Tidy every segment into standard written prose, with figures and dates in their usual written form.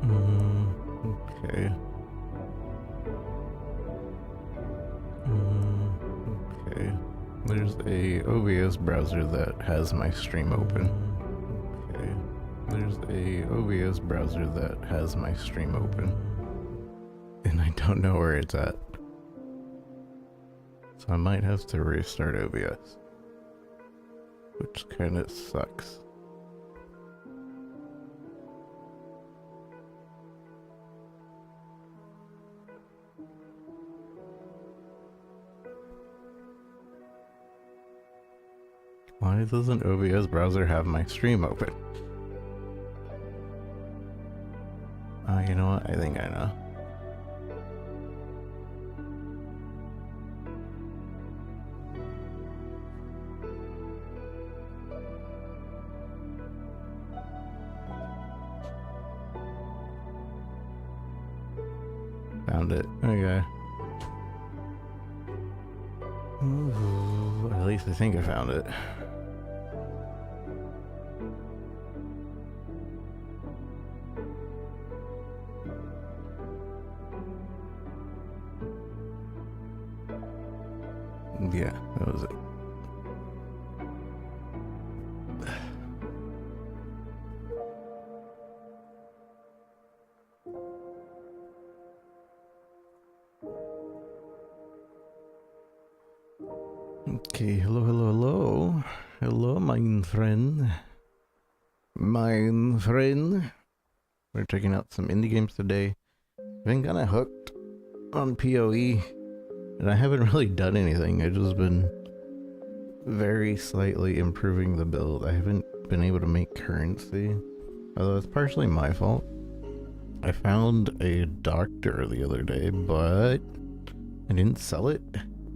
Okay. Okay. There's a OBS browser that has my stream open. Okay. There's a OBS browser that has my stream open. And I don't know where it's at. So I might have to restart OBS. Which kind of sucks. Why doesn't OBS browser have my stream open? You know what? I think I know. Found it. Okay. Ooh, at least I think I found it. Yeah, that was it. Okay, hello, hello, hello. Hello, my friend. My friend. We're checking out some indie games today. Been kinda hooked on PoE, and I haven't really done anything. I've just been very slightly improving the build. I haven't been able to make currency, although it's partially my fault. I found a doctor the other day, but I didn't sell it,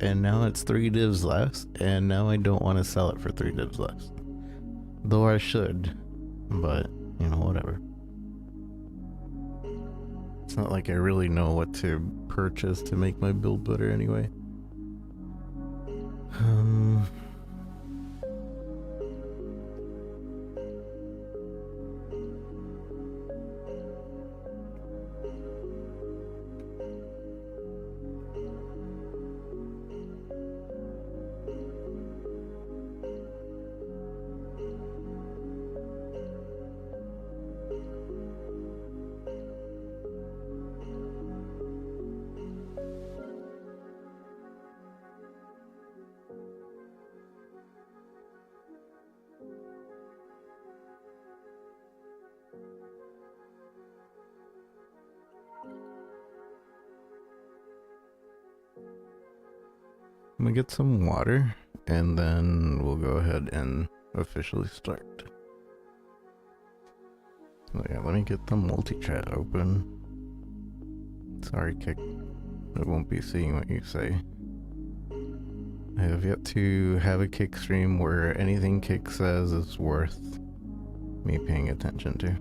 and now it's 3 divs less, and now I don't want to sell it for 3 divs less. Though I should, but, you know, whatever. It's not like I really know what to purchase to make my build better anyway. I'm gonna get some water, and then we'll go ahead and officially start. So yeah, let me get the multi-chat open. Sorry, Kick. I won't be seeing what you say. I have yet to have a Kick stream where anything Kick says is worth me paying attention to.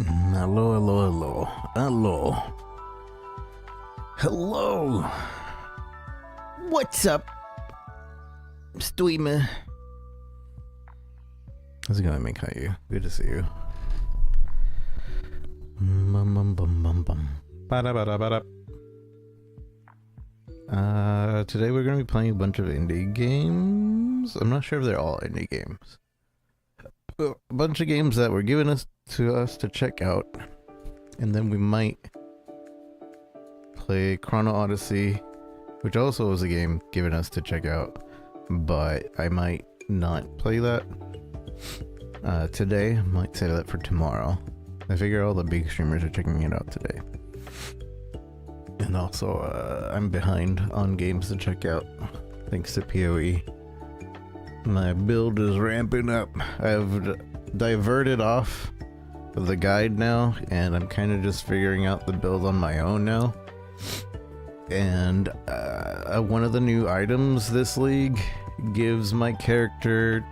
Hello, hello, hello. Hello. Hello. What's up, streamer? How's it going, Mink? How are you? Good to see you. Bum bum bum bum bum. Ba-da-ba-da-ba-da. Today we're gonna be playing a bunch of indie games. I'm not sure if they're all indie games. A bunch of games that were given to us to check out, and then we might play Chrono Odyssey, which also was a game given us to check out, but I might not play that today. I might save that for tomorrow. I figure all the big streamers are checking it out today, and also I'm behind on games to check out thanks to PoE. My build is ramping up. I've diverted off of the guide now, and I'm kind of just figuring out the build on my own now. And one of the new items this league gives my character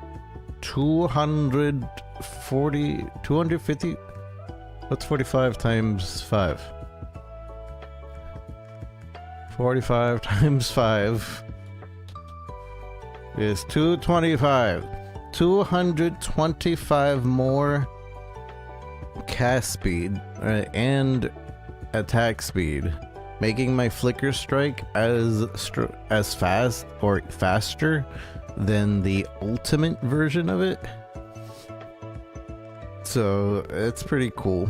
250. What's 45 times 5? 45 times 5 is 225. 225 more cast speed and attack speed, making my flicker strike as fast or faster than the ultimate version of it. So it's pretty cool.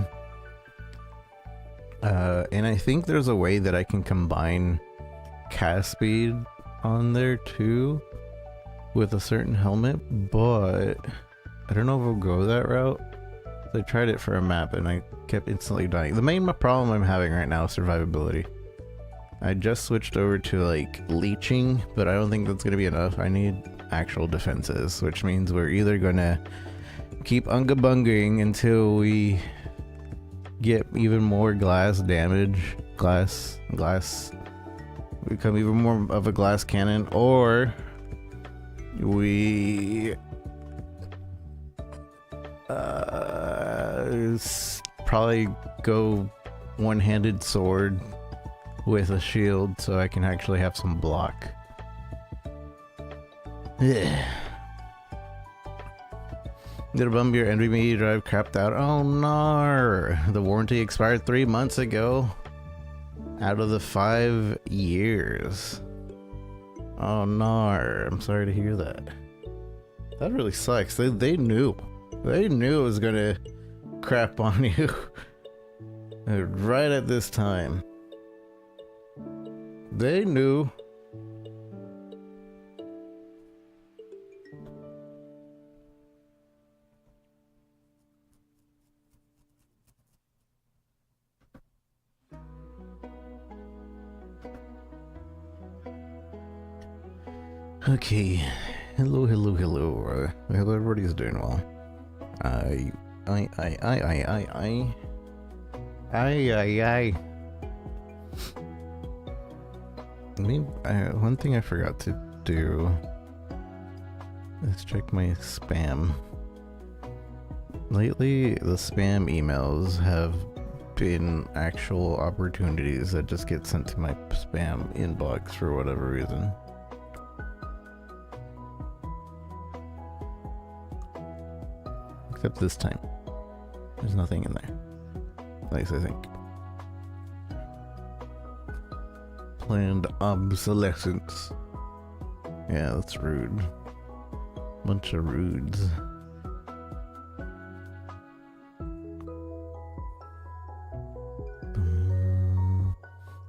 And I think there's a way that I can combine cast speed on there too with a certain helmet, but I don't know if we'll go that route. I tried it for a map and I kept instantly dying. The main problem I'm having right now is survivability. I just switched over to like leeching, but I don't think that's gonna be enough. I need actual defenses, which means we're either gonna keep unga-bungaing until we get even more glass damage, glass become even more of a glass cannon, or we probably go one-handed sword with a shield so I can actually have some block. Yeah. Did a bum your NVMe drive crapped out? Oh no! The warranty expired 3 months ago. Out of the 5 years. Oh no! I'm sorry to hear that. That really sucks. They knew. They knew it was gonna crap on you right at this time. They knew. Okay, hello. I hope everybody's doing well. I. One thing I forgot to do is check my spam. Lately, the spam emails have been actual opportunities that just get sent to my spam inbox for whatever reason. Except this time. There's nothing in there. At least I think. Planned obsolescence. Yeah, that's rude. Bunch of rudes.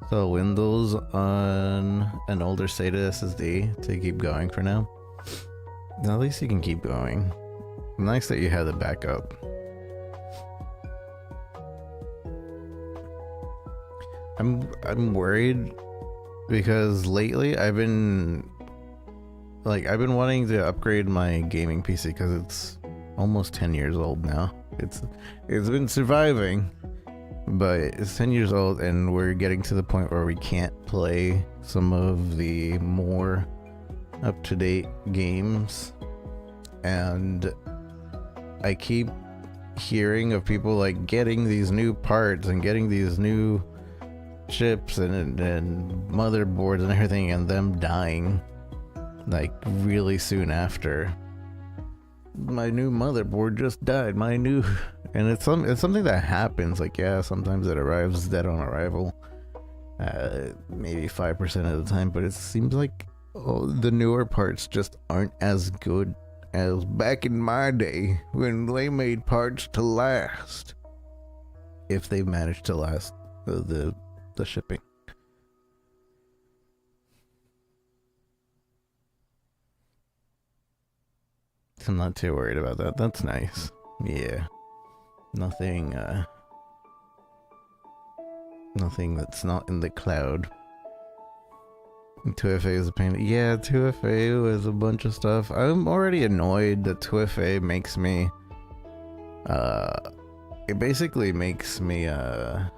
So Windows on an older SATA SSD to keep going for now. At least you can keep going. Nice that you have the backup. I'm worried because lately I've been wanting to upgrade my gaming PC because it's almost 10 years old now. It's been surviving, but it's 10 years old and we're getting to the point where we can't play some of the more up-to-date games, and I keep hearing of people like getting these new parts and getting these new chips and motherboards and everything, and them dying like really soon after. My new motherboard just died. And it's something that happens. Like, yeah, sometimes it arrives dead on arrival, maybe 5% of the time, but it seems like the newer parts just aren't as good as back in my day when they made parts to last, if they managed to last the shipping. So I'm not too worried about that. That's nice. Yeah. Nothing that's not in the cloud. 2FA is a pain. Yeah, 2FA was a bunch of stuff. I'm already annoyed that 2FA makes me it basically makes me it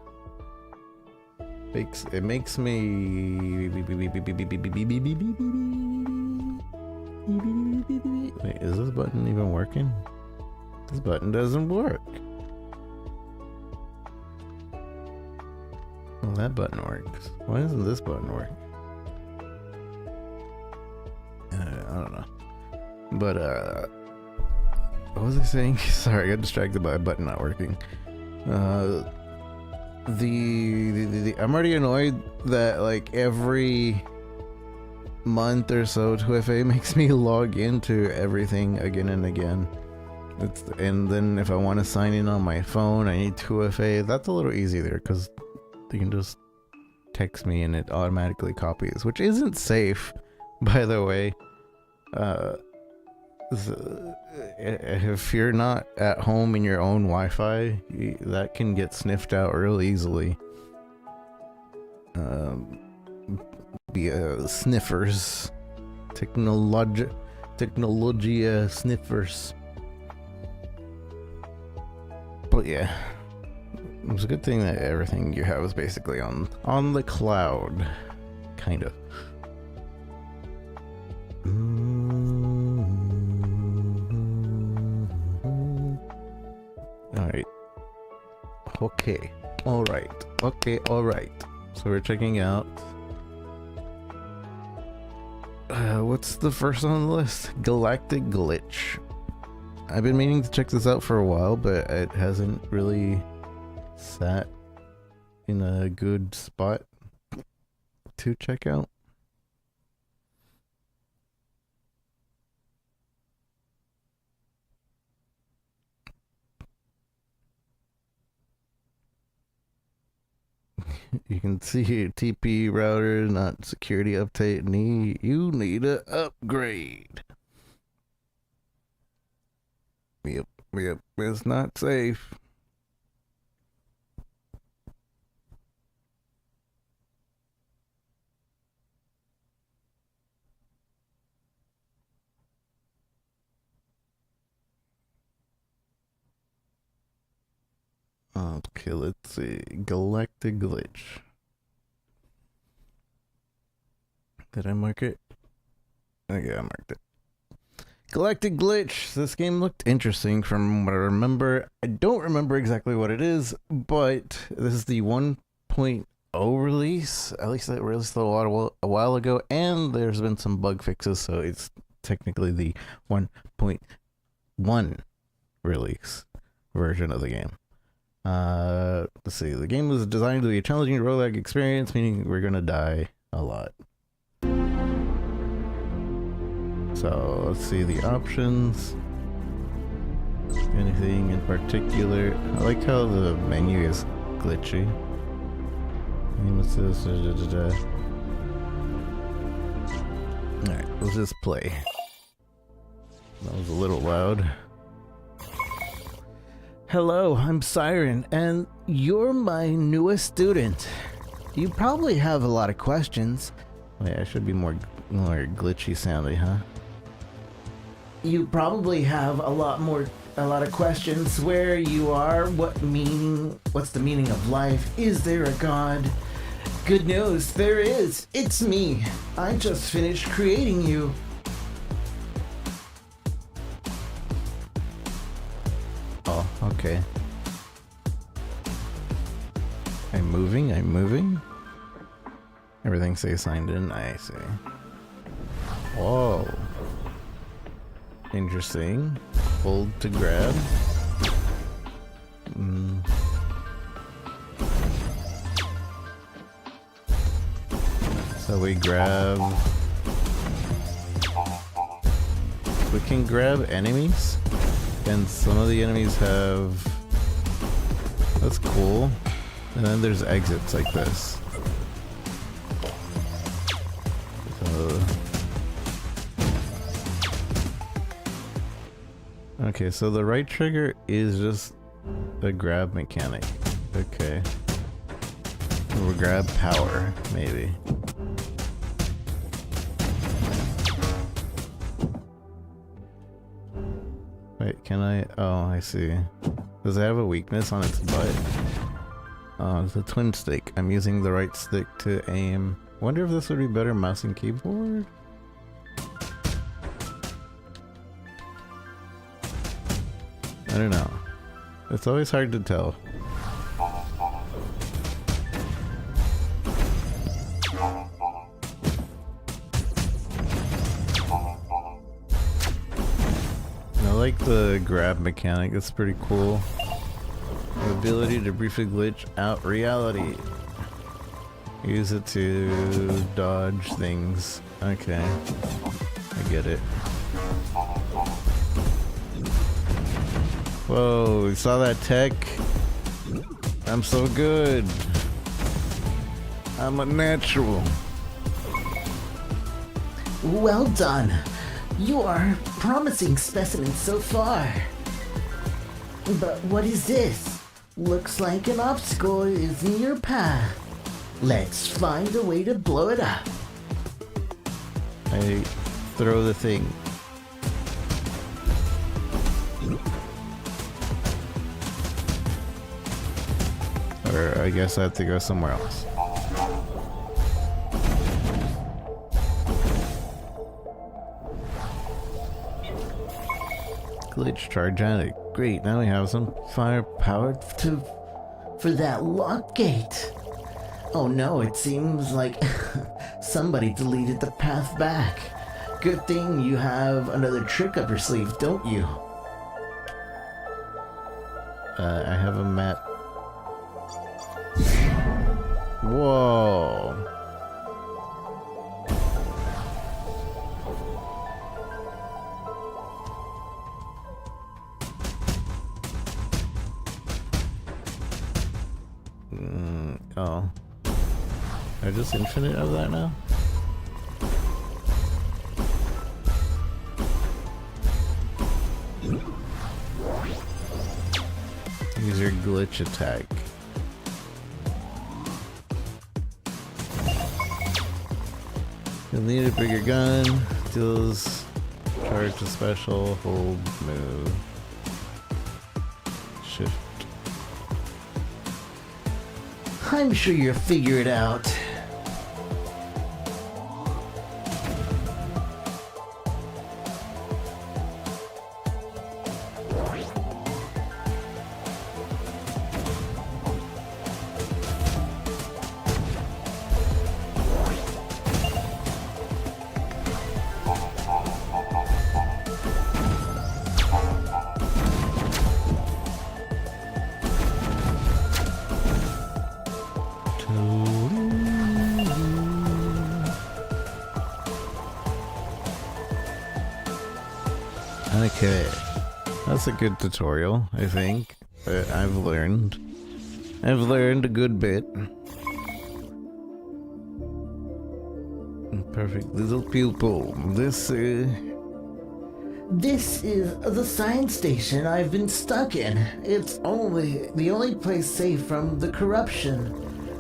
makes me wait, is this button even working? This button doesn't work. Well, that button works. Why doesn't this button work? I don't know. But what was I saying? Sorry, I got distracted by a button not working. I'm already annoyed that like every month or so 2FA makes me log into everything again and again. And then if I want to sign in on my phone, I need 2FA. That's a little easier because you can just text me and it automatically copies, which isn't safe, by the way. If you're not at home in your own Wi-Fi, that can get sniffed out real easily. Sniffers, technology sniffers. But yeah, it's a good thing that everything you have is basically on the cloud, kind of. Alright. Okay. Alright. So we're checking out what's the first on the list? Galactic Glitch. I've been meaning to check this out for a while, but it hasn't really sat in a good spot to check out. You can see here, TP router, not security update. You need an upgrade. Yep, it's not safe. Okay, let's see. Galactic Glitch. Did I mark it? Okay, I marked it. Galactic Glitch. This game looked interesting from what I remember. I don't remember exactly what it is, but this is the 1.0 release. At least it released a while ago, and there's been some bug fixes, so it's technically the 1.1 release version of the game. Let's see. The game was designed to be a challenging roguelike experience, meaning we're gonna die a lot. So let's see the options. Anything in particular? I like how the menu is glitchy. What's this? Alright, let's just play. That was a little loud. Hello, I'm Siren, and you're my newest student. You probably have a lot of questions. Wait, I should be more glitchy sounding, huh? You probably have a lot of questions. Where you are, what's the meaning of life? Is there a God? Good news, there is. It's me. I just finished creating you. Oh, okay. okay. I'm moving. Everything stays signed in, I see. Whoa. Interesting. Hold to grab. So we grab... We can grab enemies, and some of the enemies have... That's cool. And then there's exits like this. Okay, so the right trigger is just a grab mechanic. Okay. Or grab power, maybe. Wait, can I? Oh, I see. Does it have a weakness on its butt? Oh, it's a twin stick. I'm using the right stick to aim. Wonder if this would be better mouse and keyboard? I don't know. It's always hard to tell. I like the grab mechanic, it's pretty cool. The ability to briefly glitch out reality. Use it to dodge things. Okay. I get it. Whoa, you saw that tech? I'm so good. I'm a natural. Well done. You are promising specimens so far. But what is this? Looks like an obstacle is in your path. Let's find a way to blow it up. I throw the thing. Or I guess I have to go somewhere else. Glitch charge addict. Great, now we have some firepower For that lock gate. Oh no, it seems like somebody deleted the path back. Good thing you have another trick up your sleeve, don't you? I have a map. Whoa. Oh. Are just infinite of that now? Use your glitch attack. You'll need a bigger gun. Deals charge to special, hold, move, shift. I'm sure you'll figure it out. Okay, that's a good tutorial, I think. I've learned a good bit. Perfect little pupil. This is the science station I've been stuck in. It's the only place safe from the corruption.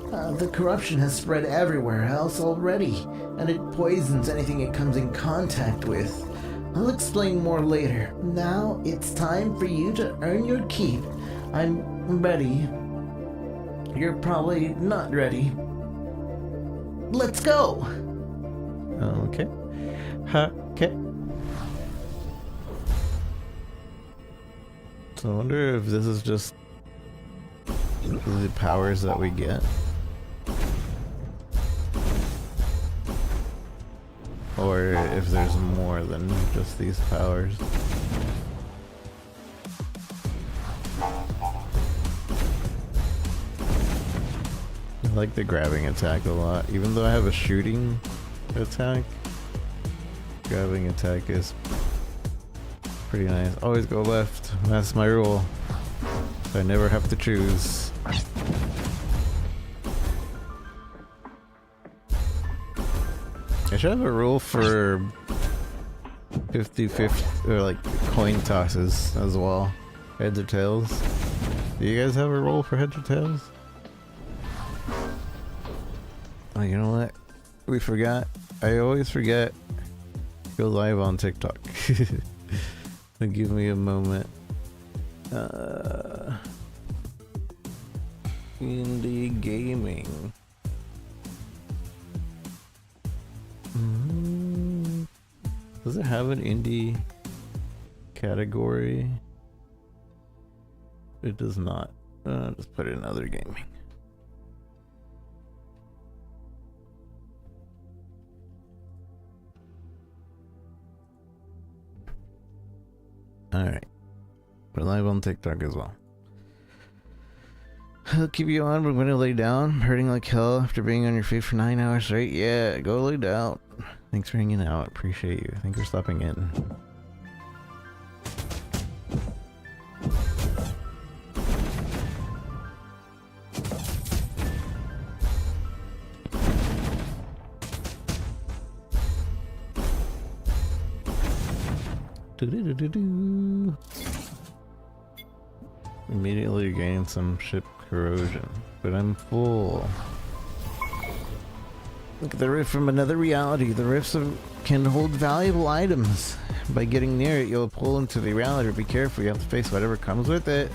The corruption has spread everywhere else already, and it poisons anything it comes in contact with. I'll explain more later. Now it's time for you to earn your keep. I'm ready. You're probably not ready. Let's go! okay. Okay. So I wonder if this is just the powers that we get. Or if there's more than just these powers. I like the grabbing attack a lot. Even though I have a shooting attack, grabbing attack is pretty nice. Always go left. That's my rule. So I never have to choose. I should have a rule for 50-50 or like coin tosses as well. Heads or tails. Do you guys have a rule for heads or tails? Oh, you know what? We forgot. I always forget. Go live on TikTok. Give me a moment. Indie gaming. Does it have an indie category? It does not. Just put in other gaming. Alright. We're live on TikTok as well. I'll keep you on, but I'm gonna lay down. I'm hurting like hell after being on your feet for 9 hours straight. Yeah, go lay down. Thanks for hanging out. Appreciate you. Thanks for stopping in. Do-do-do-do-do. Immediately gain some ship corrosion, but I'm full. Look at the rift from another reality. The rifts can hold valuable items. By getting near it, you'll pull into the reality. Be careful, you have to face whatever comes with it.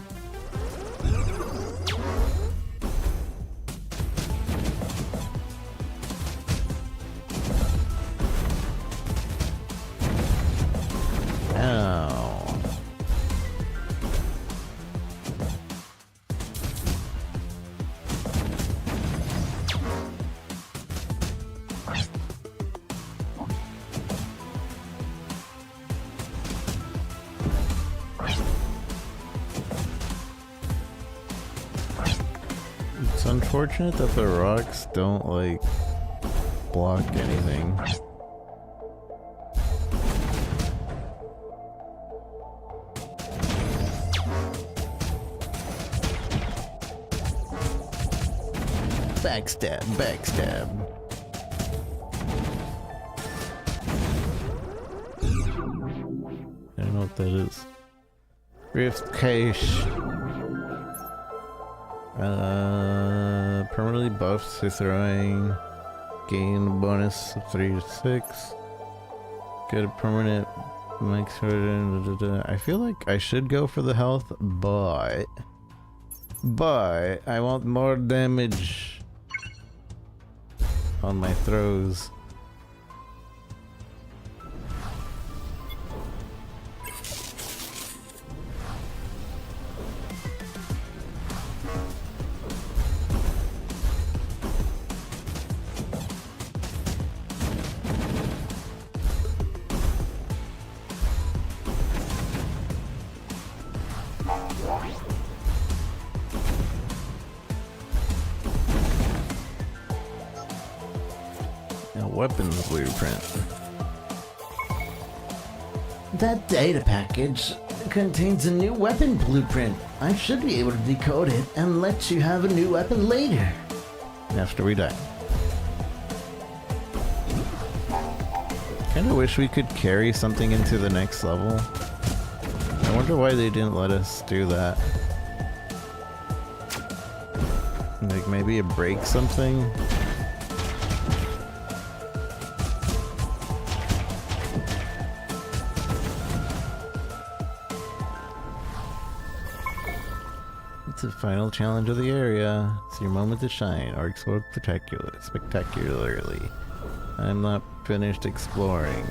It's unfortunate that the rocks don't, like, block anything. Backstab, backstab. I don't know what that is. Rift cache. Permanently buffs to throwing. Gain bonus of 3 to 6. Get a permanent max. I feel like I should go for the health, but I want more damage on my throws. Weapons blueprint. That data package contains a new weapon blueprint. I should be able to decode it and let you have a new weapon later. After we die. Kinda wish we could carry something into the next level. I wonder why they didn't let us do that. Like maybe it breaks something? It's the final challenge of the area. It's your moment to shine or explode spectacularly. I'm not finished exploring.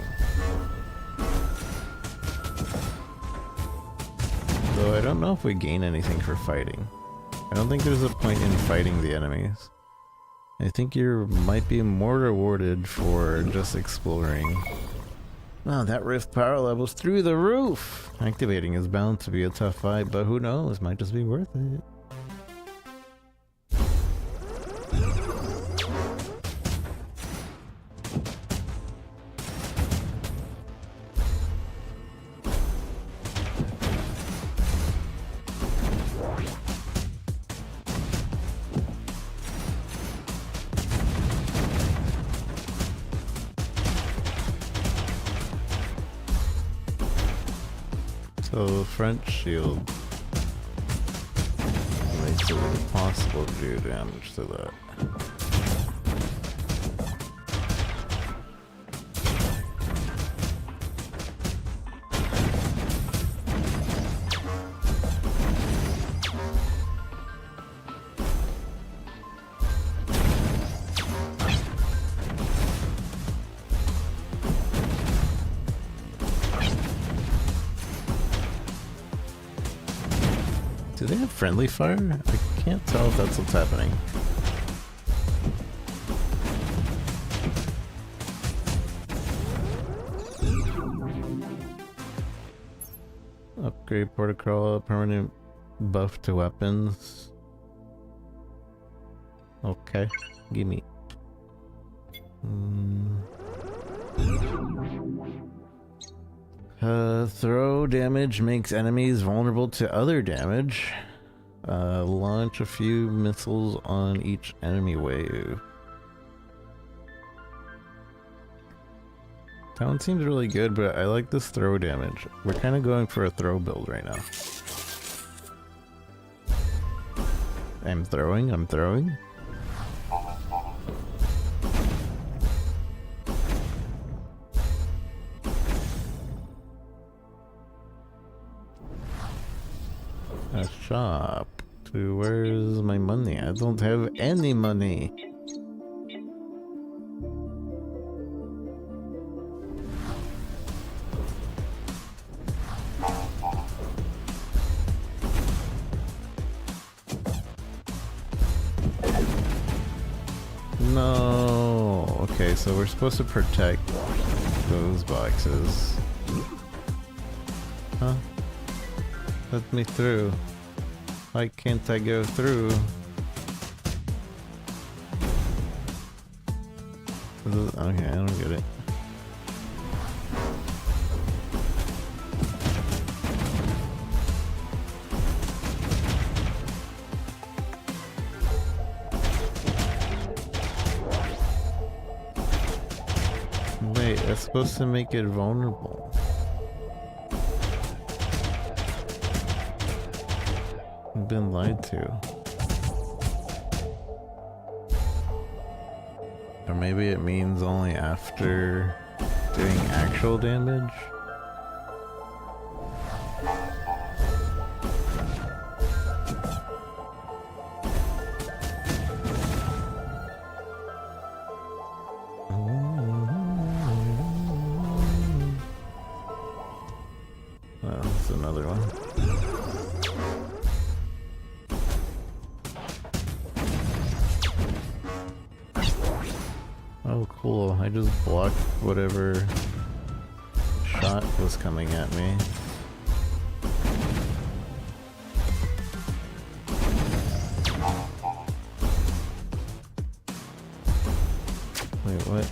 Though I don't know if we gain anything for fighting. I don't think there's a point in fighting the enemies. I think you might be more rewarded for just exploring. Oh, that rift power level's through the roof! Activating is bound to be a tough fight, but who knows, might just be worth it. So front shield makes it impossible to do damage to that. Do they have friendly fire? I can't tell if that's what's happening. Upgrade protocol, permanent buff to weapons. Okay, gimme. Throw damage makes enemies vulnerable to other damage. Launch a few missiles on each enemy wave. That one seems really good, but I like this throw damage. We're kind of going for a throw build right now. I'm throwing. A shop. Where's my money? I don't have any money. No. Okay, so we're supposed to protect those boxes. Huh? Let me through. Why can't I go through? Okay, I don't get it. Wait, that's supposed to make it vulnerable. I've been lied to. Or maybe it means only after doing actual damage? Well, that's another one. Oh cool, I just blocked whatever shot was coming at me. Wait, what?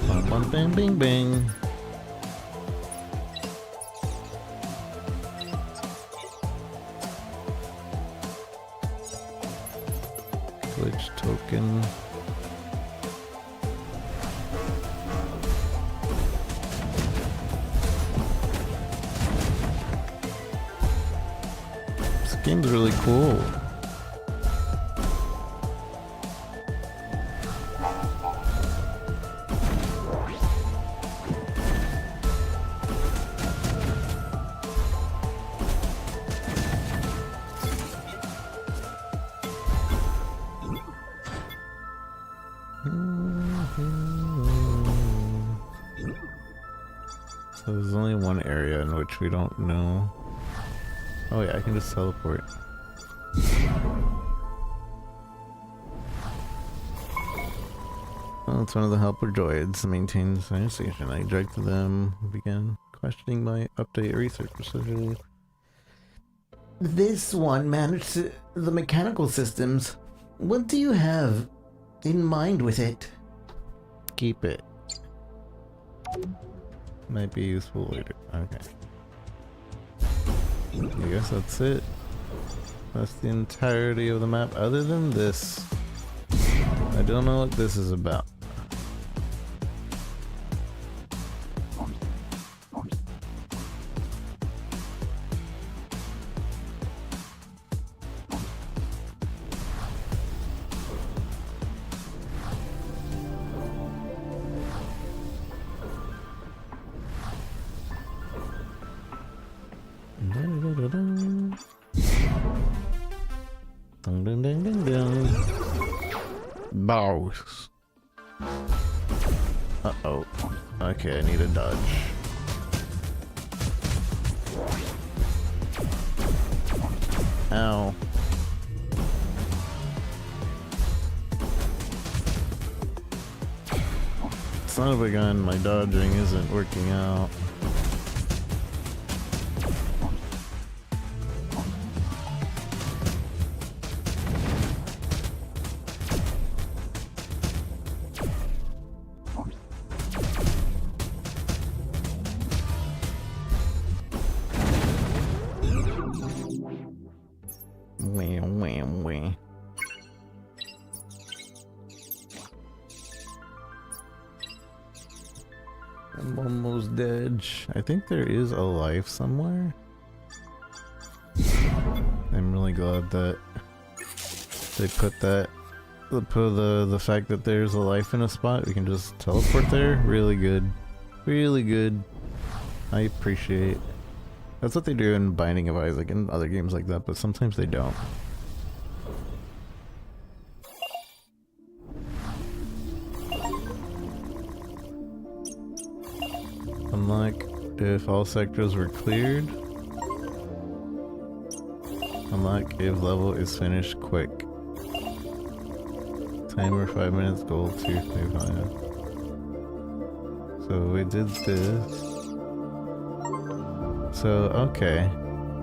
Bum bum bing bing bing. Glitch token. This game's really cool. So there's only one area in which we don't know. Oh yeah, I can just teleport. Well, it's one of the helper droids that maintains the station. I directed them, began questioning my update research procedure. This one managed the mechanical systems. What do you have in mind with it? Keep it. Might be useful later. Okay. I guess that's it. That's the entirety of the map. Other than this, I don't know what this is about. Dun dun dun dun dun. Boss. Uh-oh. Okay, I need a dodge. Ow. Son of a gun, my dodging isn't working out. Wham, wham, wham. I'm almost dead. I think there is a life somewhere. I'm really glad that they put that. The fact that there's a life in a spot, we can just teleport there. Really good. Really good. I appreciate. That's what they do in Binding of Isaac and other games like that, but sometimes they don't. Unlock if all sectors were cleared. Unlock if level is finished quick. Timer 5 minutes, goal 225. So we did this. So, okay.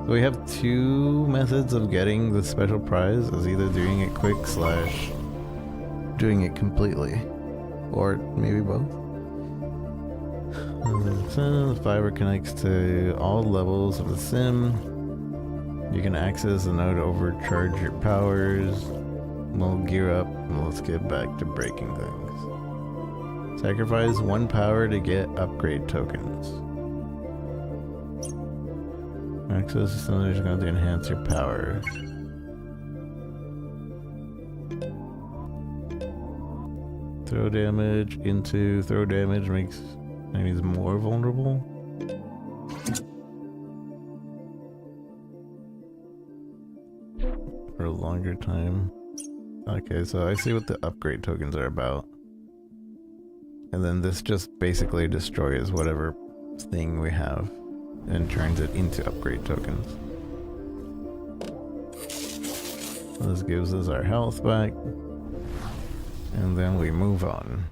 So we have two methods of getting the special prize, as either doing it quick / doing it completely. Or maybe both. The fiber connects to all levels of the sim. You can access the node to overcharge your powers. We'll gear up and let's get back to breaking things. Sacrifice 1 power to get upgrade tokens. Access the cylinders is going to enhance your powers. Throw damage into throw damage makes enemies more vulnerable. For a longer time. Okay, so I see what the upgrade tokens are about. And then this just basically destroys whatever thing we have and turns it into upgrade tokens. This gives us our health back. And then we move on.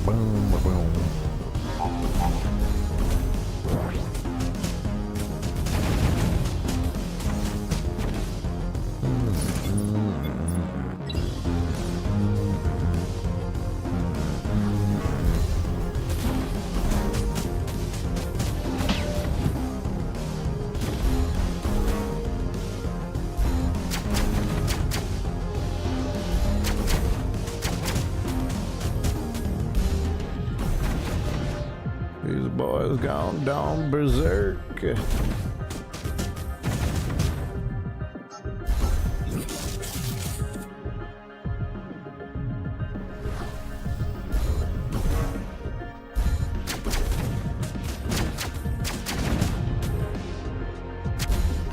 Boom, boom, boom. These boys gone down berserk.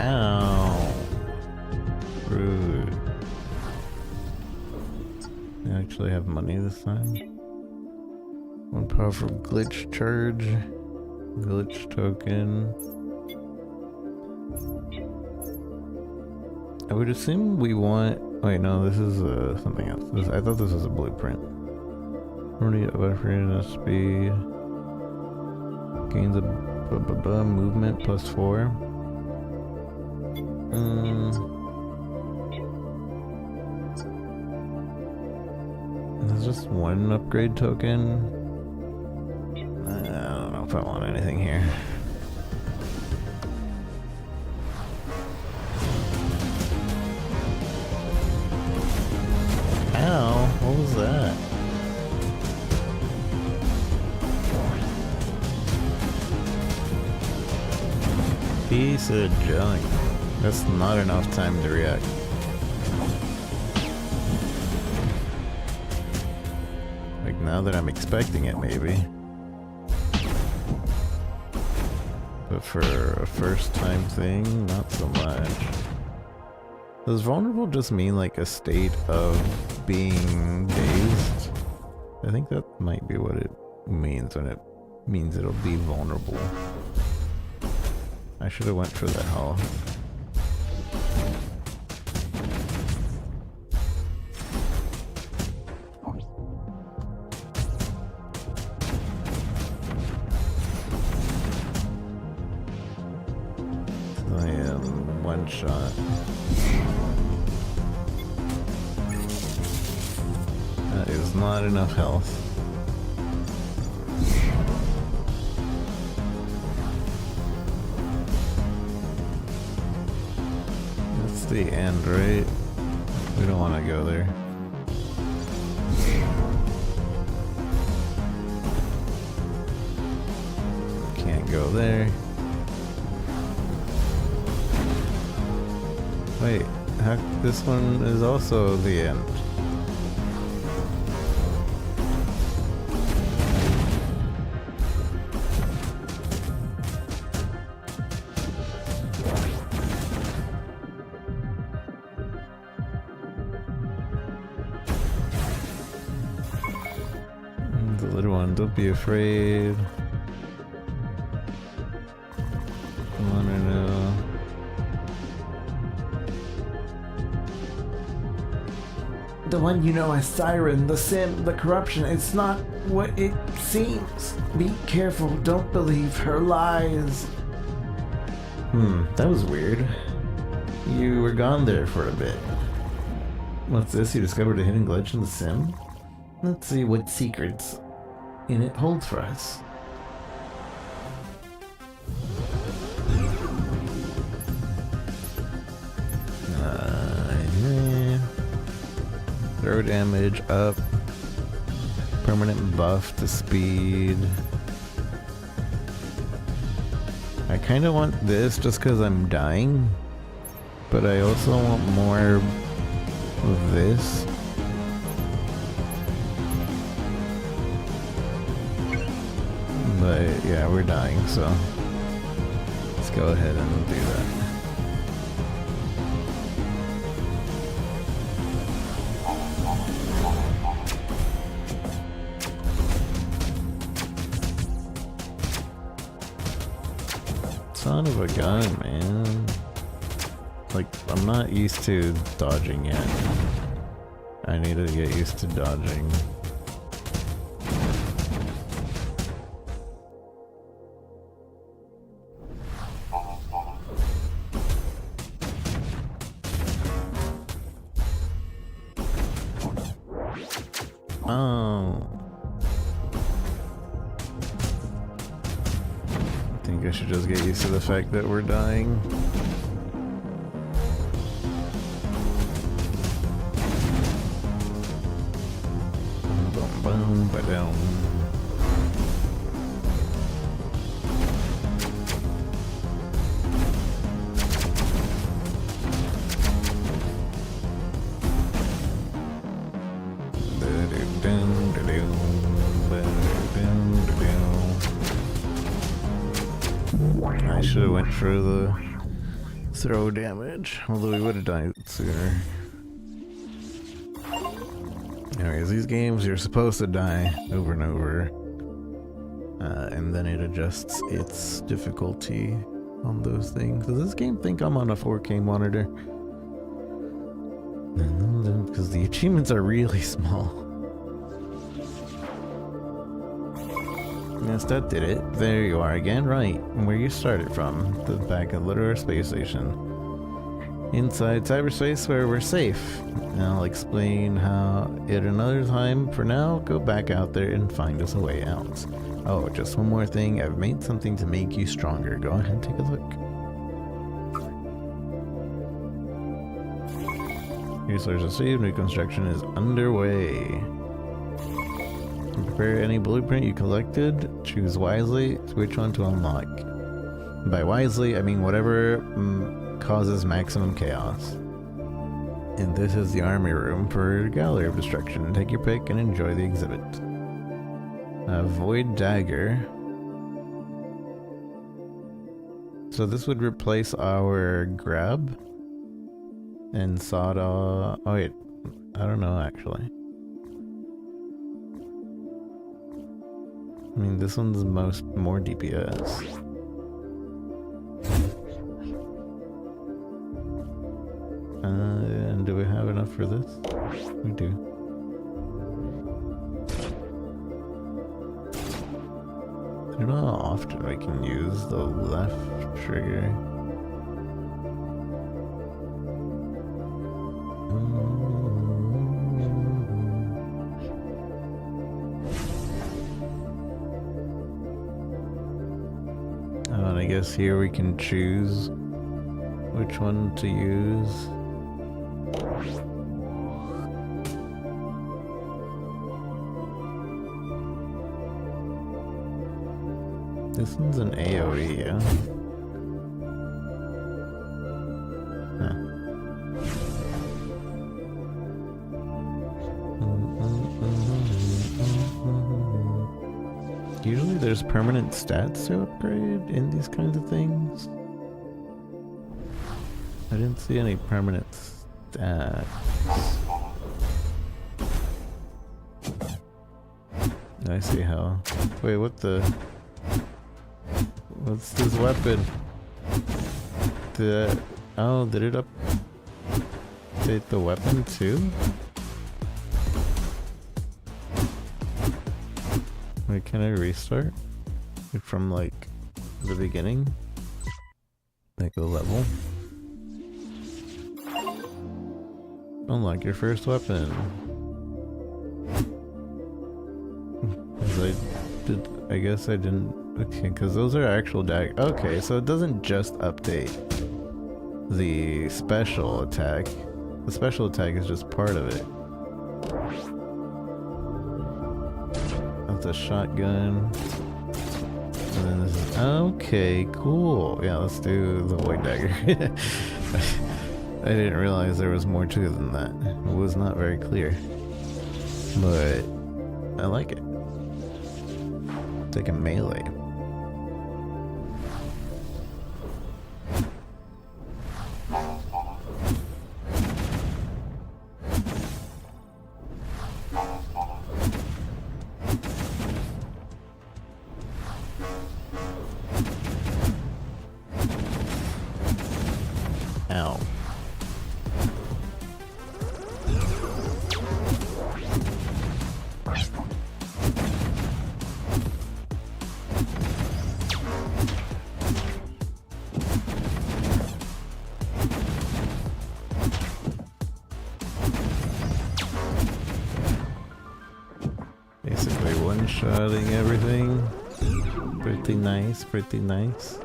Ow. Rude. I actually have money this time. One powerful glitch charge. Glitch token. I would assume we want... Wait, no, this is something else. I thought this was a blueprint. Already upgraded speed. Gains a movement +4. There's just one upgrade token. I don't know if I want anything here. Ow, what was that? Piece of junk. That's not enough time to react. Like now that I'm expecting it, maybe. But for a first time thing, not so much. Does vulnerable just mean like a state of being dazed? I think that might be what it means when it means it'll be vulnerable. I should have went for the health. I am one shot. That is not enough health. That's the end, right? We don't want to go there. Can't go there. Wait, this one is also the end. The little one, don't be afraid. I wanna know. The one you know as Siren, the Sim, the corruption, it's not what it seems. Be careful, don't believe her lies. That was weird. You were gone there for a bit. What's this? You discovered a hidden glitch in the sim? Let's see what secrets in it holds for us. Yeah. Throw damage up. Permanent buff to speed. I kind of want this just because I'm dying. But I also want more of this. But yeah, we're dying, so let's go ahead and do that. Son of a gun, man. Like, I'm not used to dodging yet. I need to get used to dodging. Oh. I think I should just get used to the fact that we're dying. Boom, boom, ba-dum. I should have went for the throw damage, although we would have died sooner. Anyways, these games you're supposed to die over and over, and then it adjusts its difficulty on those things. Does this game think I'm on a 4K monitor? Because the achievements are really small. Yes, that did it. There you are again, right where you started from, the back of Little Space Station. Inside cyberspace where we're safe. I'll explain how it another time. For now, go back out there and find us a way out. Oh, just one more thing. I've made something to make you stronger. Go ahead and take a look. Resources received. New construction is underway. Prepare any blueprint you collected. Choose wisely which one to unlock. By wisely, I mean whatever causes maximum chaos. And this is the army room for Gallery of Destruction. Take your pick and enjoy the exhibit. Void Dagger. So this would replace our grab and sawed-off. Oh wait, I don't know actually. I mean, this one's more DPS. And do we have enough for this? We do. I don't know how often I can use the left trigger. And I guess here we can choose which one to use. This one's an AoE, yeah? Huh. Usually there's permanent stats to upgrade in these kinds of things. I didn't see any permanent stats. I see how. Wait, what the? What's this weapon? Did it update the weapon too? Wait, can I restart? From like the beginning? Like a level? Unlock your first weapon. I guess I didn't. Okay, because those are actual okay, so it doesn't just update the special attack. The special attack is just part of it. That's a shotgun. And then this is. Okay, cool. Yeah, let's do the Void Dagger. I didn't realize there was more to it than that. It was not very clear. But I like it. It's like a melee. Ow. Basically one-shotting everything. Pretty nice, pretty nice.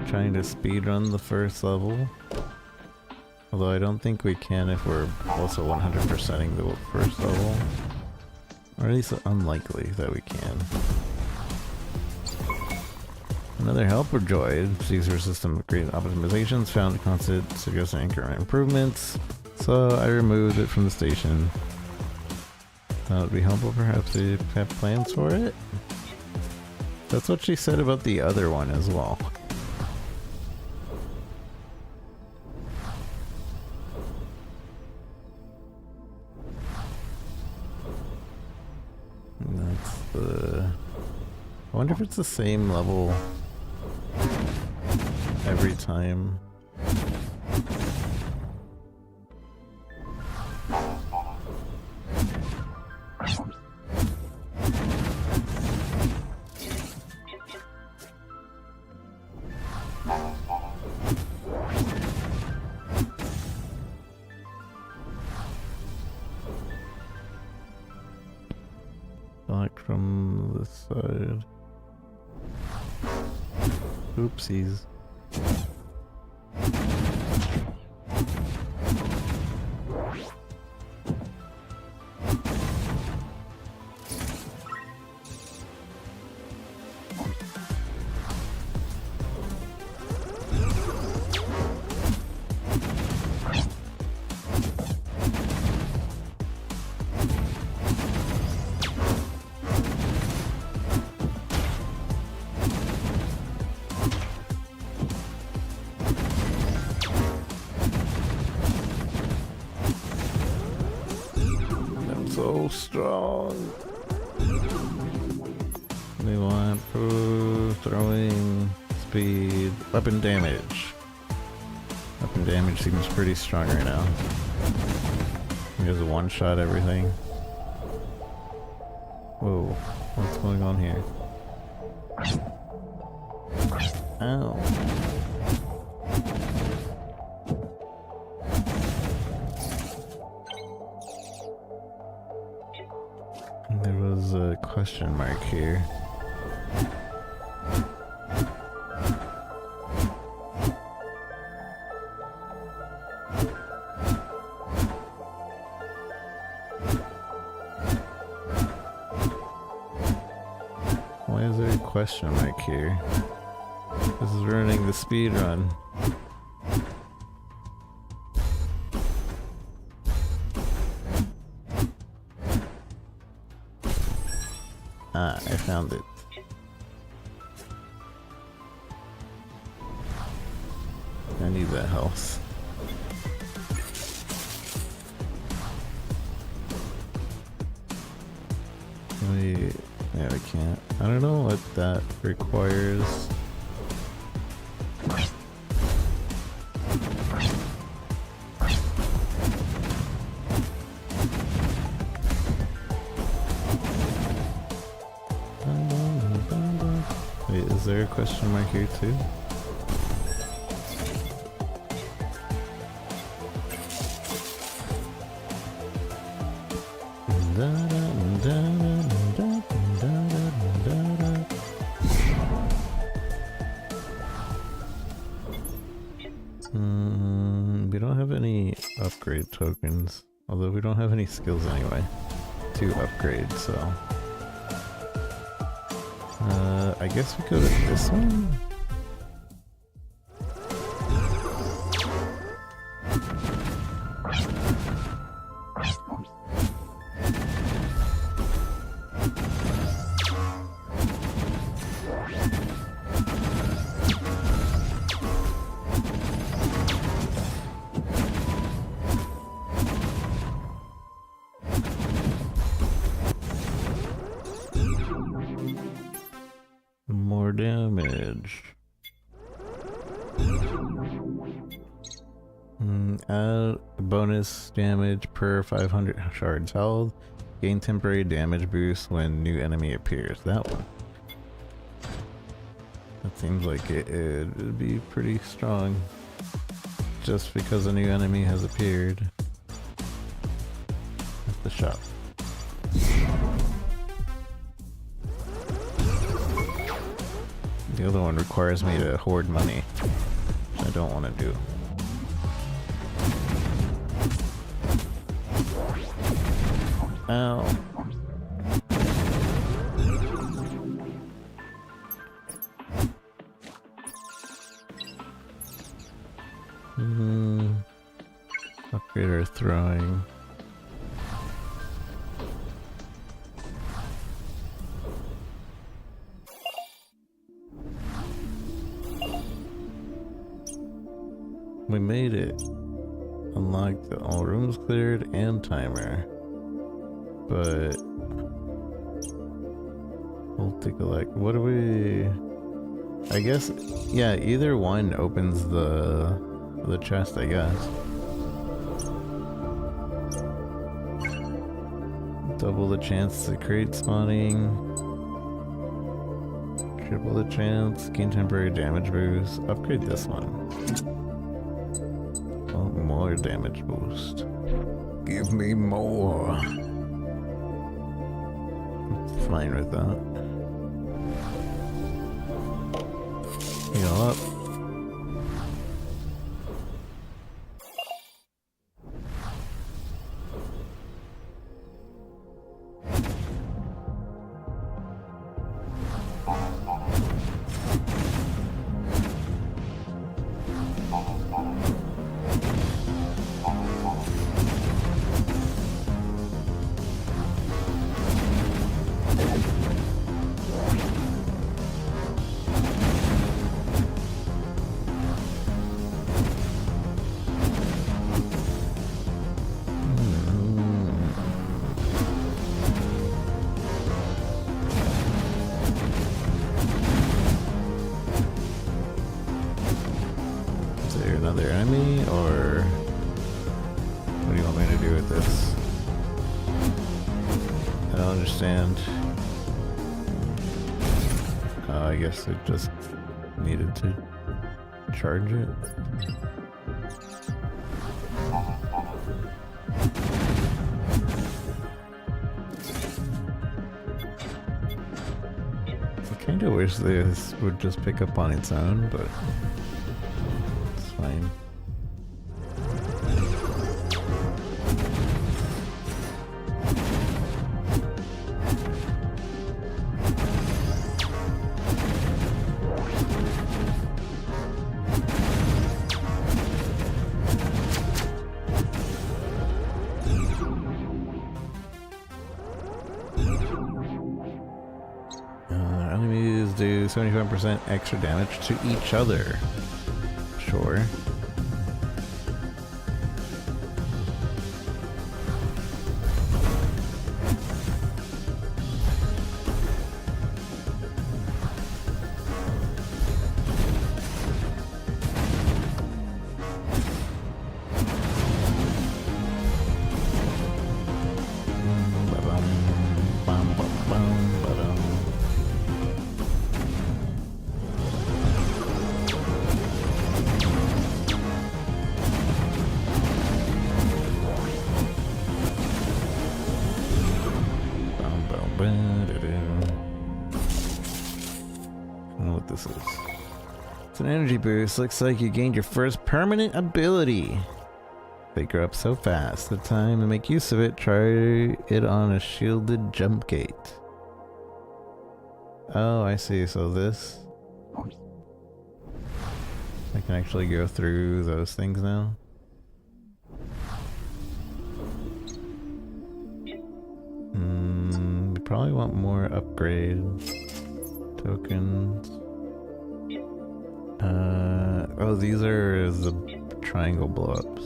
Trying to speedrun the first level. Although I don't think we can if we're also 100%ing the first level. Or at least unlikely that we can. Another helper droid. Seeks for system upgrade optimizations. Found constant suggesting increment improvements. So I removed it from the station. That would be helpful. Perhaps they have plans for it? That's what she said about the other one as well. the... I wonder if it's the same level every time. Like from this side. Oopsies. So strong. We want throwing, speed, weapon damage. Weapon damage seems pretty strong right now. He has a one-shot everything. Whoa, what's going on here? Ow. There was a question mark here. Why is there a question mark here? This is ruining the speed run. Ah, I found it. I need that health. Wait, yeah, we can't. I don't know what that requires. Wait, is there a question mark here too? We don't have any upgrade tokens, although we don't have any skills anyway to upgrade, so I guess we go to this one? More damage. Add bonus damage per 500 shards held. Gain temporary damage boost when new enemy appears. That one. That seems like it'd be pretty strong. Just because a new enemy has appeared. At the shop. The other one requires me to hoard money, which I don't want to do. Ow. Upgrade our throwing. We made it. Unlocked all rooms cleared and timer. But We'll take a look. What do we... I guess, yeah, either one opens the chest, I guess. Double the chance to create spawning. Triple the chance, gain temporary damage boost. Upgrade this one. Oh, more damage boost. Give me more. Fine with that. Heal up. Another enemy, or what do you want me to do with this? I don't understand. I guess it just needed to charge it. I kinda wish this would just pick up on its own, but fine. Enemies do 75% extra damage to each other. Sure. This is. It's an energy boost. Looks like you gained your first permanent ability. They grow up so fast. The time to make use of it, try it on a shielded jump gate. Oh, I see. So this... I can actually go through those things now. We probably want more upgrade tokens. Oh, these are the triangle blow-ups,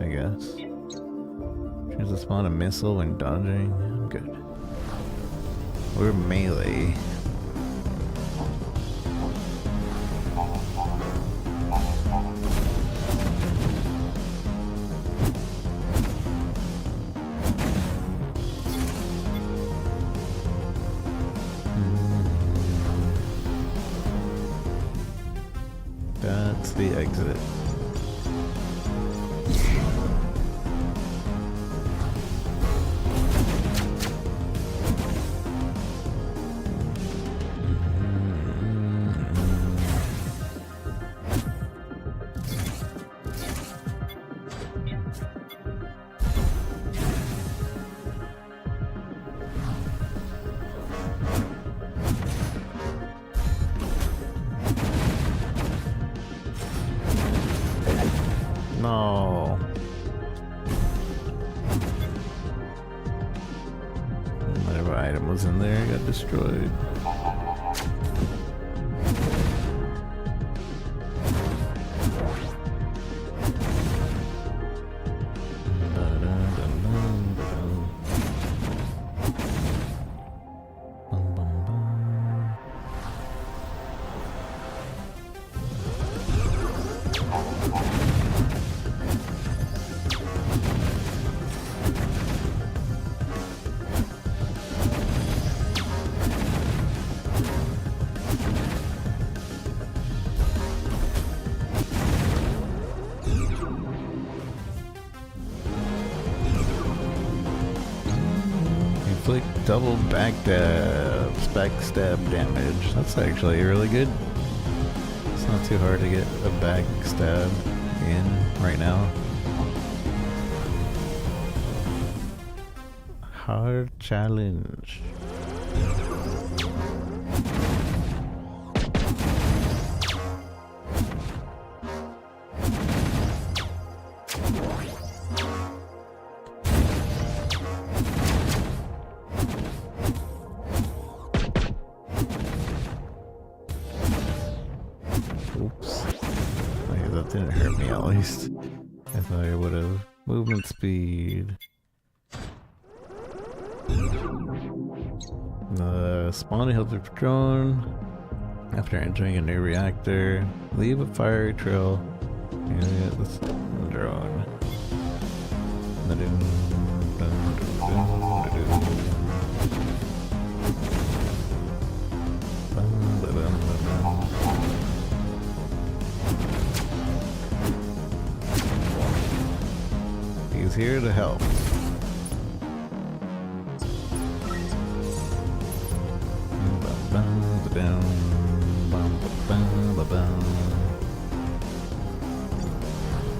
I guess. Chance to spawn a missile when dodging. I'm good. We're melee. That's the exit. No. Whatever item was in there got destroyed. Inflict double backstab damage. That's actually really good. It's not too hard to get a backstab in right now. Hard challenge. Oops. Okay, that didn't hurt me at least. I thought I would have. Movement speed. Spawn a healthy drone. After entering a new reactor, leave a fiery trail. Yeah, this drone. He's here to help.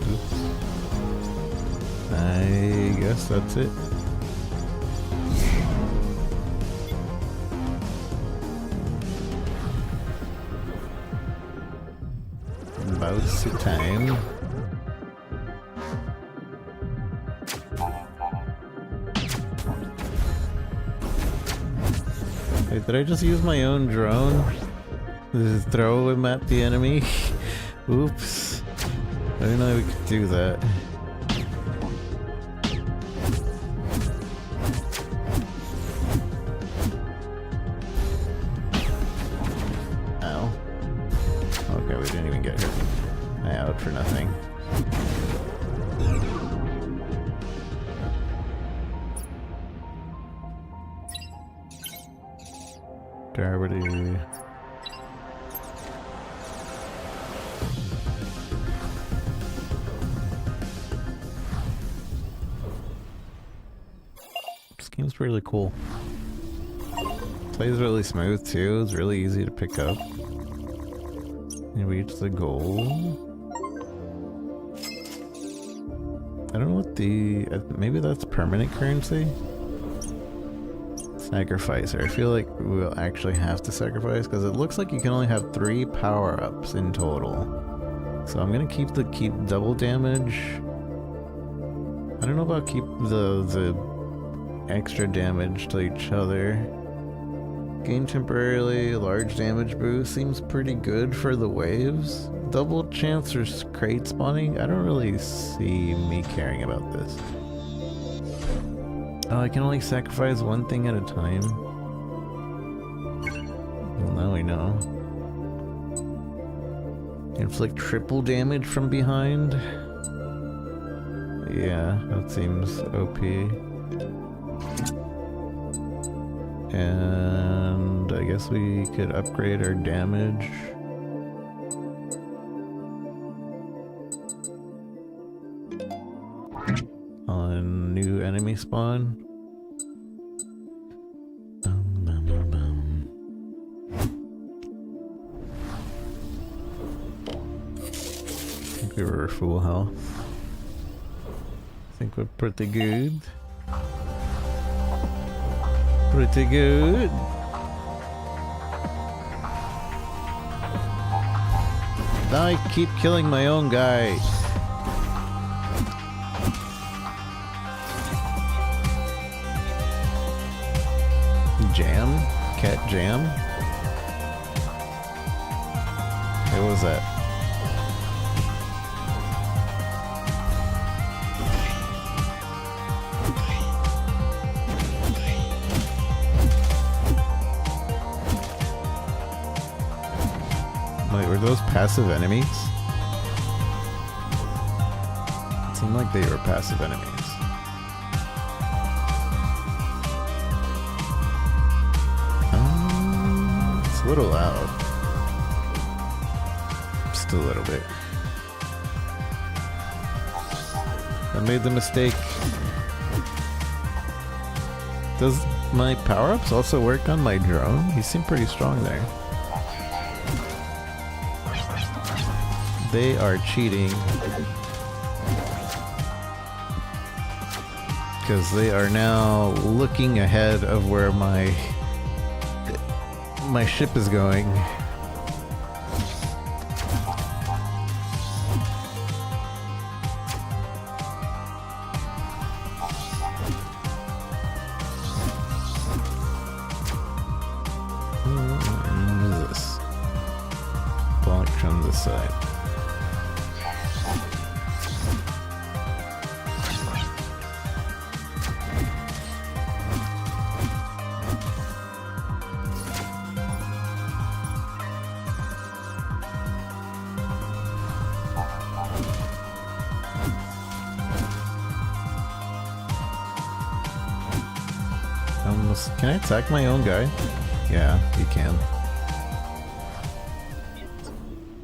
Oops. I guess that's it. About time. Wait, did I just use my own drone? Just throw him at the enemy? Oops. I didn't know we could do that. Ow. Okay, we didn't even get hit. I out for nothing. Gravity. This game's really cool. Plays really smooth too. It's really easy to pick up. And reach the goal. I don't know what the... maybe that's permanent currency? Sacrificer. I feel like we'll actually have to sacrifice because it looks like you can only have 3 power-ups in total. So I'm gonna keep double damage. I don't know about keep the extra damage to each other. Gain temporarily large damage boost seems pretty good for the waves. Double chance for crate spawning? I don't really see me caring about this. Oh, I can only sacrifice one thing at a time. Well, now we know. Inflict triple damage from behind? Yeah, that seems OP. And I guess we could upgrade our damage. On new enemy spawn. I think we were full health. I think we're pretty good. Pretty good. I keep killing my own guy. Jam? Cat jam? Hey, what was that? Wait, were those passive enemies? It seemed like they were passive enemies. It's a little loud. Just a little bit. I made the mistake. Does my power-ups also work on my drone? He seemed pretty strong there. They are cheating. Because they are now looking ahead of where my ship is going. What is this? Block from this side. Can I attack my own guy? Yeah, you can.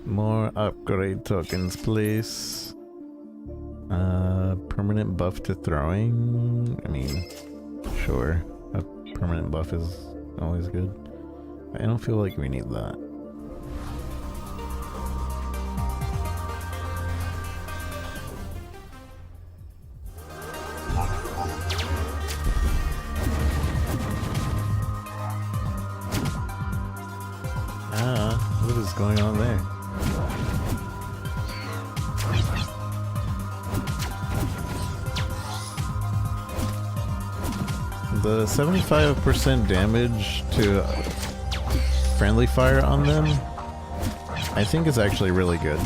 More upgrade tokens, please. Permanent buff to throwing? I mean, sure. A permanent buff is always good. I don't feel like we need that. What is going on there? The 75% damage to friendly fire on them, I think is actually really good.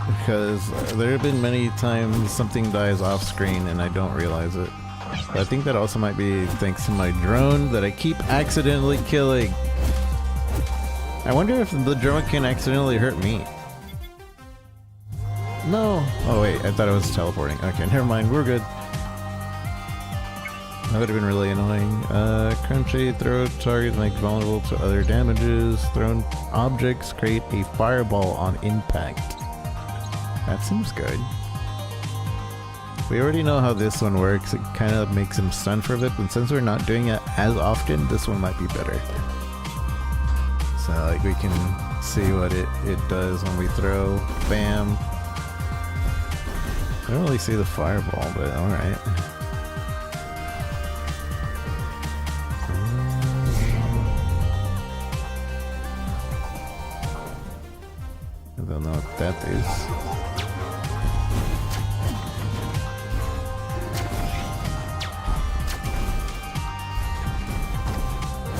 Because there have been many times something dies off screen and I don't realize it. But I think that also might be thanks to my drone that I keep accidentally killing. I wonder if the drone can accidentally hurt me. No! Oh wait, I thought it was teleporting. Okay, never mind, we're good. That would have been really annoying. Crunchy, throw target make vulnerable to other damages. Thrown objects create a fireball on impact. That seems good. We already know how this one works. It kind of makes him stun for a bit, but since we're not doing it as often, this one might be better. So like we can see what it does when we throw. Bam. I don't really see the fireball, but alright. I don't know what that is.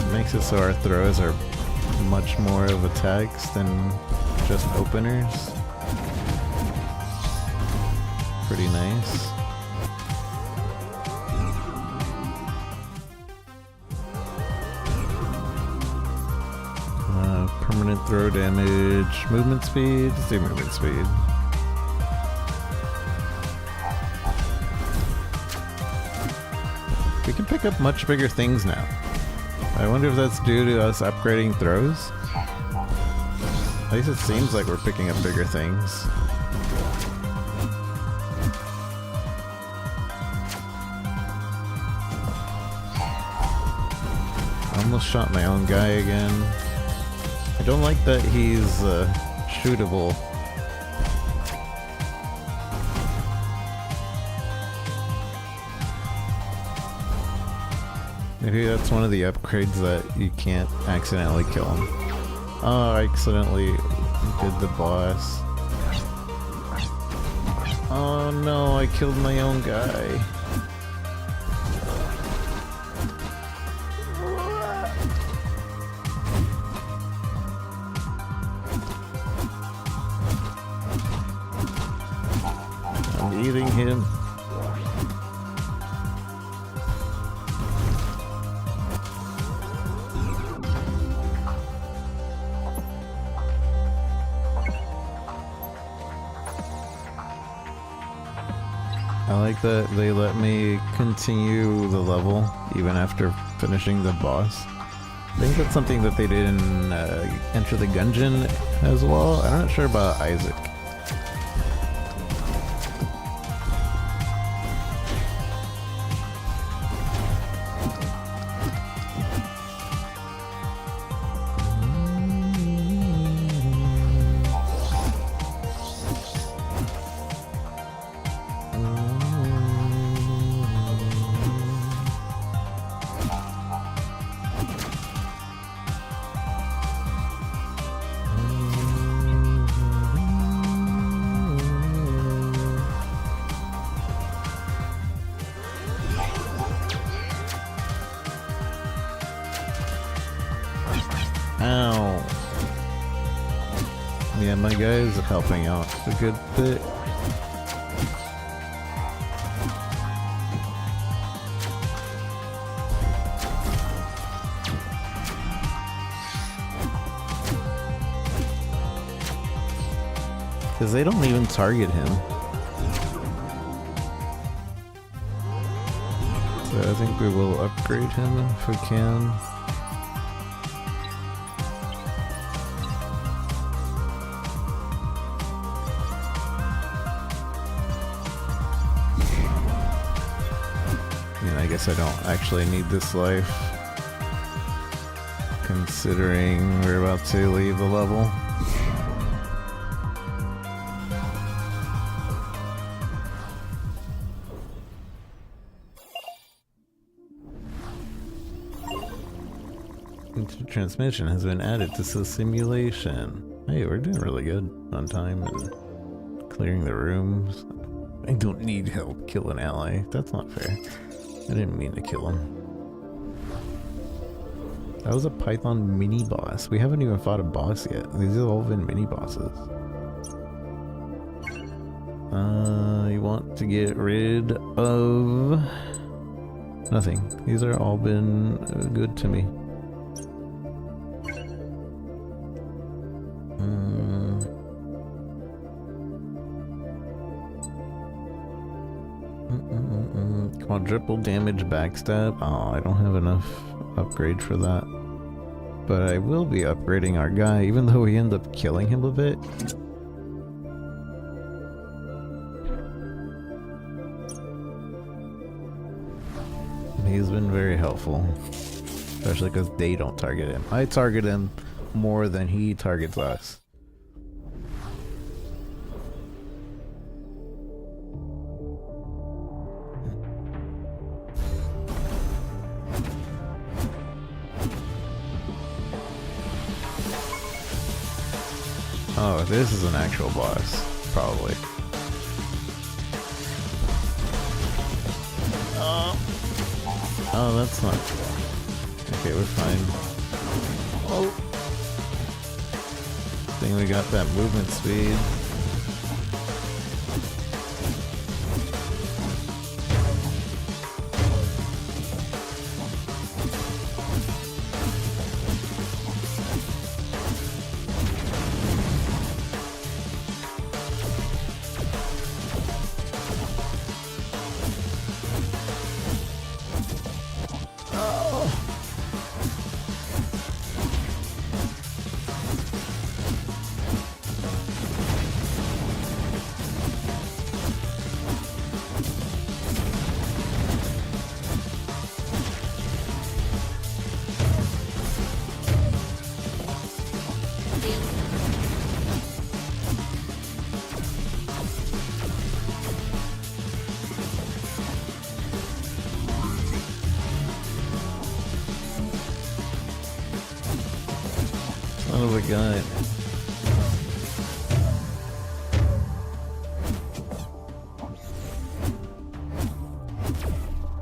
It makes it so our throws are much more of attacks than just openers. Pretty nice. Permanent throw damage, movement speed. Let's do movement speed. We can pick up much bigger things now. I wonder if that's due to us upgrading throws? At least it seems like we're picking up bigger things. I almost shot my own guy again. I don't like that he's shootable. Maybe that's one of the upgrades that you can't accidentally kill him. Oh, I accidentally did the boss. Oh no, I killed my own guy. I'm eating him. I like that they let me continue the level even after finishing the boss. I think that's something that they did in Enter the Gungeon as well. I'm not sure about Isaac. Ow. Yeah, my guy is helping out a good bit. Because they don't even target him. So I think we will upgrade him if we can. I guess I don't actually need this life, considering we're about to leave the level. Transmission has been added to the simulation. Hey, we're doing really good on time and clearing the rooms. I don't need help kill an ally. That's not fair. I didn't mean to kill him. That was a Python mini boss. We haven't even fought a boss yet. These have all been mini bosses. You want to get rid of nothing. These are all been good to me. Quadruple damage backstab. Oh, I don't have enough upgrade for that. But I will be upgrading our guy, even though we end up killing him a bit. He's been very helpful. Especially because they don't target him. I target him more than he targets us. Oh, this is an actual boss, probably. Oh, that's not... Okay, we're fine. Oh! I think we got that movement speed. Son of a gun.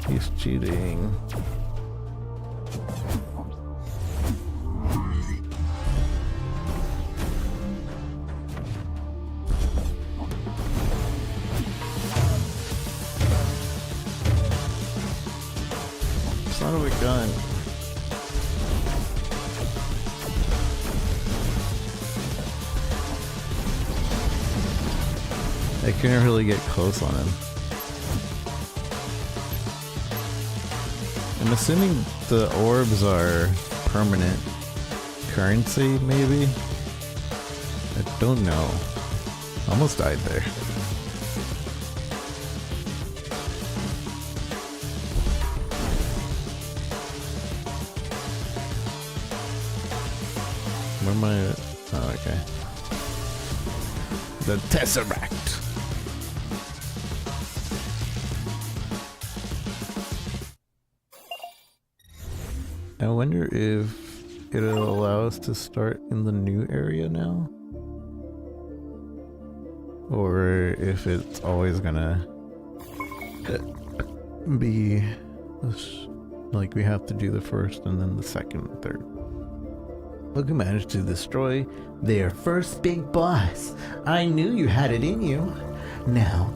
He's cheating. Son of a gun. I couldn't really get close on him. I'm assuming the orbs are permanent currency, maybe? I don't know. Almost died there. Where am I? Oh, okay. The Tesseract. I wonder if it'll allow us to start in the new area now, or if it's always gonna be this, like we have to do the first and then the second and third. Look who managed to destroy. Their first big boss. I knew you had it in you. Now,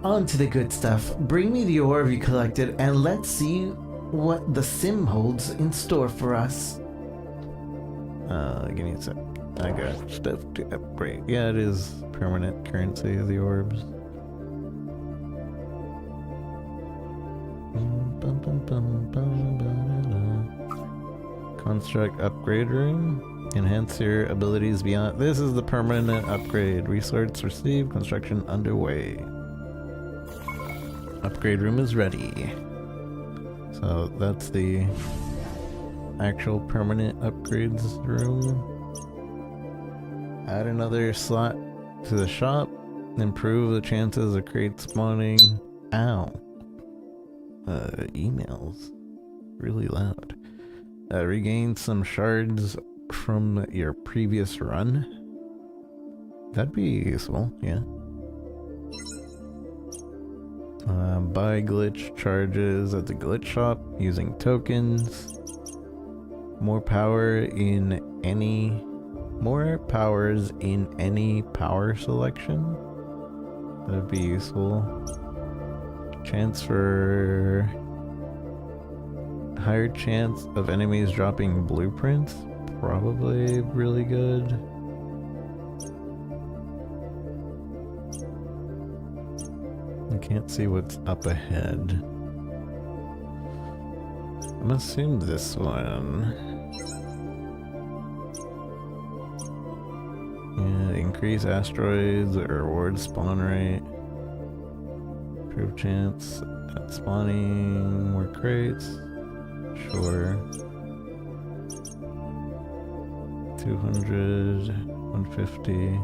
on to the good stuff. Bring me the orb you collected and let's see what the sim holds in store for us. Give me a sec. I got stuff to upgrade. Yeah, it is permanent currency, the orbs. Construct upgrade room. Enhance your abilities beyond. This is the permanent upgrade. Resource received. Construction underway. Upgrade room is ready. So that's the actual permanent upgrades room. Add another slot to the shop. Improve the chances of crate spawning. Ow. Emails. Really loud. Regain some shards from your previous run. That'd be useful, yeah. Buy glitch charges at the glitch shop using tokens. More powers in any power selection. That'd be useful. Chance for higher chance of enemies dropping blueprints. Probably really good. I can't see what's up ahead. I'm gonna assume this one. Yeah, increase asteroids or reward spawn rate. Improve chance at spawning more crates. Sure. 200, 150.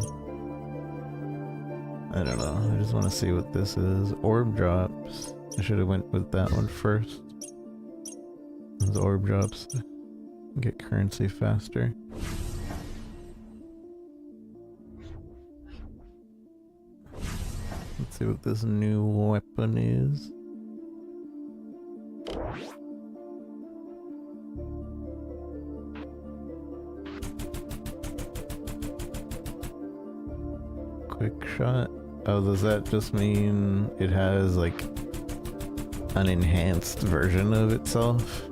I don't know. I just want to see what this is. Orb drops. I should have went with that one first. Those orb drops get currency faster. Let's see what this new weapon is. Quick shot. Oh, does that just mean it has like an enhanced version of itself?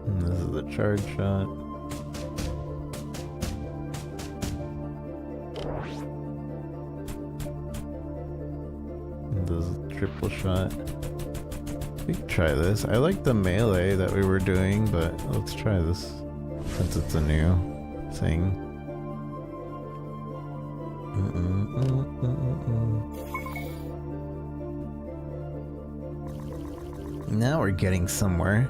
And this is the charge shot. And this is the triple shot. We can try this. I like the melee that we were doing, but let's try this since it's a new thing. Now we're getting somewhere.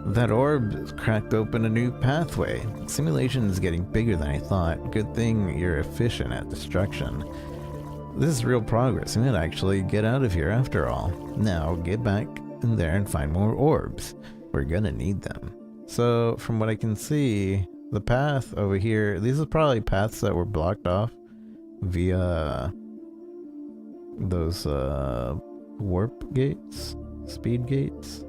That orb cracked open a new pathway. Simulation is getting bigger than I thought. Good thing you're efficient at destruction. This is real progress. We might actually get out of here after all. Now get back in there and find more orbs. We're gonna need them. So from what I can see, the path over here, these are probably paths that were blocked off via those warp gates, speed gates.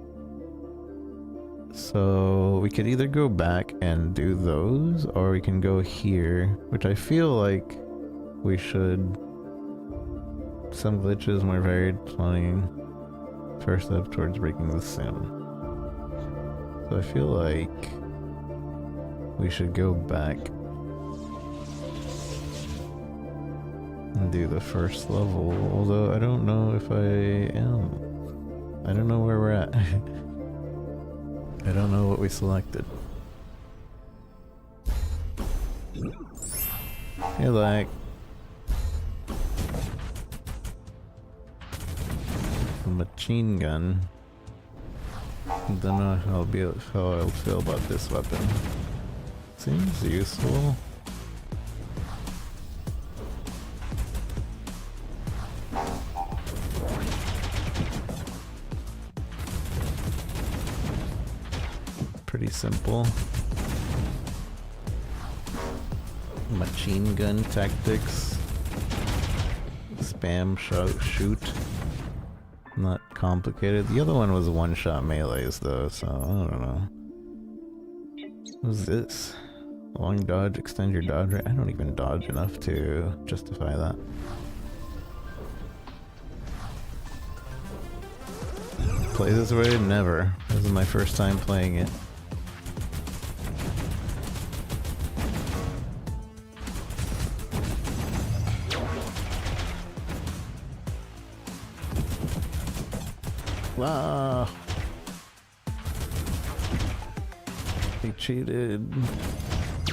So we could either go back and do those, or we can go here, which I feel like we should. Some glitches, more varied spawning. First step towards breaking the sim. So I feel like we should go back and do the first level, although I don't know if I am. I don't know where we're at. I don't know what we selected. Hey, like machine gun. Don't know how I'll feel about this weapon. Seems useful. Pretty simple. Machine gun tactics. Spam shoot. Not complicated. The other one was one-shot melees though, so I don't know. What's this? Long dodge, extend your dodge rate. I don't even dodge enough to justify that. Play this way? Never. This is my first time playing it. Wow. They cheated.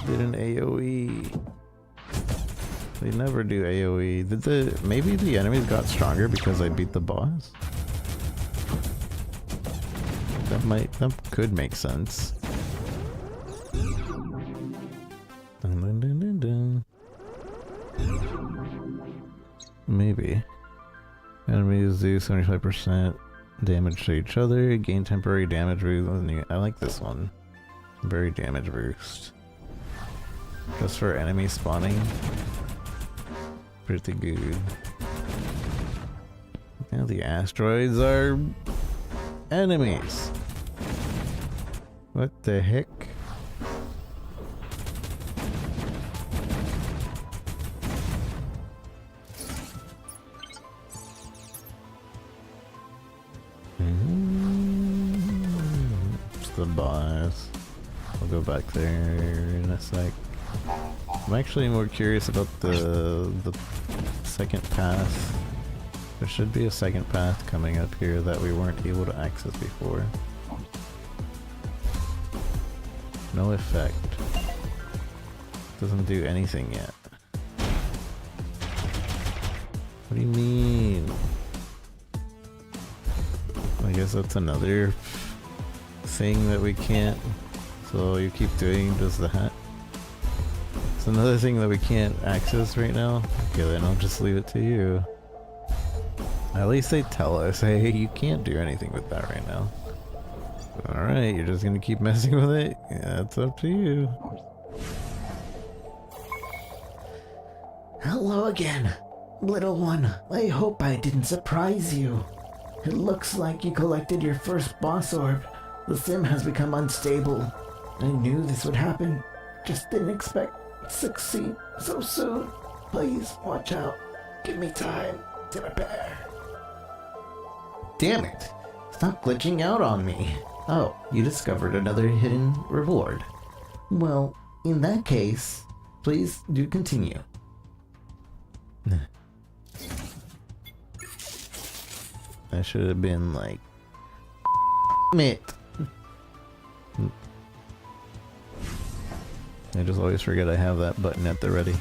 Did an AoE. They never do AoE. Maybe the enemies got stronger because I beat the boss? That could make sense. Dun, dun, dun, dun, dun. Maybe. Enemies do 75% damage to each other, gain temporary damage boost. I like this one. Temporary damage boost. Just for enemy spawning. Pretty good. Now the asteroids are enemies. What the heck? It's the boss. I'll go back there in a sec. I'm actually more curious about the second path. There should be a second path coming up here that we weren't able to access before. No effect. Doesn't do anything yet. What do you mean? I guess that's another thing that we can't. So you keep doing just that. It's another thing that we can't access right now. Okay, then I'll just leave it to you. At least they tell us, hey, you can't do anything with that right now. Alright, you're just gonna keep messing with it? Yeah, it's up to you. Hello again, little one. I hope I didn't surprise you. It looks like you collected your first boss orb. The sim has become unstable. I knew this would happen. Just didn't expect to succeed so soon. Please watch out. Give me time to prepare. Damn it! Stop glitching out on me. Oh, you discovered another hidden reward. Well, in that case, please do continue. I should have been like, it. I just always forget I have that button at the ready.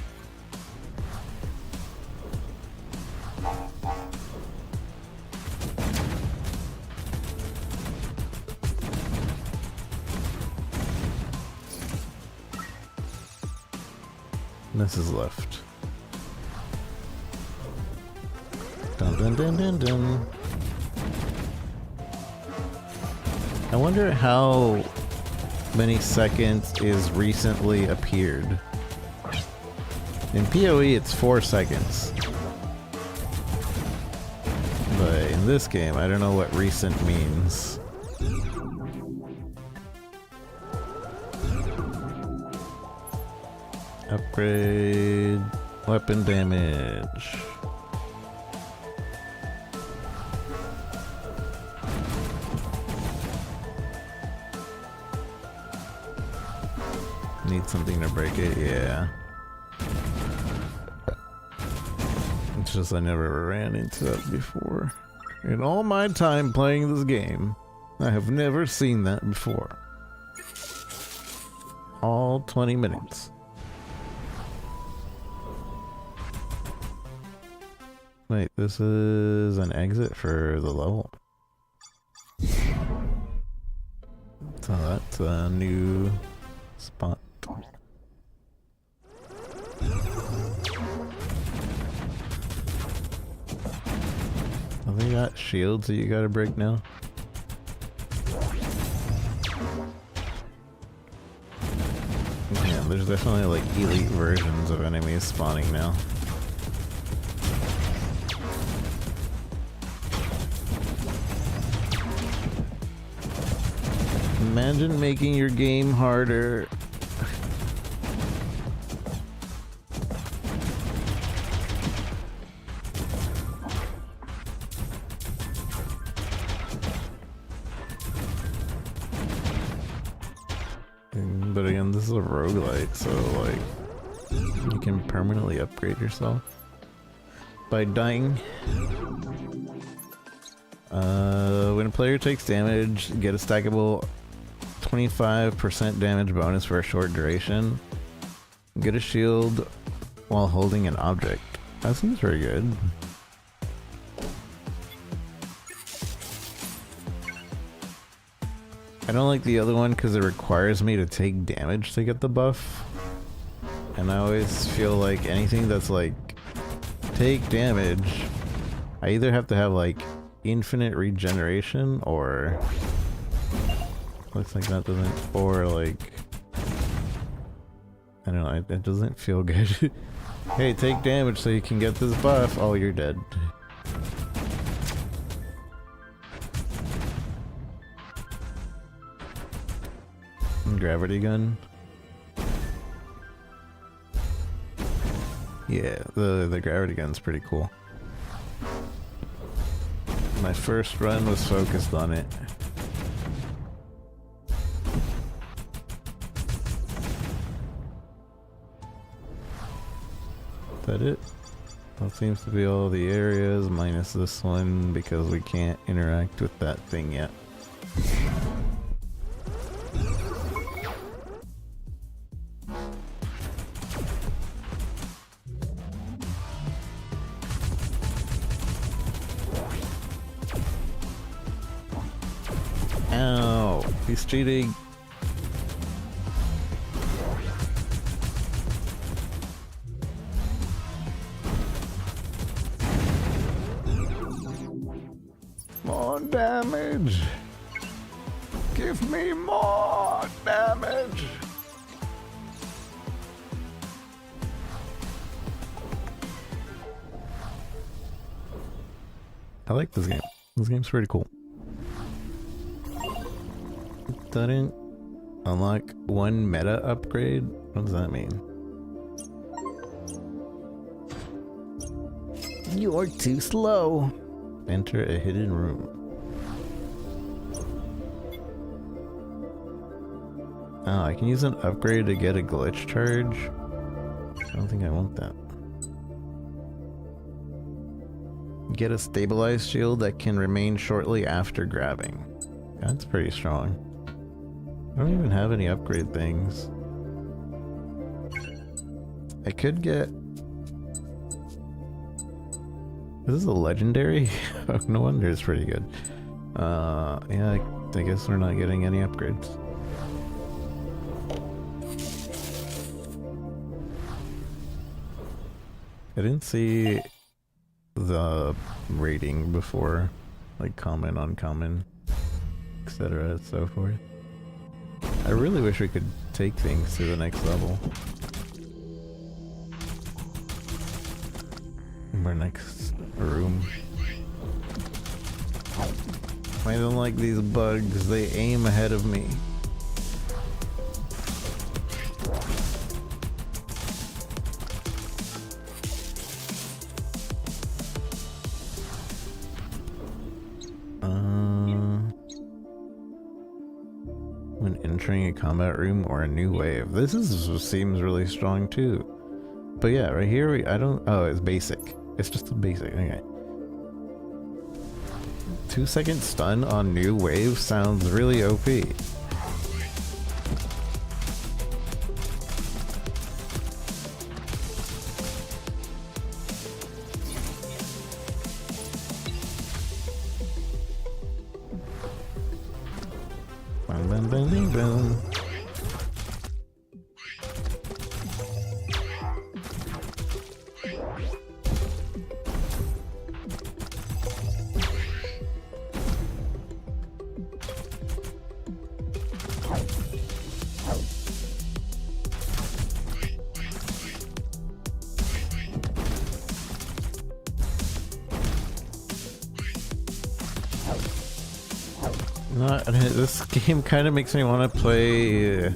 This is left. Dun dun dun dun dun. I wonder how many seconds is recently appeared. In PoE it's 4 seconds. But in this game I don't know what recent means. Upgrade weapon damage. Need something to break it, yeah. It's just I never ran into that before. In all my time playing this game, I have never seen that before. All 20 minutes. Wait, this is an exit for the level. So that's a new spot. Have they got shields that you gotta break now? Yeah, there's definitely like elite versions of enemies spawning now. Imagine making your game harder. But again, this is a roguelite, so like you can permanently upgrade yourself by dying. When a player takes damage, get a stackable 25% damage bonus for a short duration. Get a shield while holding an object. That seems very good. I don't like the other one because it requires me to take damage to get the buff. And I always feel like anything that's like take damage, I either have to have like infinite regeneration or looks like that doesn't, or like I don't know, it doesn't feel good. Hey, take damage so you can get this buff. Oh, you're dead. Gravity gun. Yeah, the gravity gun's pretty cool. My first run was focused on it. Is that it? That seems to be all the areas, minus this one, because we can't interact with that thing yet. Ow! He's cheating! More damage! Give me more damage! I like this game. This game's pretty cool. Didn't unlock one meta upgrade? What does that mean? You're too slow. Enter a hidden room. Oh, I can use an upgrade to get a glitch charge? I don't think I want that. Get a stabilized shield that can remain shortly after grabbing. That's pretty strong. I don't even have any upgrade things. I could get... This is a legendary? No wonder it's pretty good. Yeah, I guess we're not getting any upgrades. I didn't see the rating before, like common, uncommon, etc. and so forth. I really wish we could take things to the next level. Our next room. I don't like these bugs, they aim ahead of me. When entering a combat room or a new wave. This seems really strong too. But yeah, right here oh, it's basic. It's just a basic, okay. 2-second stun on new wave sounds really OP. Bang, bang, bang, bang, bang. No, this game kind of makes me want to play.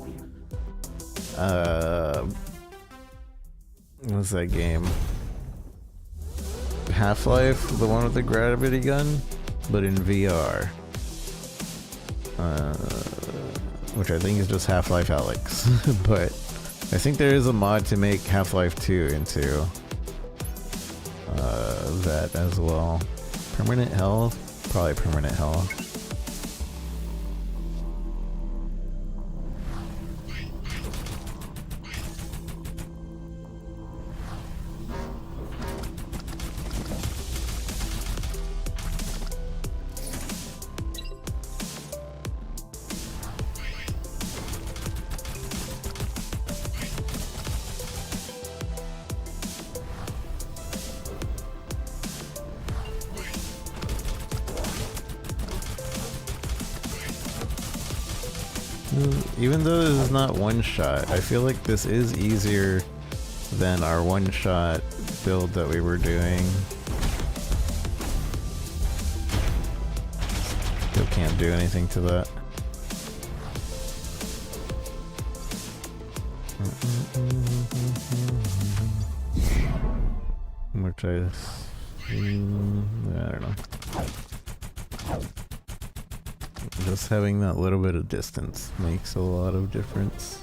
What's that game? Half-Life, the one with the gravity gun, but in VR. Which I think is just Half-Life Alyx. But I think there is a mod to make Half-Life 2 into that as well. Permanent health? Probably permanent health. Even though this is not one shot, I feel like this is easier than our one shot build that we were doing. Still can't do anything to that. I'm gonna try this. I don't know. Just having that little bit of distance makes a lot of difference.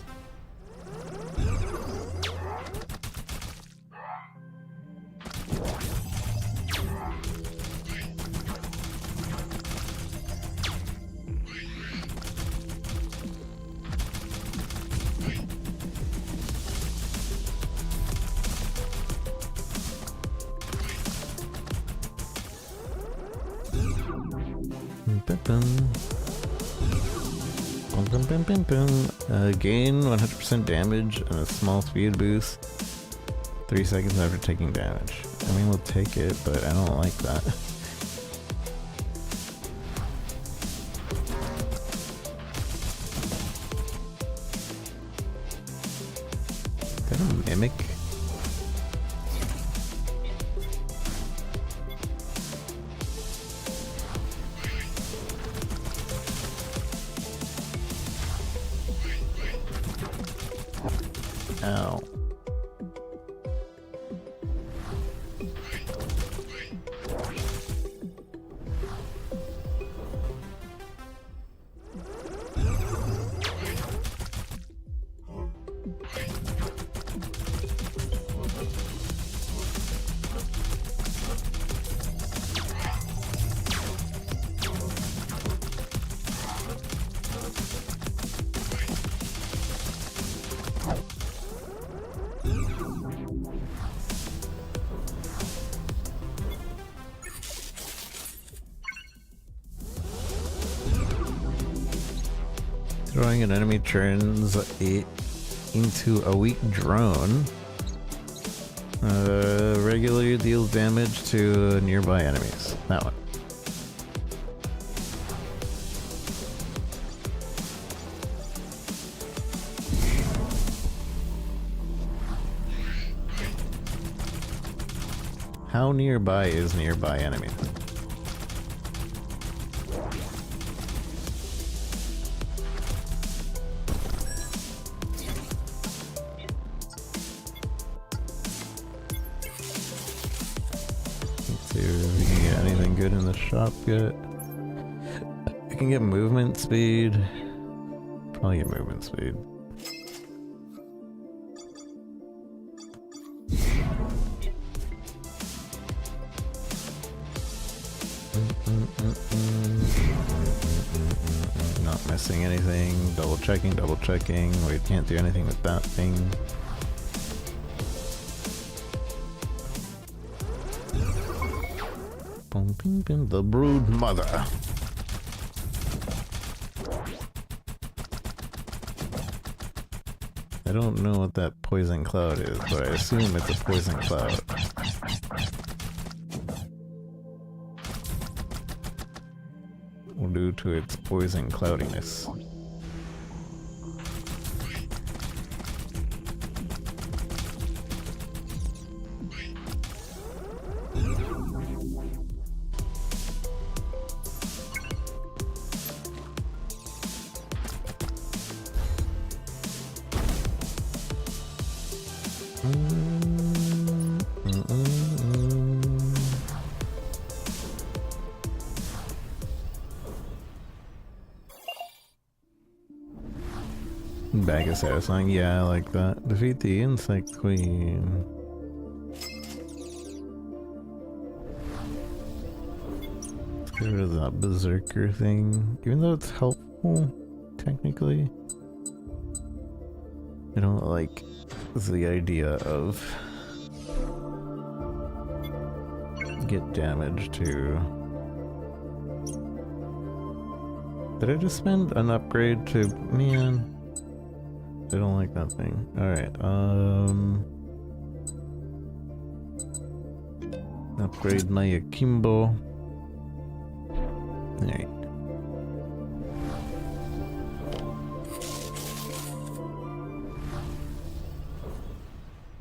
Gain 100% damage and a small speed boost 3 seconds after taking damage. I mean, we'll take it, but I don't like that. Is that a mimic? Ow. Throwing an enemy turns it into a weak drone. Regularly deals damage to nearby enemies. That one. How nearby is nearby enemy? Good in the shop yet. I can get movement speed. Probably get movement speed. Not missing anything. Double checking. We can't do anything with that thing. The brood mother. I don't know what that poison cloud is, but I assume it's a poison cloud. Due to its poison cloudiness. Bag is satisfying. Yeah, I like that. Defeat the insect queen. Let's get rid of that berserker thing. Even though it's helpful, technically. I don't like the idea of get damage too. Did I just spend an upgrade to man? I don't like that thing. Alright, upgrade my Akimbo. Alright.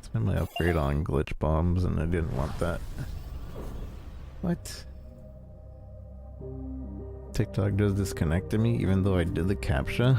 Spend my upgrade on glitch bombs and I didn't want that. What? TikTok just disconnected me even though I did the captcha?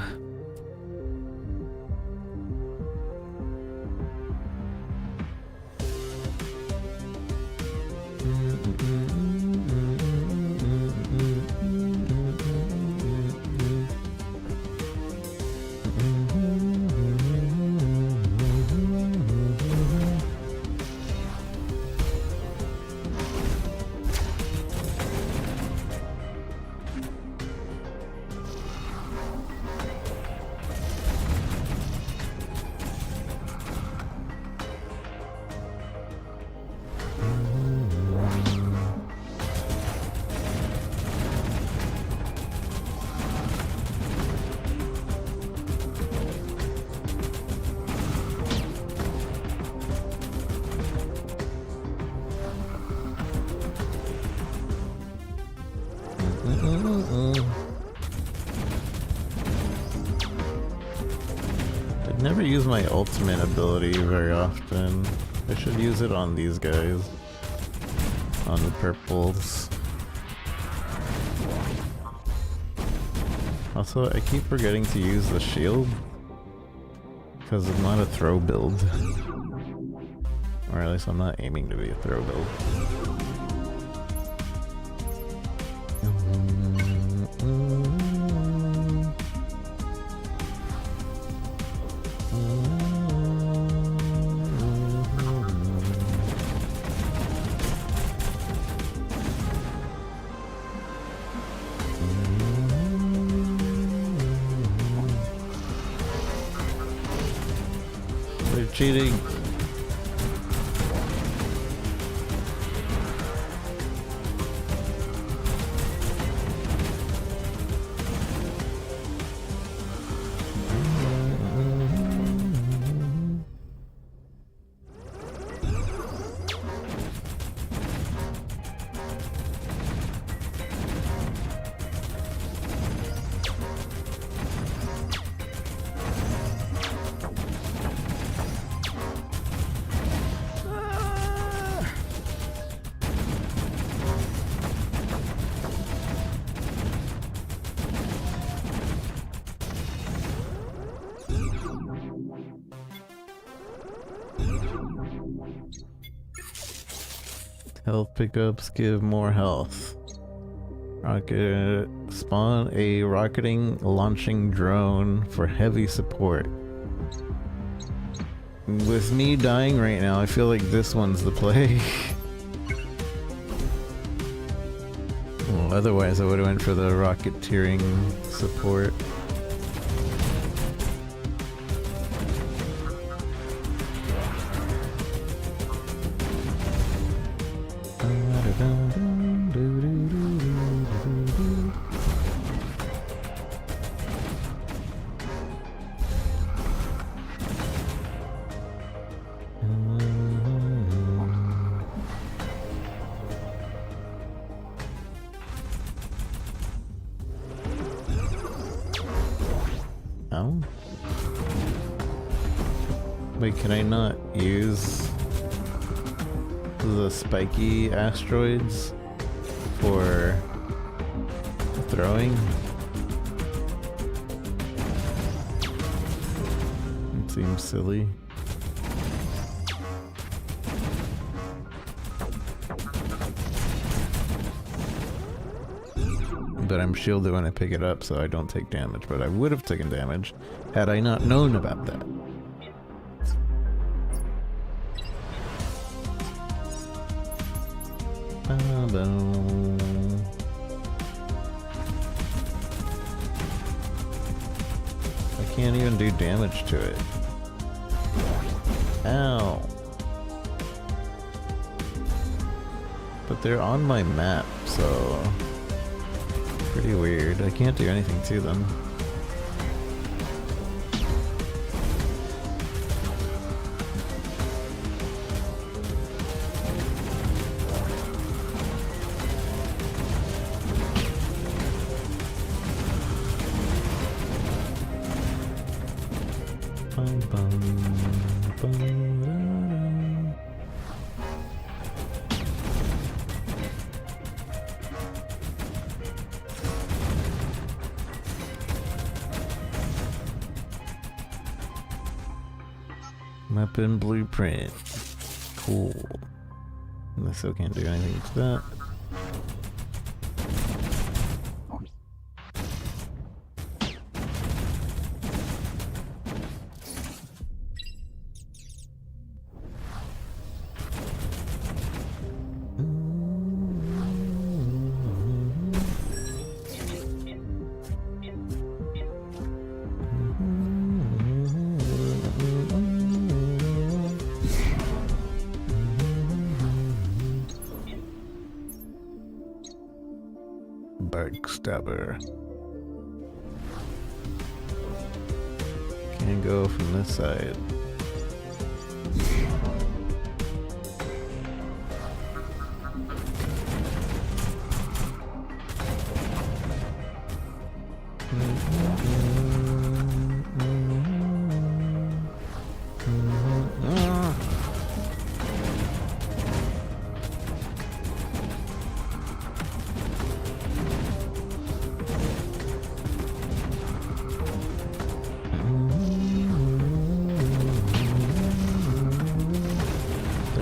I'd never use my ultimate ability very often. I should use it on these guys. On the purples. Also, I keep forgetting to use the shield. Because I'm not a throw build. Or at least I'm not aiming to be a throw build. They're cheating. Health pickups give more health. Rocket spawn a rocketing launching drone for heavy support. With me dying right now, I feel like this one's the play. Well, otherwise I would have went for the rocketeering support. Oh? Wait, can I not use the spiky asteroids for throwing? It seems silly. but I'm shielded when I pick it up, so I don't take damage. But I would have taken damage had I not known about that. I can't even do damage to it. Ow. But they're on my map, so pretty weird. I can't do anything to them. Map and blueprint. Cool. And I still can't do anything to that. Backstabber. Can't go from this side.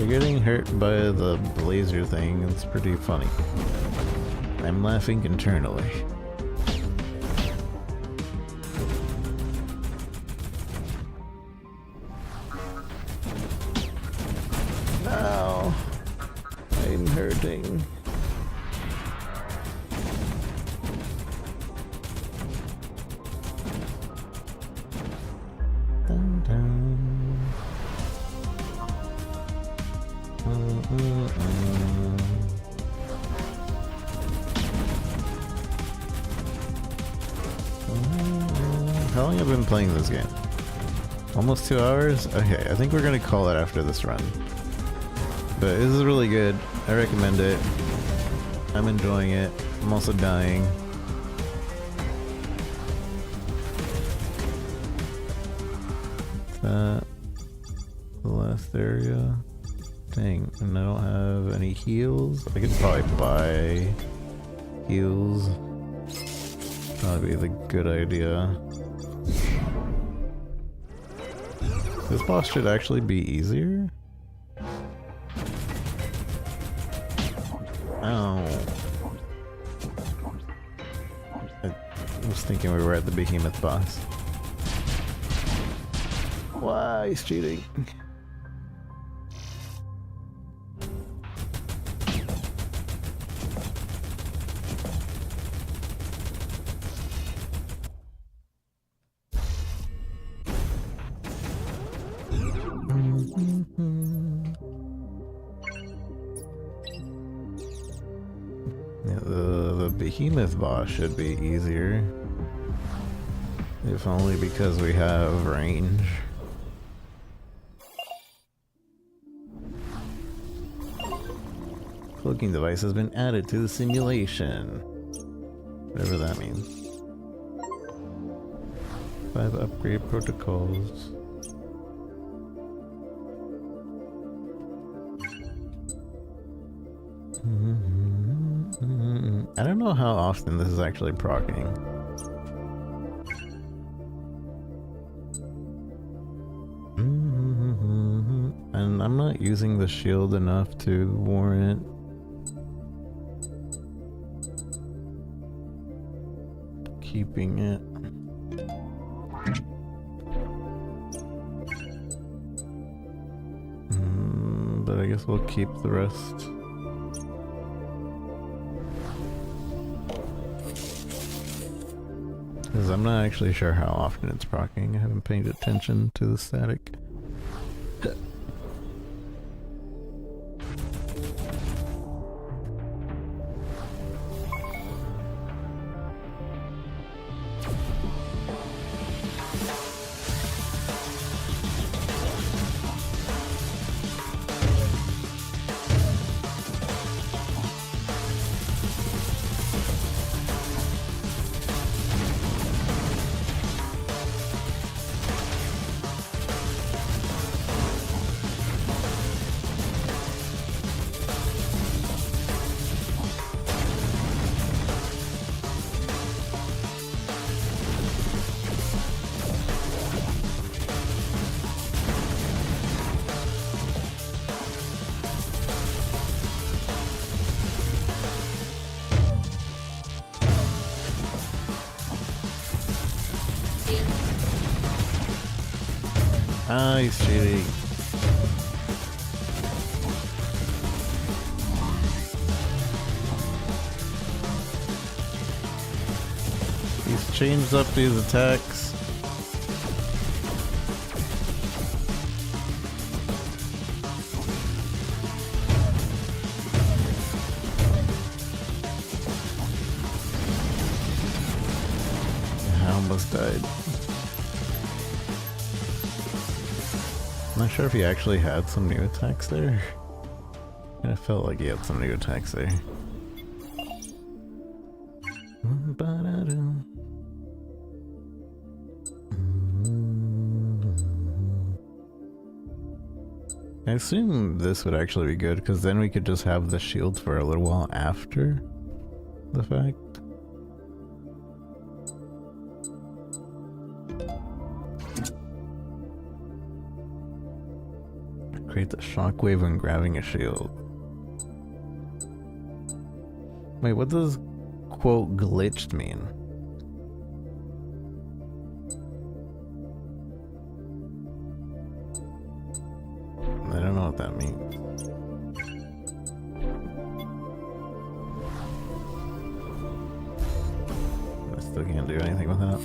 Getting hurt by the laser thing is pretty funny. I'm laughing internally. No, I'm hurting. Dun, dun. How long have I been playing this game? Almost 2 hours? Okay, I think we're gonna call it after this run. But this is really good. I recommend it. I'm enjoying it. I'm also dying. Is that the last area? Dang, and I don't have any heals. I could probably buy heals. Probably the good idea. This boss should actually be easier. Ow. I was thinking we were at the behemoth boss. Why he's cheating? Yeah, the behemoth boss should be easier. If only because we have range. Cloaking device has been added to the simulation. Whatever that means. 5 upgrade protocols. I don't know how often this is actually proccing. And I'm not using the shield enough to warrant keeping it. But I guess we'll keep the rest. Because I'm not actually sure how often it's proccing. I haven't paid attention to the static. Ah, he's cheating. He's changed up these attacks. I almost died. I'm not sure if he actually had some new attacks there. I felt like he had some new attacks there. I assume this would actually be good, because then we could just have the shield for a little while after the fact. Create the shockwave when grabbing a shield. Wait, what does quote glitched mean? I don't know what that means. I still can't do anything with that.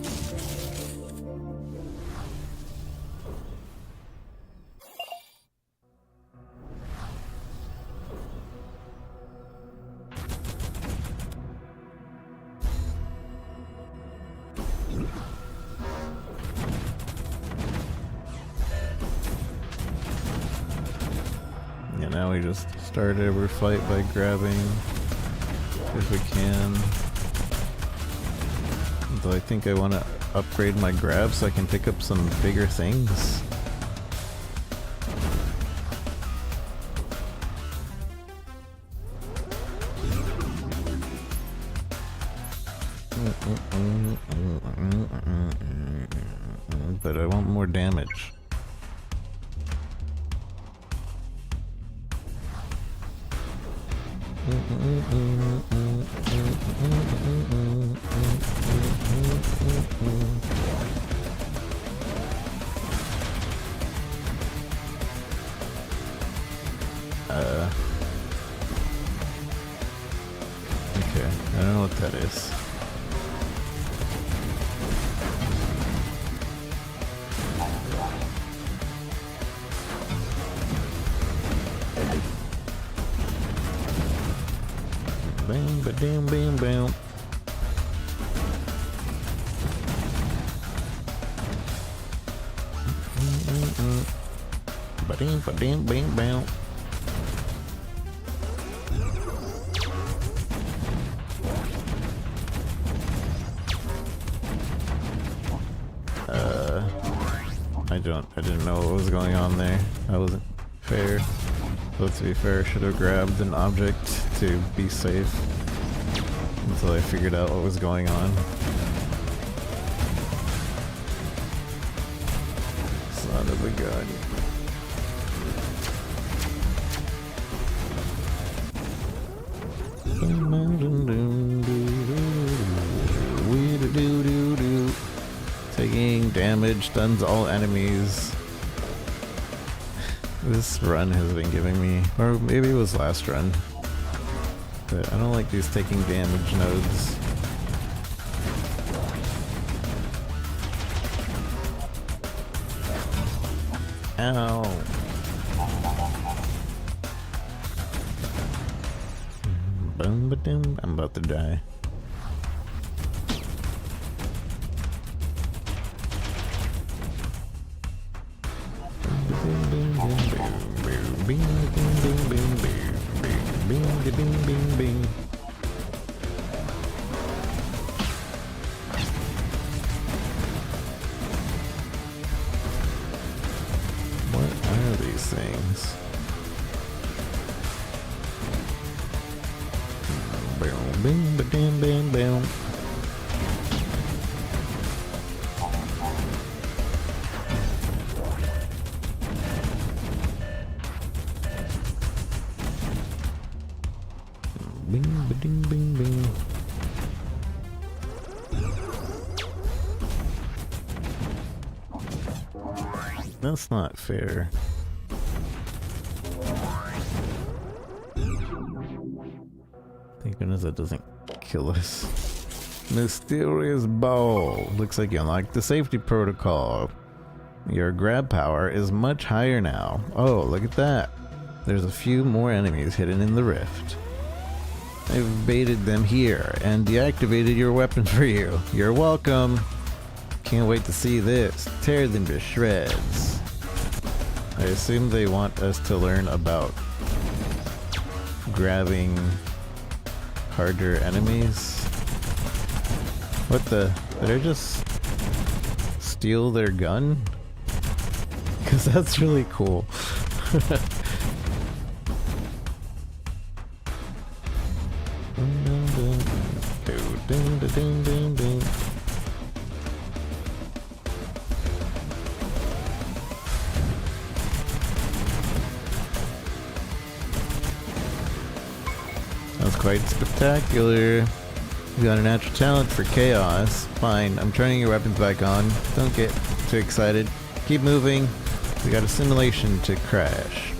Now we just start every fight by grabbing if we can. Though I think I want to upgrade my grab so I can pick up some bigger things. But I want more damage. Okay, I don't know what that is. Bam, ba-dam, bam, bam. Ba-dam, ba-dam, bam, bam. I didn't know what was going on there. That wasn't fair. But to be fair, I should have grabbed an object to be safe until I figured out what was going on. Son of a gun. We do damage, stuns all enemies. This run has been giving me, or maybe it was last run, but I don't like these taking damage nodes. Ow. Boom, ba-doom. I'm about to die. What are these things? Boom, boom, ba-dam, bam, bam. Bing, ba-ding, bing, bing. That's not fair. Thank goodness that doesn't kill us. Mysterious ball. Looks like you unlocked the safety protocol. Your grab power is much higher now. Oh, look at that. There's a few more enemies hidden in the rift. I've baited them here and deactivated your weapon for you. You're welcome. Can't wait to see this. Tear them to shreds. I assume they want us to learn about grabbing harder enemies. What the? Did I just steal their gun? Because that's really cool. That's quite spectacular. You got a natural talent for chaos. Fine, I'm turning your weapons back on. Don't get too excited. Keep moving. We got a simulation to crash.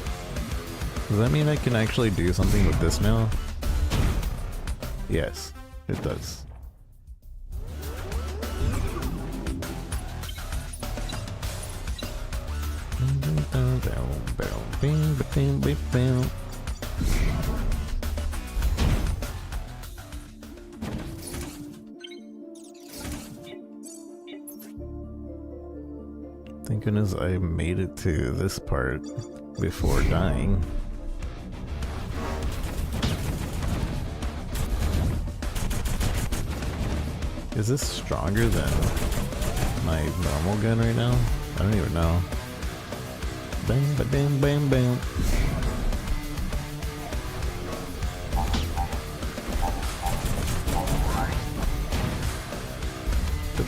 Does that mean I can actually do something with this now? Yes, it does. Thank goodness I made it to this part before dying. Is this stronger than my normal gun right now? I don't even know. Bam, ba, bam, bam, bam.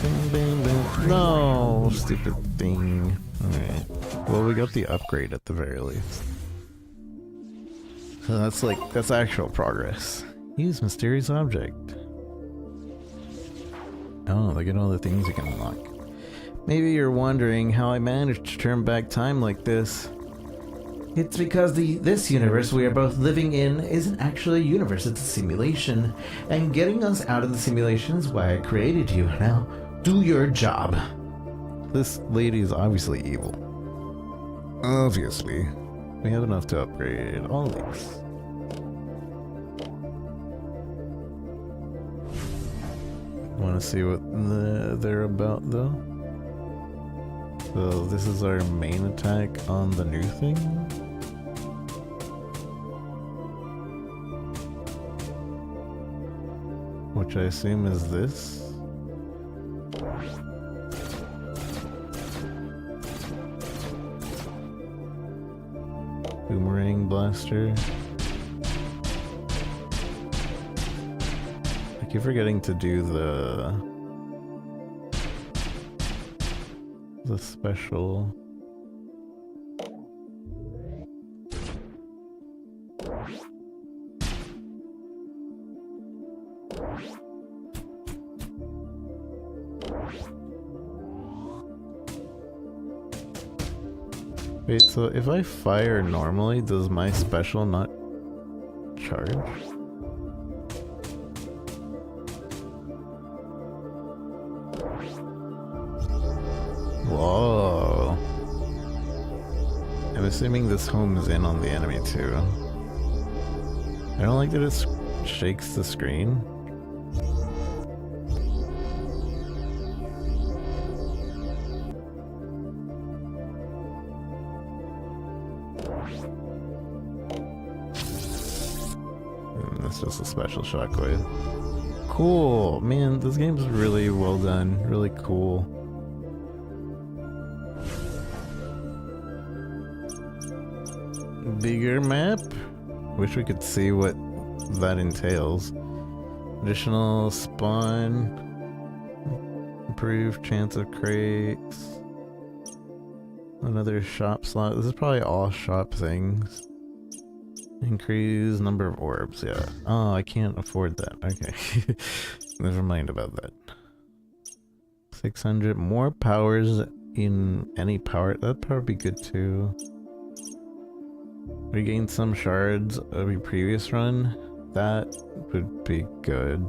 Bam, bam, bam. No, stupid thing. Alright. Well, we got the upgrade at the very least. So that's actual progress. Use mysterious object. Oh, look at all the things you can unlock. Maybe you're wondering how I managed to turn back time like this. It's because this universe we are both living in isn't actually a universe, it's a simulation. And getting us out of the simulation is why I created you. Now, do your job. This lady is obviously evil. Obviously. We have enough to upgrade all these. Want to see what they're about though? So this is our main attack on the new thing. Which I assume is this. Boomerang blaster. I keep forgetting to do the special. Wait, so if I fire normally, does my special not charge? Whoa. I'm assuming this homes in on the enemy too. I don't like that it shakes the screen. That's just a special shockwave. Cool! Man, this game's really well done. Really cool. Bigger map? Wish we could see what that entails. Additional spawn. Improved chance of crates. Another shop slot. This is probably all shop things. Increase number of orbs, yeah. Oh, I can't afford that. Okay. Never mind about that. 600 more powers in any power. That'd probably be good too. Regain some shards of your previous run. That would be good.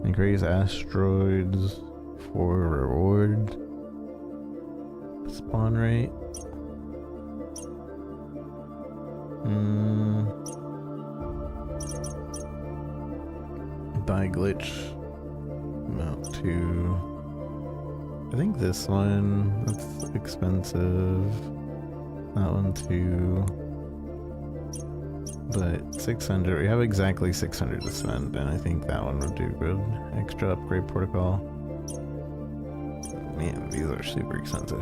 Increase asteroids for reward. Spawn rate. Buy glitch. Amount to. I think this one. That's expensive. That one too. But 600, we have exactly 600 to spend, and I think that one would do good. Extra upgrade protocol. Man, these are super expensive.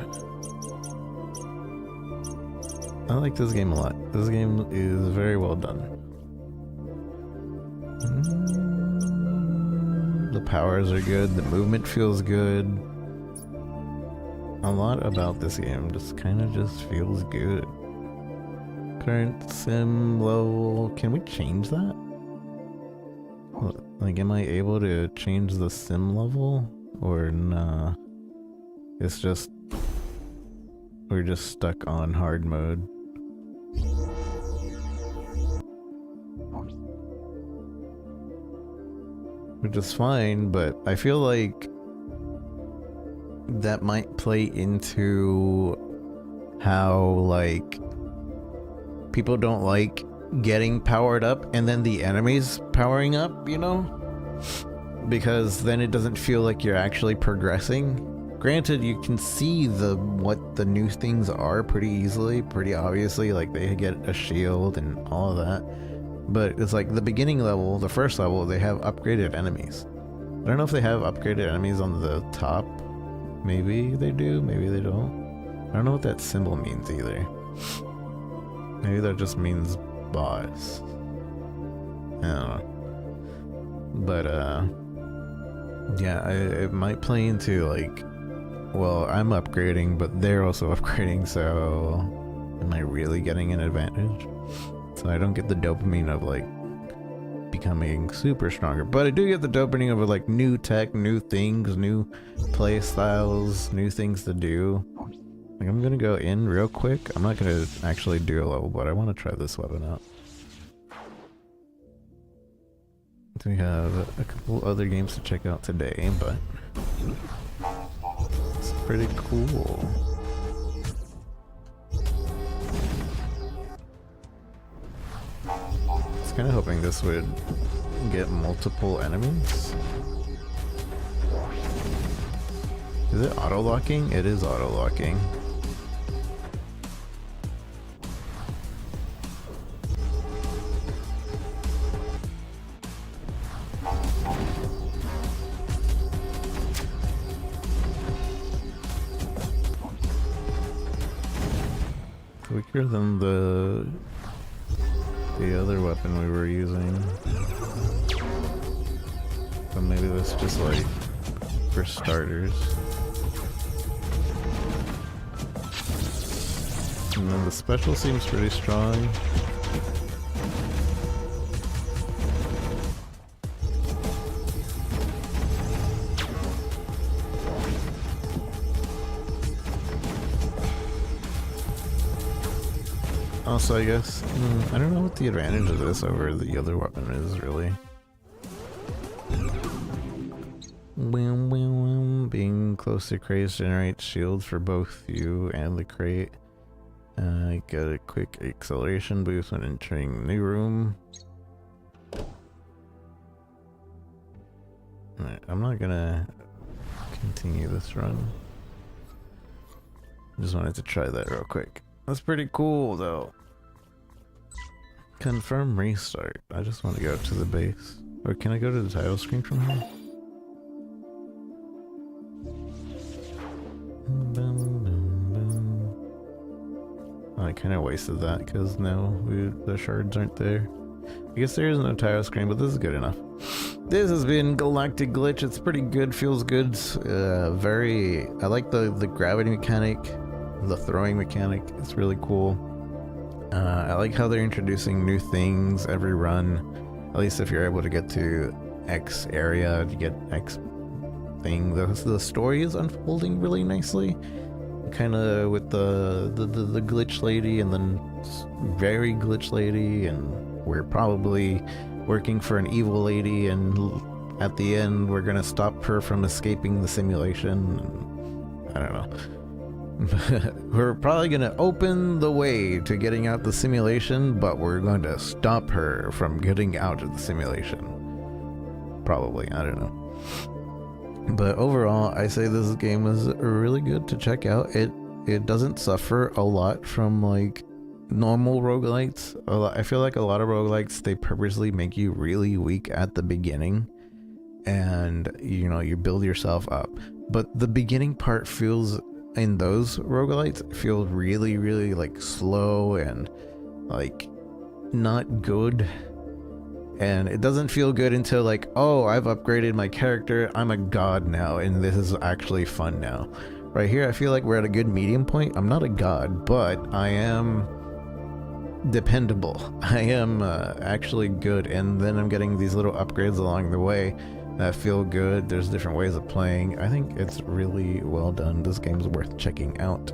I like this game a lot. This game is very well done. The powers are good, the movement feels good. A lot about this game just kind of just feels good. Current sim level, can we change that? Like, am I able to change the sim level? Or nah? It's just, we're just stuck on hard mode. Which is fine, but I feel like that might play into how, like, people don't like getting powered up and then the enemies powering up, you know? Because then it doesn't feel like you're actually progressing. Granted, you can see what the new things are pretty easily, pretty obviously, like they get a shield and all of that. But it's like the beginning level, the first level, they have upgraded enemies. I don't know if they have upgraded enemies on the top. Maybe they do, maybe they don't. I don't know what that symbol means either. Maybe that just means boss. I don't know. But, yeah, it might play into, like, well, I'm upgrading, but they're also upgrading, so am I really getting an advantage? So I don't get the dopamine of, like, becoming super stronger. But I do get the dopamine of, like, new tech, new things, new play styles, new things to do. Like, I'm gonna go in real quick. I'm not gonna actually do a level, but I want to try this weapon out. So we have a couple other games to check out today, but it's pretty cool. I was kind of hoping this would get multiple enemies. Is it auto-locking? It is auto-locking. Weaker than the other weapon we were using. So maybe that's just like for starters. And then the special seems pretty strong. else, I guess. I don't know what the advantage of this over the other weapon is, really. Being close to crates generates shields for both you and the crate. Get a quick acceleration boost when entering new room. Alright, I'm not gonna continue this run. Just wanted to try that real quick. That's pretty cool, though. Confirm restart. I just want to go to the base. Or can I go to the title screen from here? Oh, I kind of wasted that because now the shards aren't there. I guess there is no title screen, but this is good enough. This has been Galactic Glitch. It's pretty good, feels good. I like the gravity mechanic, the throwing mechanic. It's really cool. I like how they're introducing new things every run. At least if you're able to get to X area, you get X thing. The story is unfolding really nicely. Kind of with the glitch lady and then very glitch lady, and we're probably working for an evil lady, and at the end we're gonna stop her from escaping the simulation. I don't know. We're probably gonna open the way to getting out the simulation, but we're going to stop her from getting out of the simulation. Probably, I don't know. But overall, I say this game is really good to check out. It doesn't suffer a lot from like normal roguelites. I feel like a lot of roguelites, they purposely make you really weak at the beginning, and you know, you build yourself up. But the beginning part feels, in those roguelites, feels really, really like slow and like not good. And it doesn't feel good until like, oh, I've upgraded my character, I'm a god now, and this is actually fun now. Right here, I feel like we're at a good medium point. I'm not a god, but I am dependable. I am actually good, and then I'm getting these little upgrades along the way that feel good. There's different ways of playing. I think it's really well done. This game's worth checking out.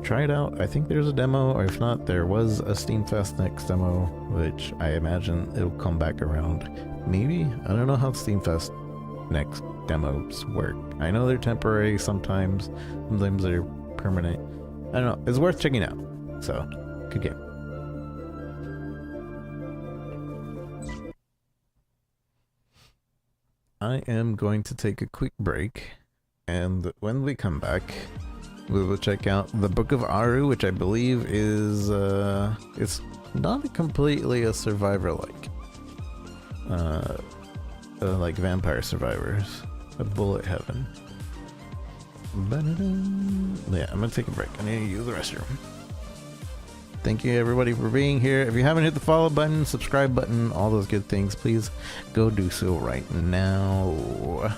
Try it out. I think there's a demo, or if not, there was a Steam Fest Next demo, which I imagine it'll come back around. Maybe? I don't know how Steam Fest Next demos work. I know they're temporary sometimes they're permanent. I don't know. It's worth checking out. So, good game. I am going to take a quick break, and when we come back, we will check out the Book of Aaru, which I believe is, it's not completely a survivor like Vampire Survivors, a bullet heaven. Yeah, I'm gonna take a break. I need to use the restroom. Thank you everybody for being here. If you haven't hit the follow button, subscribe button, all those good things, please go do so right now.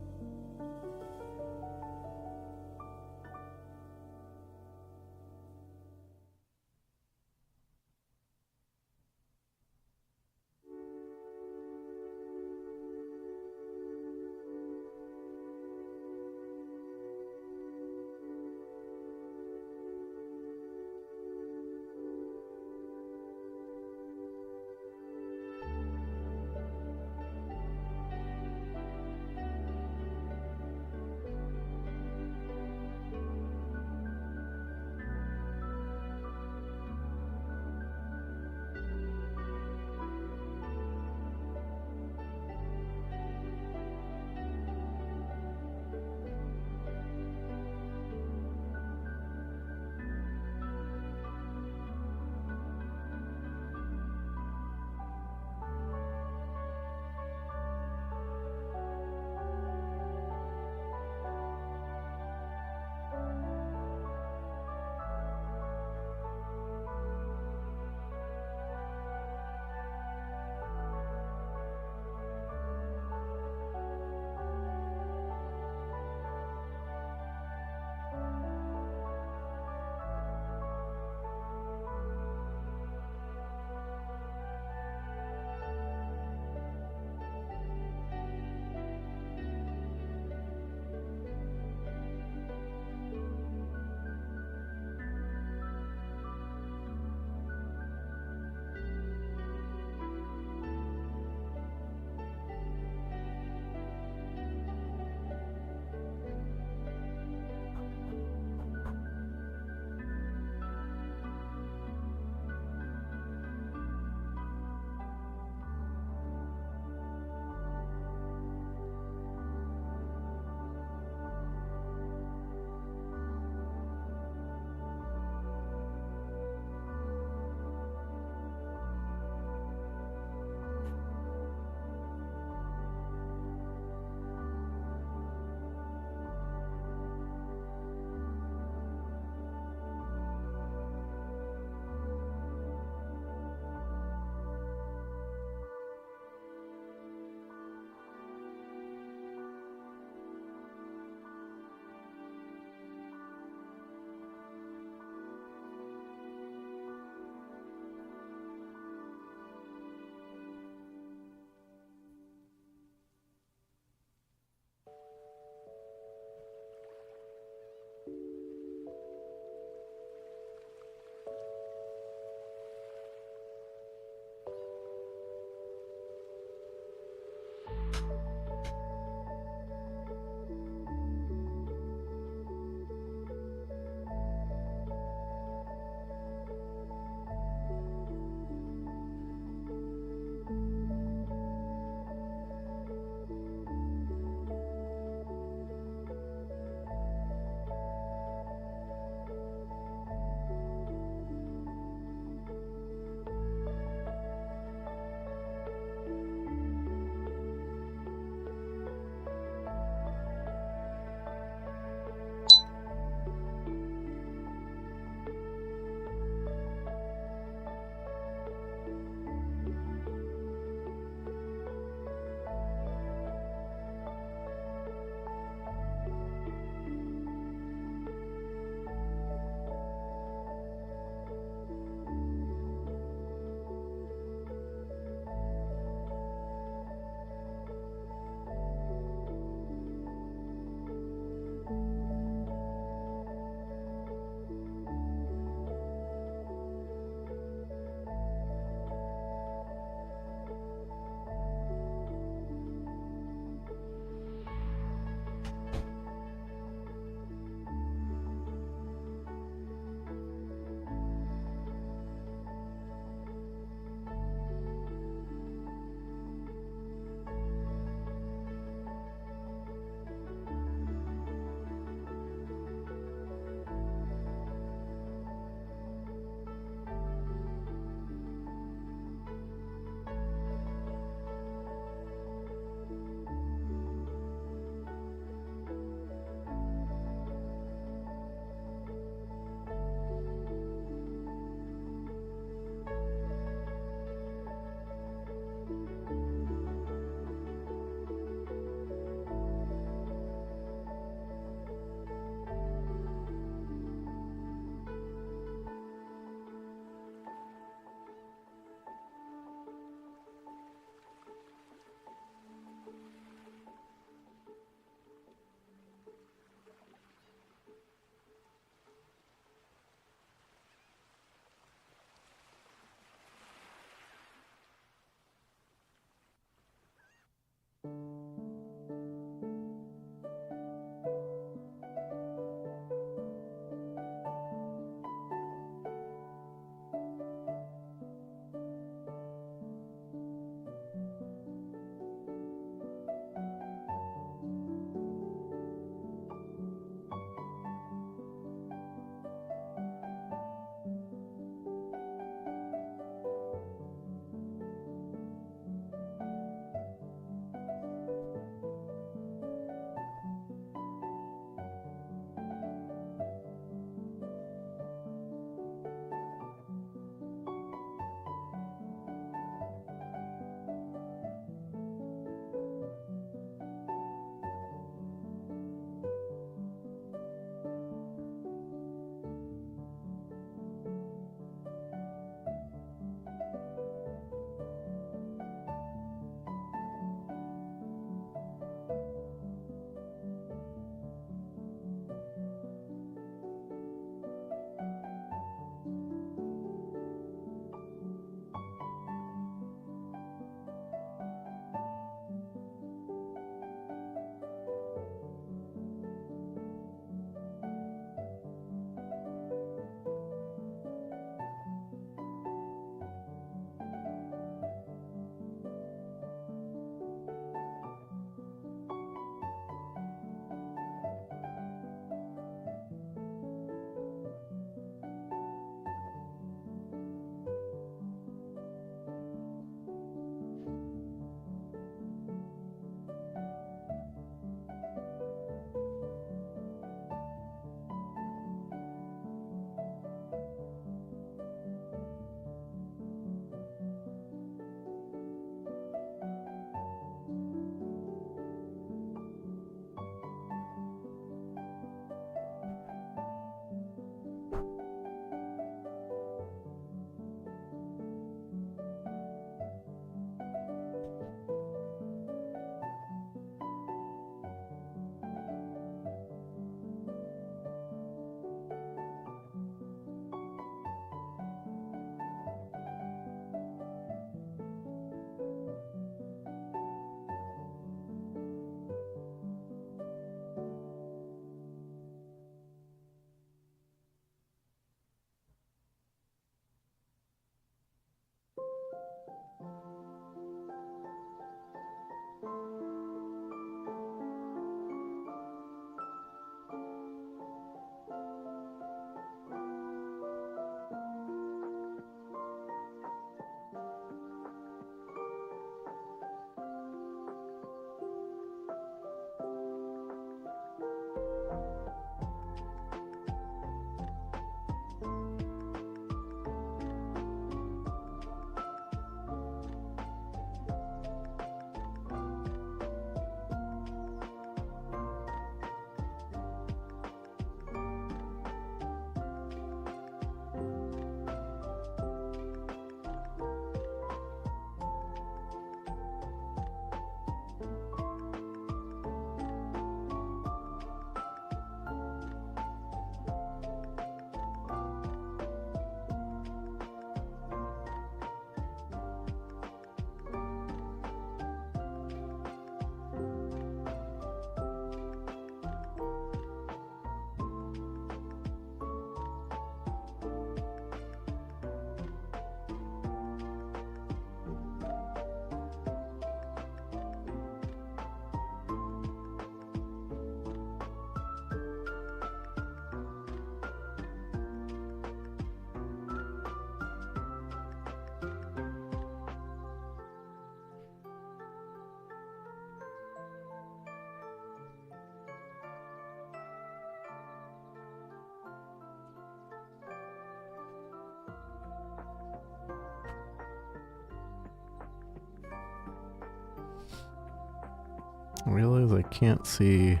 I realize I can't see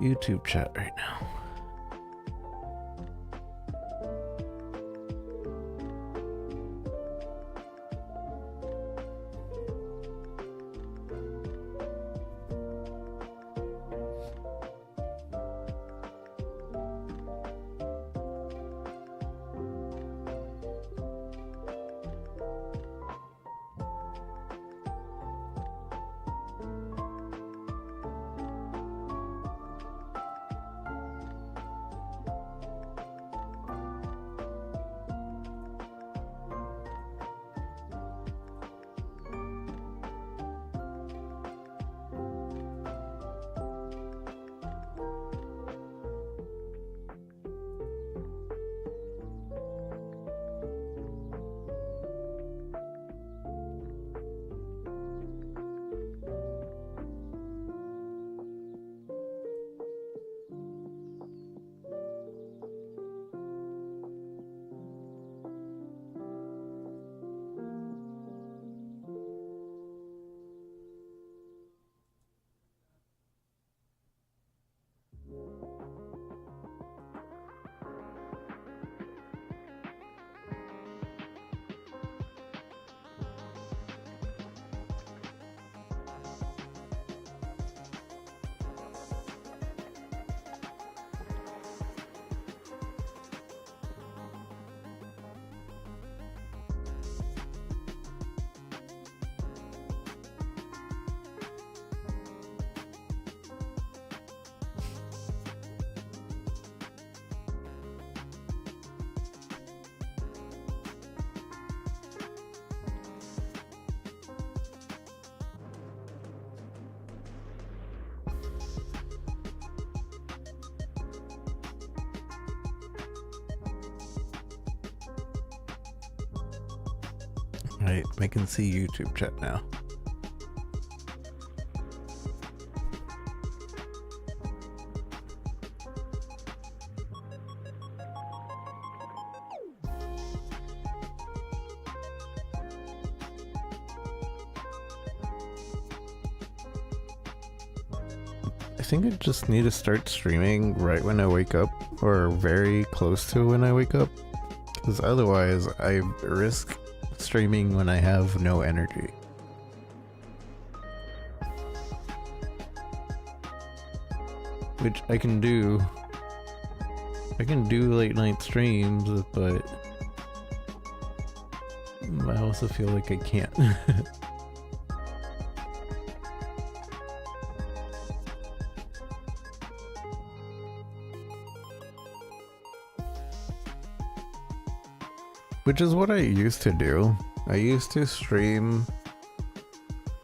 YouTube chat right now. Right, I can see YouTube chat now. I think I just need to start streaming right when I wake up, or very close to when I wake up, because otherwise I risk streaming when I have no energy. Which I can do. I can do late night streams, but I also feel like I can't. Which is what I used to do. I used to stream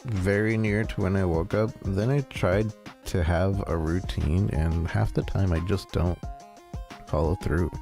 very near to when I woke up. Then I tried to have a routine, and half the time I just don't follow through.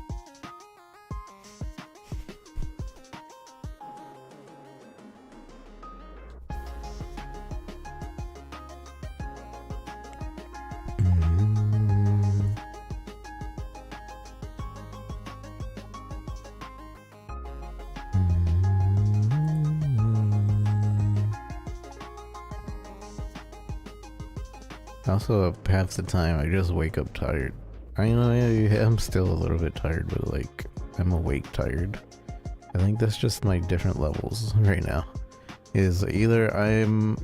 Also, half the time I just wake up tired. I know I'm still a little bit tired, but like, I'm awake tired. I think that's just my different levels right now. Is either I'm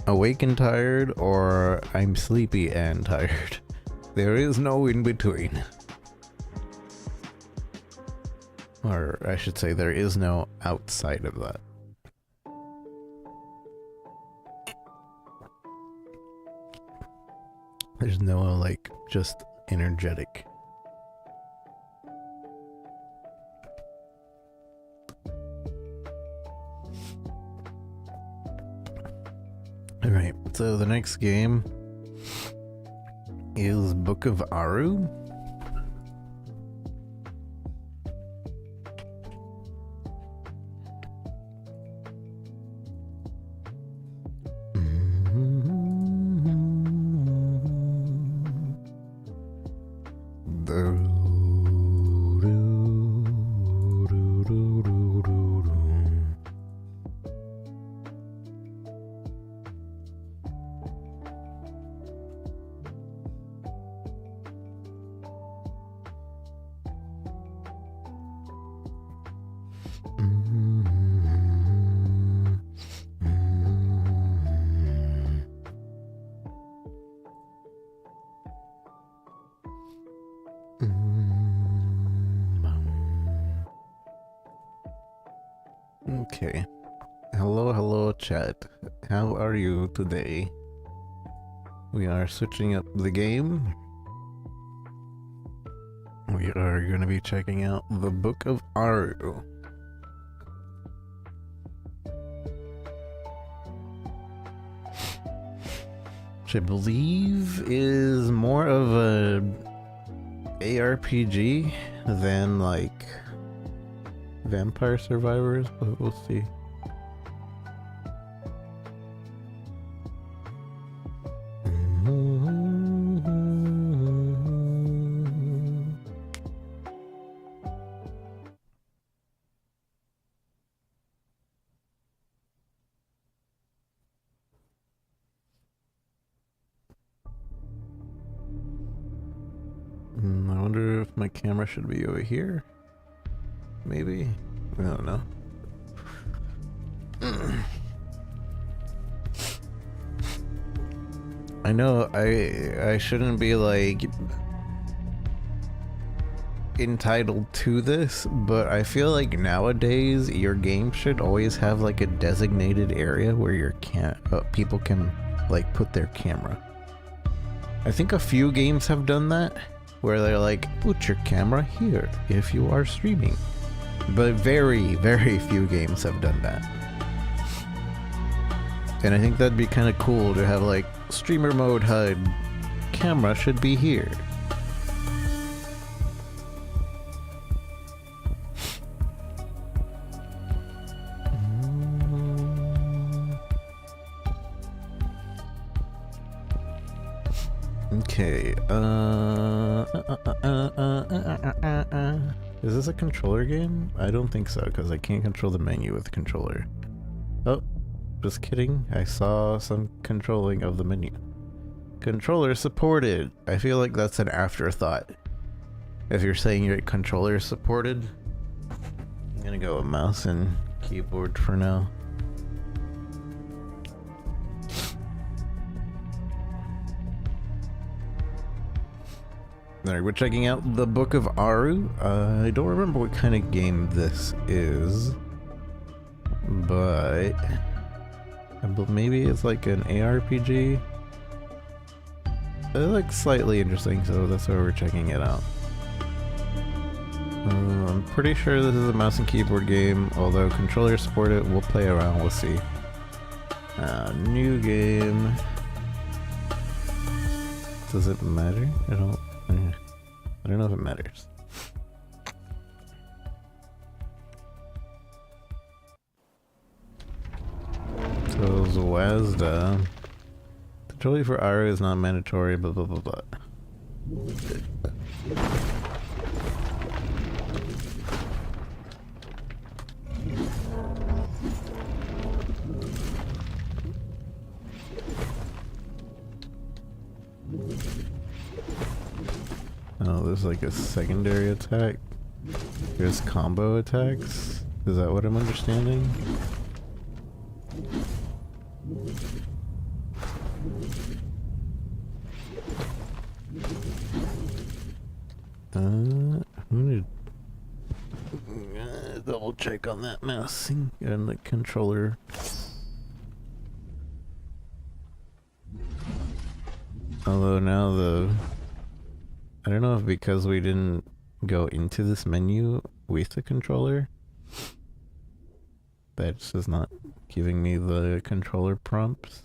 awake and tired, or I'm sleepy and tired. There is no in between. Or I should say, there is no outside of that. There's no, like, just energetic. Alright, so the next game is Book of Aaru. Okay. Hello chat. How are you today? We are switching up the game. We are going to be checking out the Book of Aaru. Which I believe is more of a ARPG than like Vampire Survivors, but we'll see. I wonder if my camera should be over here. Maybe. I don't know. I know I shouldn't be like entitled to this, but I feel like nowadays your game should always have like a designated area where your people can like put their camera. I think a few games have done that, where they're like, put your camera here if you are streaming. But very, very few games have done that. And I think that'd be kind of cool to have like streamer mode HUD, camera should be here. Okay, is this a controller game? I don't think so, because I can't control the menu with the controller. Oh, just kidding. I saw some controlling of the menu. Controller supported. I feel like that's an afterthought. If you're saying your controller is supported, I'm gonna go with mouse and keyboard for now. Alright, we're checking out the Book of Aaru. I don't remember what kind of game this is, but maybe it's like an ARPG. It looks slightly interesting, so that's why we're checking it out. I'm pretty sure this is a mouse and keyboard game, although controllers support it. We'll play around, we'll see. New game. Does it matter? I don't know if it matters. So Zwazda. Tutorial for Aaru is not mandatory, blah blah blah blah. Oh, there's like a secondary attack. There's combo attacks. Is that what I'm understanding? I'm gonna double check on that mouse and the controller. Although now I don't know if because we didn't go into this menu with the controller, that's just not giving me the controller prompts.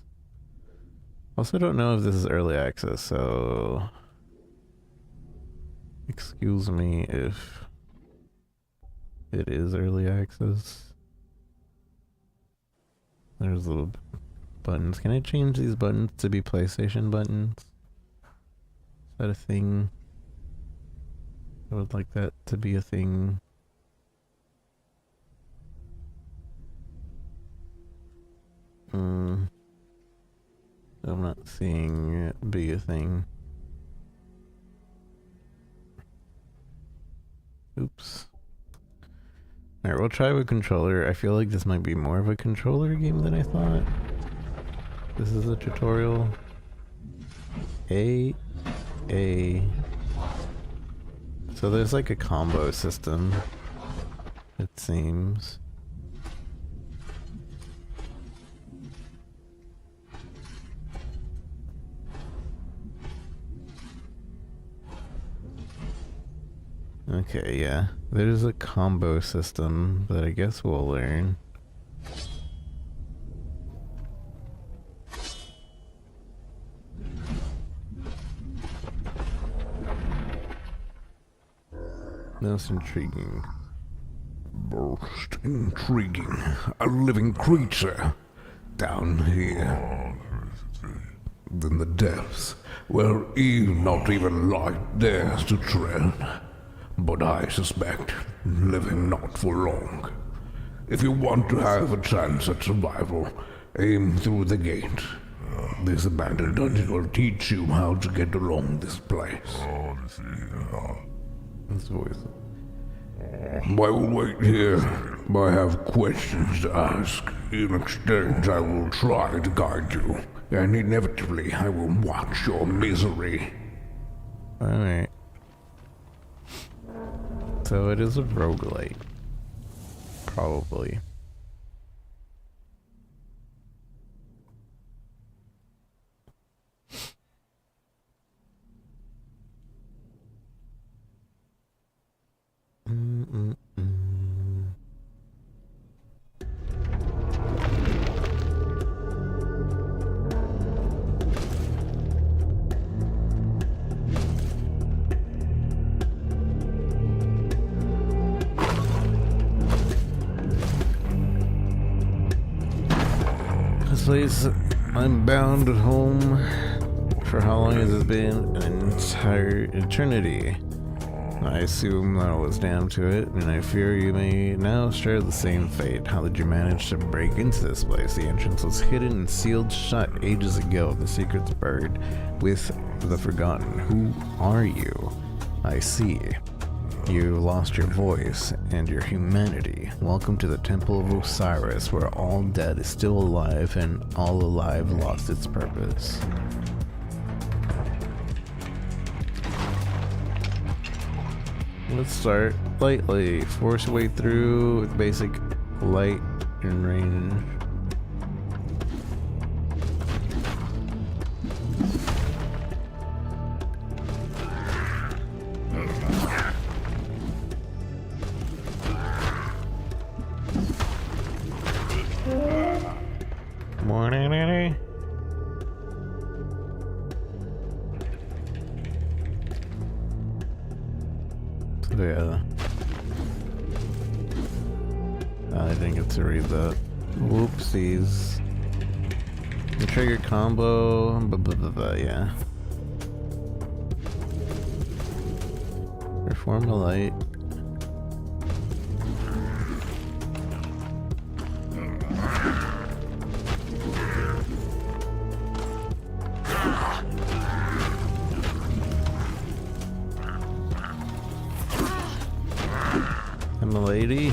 Also don't know if this is early access, so excuse me if it is early access. There's little buttons. Can I change these buttons to be PlayStation buttons? Is that a thing? I would like that to be a thing. I'm not seeing it be a thing. Oops. Alright, we'll try with controller. I feel like this might be more of a controller game than I thought. This is a tutorial. So there's like a combo system, it seems. Okay, yeah. There's a combo system that I guess we'll learn. Most intriguing. Most intriguing. A living creature. Down here. In the depths, where not even light dares to tread. But I suspect living not for long. If you want to have a chance at survival, aim through the gate. This abandoned dungeon will teach you how to get along this place. This voice. I will wait here. I have questions to ask. In exchange, I will try to guide you. And inevitably, I will watch your misery. Alright. So it is a roguelite. Probably. This place, I'm bound at home. For how long has it been? An entire eternity. I assume that was down to it, and I fear you may now share the same fate. How did you manage to break into this place? The entrance was hidden and sealed shut ages ago. The secret's buried with the forgotten. Who are you? I see. You lost your voice and your humanity. Welcome to the Temple of Osiris, where all dead is still alive and all alive lost its purpose. Let's start lightly. Force your way through with basic light and range. Morning, Annie. Yeah. I didn't get to read that. Whoopsies. The trigger combo. Yeah. Perform a light. I'm a lady.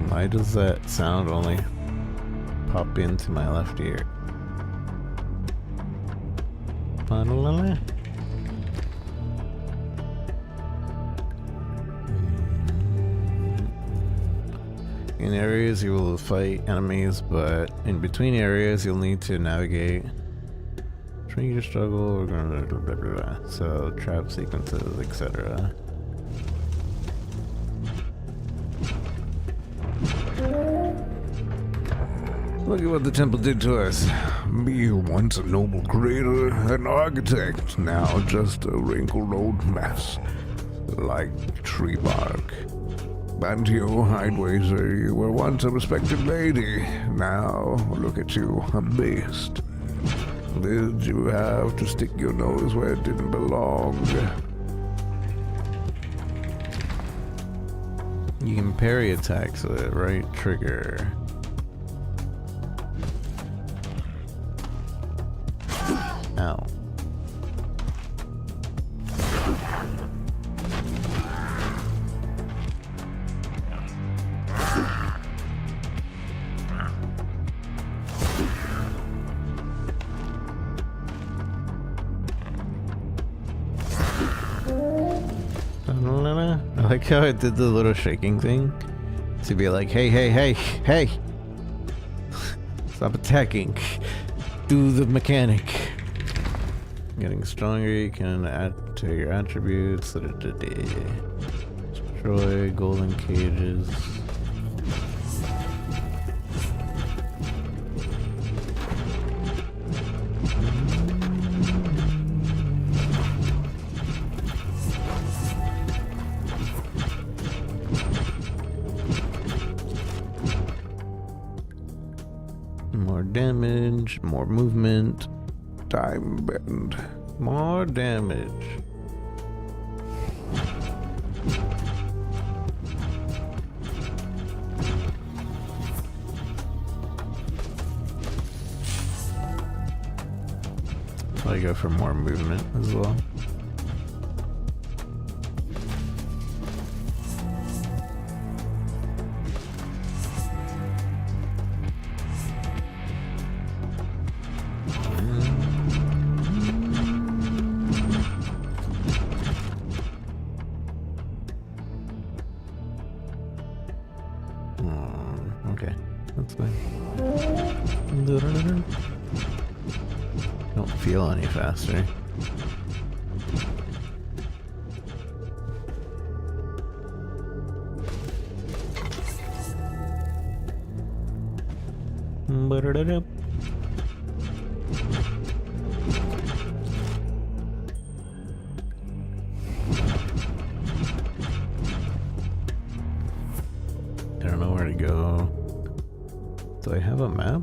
Why does that sound only pop into my left ear? Ba-da-la-la. In areas you will fight enemies, but in between areas you'll need to navigate. Trigger struggle, we're gonna blah, blah, blah, blah. So trap sequences, etc. Look at what the temple did to us. Me, once a noble creator, an architect, now just a wrinkled old mess. Like tree bark. And you, Hidewazer, you were once a respected lady. Now, look at you, a beast. Did you have to stick your nose where it didn't belong? You can parry attacks with it, right trigger. Ow. I like how it did the little shaking thing to be like, hey, hey, hey, hey, stop attacking, do the mechanic. Getting stronger, you can add to your attributes. Destroy golden cages. More damage, more movement. Time bend. More damage. I go for more movement as well. Okay, that's fine. Don't feel any faster. I don't know where to go. Do I have a map?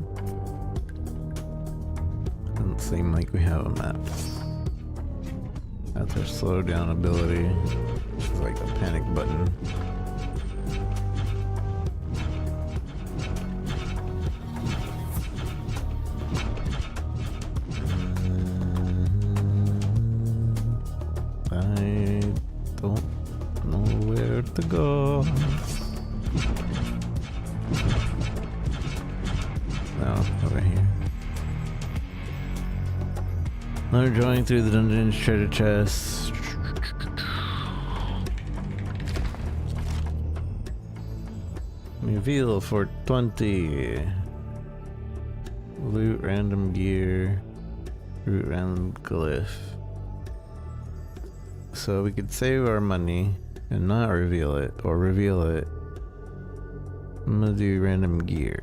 Doesn't seem like we have a map. That's our slow down ability. It's like a panic button. I don't know where to go. No, over here. Another drawing through the dungeon's treasure chest. Reveal for 20. Loot random gear. Root random glyph. So we could save our money and not reveal it, or reveal it. I'm gonna do random gear.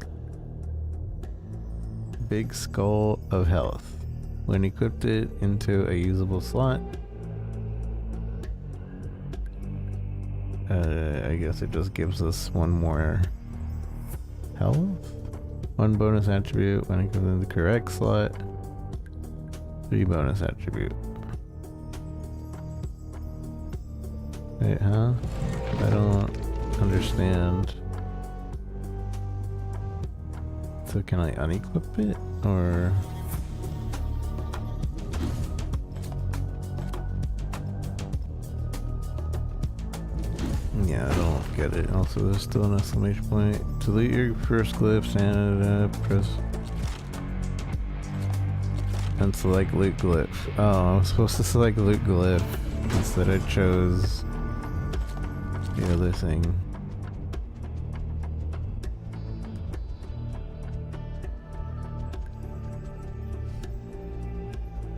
Big skull of health. When equipped it into a usable slot, I guess it just gives us one more health. One bonus attribute when it comes in the correct slot. 3 bonus attribute. Wait, huh? I don't understand. So can I unequip it? Or... yeah, I don't get it. Also, there's still an exclamation point. Delete your first glyph, stand press and select loot glyph. Oh, I was supposed to select loot glyph. Instead I chose the other thing.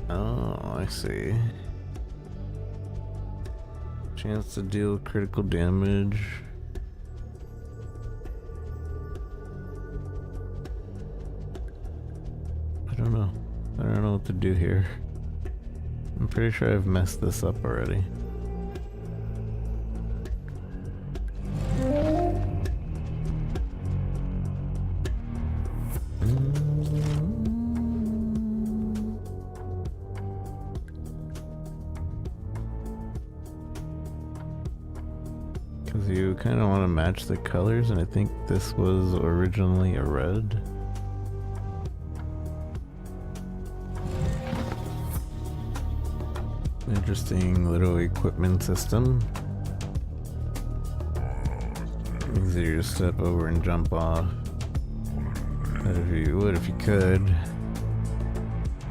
Oh, I see. Chance to deal critical damage. I don't know. I don't know what to do here. I'm pretty sure I've messed this up already. Because you kind of want to match the colors, and I think this was originally a red. Interesting little equipment system. Easier to step over and jump off. But if you could.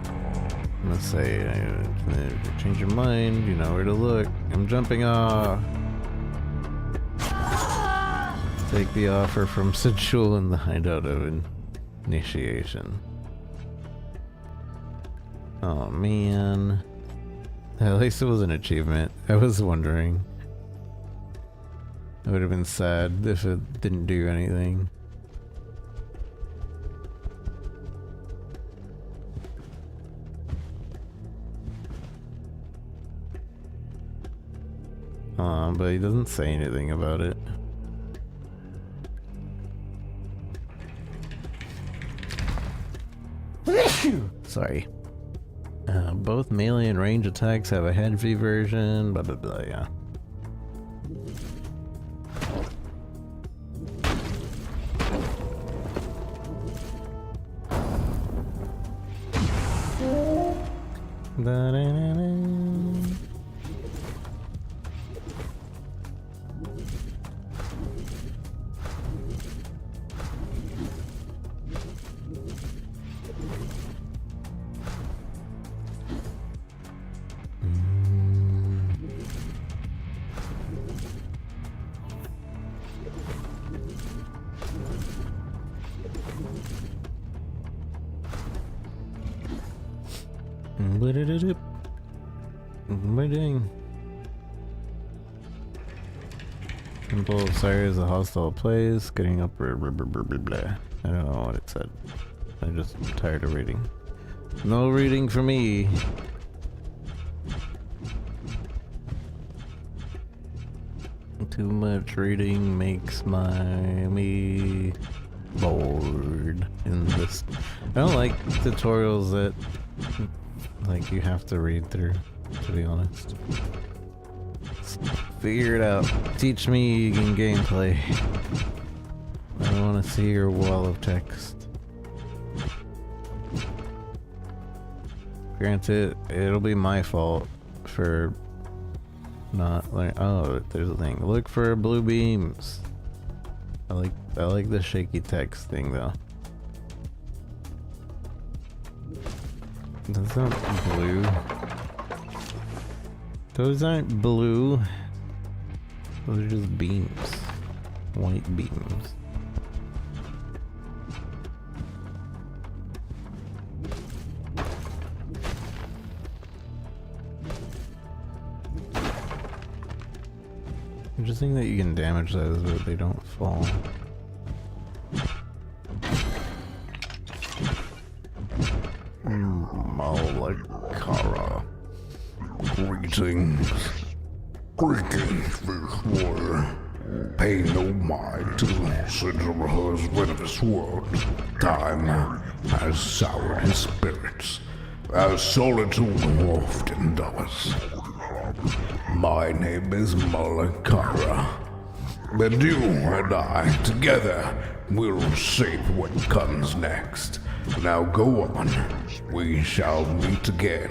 I'm gonna say, if you change your mind, you know where to look. I'm jumping off. Take the offer from Sensual in the hideout of initiation. Oh man. At least it was an achievement. I was wondering. I would have been sad if it didn't do anything. But he doesn't say anything about it. Sorry. Both melee and range attacks have a heavy version, blah blah blah, yeah. What am I doing? Symbol of Sire is a hostile place. Getting up. Blah, blah, blah, blah, blah. I don't know what it said. I'm just tired of reading. No reading for me. Too much reading makes me bored in this. I don't like tutorials that like you have to read through, to be honest. Just figure it out. Teach me in gameplay. I don't want to see your wall of text. Granted, it'll be my fault for not like. Oh, there's a thing. Look for blue beams. I like the shaky text thing though. That's not blue. Those aren't blue. Those are just beams. White beams. Interesting that you can damage those, but they don't fall. Malakara. Greetings. Greetings, fish warrior. Pay no mind to the Cinderella's venomous world. Time has soured his spirits, as solitude often does. My name is Malakara, and you and I together will shape what comes next. Now go on. We shall meet again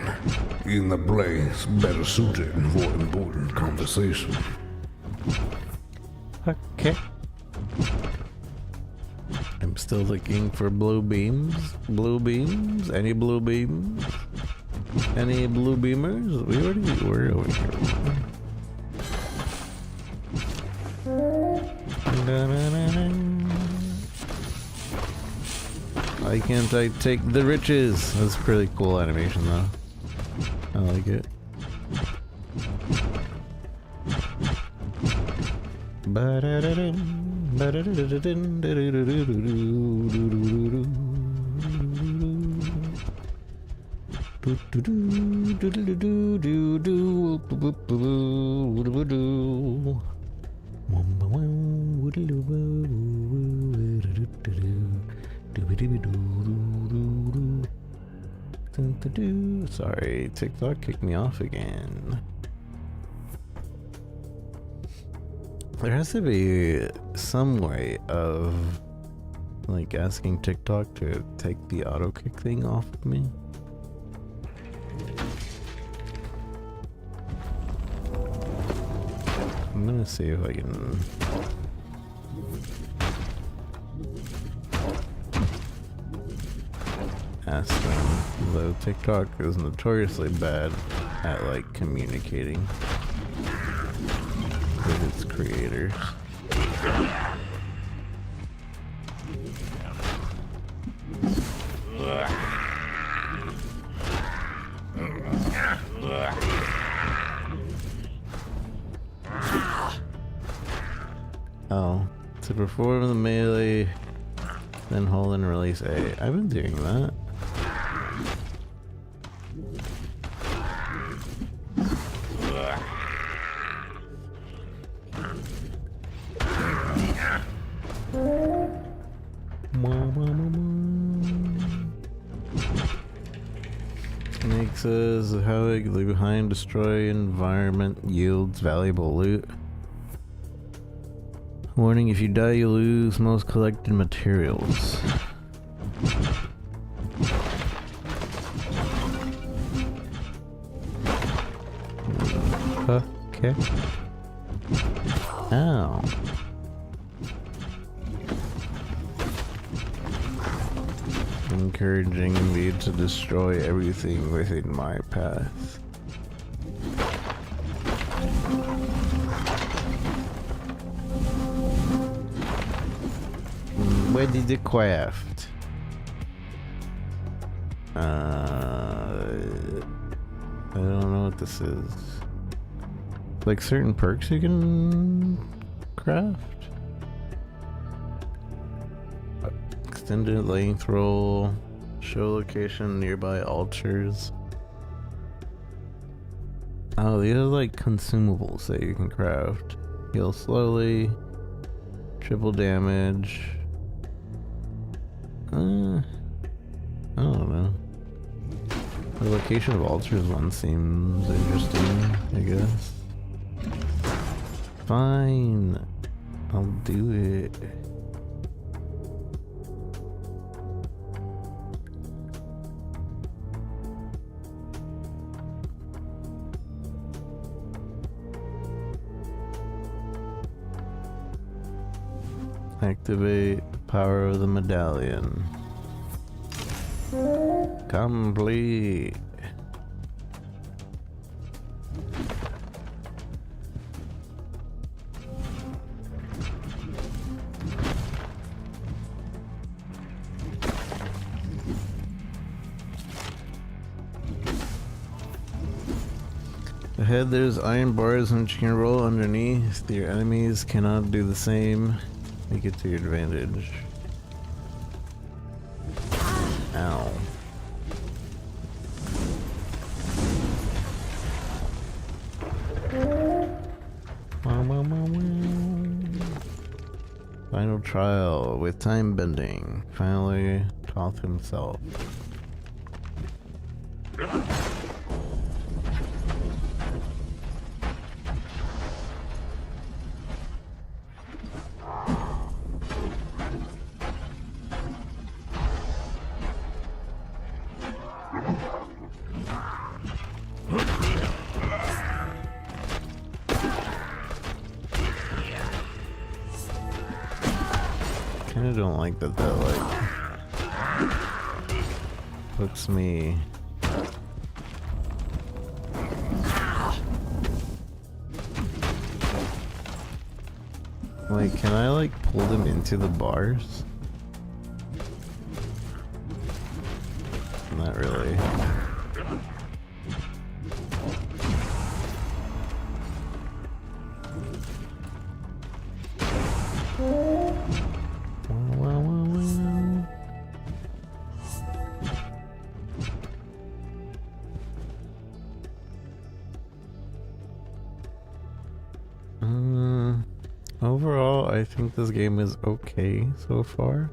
in the place better suited for important conversation. Okay. I'm still looking for blue beams. Blue beams? Any blue beams? Any blue beamers? We already were over here. Why can't I take the riches? That's a pretty cool animation though. I like it. Sorry, TikTok kicked me off again. There has to be some way of like asking TikTok to take the auto kick thing off of me. I'm gonna see if I can ask them, though TikTok is notoriously bad at like communicating with its creators. Oh, to perform the melee, then hold and release A. I've been doing that. Nick says how the behind destroy environment yields valuable loot. Warning, if you die you lose most collected materials. Okay. Ow. Encouraging me to destroy everything within my path. Where did it craft? I don't know what this is. Like certain perks you can craft? Extended length roll, show location nearby altars. Oh, these are like consumables that you can craft. Heal slowly. Triple damage. I don't know. The location of altars one seems interesting, I guess. Fine. I'll do it. Activate the power of the medallion. Complete. Ahead there's iron bars which you can roll underneath. Your enemies cannot do the same. Make it to your advantage. Ow. Final trial with time bending. Finally, Toth himself. I don't like that like hooks me. Like, can I like pull them into the bars? Not really. Overall, I think this game is okay so far.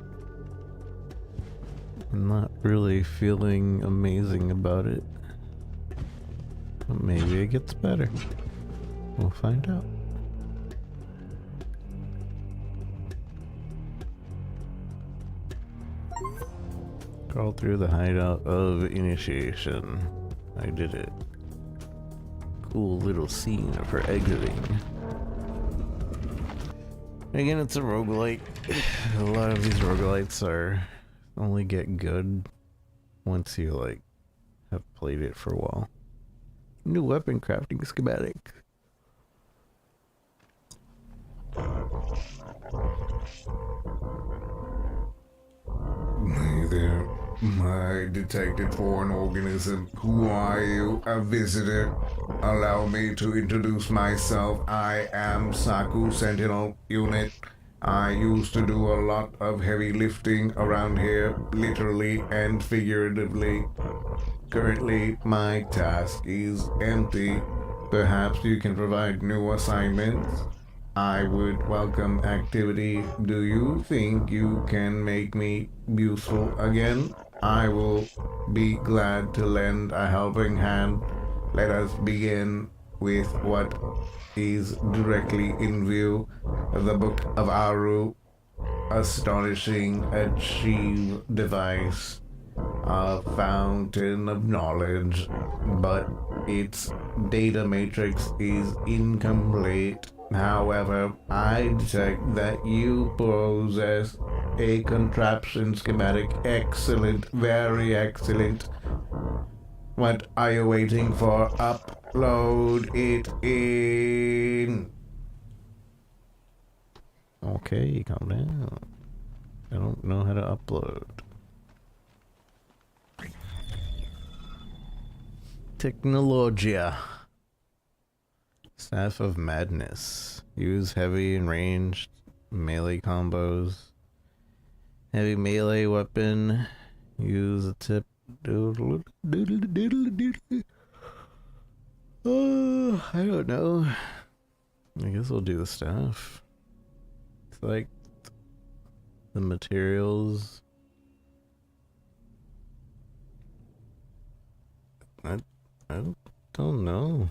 I'm not really feeling amazing about it. But maybe it gets better. We'll find out. Crawl through the hideout of initiation. I did it. Cool little scene for exiting. Again, it's a roguelite. A lot of these roguelites are only get good once you like have played it for a while. New weapon crafting schematic. Hey there. I detected foreign organism. Who are you? A visitor? Allow me to introduce myself. I am Saku Sentinel Unit. I used to do a lot of heavy lifting around here, literally and figuratively. Currently, my task is empty. Perhaps you can provide new assignments? I would welcome activity. Do you think you can make me useful again? I will be glad to lend a helping hand. Let us begin with what is directly in view. The Book of Aaru, astonishing achieve device, a fountain of knowledge, but its data matrix is incomplete. However, I detect that you possess a contraption schematic. Excellent, very excellent. What are you waiting for? Upload it in. Okay, calm down. I don't know how to upload. Technologia. Staff of Madness. Use heavy and ranged melee combos. Heavy melee weapon. Use a tip. I don't know. I guess we'll do the stuff. It's like the materials. I don't know.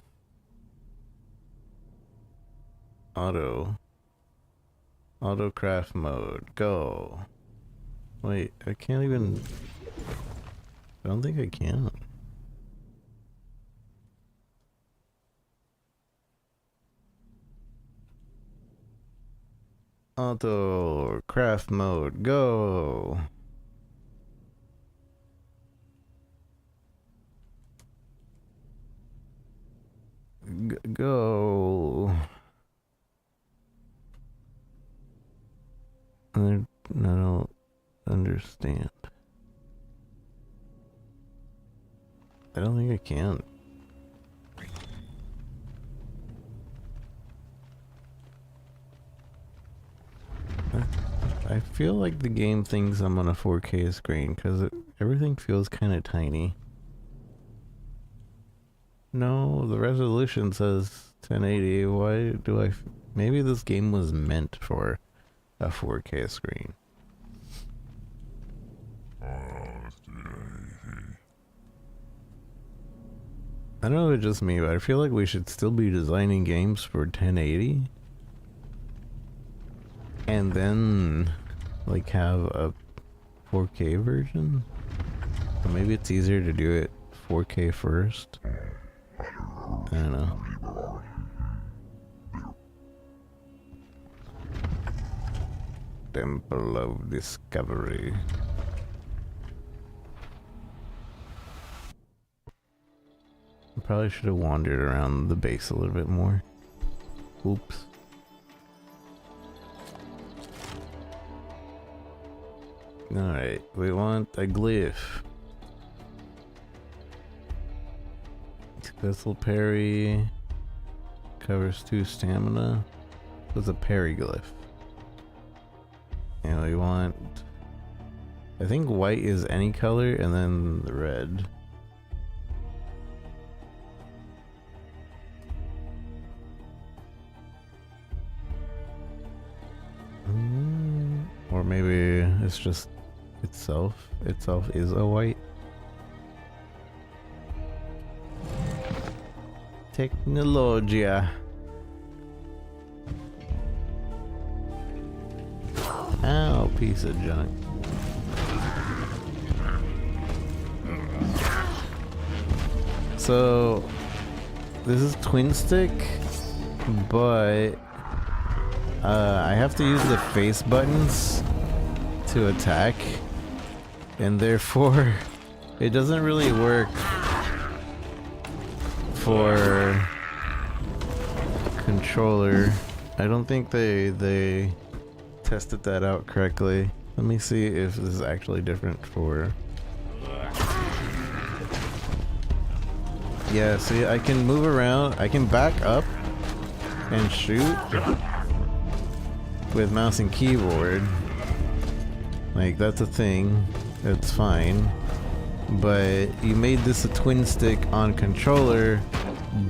Auto craft mode. Go. Wait, I can't even. I don't think I can. Auto craft mode. Go. Go. I don't understand. I don't think I can. I feel like the game thinks I'm on a 4K screen because everything feels kind of tiny. No, the resolution says 1080. Why do I... Maybe this game was meant for a 4K screen. I don't know if it's just me, but I feel like we should still be designing games for 1080. And then, like, have a 4K version? Or maybe it's easier to do it 4K first. I don't know. Temple of Discovery. I probably should have wandered around the base a little bit more. Oops. Alright, we want a glyph. Successful parry. Covers 2 stamina. It's a parry glyph. And we want... I think white is any color and then the red. Or maybe it's just itself is a white. Technologia. Ow, piece of junk. So this is twin stick, but I have to use the face buttons to attack, and therefore it doesn't really work for controller. I don't think they tested that out correctly. Let me see if this is actually different for... Yeah, see, I can move around, I can back up and shoot with mouse and keyboard. Like, that's a thing. That's fine. But you made this a twin stick on controller,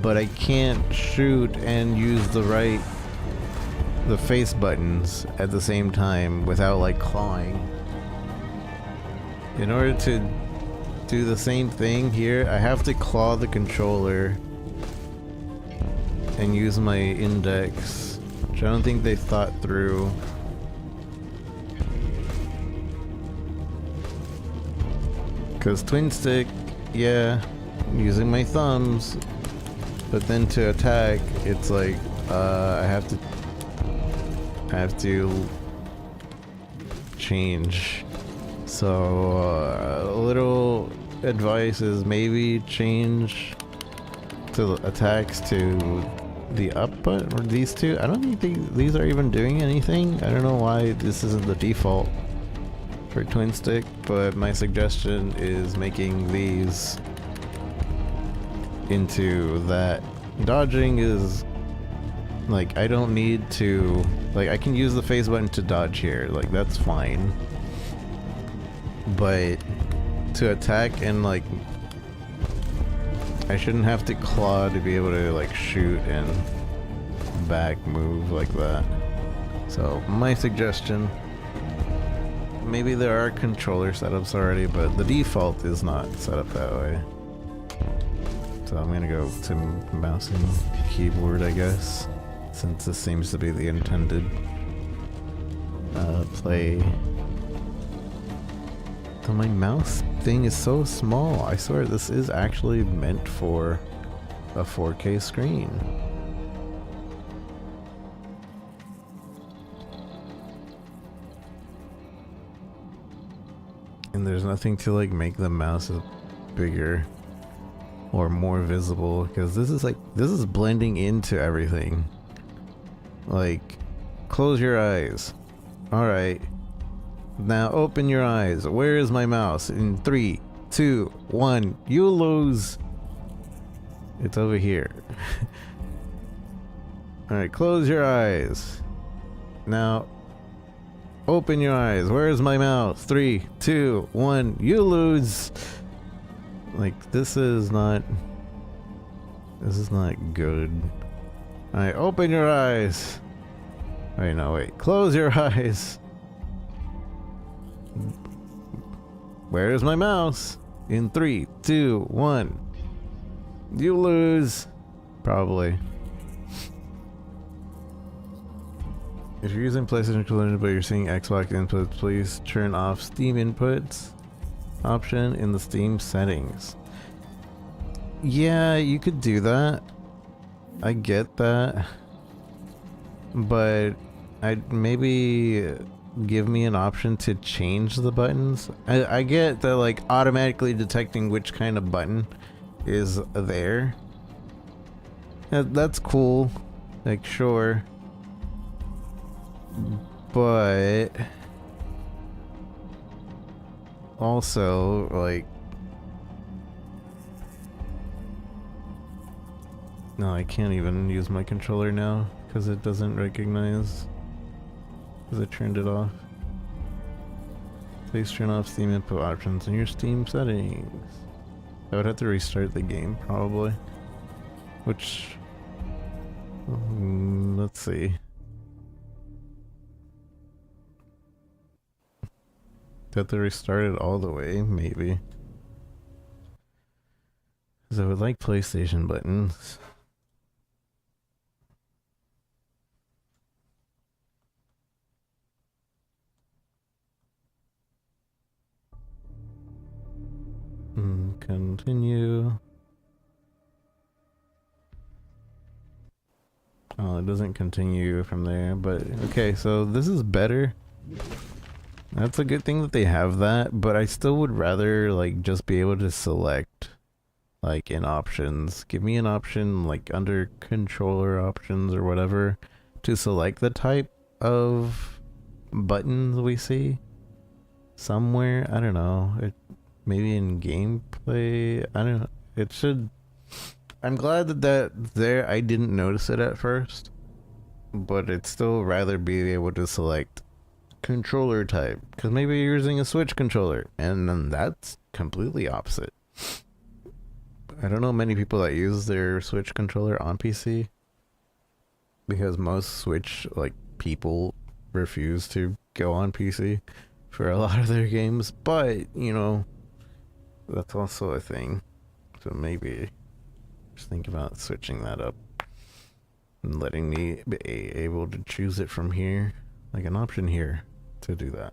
but I can't shoot and use the face buttons at the same time without, like, clawing. In order to do the same thing here, I have to claw the controller and use my index, which I don't think they thought through. Because twin stick, yeah, I'm using my thumbs, but then to attack, it's like, I have to change. So, a little advice is maybe change to the attacks to the up button, or these two. I don't think these are even doing anything. I don't know why this isn't the default for twin stick, but my suggestion is making these into that. Dodging is like, I don't need to, like, I can use the face button to dodge here, like, that's fine, but to attack and, like, I shouldn't have to claw to be able to, like, shoot and back move like that. So my suggestion, maybe there are controller setups already, but the default is not set up that way. So I'm gonna go to mouse and keyboard, I guess, since this seems to be the intended play. So my mouse thing is so small. I swear this is actually meant for a 4K screen. And there's nothing to like make the mouse bigger or more visible, because this is blending into everything. Like, close your eyes. All right. Now open your eyes. Where is my mouse? In 3, 2, 1. You lose. It's over here. Alright, close your eyes. Now open your eyes. Where is my mouse? 3, 2, 1. You lose. Like, this is not good. Alright, open your eyes. Wait, no, wait. Close your eyes. Where is my mouse? In 3, 2, 1. You lose. Probably. If you're using PlayStation controller but you're seeing Xbox inputs, please turn off Steam inputs option in the Steam settings. Yeah, you could do that. I get that. But I'd maybe give me an option to change the buttons. I get that, like, automatically detecting which kind of button is there. That's cool. Like, sure. But also, like, no, I can't even use my controller now because it doesn't recognize, because I turned it off. Please turn off Steam input options in your Steam settings. I would have to restart the game probably, which let's see. Have to restart it all the way, maybe. Because I would like PlayStation buttons. Continue. Oh, it doesn't continue from there, but okay, so this is better. That's a good thing that they have that, but I still would rather, like, just be able to select, like, in options. Give me an option, like, under controller options or whatever, to select the type of buttons we see somewhere. I don't know. Maybe in gameplay. I don't know. It should. I'm glad that there. I didn't notice it at first, but I'd still rather be able to select controller type, because maybe you're using a Switch controller and then that's completely opposite. I don't know many people that use their Switch controller on PC, because most Switch, like, people refuse to go on PC for a lot of their games, but you know, that's also a thing. So maybe just think about switching that up and letting me be able to choose it from here, like an option here to do that.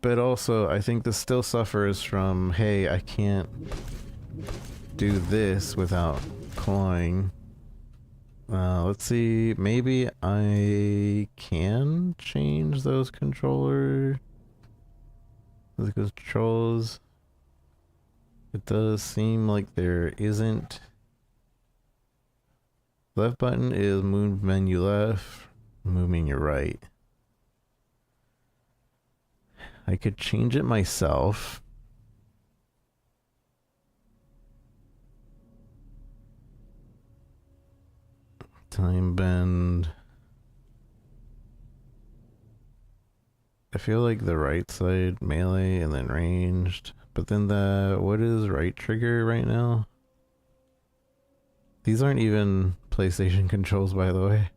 But also, I think this still suffers from, hey, I can't do this without clawing. Let's see, maybe I can change those controls. It does seem like there isn't. Left button is move menu left, move menu right. I could change it myself. Time bend. I feel like the right side melee and then ranged. But then what is right trigger right now? These aren't even PlayStation controls, by the way.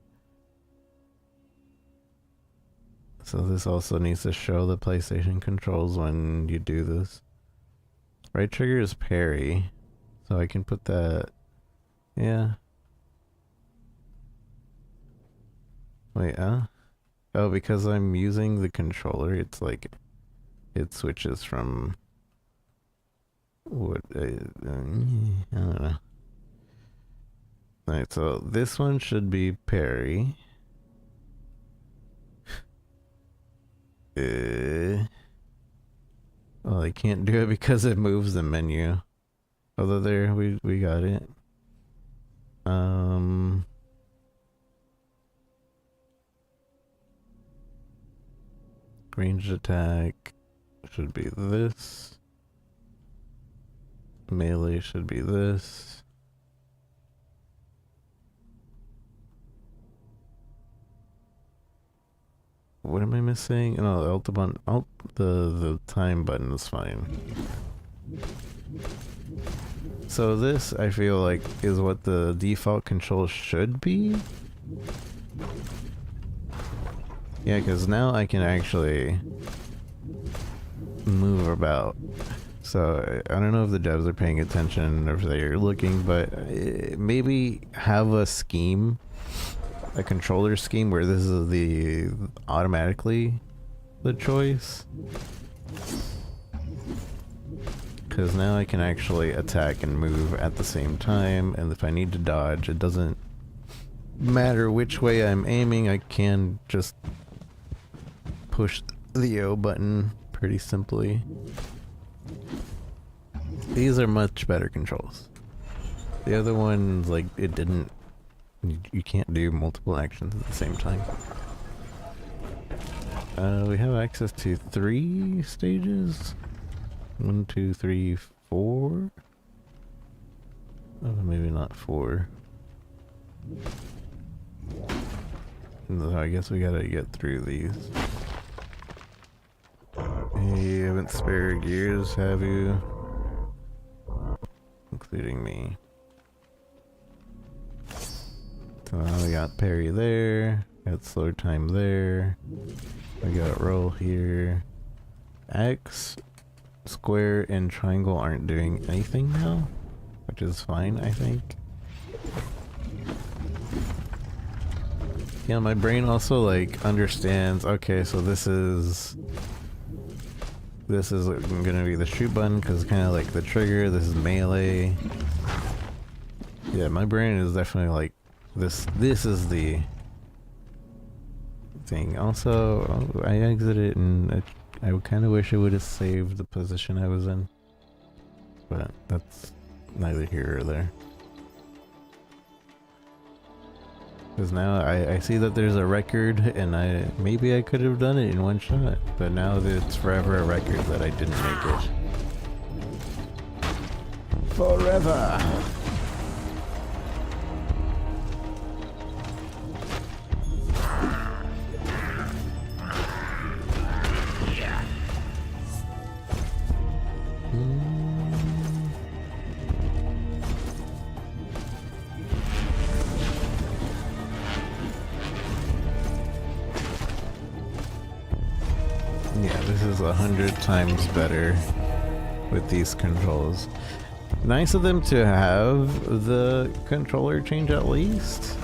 So this also needs to show the PlayStation controls when you do this. Right trigger is parry. So I can put that... Yeah. Wait, oh, because I'm using the controller, it's like... It switches from... What... I don't know. Alright, so this one should be parry. Well, I can't do it because it moves the menu. Although there, we got it. Ranged attack should be this. Melee should be this. What am I missing? No, the alt button. The time button is fine. So this, I feel like, is what the default control should be. Yeah, because now I can actually move about. So I don't know if the devs are paying attention or if they're looking, but maybe have a scheme. A controller scheme where this is the automatically the choice, because now I can actually attack and move at the same time, and if I need to dodge, it doesn't matter which way I'm aiming. I can just push the O button pretty simply. These are much better controls. The other ones, like, it didn't. You can't do multiple actions at the same time. We have access to 3 stages. 1, 2, 3, 4. Oh, maybe not 4. No, I guess we gotta get through these. Hey, you haven't spared gears, have you? Including me. So now we got parry there, got slow time there, we got roll here. X, square, and triangle aren't doing anything now, which is fine, I think. Yeah, my brain also like understands, okay, so this is gonna be the shoot button because it's kind of like the trigger, this is melee. Yeah, my brain is definitely like, this is the thing. Also, I exited and I kind of wish I would have saved the position I was in, but that's neither here or there. Because now I see that there's a record, and maybe I could have done it in one shot, but now it's forever a record that I didn't make it. Forever! Yeah, this is 100 times better with these controls. Nice of them to have the controller change at least.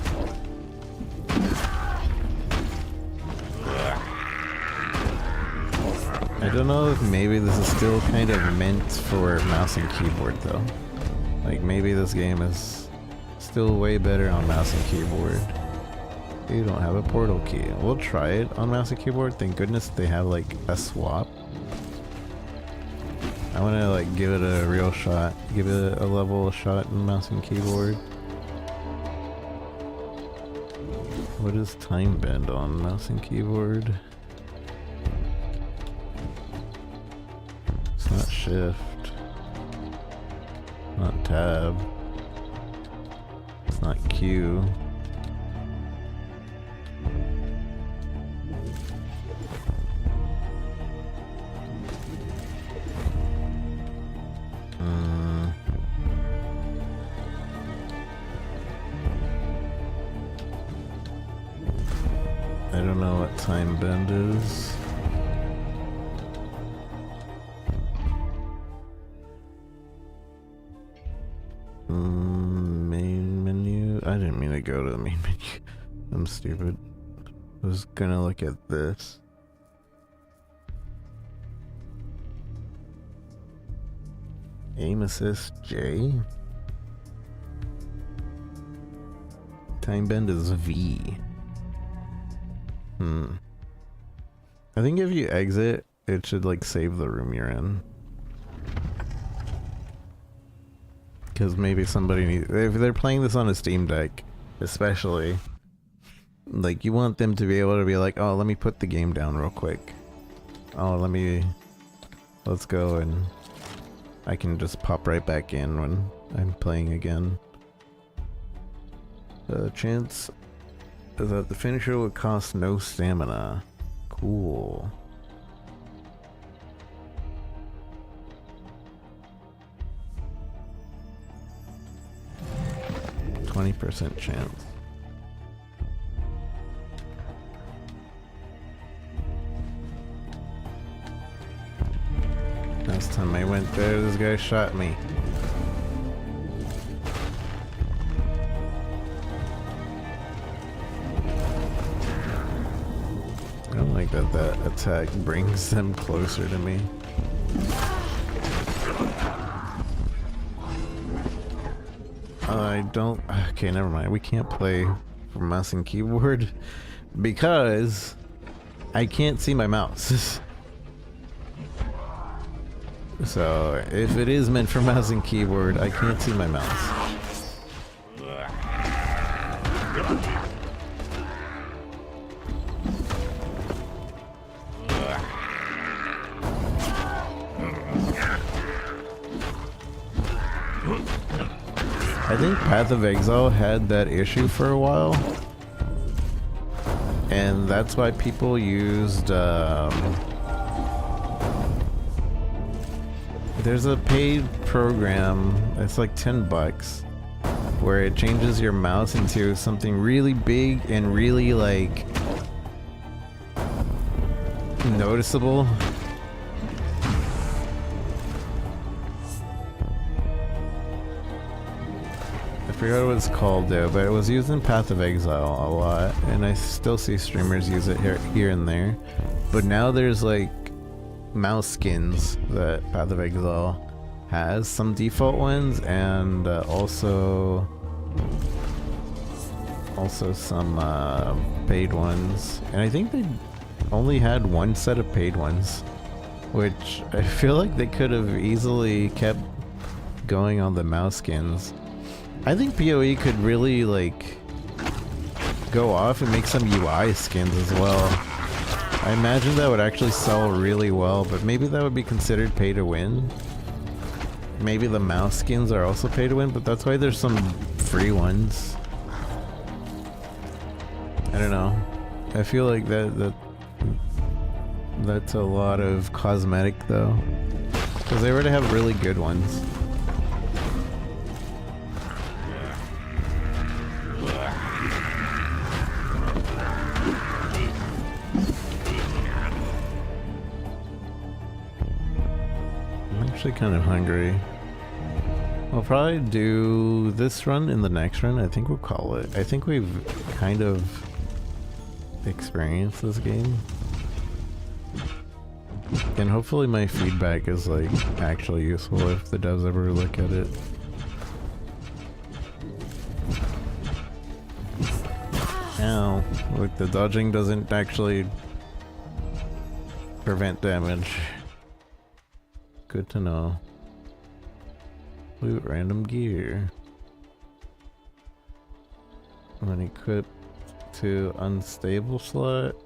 I don't know if maybe this is still kind of meant for mouse and keyboard though. Like maybe this game is still way better on mouse and keyboard. You don't have a portal key. We'll try it on mouse and keyboard. Thank goodness they have like a swap. I want to like give it a real shot. Give it a level shot in mouse and keyboard. What is time bend on mouse and keyboard? It's not shift. Not tab. It's not Q. time bend is. Main menu. I didn't mean to go to the main menu. I'm stupid. I was gonna look at this. Aim assist J. Time bend is V. I think if you exit, it should like save the room you're in. Because maybe somebody needs, if they're playing this on a Steam Deck, especially, like you want them to be able to be like, oh, let me put the game down real quick. Oh, let's go, and I can just pop right back in when I'm playing again. The chance is that the finisher would cost no stamina. Cool. %20 chance. Last time I went there, this guy shot me. I don't like that attack brings them closer to me. I don't... Okay, never mind. We can't play for mouse and keyboard because I can't see my mouse. So, if it is meant for mouse and keyboard, I can't see my mouse. I think Path of Exile had that issue for a while, and that's why people used there's a paid program, it's like $10, where it changes your mouse into something really big and really like noticeable. I forgot what it's called though, but it was used in Path of Exile a lot, and I still see streamers use it here and there. But now there's like mouse skins that Path of Exile has, some default ones, and also some paid ones. And I think they only had one set of paid ones, which I feel like they could have easily kept going on the mouse skins. I think PoE could really like go off and make some UI skins as well. I imagine that would actually sell really well, but maybe that would be considered pay to win. Maybe the mouse skins are also pay to win, but that's why there's some free ones. I don't know. I feel like that's a lot of cosmetic though, because they already have really good ones. Kind of hungry. We'll probably do this run in the next run. I think we'll call it. I think we've kind of experienced this game, and hopefully my feedback is like actually useful if the devs ever look at it. Ow. Look, the dodging doesn't actually prevent damage. Good to know. Loot random gear. When equipped to unstable slot.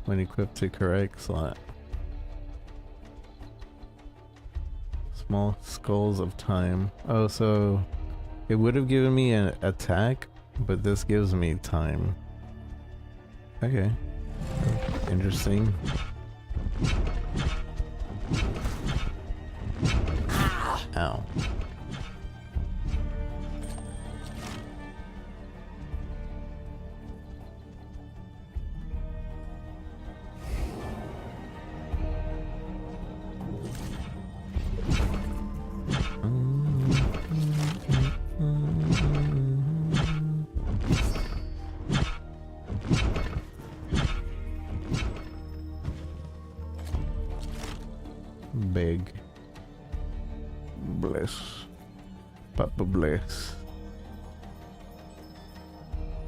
When equipped to correct slot. Small skulls of time. Oh, so it would have given me an attack, but this gives me time. Okay. Interesting. Ow. Big. Bless. Papa bless.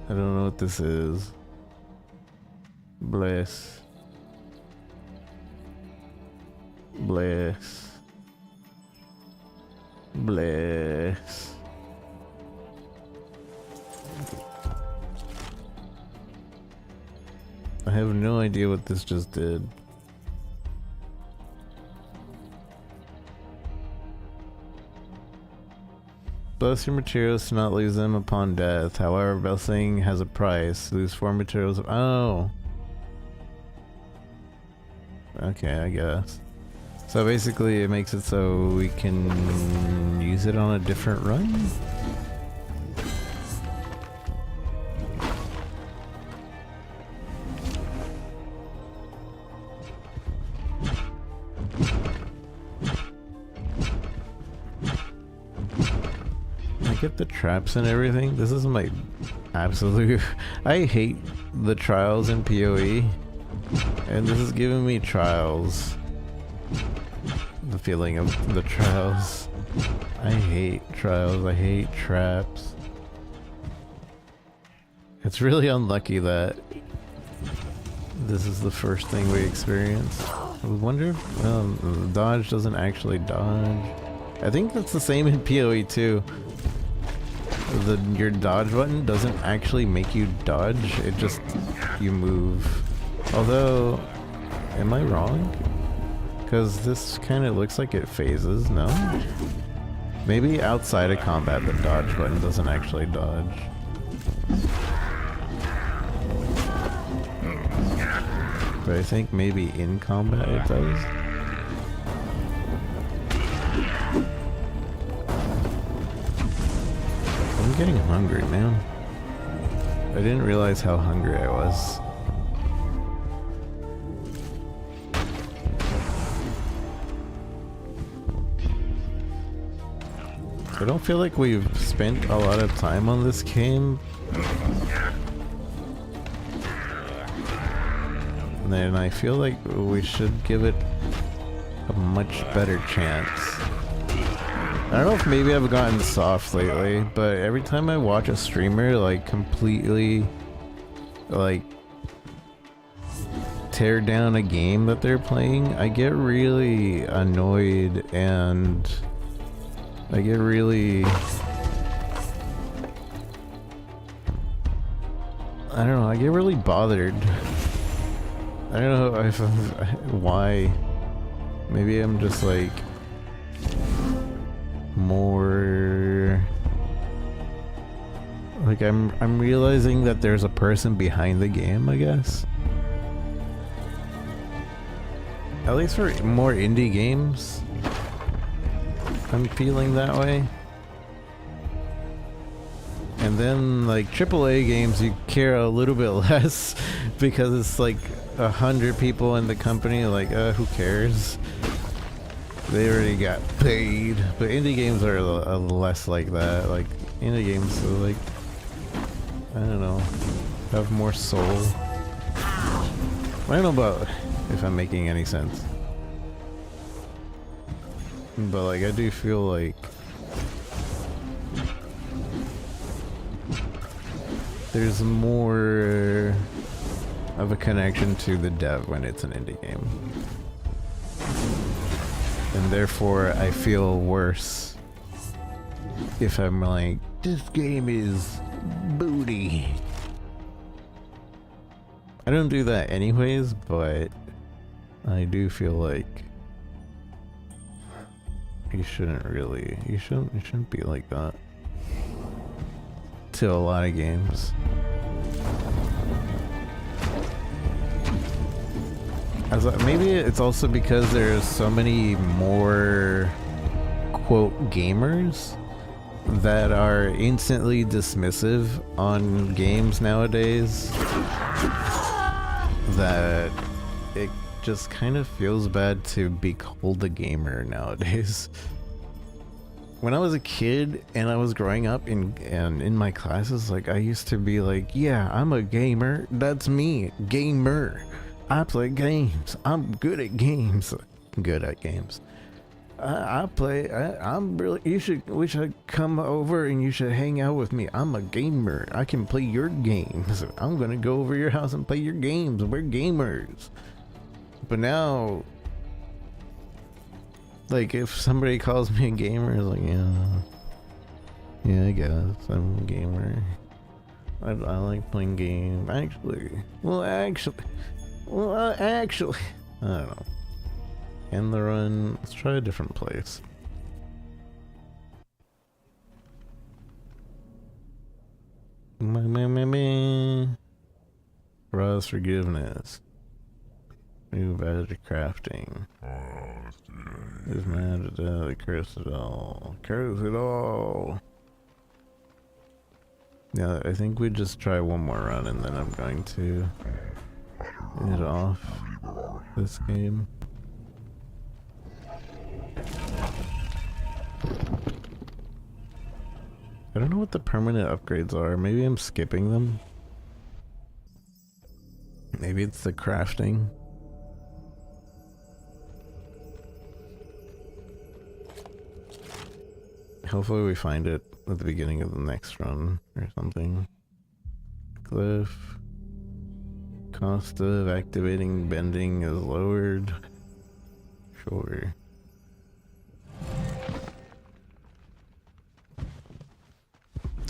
I don't know what this is. Bless. Bless. Bless. I have no idea what this just did. Bless your materials to not lose them upon death. However, blessing has a price. Lose 4 materials. Oh. Okay, I guess. So basically it makes it so we can use it on a different run? I get the traps and everything. This is my absolute... I hate the trials in PoE. And this is giving me trials. The feeling of the trials. I hate trials. I hate traps. It's really unlucky that this is the first thing we experience. I wonder if dodge doesn't actually dodge. I think that's the same in PoE too. Your dodge button doesn't actually make you dodge. It just you move. Although, am I wrong? Because this kind of looks like it phases, no? Maybe outside of combat the dodge button doesn't actually dodge. But I think maybe in combat it does. I'm getting hungry, man. I didn't realize how hungry I was. I don't feel like we've spent a lot of time on this game. And I feel like we should give it a much better chance. I don't know if maybe I've gotten soft lately, but every time I watch a streamer like completely like tear down a game that they're playing, I get really annoyed and I get really, I don't know, I get really bothered. I don't know if why. Maybe I'm just like more like I'm realizing that there's a person behind the game, I guess. At least for more indie games, I'm feeling that way. And then like AAA games you care a little bit less because it's like 100 people in the company, like who cares? They already got paid. But indie games are less like that. Like indie games are like, I don't know, have more soul. I don't know about if I'm making any sense. But like I do feel like there's more of a connection to the dev when it's an indie game. And therefore I feel worse if I'm like, this game is booty. I don't do that anyways, but I do feel like you shouldn't be like that to a lot of games. Maybe it's also because there's so many more quote gamers that are instantly dismissive on games nowadays that it just kind of feels bad to be called a gamer nowadays. When I was a kid and I was growing up in my classes, like I used to be like, yeah, I'm a gamer. That's me, gamer. I play games. I'm good at games. good at games. I play. I'm really. We should come over and you should hang out with me. I'm a gamer. I can play your games. I'm gonna go over your house and play your games. We're gamers. But now, like, if somebody calls me a gamer, it's like, yeah, I guess I'm a gamer. I like playing games. Actually, I don't know. End the run. Let's try a different place. Raw's forgiveness. New badge crafting. Is mad at curse it all. Curse it all. Yeah, I think we just try one more run and then I'm going to head off this game. I don't know what the permanent upgrades are. Maybe I'm skipping them. Maybe it's the crafting. Hopefully we find it at the beginning of the next run or something. Cliff. Cost of activating bending is lowered. Sure.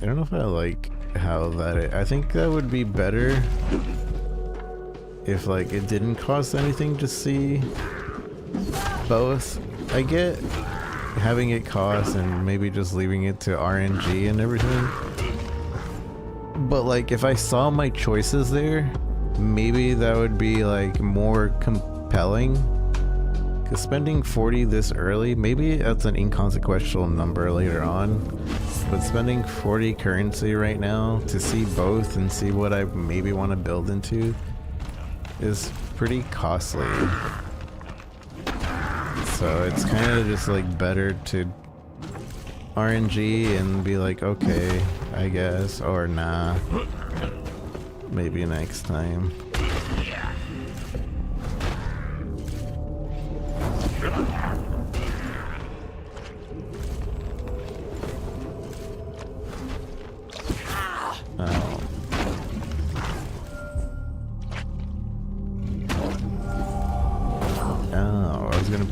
I don't know if I like how that I think that would be better if like it didn't cost anything to see both. I get having it cost and maybe just leaving it to RNG and everything. But like if I saw my choices there, maybe that would be like more compelling. Cause spending 40 this early, maybe that's an inconsequential number later on. But spending 40 currency right now to see both and see what I maybe want to build into is pretty costly. So it's kind of just like better to RNG and be like, okay, I guess, or nah, maybe next time.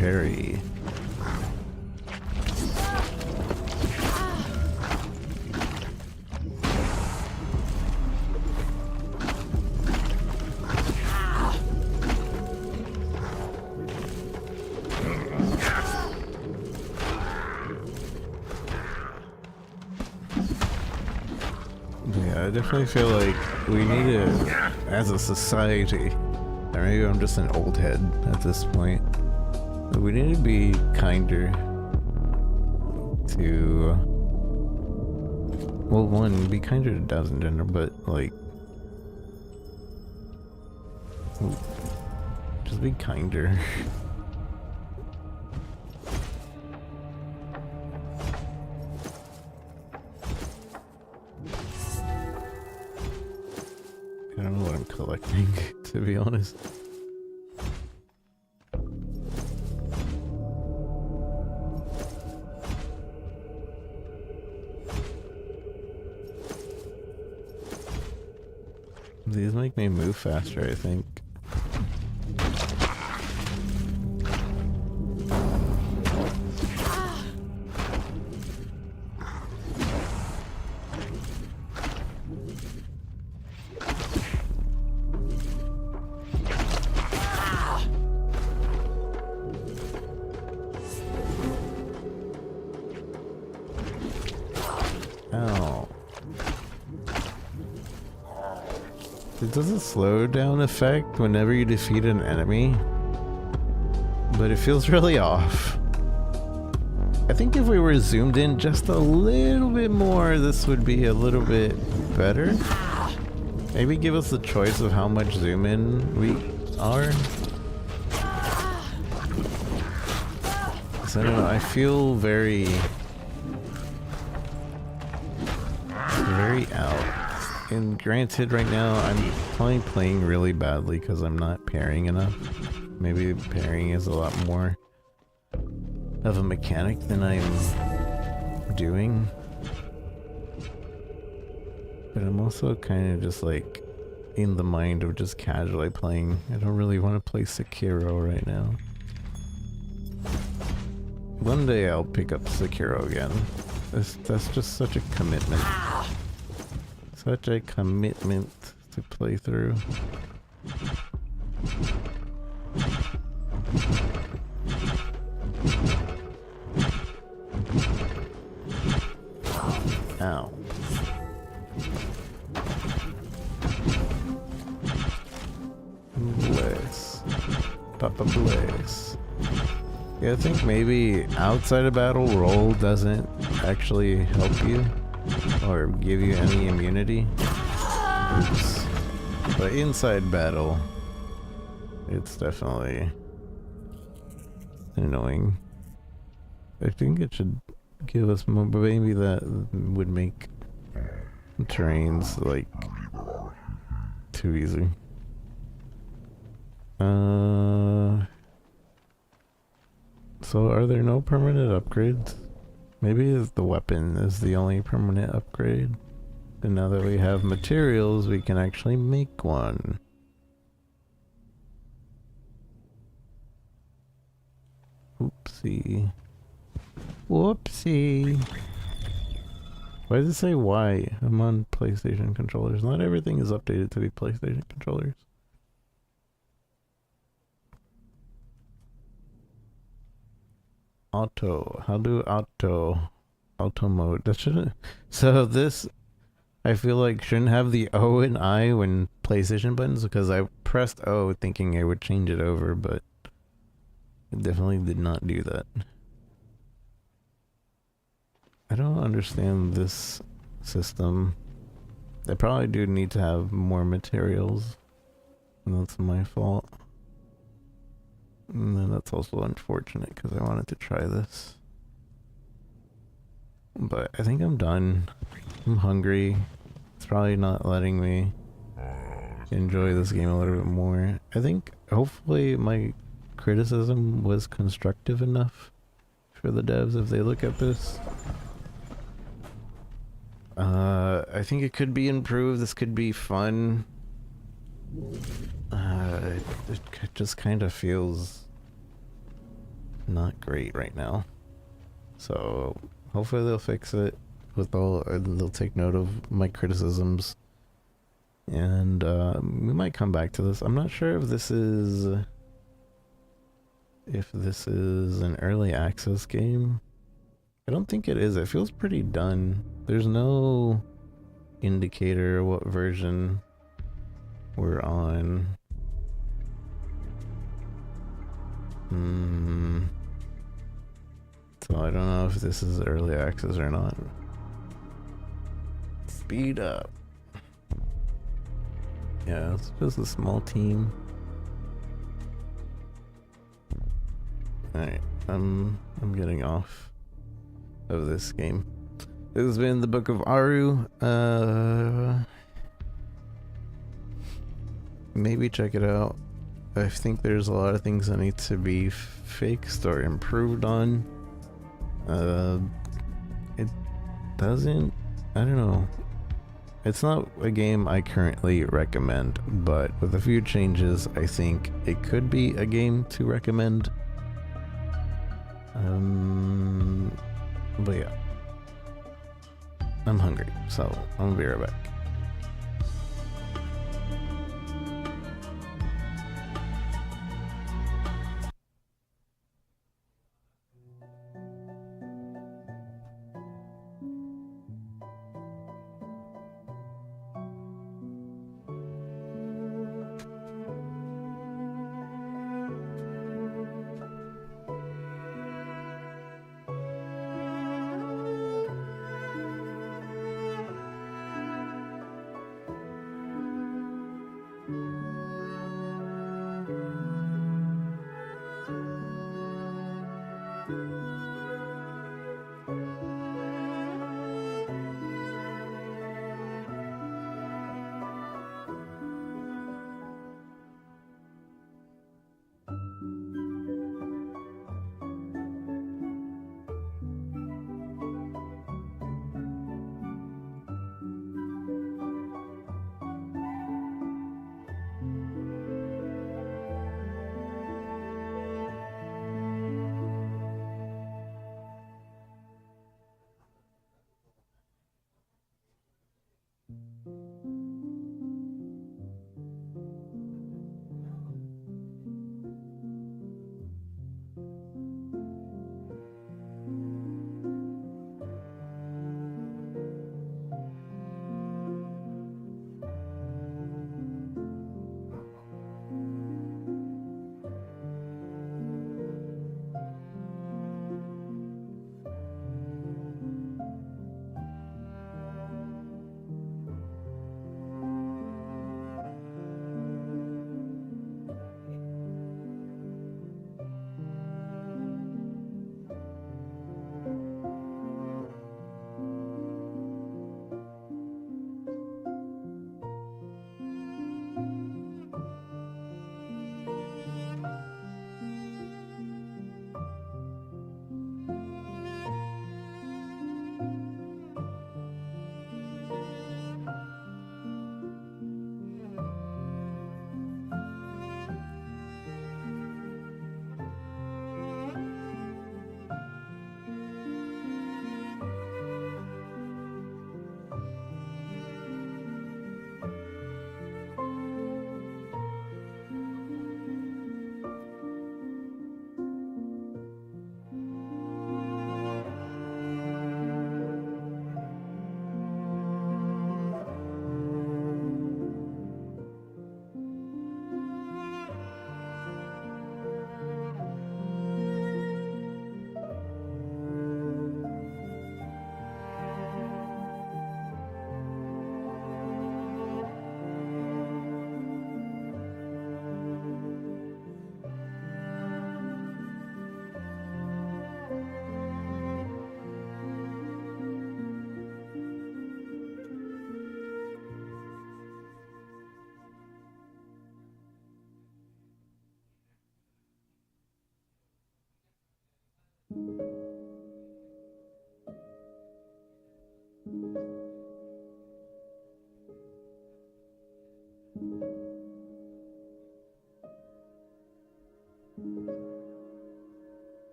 Parry. Yeah, I definitely feel like we need to, as a society, or maybe I'm just an old head at this point, we need to be kinder to, well, one, be kinder to Down gender, but like, just be kinder. I don't know what I'm collecting, to be honest. These make me move faster, I think. Ow. It does a slowdown effect whenever you defeat an enemy, but it feels really off. I think if we were zoomed in just a little bit more, this would be a little bit better. Maybe give us the choice of how much zoom in we are. So I don't know, I feel very out. And granted, right now I'm probably playing really badly because I'm not pairing enough. Maybe pairing is a lot more of a mechanic than I'm doing. But I'm also kind of just like in the mind of just casually playing. I don't really want to play Sekiro right now. One day I'll pick up Sekiro again. That's just such a commitment. Such a commitment to play through. Ow. Bless. Papa bless. Yeah, I think maybe outside of battle, roll doesn't actually help you or give you any immunity. Oops. But inside battle, it's definitely annoying. I think it should give us more, but maybe that would make terrains like too easy. So are there no permanent upgrades? Maybe the weapon is the only permanent upgrade. And now that we have materials, we can actually make one. Oopsie. Whoopsie. Why does it say Y? I'm on PlayStation controllers. Not everything is updated to be PlayStation controllers. Auto. How do auto mode? That shouldn't. So this, I feel like shouldn't have the O and I when PlayStation buttons because I pressed O thinking it would change it over, but it definitely did not do that. I don't understand this system. I probably do need to have more materials, and that's my fault. And then that's also unfortunate because I wanted to try this. But I think I'm done. I'm hungry. It's probably not letting me enjoy this game a little bit more. I think hopefully my criticism was constructive enough for the devs if they look at this. I think it could be improved. This could be fun. It just kind of feels not great right now. So hopefully they'll fix it with all. They'll take note of my criticisms, and we might come back to this. I'm not sure if this is an early access game. I don't think it is. It feels pretty done. There's no indicator what version we're on. So I don't know if this is early access or not. Speed up. Yeah, it's just a small team. Alright, I'm getting off of this game. This has been the Book of Aaru. Maybe check it out. I think there's a lot of things that need to be fixed or improved on. It doesn't, I don't know. It's not a game I currently recommend, but with a few changes, I think it could be a game to recommend. But yeah. I'm hungry, so I'll be right back.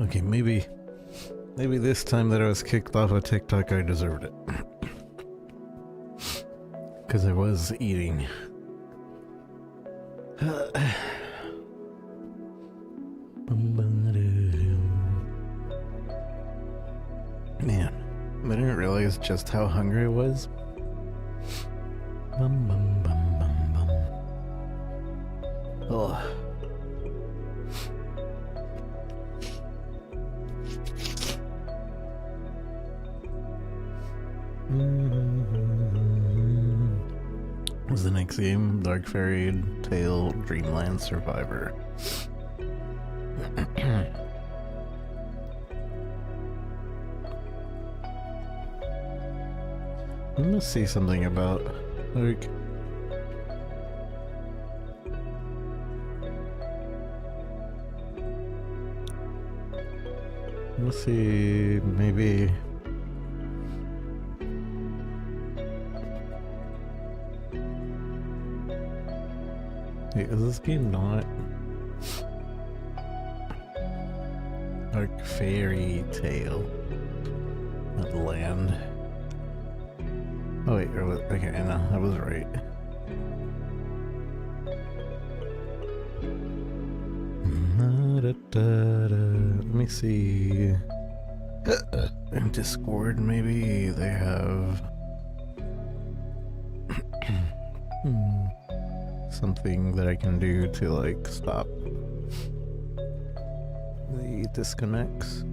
Okay, maybe this time that I was kicked off of TikTok, I deserved it. Because I was eating. Man, I didn't realize just how hungry I was. Bum, bum, bum, bum, bum. Oh. What's the next game? Dark Fairy Tale Dreamland Survivor. I must see something about, like, let's see, maybe. Wait, is this game not Dark Fairy Tale? Not Land. Oh wait, okay, no, I was right. Let me see. In Discord, maybe they have something that I can do to like stop the disconnects.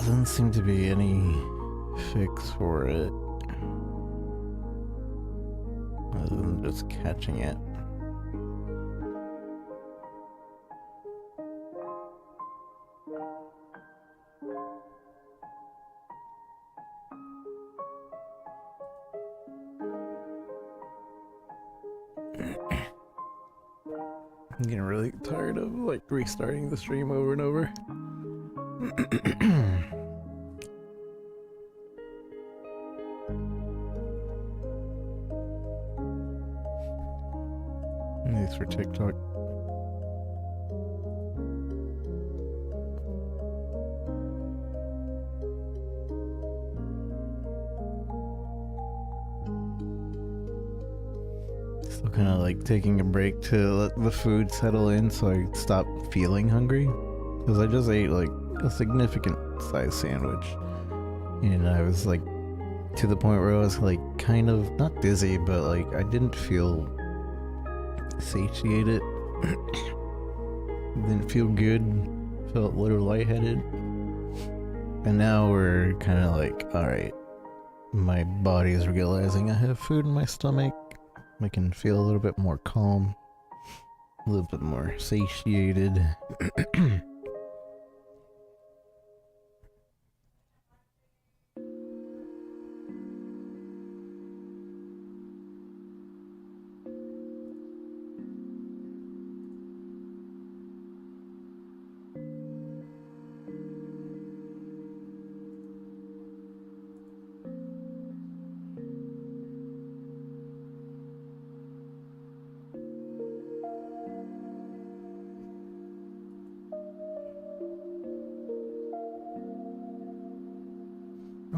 doesn't seem to be any fix for it. Other than just catching it. I'm getting really tired of like restarting the stream over and over. Thanks for TikTok. Still kind of like taking a break to let the food settle in so I stop feeling hungry. Because I just ate like a significant size sandwich. And I was like to the point where I was like kind of not dizzy, but like I didn't feel satiated. Didn't feel good. Felt a little lightheaded. And now we're kind of like, alright, my body is realizing I have food in my stomach. I can feel a little bit more calm, a little bit more satiated.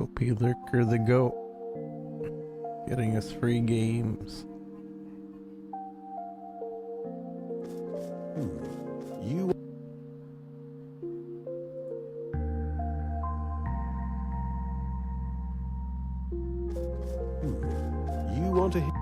OP Lurker the GOAT, getting us free games. You want to hear?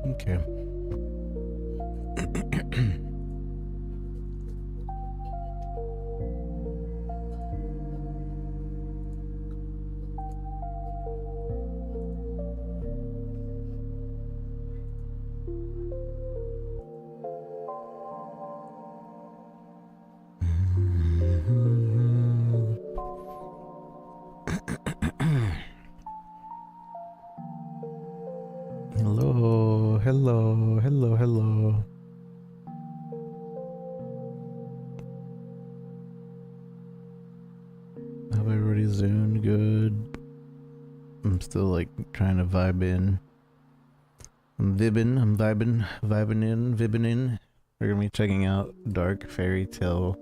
Okay. Hello, hello, hello, hello. Hope everybody's doing good. I'm still like trying to vibe in. I'm vibing in. We're gonna be checking out Dark Fairy Tale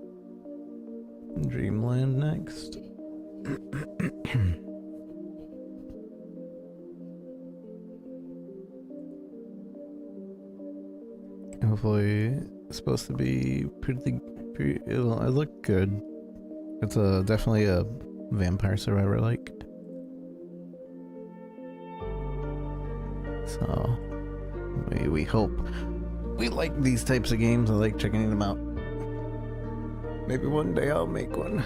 Dreamland next. Hopefully, it's supposed to be pretty it looked good. It's definitely a vampire survivor like. So, we hope. We like these types of games. I like checking them out. Maybe one day I'll make one.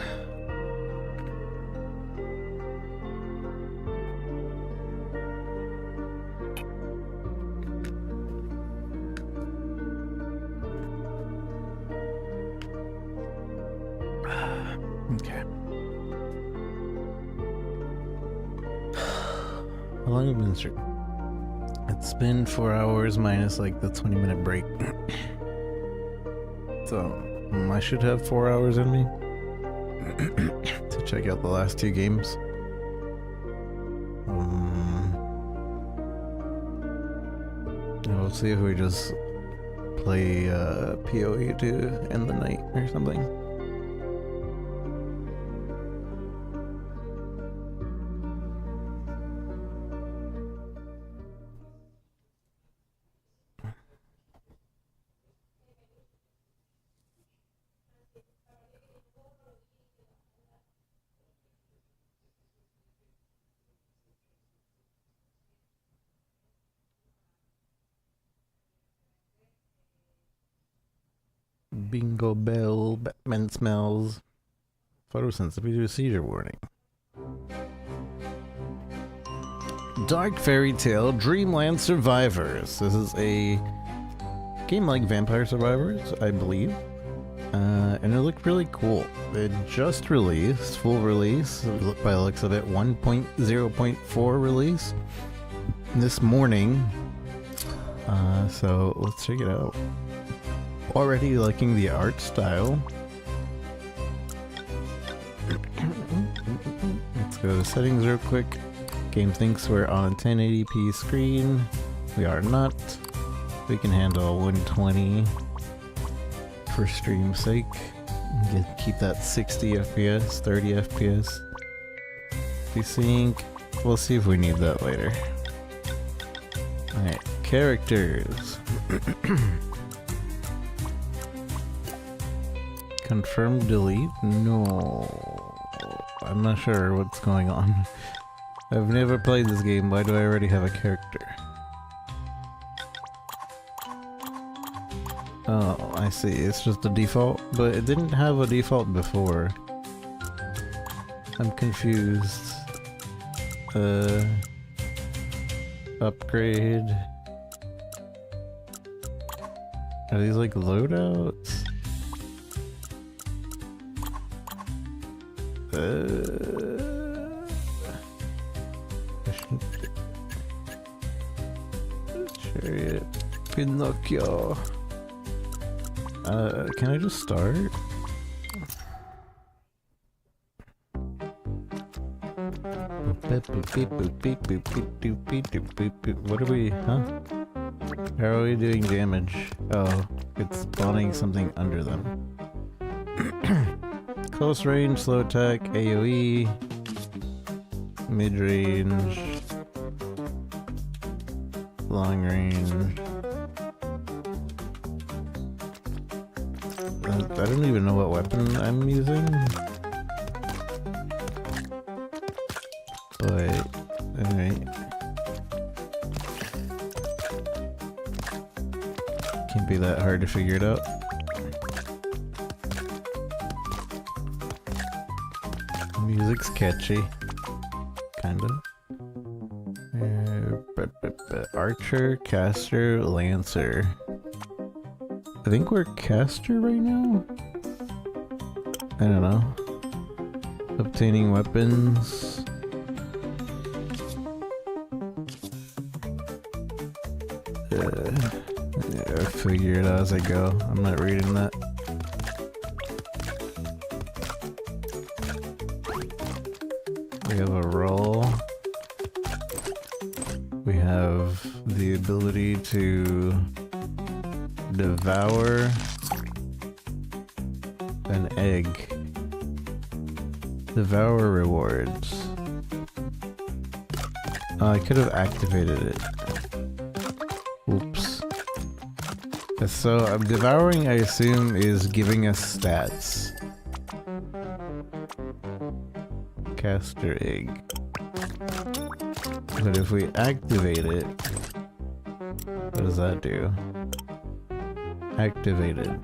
Okay. How long have I been streaming? It's been 4 hours minus like the 20-minute break. So I should have 4 hours in me to check out the last 2 games. We'll see if we just play PoE to end the night or something. Bingo bell, Batman smells. Photosensitivity seizure warning. Dark Fairy Tale Dreamland Survivors. This is a game like Vampire Survivors, I believe. And it looked really cool. It just released, full release, by the looks of it, 1.0.4 release this morning. So let's check it out. Already liking the art style. Let's go to settings real quick. Game thinks we're on a 1080p screen. We are not. We can handle 120 for stream's sake. Keep that 60 FPS, 30 FPS. Desync. We'll see if we need that later. Alright, characters. Confirm delete? No. I'm not sure what's going on. I've never played this game. Why do I already have a character? Oh, I see. It's just the default, but it didn't have a default before. I'm confused. Upgrade. Are these like loadouts? Chariot. Pinocchio. Can I just start? What are we, huh? How are we doing damage? Oh, it's spawning something under them. Close range, slow attack, AoE, mid range, long range. I don't even know what weapon I'm using. But, alright. Can't be that hard to figure it out. Music's catchy. Kinda. Archer, caster, lancer. I think we're caster right now? I don't know. Obtaining weapons. I figure it out as I go. I'm not reading that. We have a roll. We have the ability to devour an egg. Devour rewards. I could have activated it. Oops. So devouring, I assume, is giving us stats. Caster egg. But if we activate it, what does that do? Activated.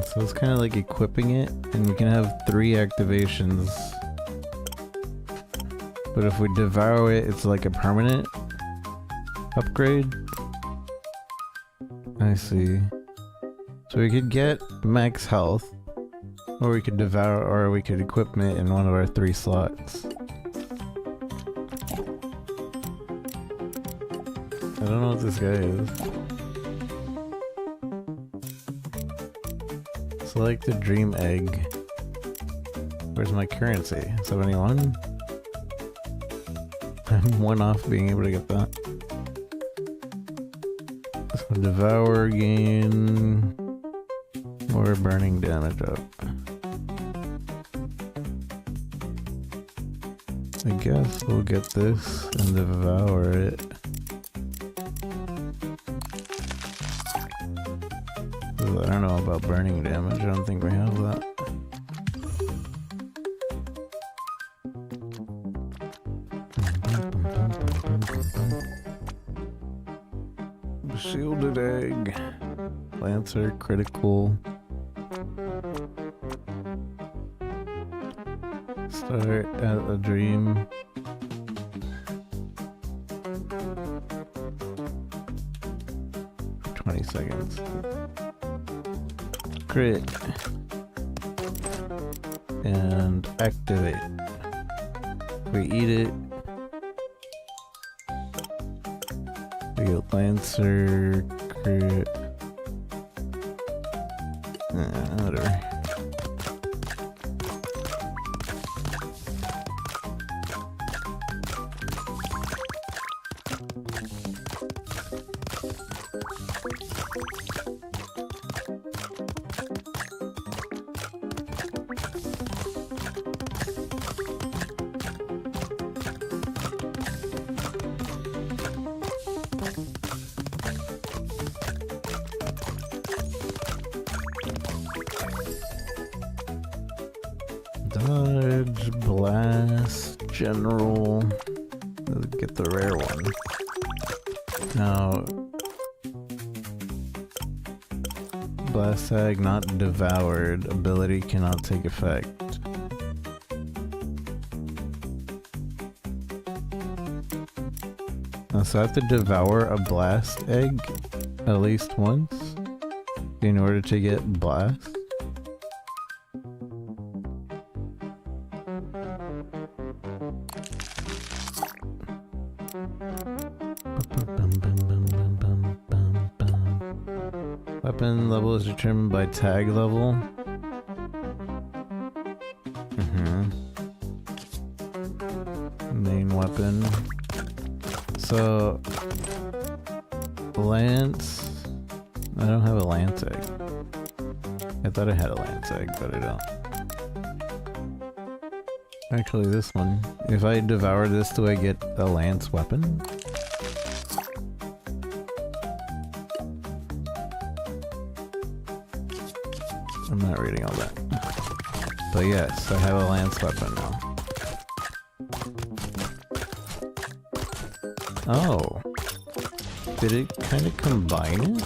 So it's kind of like equipping it, and you can have 3 activations. But if we devour it, it's like a permanent upgrade. I see. So we could get max health Or we could devour, or we could equip it in one of our 3 slots. I don't know what this guy is. Select the dream egg. Where's my currency? 71? I'm 1 off being able to get that. So devour, gain more burning damage up. I guess we'll get this and devour it. I don't know about burning damage, I don't think we have that. Shielded egg. Lancer, critical. Start at a dream. For 20 seconds. Crit. And activate. We eat it. We get Lancer, crit. Whatever. Dodge, blast, general. Let's get the rare one. Now, blast tag not devoured. Ability cannot take effect. So I have to devour a blast egg at least once in order to get blast. Weapon level is determined by tag level. Main weapon. So, lance. I don't have a lance egg. I thought I had a lance egg, but I don't. Actually, this one. If I devour this, do I get a lance weapon? I'm not reading all that. But yes, I have a lance weapon now. Oh. Did it kind of combine it?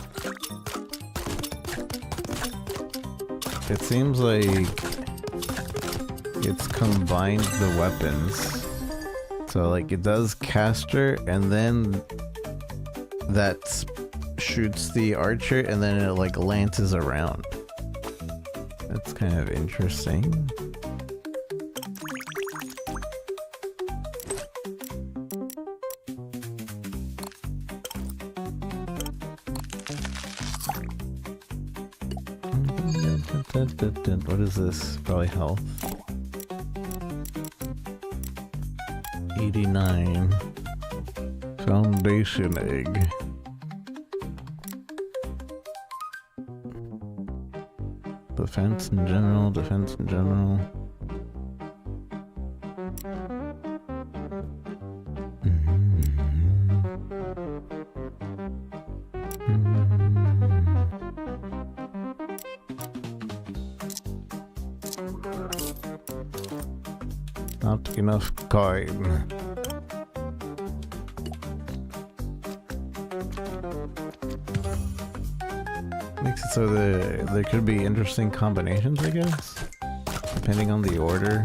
It seems like it's combined the weapons. So like it does caster and then that shoots the archer and then it like lances around. That's kind of interesting. What is this? Probably health. 89. Foundation egg. Defense in general, defense in general. Not enough coin. Makes it so there could be interesting combinations, I guess, depending on the order.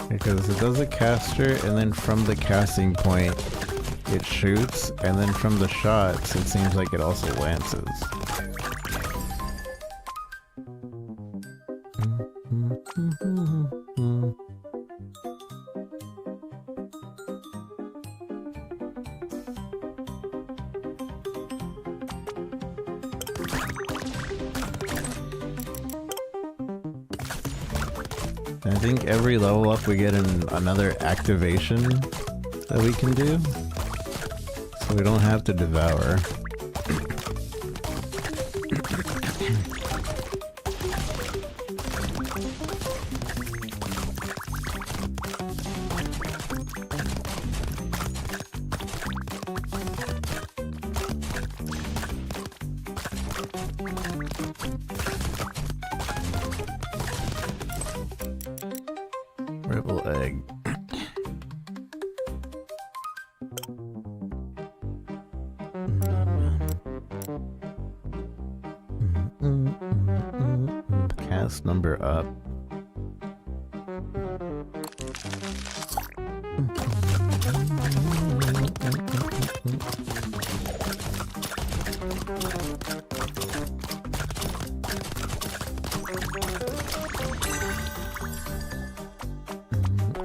Because it does a caster, and then from the casting point, it shoots, and then from the shots, it seems like it also lances. think every level up we get another activation that we can do. So we don't have to devour. Rebel egg. Cast number up.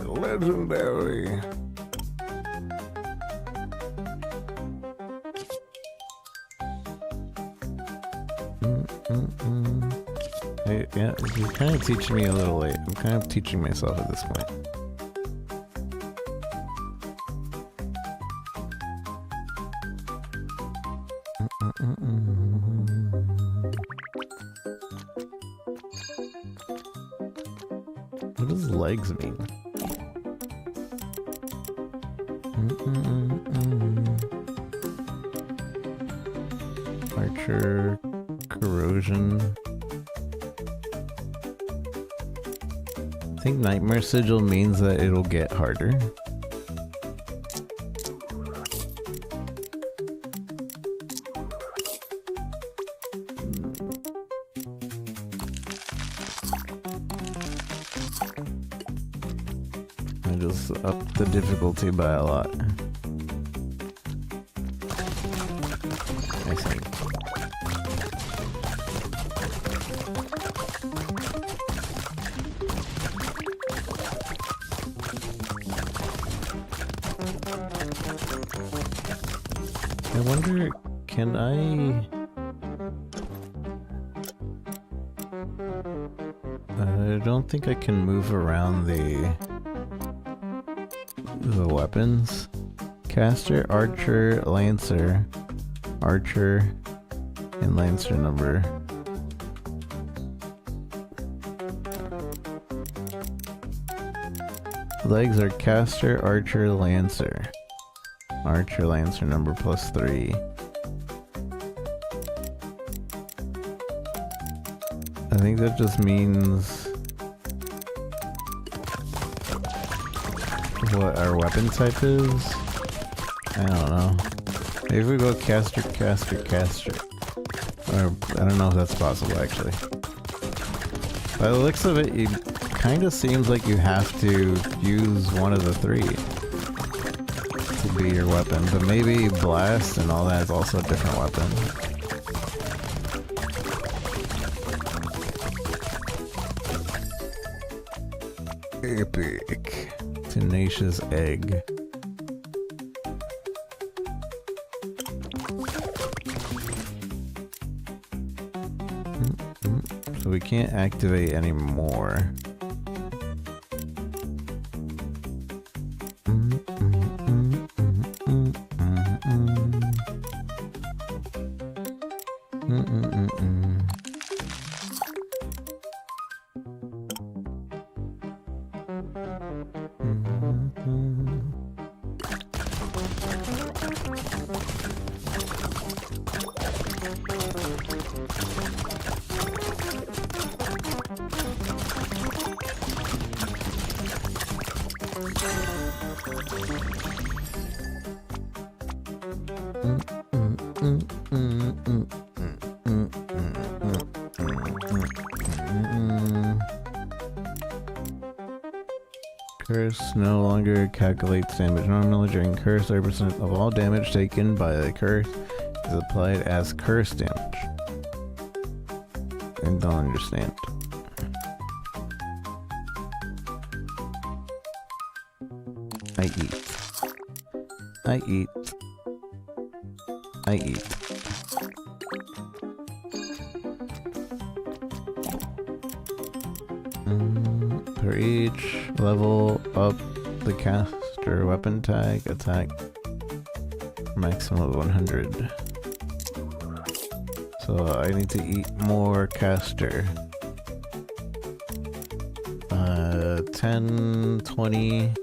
Legendary. Hey, yeah, you're kind of teaching me a little late. I'm kind of teaching myself at this point. What does legs mean? Archer, corrosion. I think Nightmare Sigil means that it'll get harder. I just upped the difficulty by a lot. I think. I wonder, can I don't think I can move around the weapons. Caster, Archer, Lancer, Archer, and Lancer number. Legs are Caster, Archer, Lancer. Archer, Lancer number +3. I think that just means what our weapon type is. I don't know. Maybe we go Caster, Caster, Caster. Or I don't know if that's possible actually. By the looks of it, it kind of seems like you have to use one of the three to be your weapon, but maybe Blast and all that is also a different weapon. Epic. Tenacious Egg. So we can't activate anymore. Curse no longer calculates damage normally. During curse, 30% of all damage taken by the curse is applied as curse damage. I don't understand. I eat. I eat. I eat. For each level up the caster weapon tag, attack maximum of 100. So I need to eat more caster. 10, 20,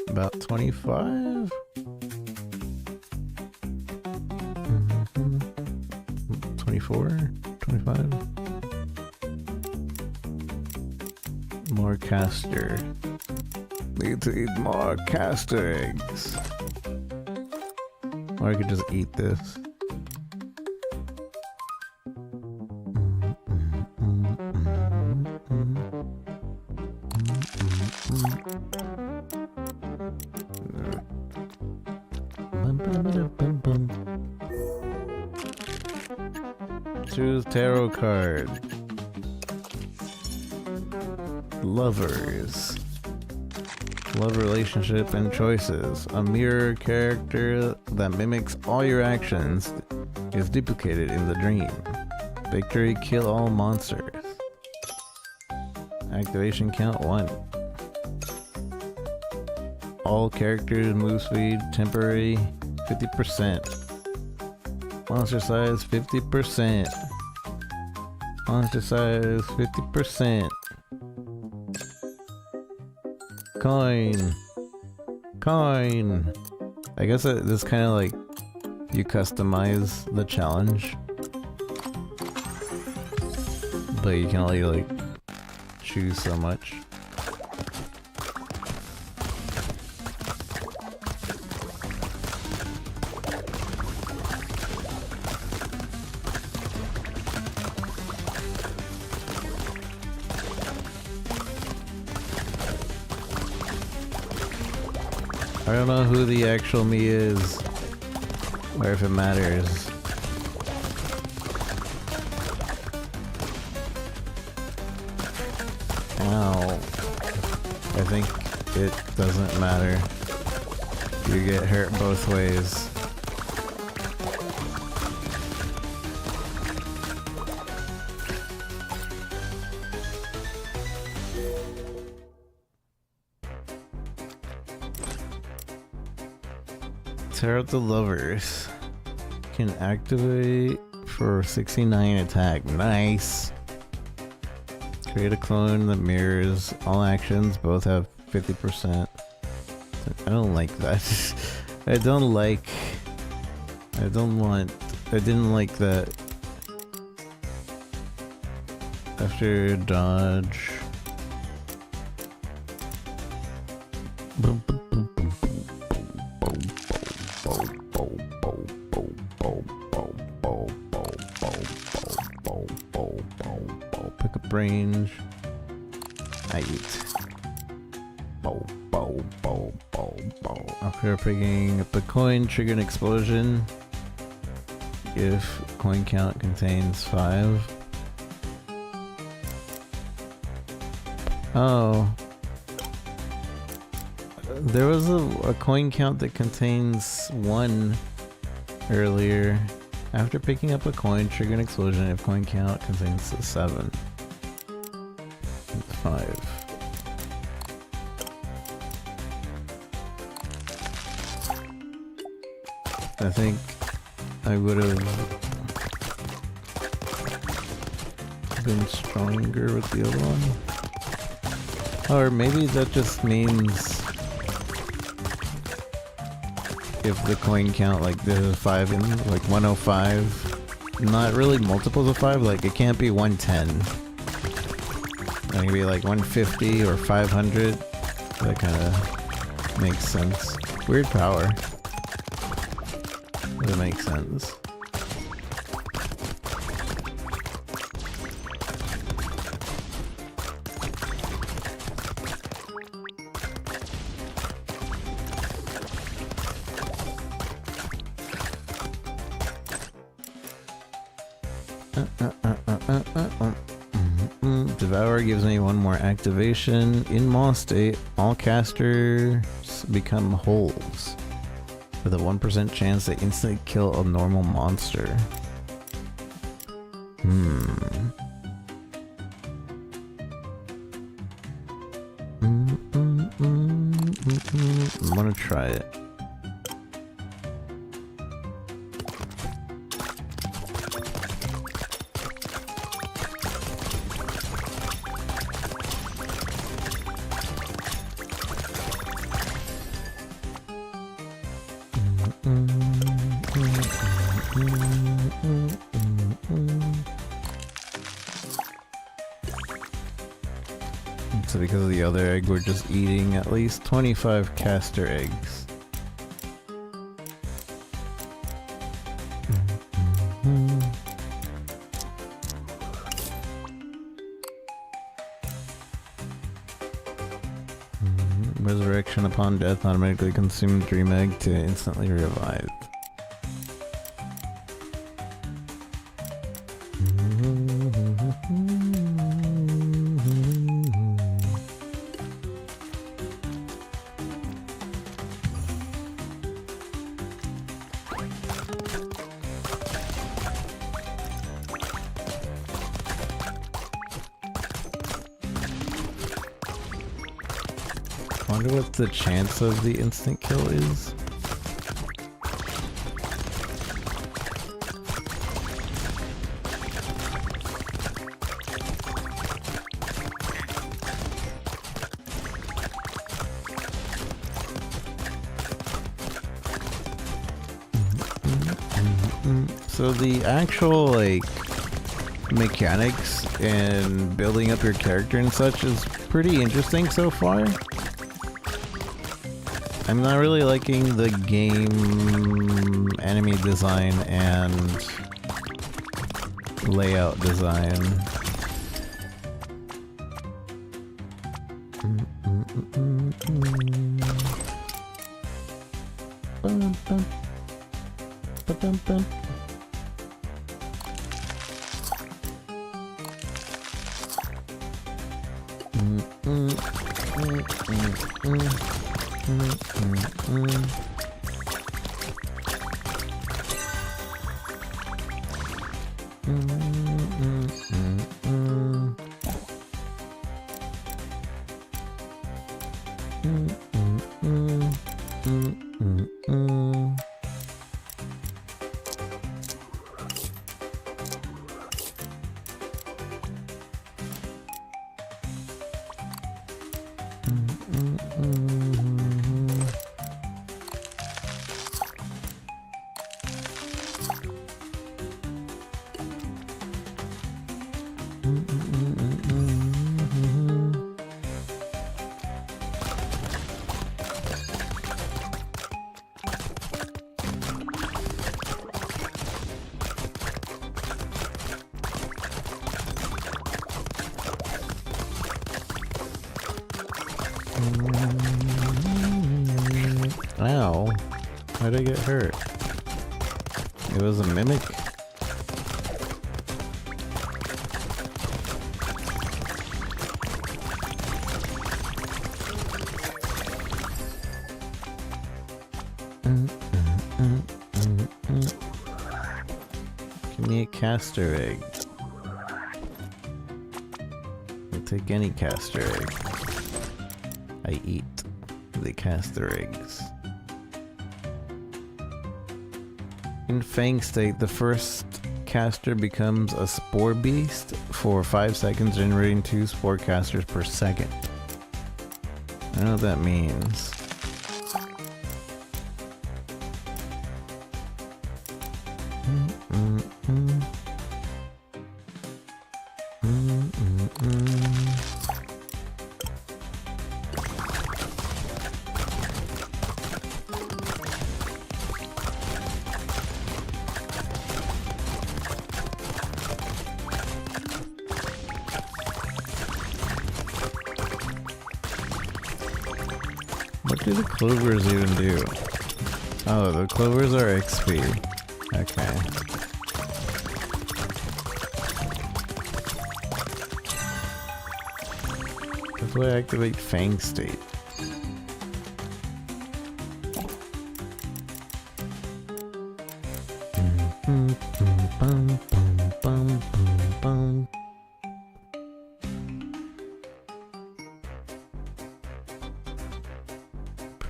about 25? 24, 25? More caster. Need to eat more caster eggs. Or I could just eat this. Choose tarot card. Lovers. Love relationship and choices. A mirror character that mimics all your actions is duplicated in the dream. Victory, kill all monsters. Activation count 1. All characters move speed temporary 50%. Monster size 50%. Monster size 50%. Coin. Coin. I guess this kind of like you customize the challenge, but you can only like choose so much. I don't know who the actual me is, or if it matters. Ow. I think it doesn't matter. You get hurt both ways. Tear out the lovers. Can activate for 69 attack. Nice. Create a clone that mirrors all actions. Both have 50%. I don't like that. I didn't like that. After dodge. Pick up range. I eat. After picking up a coin, trigger an explosion. If coin count contains 5. Oh. There was a coin count that contains 1 earlier. After picking up a coin, trigger an explosion if coin count contains 7. 5. I think I would have been stronger with the other one. Or maybe that just means if the coin count, like there's 5 in like 105, not really multiples of 5, like it can't be 110. It can be like 150 or 500. That kind of makes sense. Weird power. That makes sense. Devour gives me 1 more activation. In Maw state, all casters become holes, with a 1% chance to instantly kill a normal monster. gonna try it. So because of the other egg, we're just eating at least 25 caster eggs. Resurrection upon death automatically consumes dream egg to instantly revive. Wonder what the chance of the instant kill is. So the actual like mechanics and building up your character and such is pretty interesting so far. I'm not really liking the game enemy design and layout design. Ow. Why'd I get hurt? It was a mimic? Give me a caster egg. I'll take any caster egg. I eat the caster eggs. In Fang state, the first caster becomes a spore beast for 5 seconds, generating 2 spore casters per second. I don't know what that means. What do the clovers even do? Oh, the clovers are XP. Okay. That's why I activate Fang state.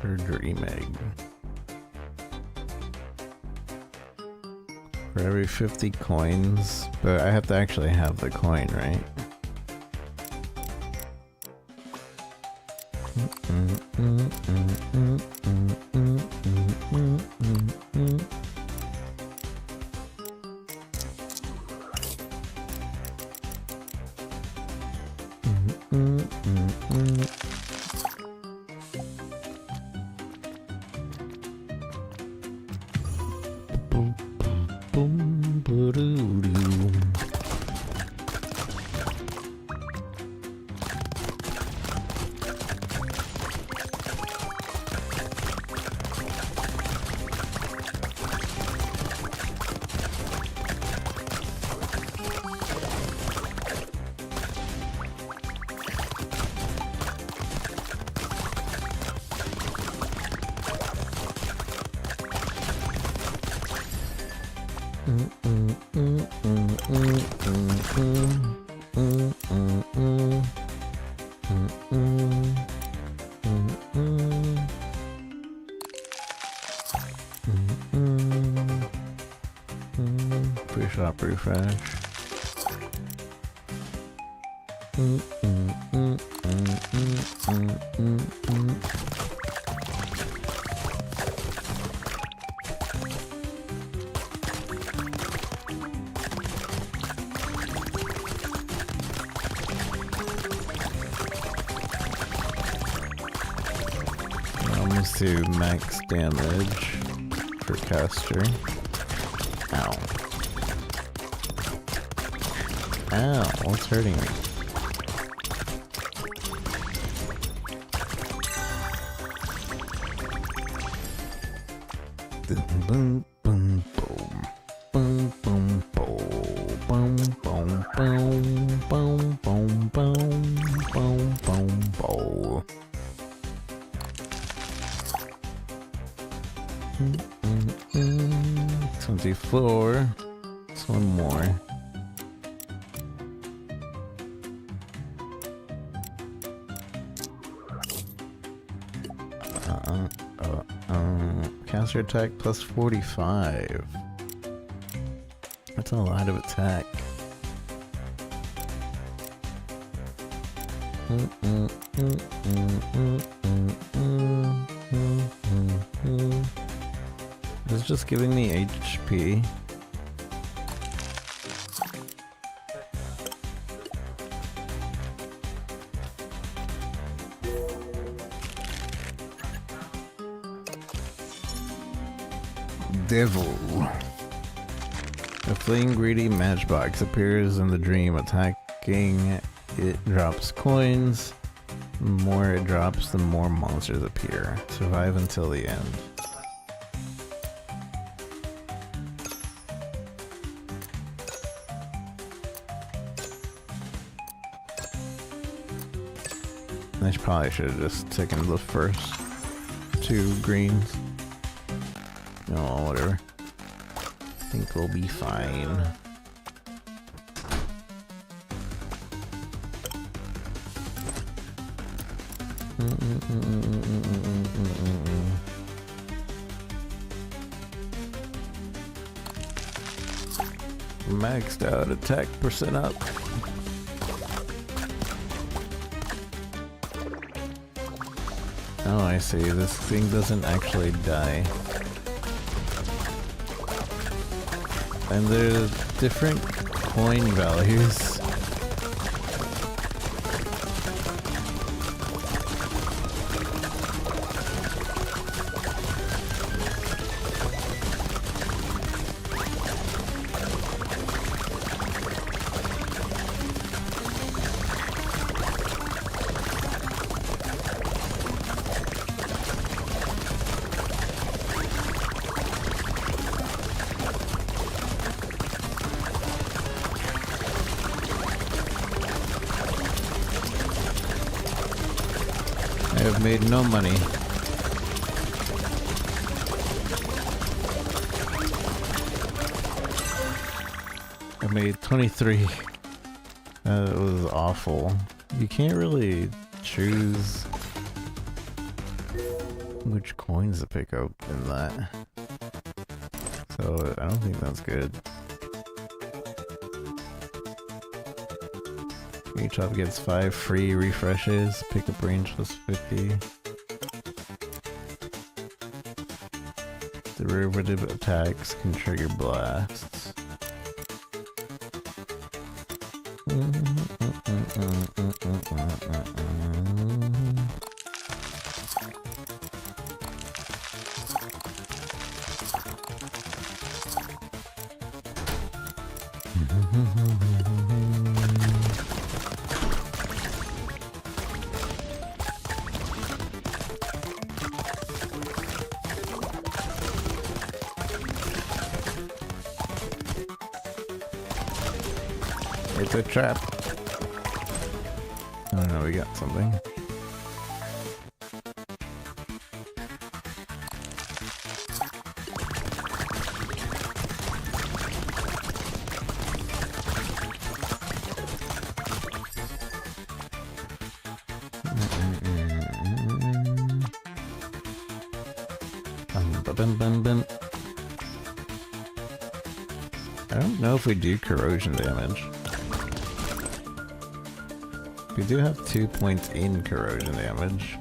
Per dream. remake. For every 50 coins, but I have to actually have the coin, right? Pre-shop refresh. Almost to max damage for caster. Ow. Ow, what's hurting me? Boom, boom, boom. Boom, boom, boom. Boom, boom, boom. Boom, boom, boom. Boom, boom, boom. 24. Just one more. Caster attack plus 45. That's a lot of attack. It's just giving me HP. Devil. A fleeing greedy matchbox appears in the dream. Attacking it drops coins. The more it drops, the more monsters appear. Survive until the end. I probably should have just taken the first 2 greens. Oh, whatever. I think we'll be fine. Maxed out attack percent up. Oh, I see. This thing doesn't actually die. And there's different coin values. I have made no money. I made 23. That was awful. You can't really choose which coins to pick up in that. So I don't think that's good. Each hop gets 5 free refreshes. Pickup range plus 50. Derivative attacks can trigger blasts. It's a trap. Oh no, we got something. I don't know if we do corrosion damage. We do have 2 points in corrosion damage.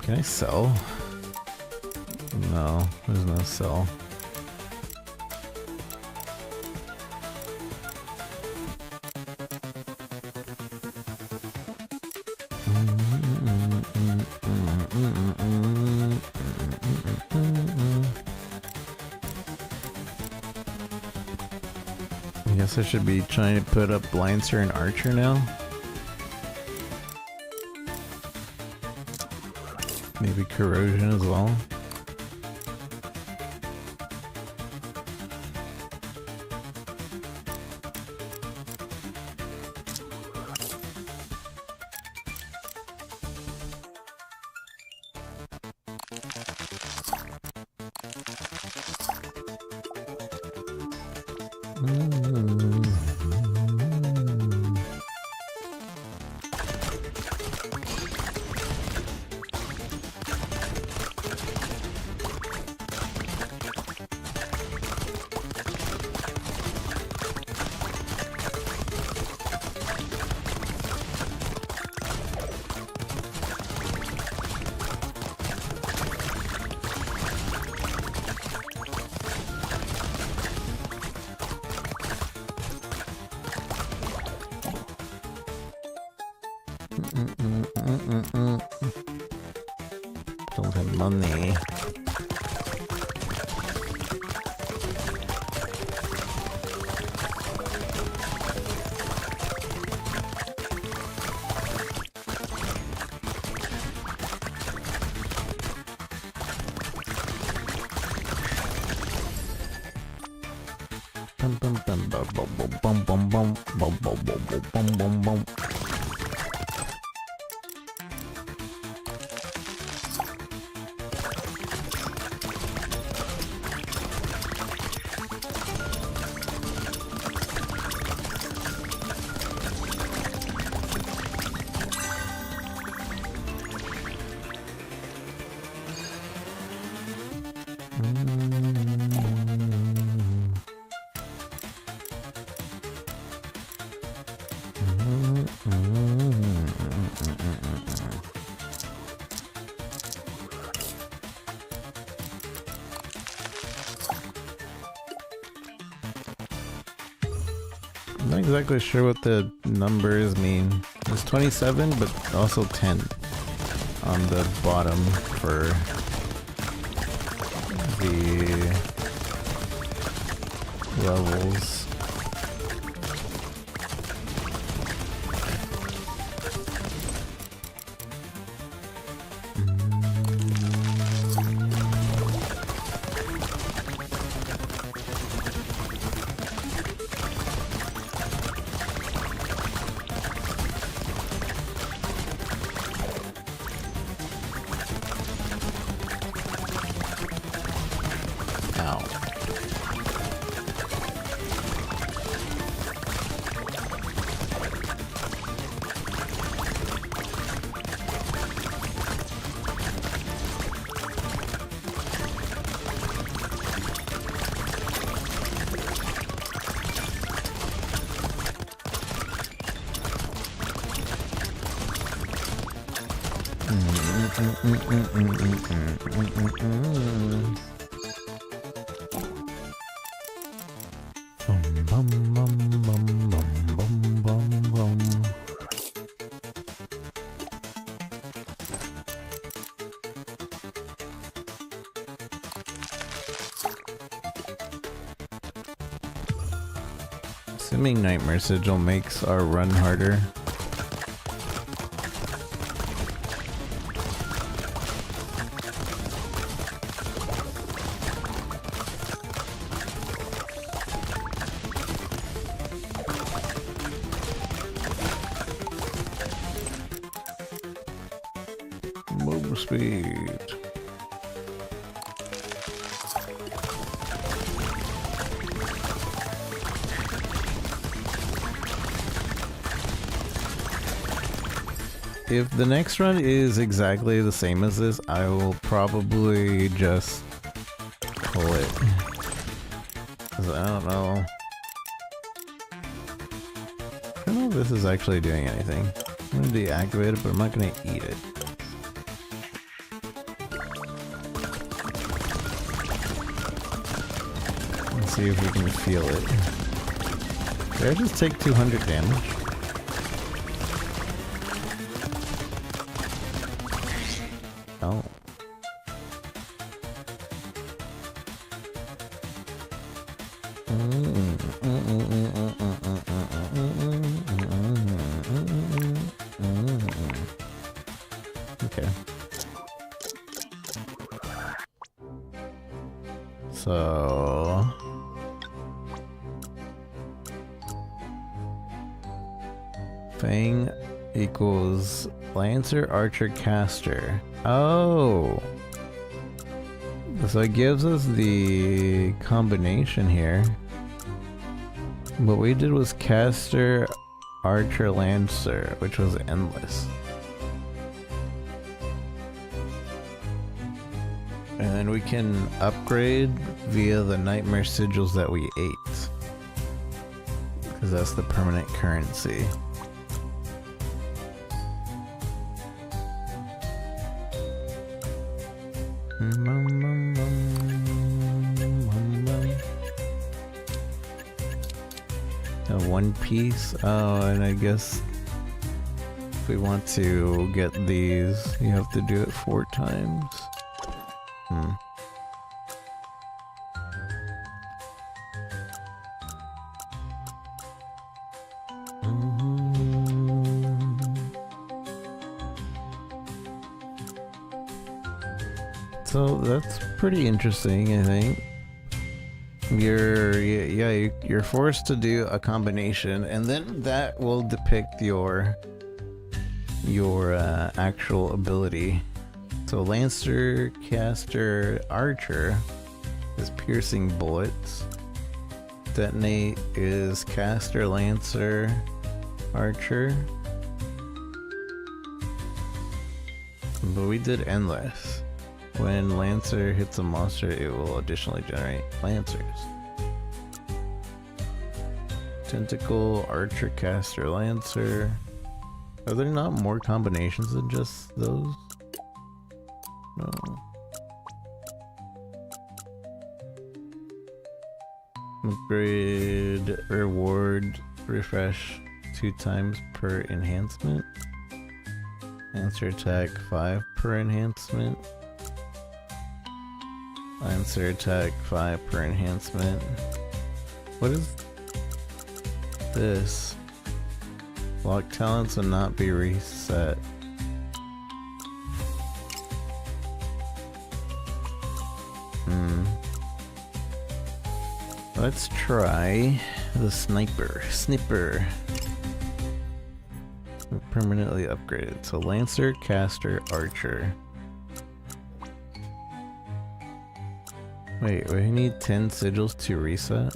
Can I sell? No, there's no sell. I guess I should be trying to put up Lancer and Archer now. Maybe corrosion as well. Don't have money. Bum bum bum bum bum bum bum bum bum bum bum bum bum. I'm not exactly sure what the numbers mean. It's 27, but also 10 on the bottom for the levels. Assuming Nightmare Sigil makes our run harder. Move speed. If the next run is exactly the same as this, I will probably just pull it. 'Cause I don't know. I don't know if this is actually doing anything. I'm gonna deactivate it, but I'm not gonna eat it. Let's see if we can feel it. Did I just take 200 damage? Oh. Okay. So Fang equals Lancer, Archer, Caster. Oh! So it gives us the combination here. What we did was Caster, Archer, Lancer, which was endless. And then we can upgrade via the Nightmare Sigils that we ate. Because that's the permanent currency. One piece. Oh, and I guess if we want to get these, you have to do it 4 times. So that's pretty interesting, I think. You're forced to do a combination, and then that will depict your actual ability. So Lancer, Caster, Archer is piercing bullets. Detonate is Caster, Lancer, Archer. But we did endless. When Lancer hits a monster, it will additionally generate Lancers. Tentacle, Archer, Caster, Lancer. Are there not more combinations than just those? No. Upgrade, reward, refresh 2 times per enhancement. Lancer attack 5 per enhancement. Lancer attack 5 per enhancement. What is this? Lock talents will not be reset. Let's try the snipper. Permanently upgraded. So Lancer, Caster, Archer. Wait, we need 10 sigils to reset?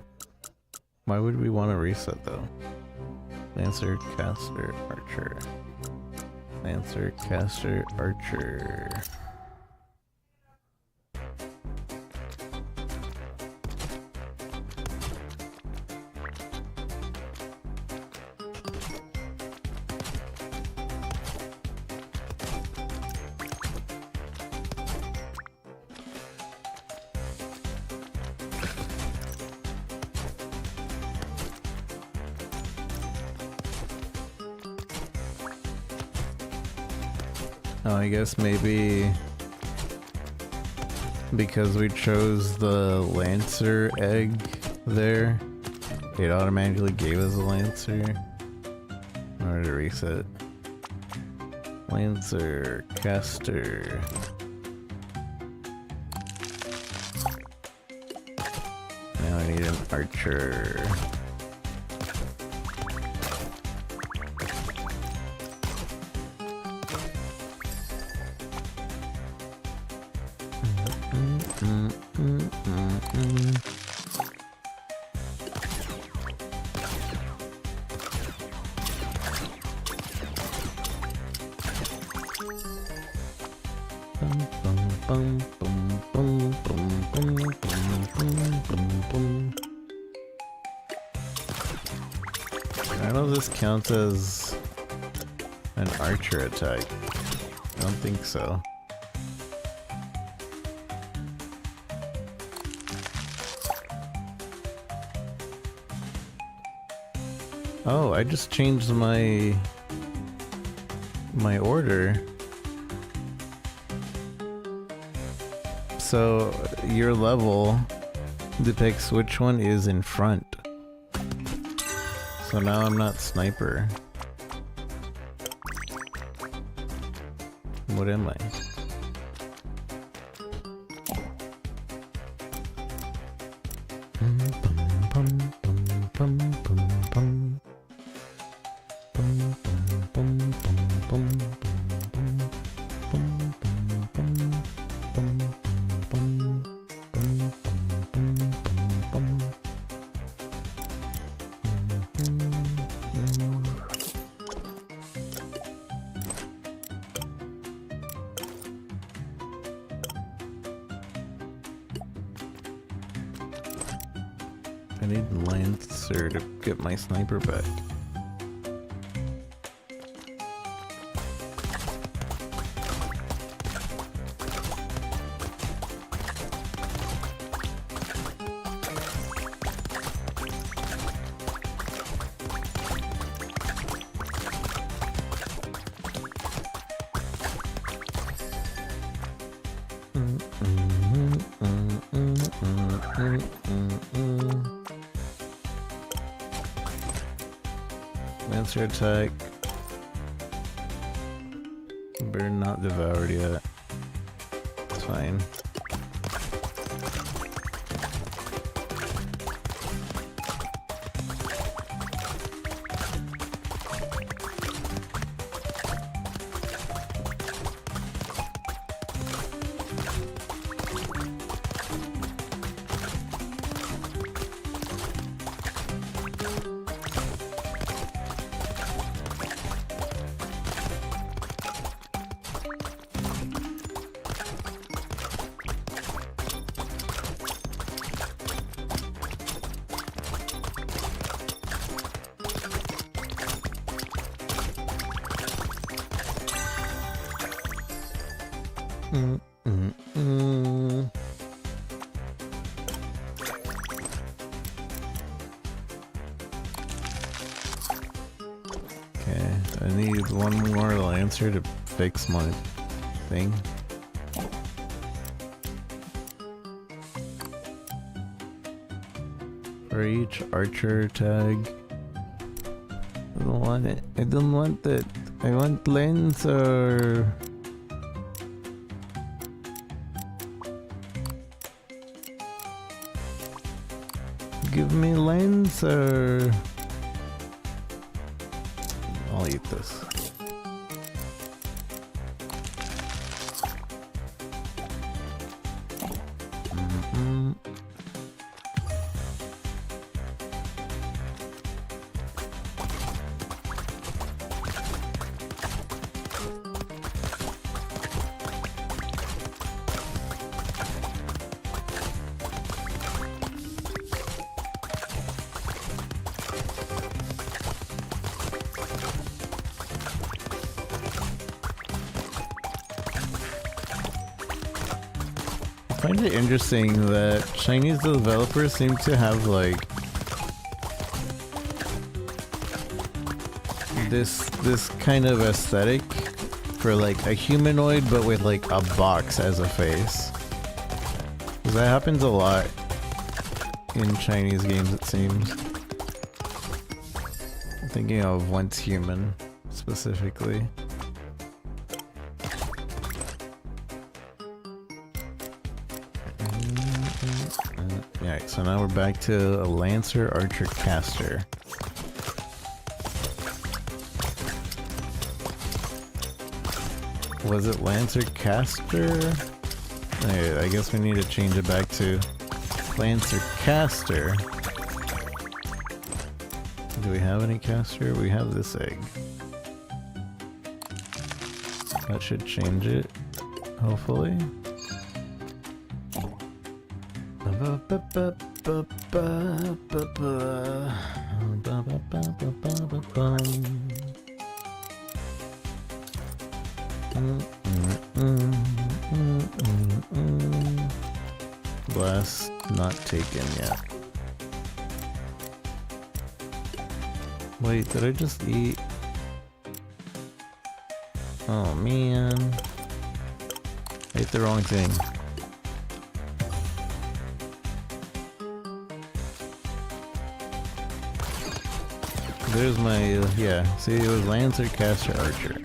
Why would we want to reset though? Lancer, Caster, Archer. Lancer, Caster, Archer. Oh, I guess maybe because we chose the Lancer egg there, it automatically gave us a Lancer in order to reset. Lancer, Caster. Now I need an Archer. I don't know if this counts as an archer attack. I don't think so. Oh, I just changed my order. So your level depicts which one is in front. So now I'm not sniper. What am I? I need Lancer to get my sniper back. Lancer attack. Better not devoured yet. It's fine. Okay, I need one more Lancer to fix my thing. For each archer tag. I don't want it. I don't want that. I want Lancer. Give me Lancer. I'll eat this. I find it interesting that Chinese developers seem to have like this kind of aesthetic for like a humanoid but with like a box as a face. 'Cause that happens a lot in Chinese games, it seems. I'm thinking of Once Human specifically. Alright, so now we're back to a Lancer Archer Caster. Was it Lancer Caster? Alright, I guess we need to change it back to Lancer Caster. Do we have any caster? We have this egg. That should change it, hopefully. Blast not taken yet. Wait, did I just eat? Oh man. I ate the wrong thing. There's my, yeah, see, it was Lancer, Caster, Archer.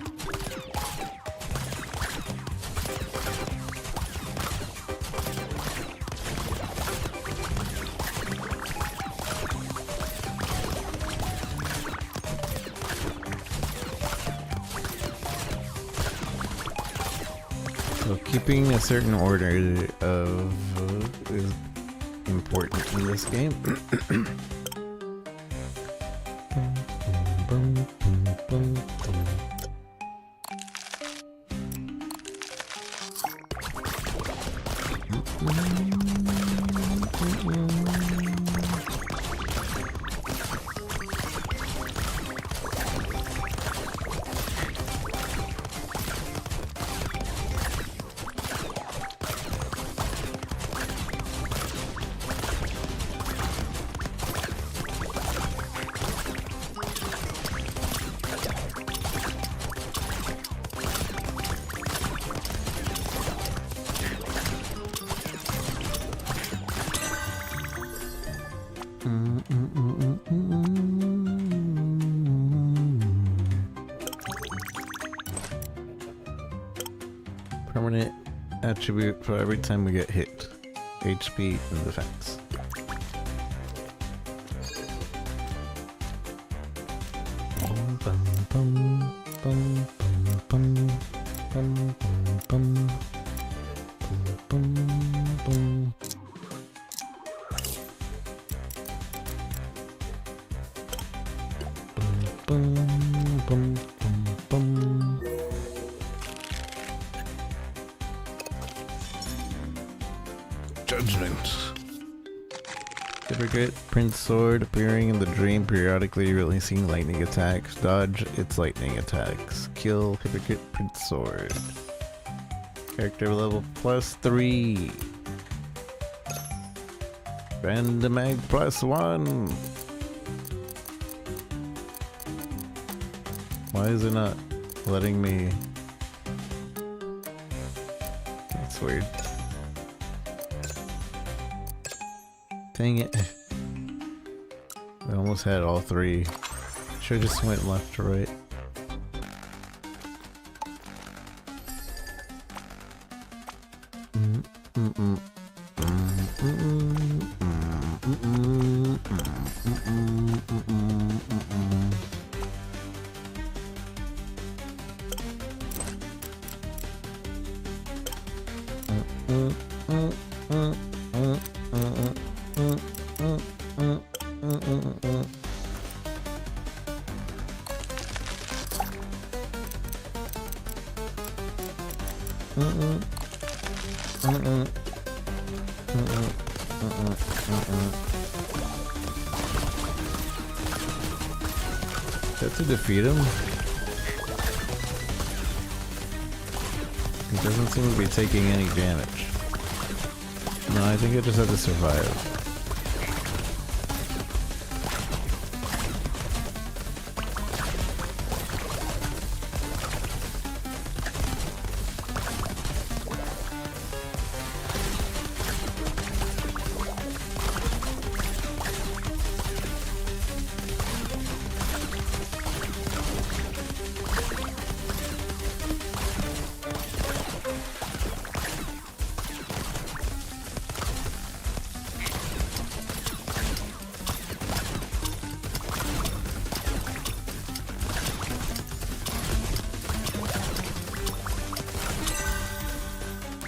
So keeping a certain order of is important in this game. Permanent attribute for every time we get hit. HP and defense. Judgment. Hypocrite Prince Sword appearing in the dream, periodically releasing lightning attacks. Dodge its lightning attacks. Kill Hypocrite Prince Sword. Character level +3. Random egg +1. Why is it not letting me? That's weird. Dang it. almost had all three. Should've just went left to right. Is that to defeat him? He doesn't seem to be taking any damage. No, I think I just have to survive.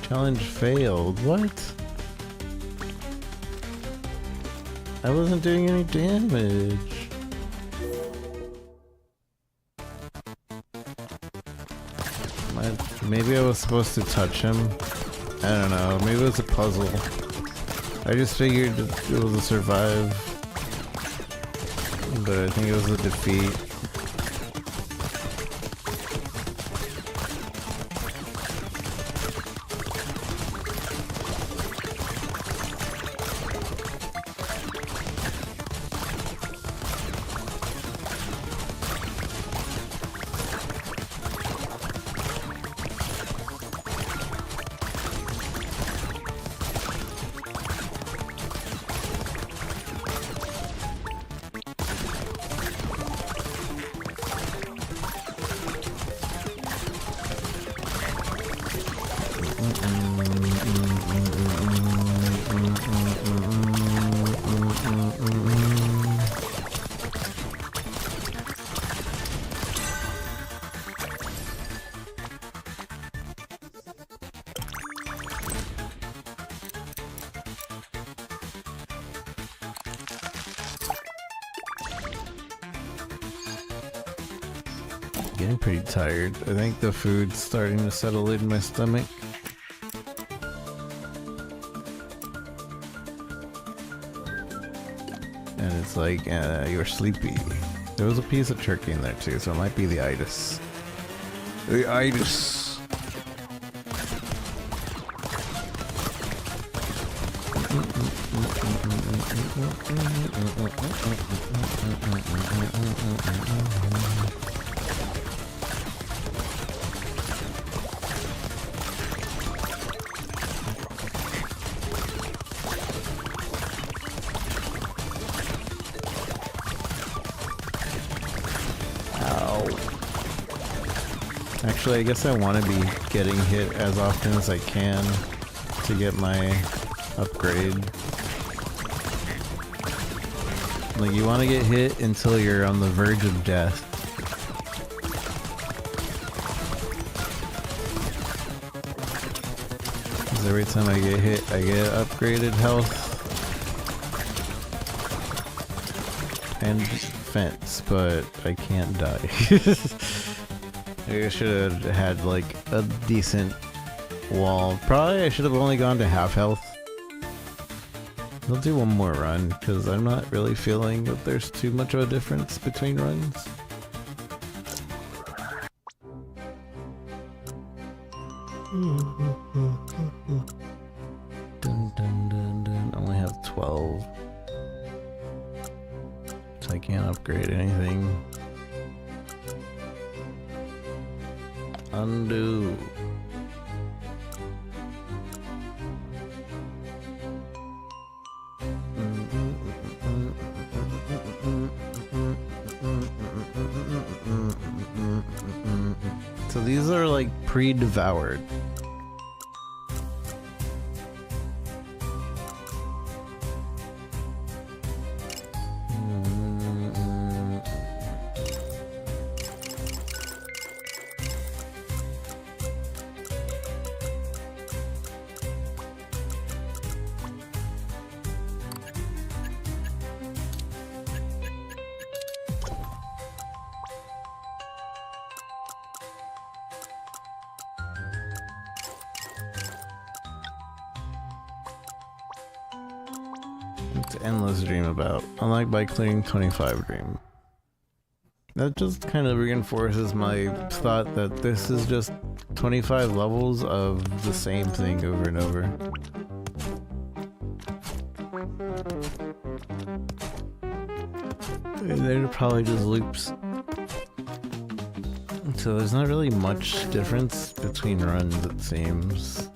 Challenge failed. What? I wasn't doing any damage. Maybe I was supposed to touch him. I don't know. Maybe it was a puzzle. I just figured it was a survive. But I think it was a defeat. Getting pretty tired. I think the food's starting to settle in my stomach. And it's like, you're sleepy. There was a piece of turkey in there too, so it might be the itis. The itis. Actually, I guess I want to be getting hit as often as I can to get my upgrade. Like, you want to get hit until you're on the verge of death. Because every time I get hit, I get upgraded health and defense, but I can't die. I should have had like a decent wall. Probably I should have only gone to half health. I'll do one more run because I'm not really feeling that there's too much of a difference between runs. Dun, dun, dun, dun. I only have 12. So I can't upgrade anything. Undo. So these are like pre-devoured. It's endless dream about, unlike by clearing 25 dream. That just kind of reinforces my thought that this is just 25 levels of the same thing over and over. And they're probably just loops. So there's not really much difference between runs, it seems.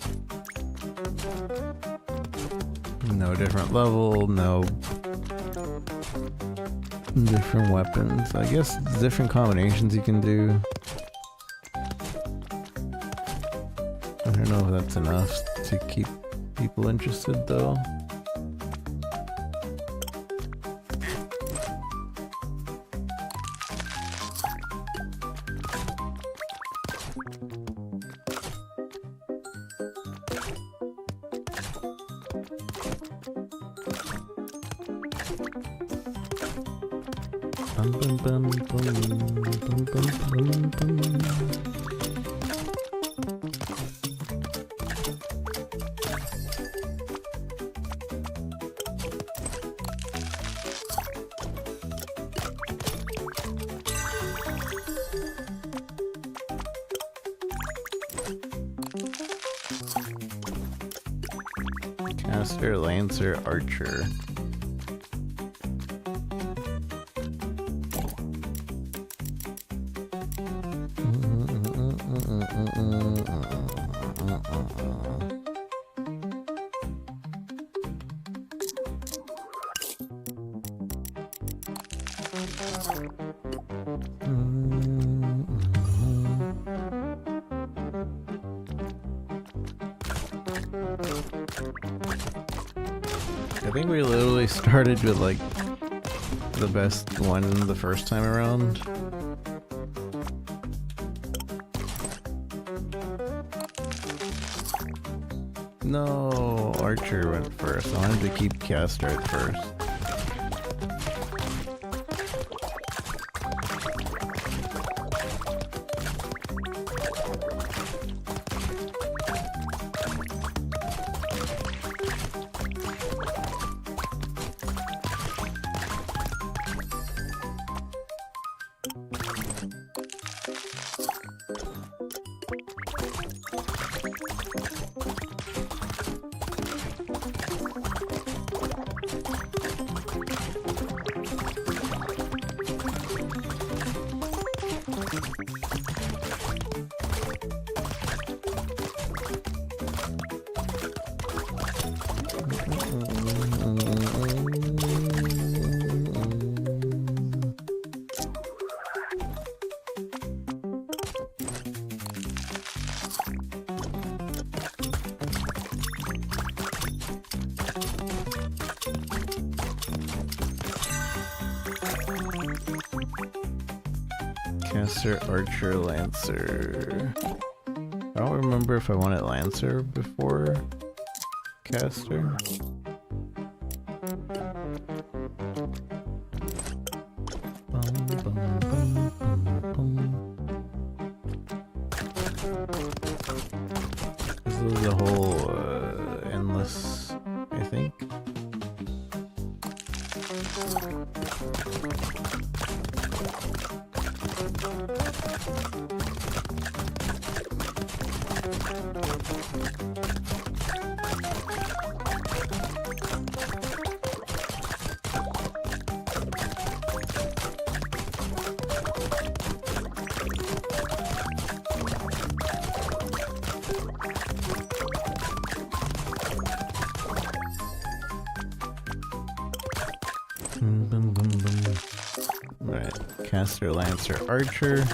No different level, no different weapons. I guess different combinations you can do. I don't know if that's enough to keep people interested though. Bum, bum, bum, bum, bum, bum, bum, bum. Caster, Lancer, Archer. I think we literally started with like the best one the first time around. No, Archer went first. I wanted to keep Caster at first. Caster, Archer, Lancer. I don't remember if I wanted Lancer before Caster. This is the whole endless, I think. Right, Caster, Lancer, Archer.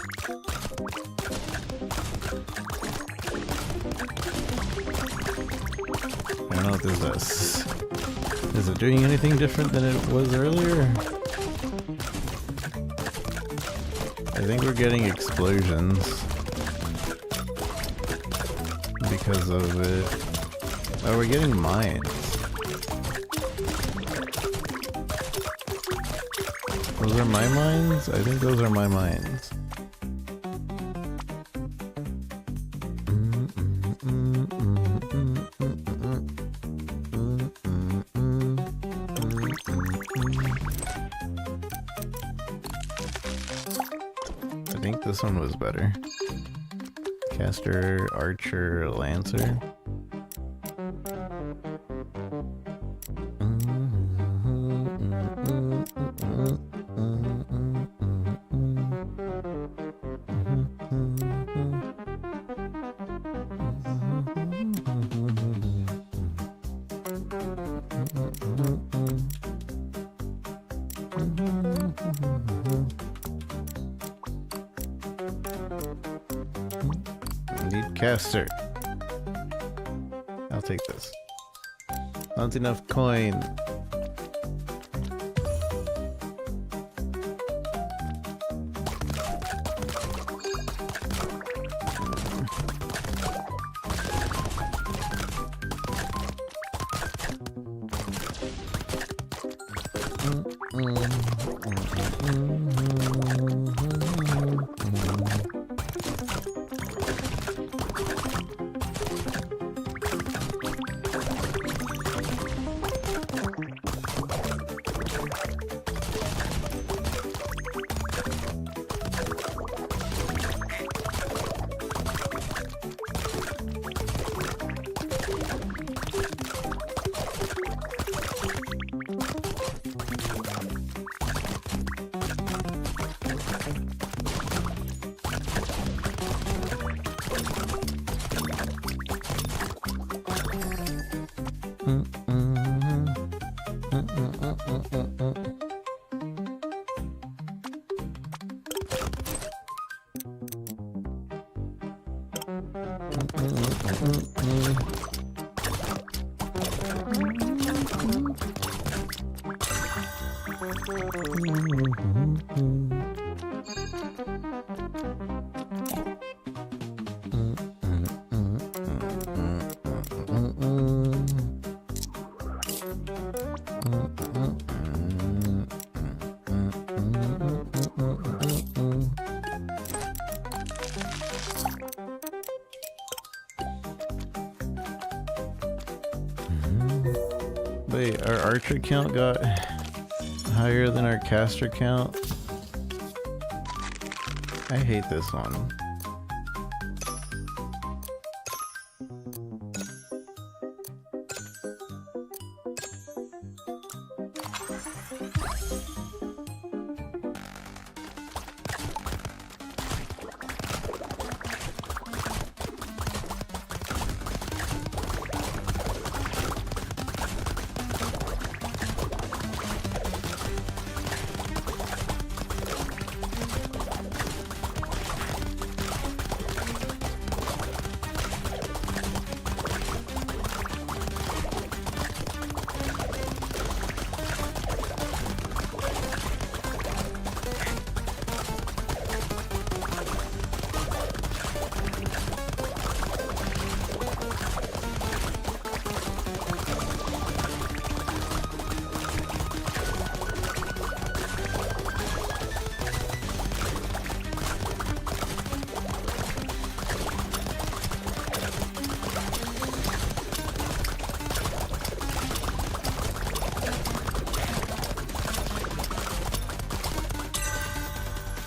don't know what this does. Is it doing anything different than it was earlier? I think we're getting explosions because of it. Oh, we're getting mines. Those are my mines? I think those are my mines. I think this one was better. Caster, Archer, Lancer. Need caster. I'll take this. Not enough coin. Wait, our archer count got higher than our caster count? I hate this one.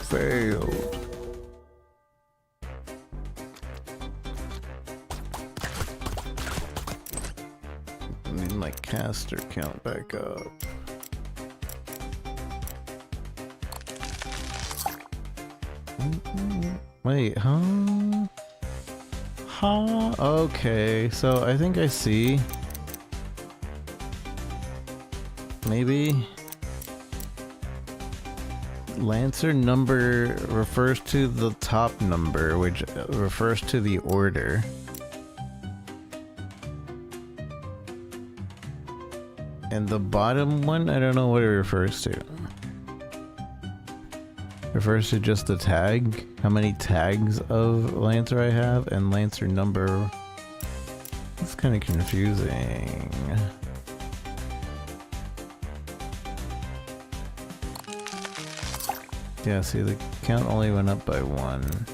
Failed. I need my caster count back up. Wait, huh? Huh? Okay, so I think I see. Maybe. Lancer number refers to the top number, which refers to the order. And the bottom one, I don't know what it refers to. Refers to just the tag, how many tags of Lancer I have, and Lancer number. It's kind of confusing. Yeah, see, the count only went up by 1.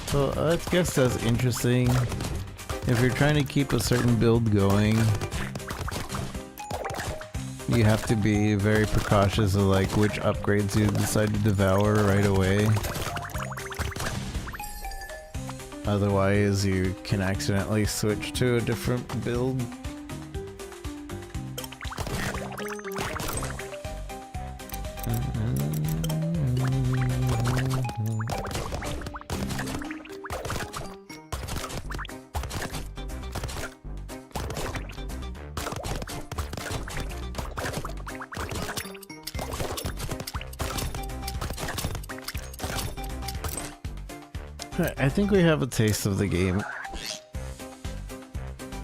So I guess that's interesting. If you're trying to keep a certain build going, you have to be very precautious of like which upgrades you decide to devour right away. Otherwise you can accidentally switch to a different build. I think we have a taste of the game.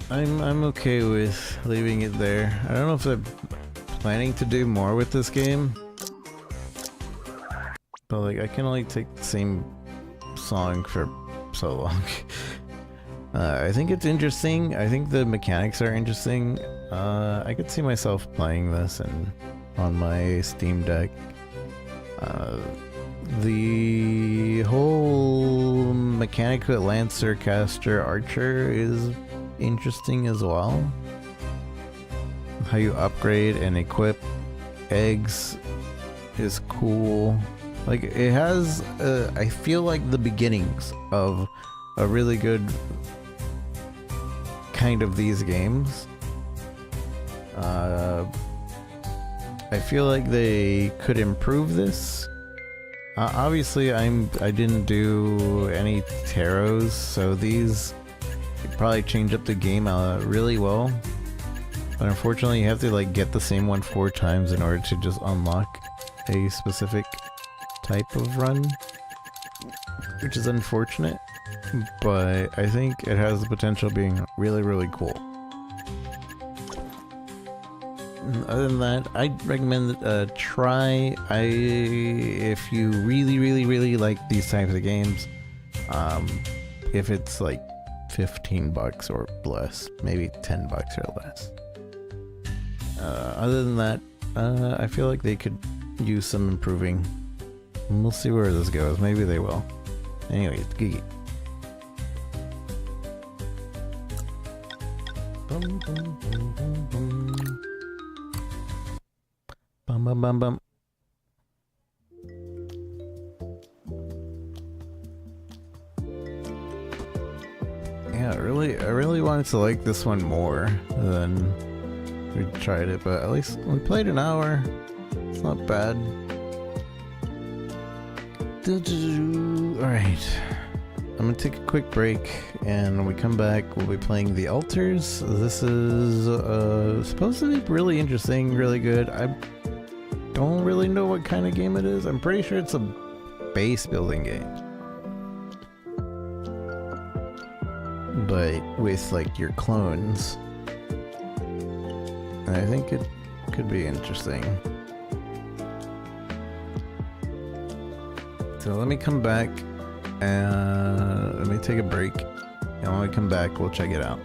I'm okay with leaving it there. I don't know if I'm planning to do more with this game, but like I can only take the same song for so long. I think it's interesting. I think the mechanics are interesting. I could see myself playing this and on my Steam Deck. The whole mechanic with Lancer, Caster, Archer is interesting as well. How you upgrade and equip eggs is cool. Like it has, I feel like the beginnings of a really good kind of these games. I feel like they could improve this. Obviously, I didn't do any tarots, so these probably change up the game really well. But unfortunately, you have to like get the same one 4 times in order to just unlock a specific type of run, which is unfortunate. But I think it has the potential of being really, really cool. Other than that, I'd recommend try. If you really like these types of games, if it's like $15 or less, maybe $10 or less. Other than that, I feel like they could use some improving. We'll see where this goes. Maybe they will. Anyway, it's Gigi. Bum, bum, bum, bum, bum. Bum bum bum bum. Yeah, I really wanted to like this one more than we tried it, but at least we played an hour. It's not bad. Alright. I'm gonna take a quick break, and when we come back, we'll be playing The Altars. This is supposed to be really interesting, really good. I don't really know what kind of game it is. I'm pretty sure it's a base building game, but with like your clones. And I think it could be interesting. So let me come back and let me take a break, and when we come back we'll check it out.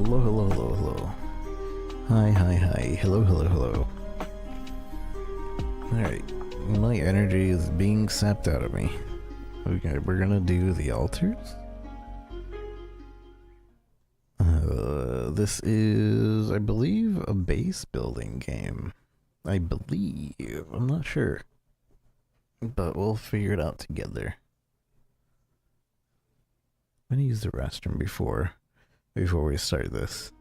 Hello, hello, hello, hello. Hi, hi, hi. Hello, hello, hello. Alright. My energy is being sapped out of me. Okay, we're gonna do the altars. This is, I believe, a base building game. I believe. I'm not sure. But we'll figure it out together. I'm gonna use the restroom before we start this.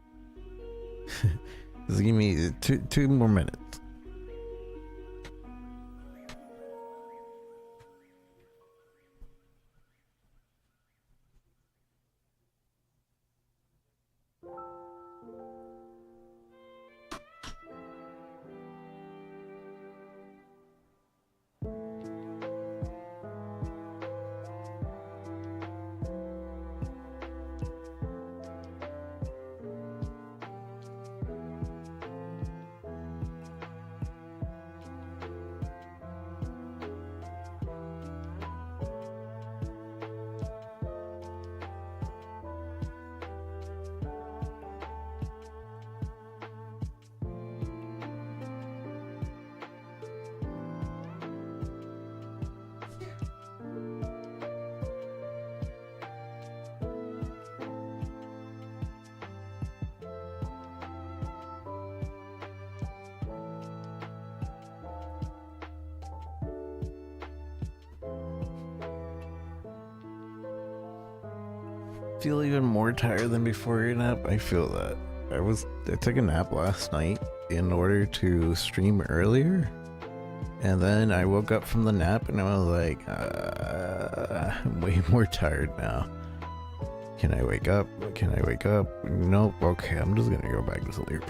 Just give me two more minutes. Feel even more tired than before your nap. I feel that. I took a nap last night in order to stream earlier, and then I woke up from the nap and I was like, I'm way more tired now. Can I wake up? Can I wake up? Nope. Okay, I'm just gonna go back to sleep.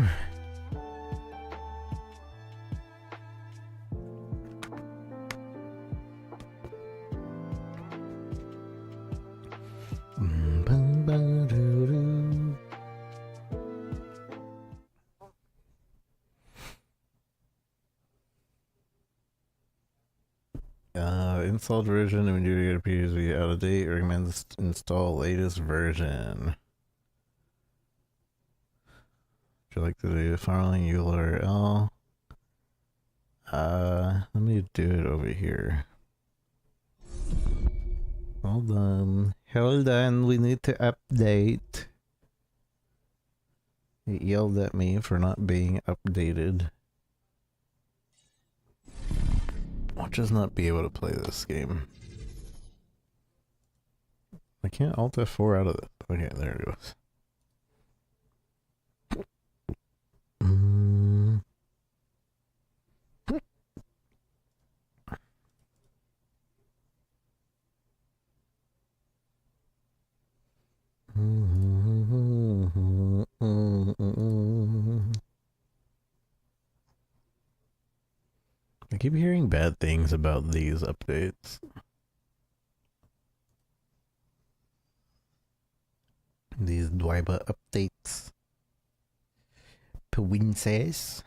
Installed version of Nvidia appears to be out of date. Recommends install latest version. Would you like to do the following URL? Let me do it over here. Hold on. Hold on, we need to update. It yelled at me for not being updated. I'll just not be able to play this game. I can't Alt F4 out of this. Okay, there it goes. I keep hearing bad things about these updates. These Dwyba updates. Princess.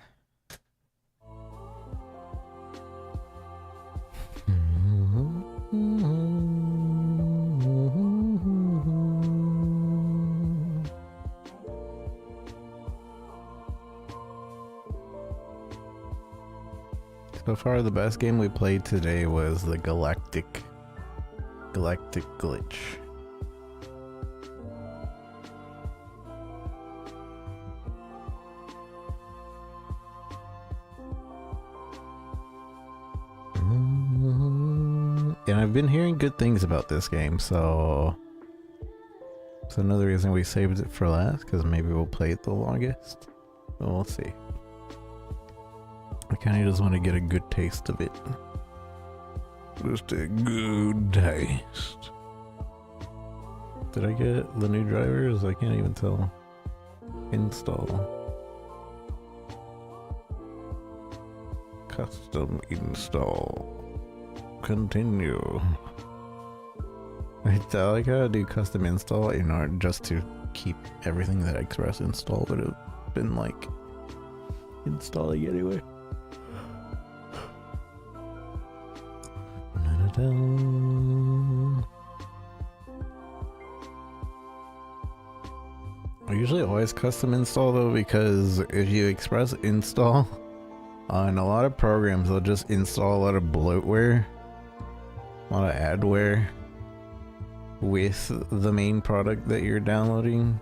So far, the best game we played today was the Galactic Glitch. And I've been hearing good things about this game, so it's another reason we saved it for last, because maybe we'll play it the longest. But we'll see. I kind of just want to get a good taste of it. Just a good taste. Did I get the new drivers? I can't even tell. Install. Custom install. Continue. I like how I do custom install in order just to keep everything that Express install would have been like installing anyway. I usually always custom install though, because if you express install on a lot of programs, they'll just install a lot of bloatware, a lot of adware with the main product that you're downloading.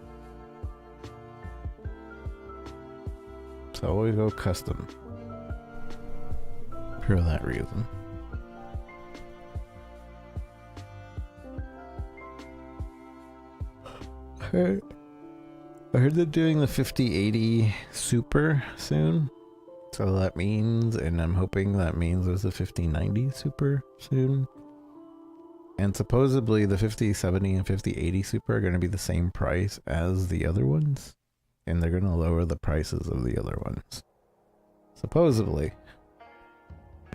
So always go custom for that reason. I heard they're doing the 5080 Super soon. So that means, and I'm hoping that means there's a 5090 Super soon. And supposedly the 5070 and 5080 Super are going to be the same price as the other ones. And they're going to lower the prices of the other ones. Supposedly.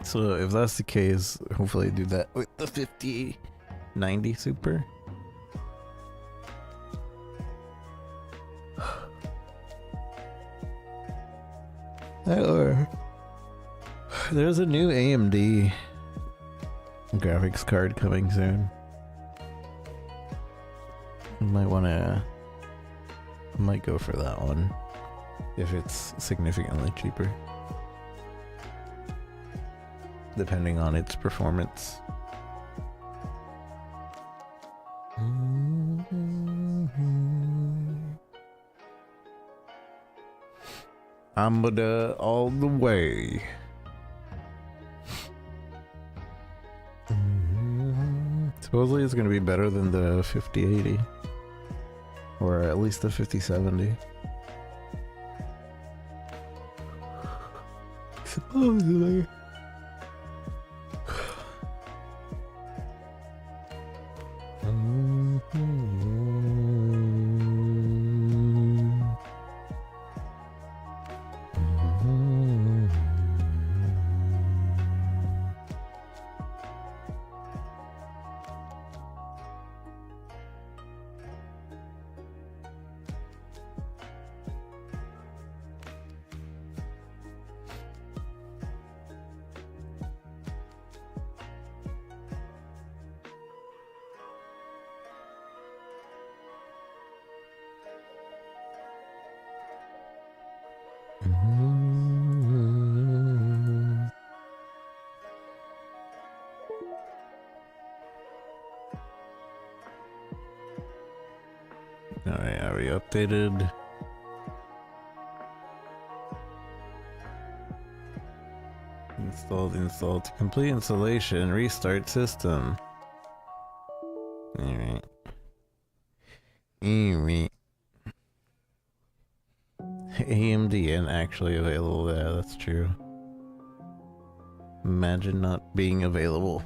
So if that's the case, hopefully do that with the 5090 Super. Or there's a new AMD graphics card coming soon. I might go for that one if it's significantly cheaper, depending on its performance. Amada all the way. Supposedly it's going to be better than the 5080. Or at least the 5070. Supposedly. Alright, are we updated? Installed to complete installation, restart system. Alright. AMD and actually available, yeah, that's true. Imagine not being available.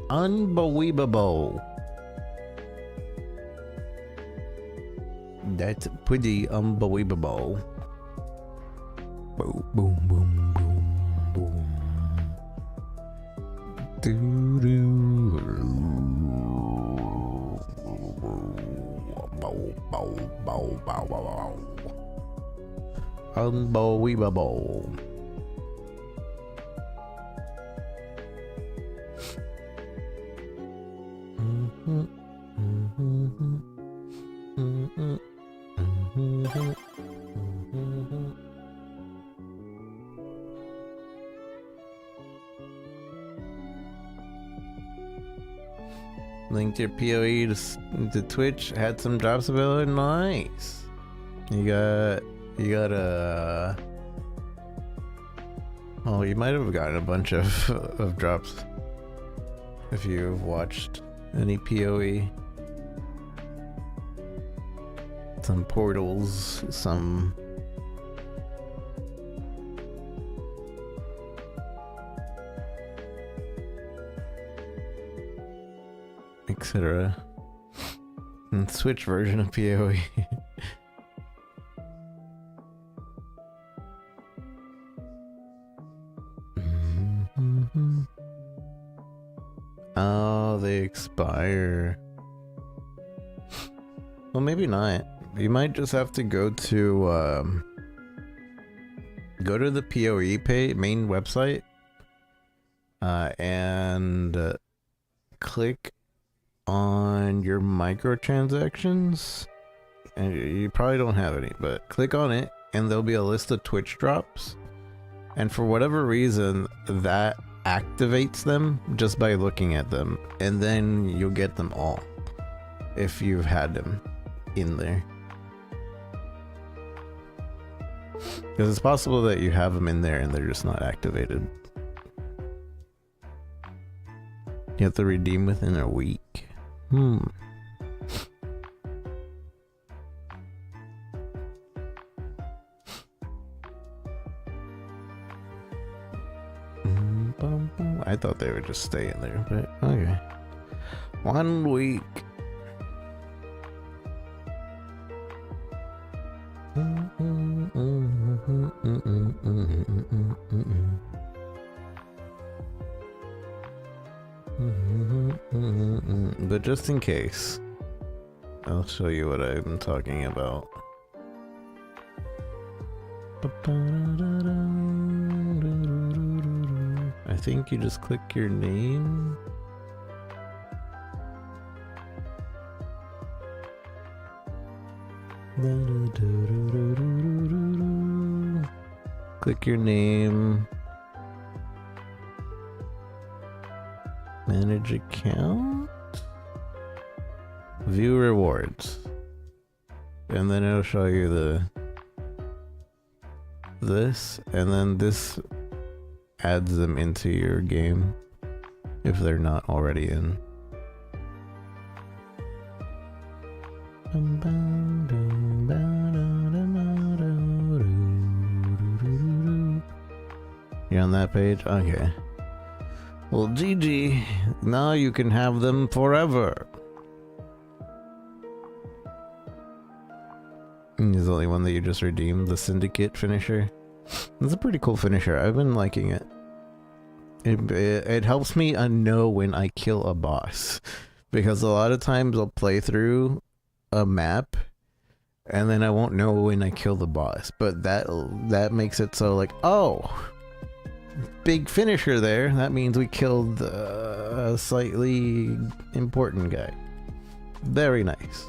Unbelievable. That's pretty unbelievable. Boom, boom, boom, boom, boom. Doo doo. Bow, bow, bow, bow, bow. Unbelievable. Linked your PoE to Twitch, had some drops available. Nice. You got a. Oh, you might have gotten a bunch of drops if you've watched any PoE. Some portals, some. etc. And Switch version of PoE. Oh, they expire. Well, maybe not. You might just have to go to the PoE main website, and click on your microtransactions. And you probably don't have any, but click on it, and there'll be a list of Twitch drops. And for whatever reason, that activates them just by looking at them, and then you'll get them all if you've had them in there. Because it's possible that you have them in there and they're just not activated. You have to redeem within a week. I thought they would just stay in there, but okay. 1 week. But just in case, I'll show you what I'm talking about. I think you just click your name. Click your name. Manage account. View rewards. And then it'll show you this, and then this adds them into your game if they're not already in. You're on that page? Okay. Well, GG. Now you can have them forever. He's the only one that you just redeemed, the Syndicate finisher. It's a pretty cool finisher. I've been liking it. It helps me know when I kill a boss, because a lot of times I'll play through a map and then I won't know when I kill the boss. But that makes it so like, oh, big finisher there. That means we killed a slightly important guy. Very nice.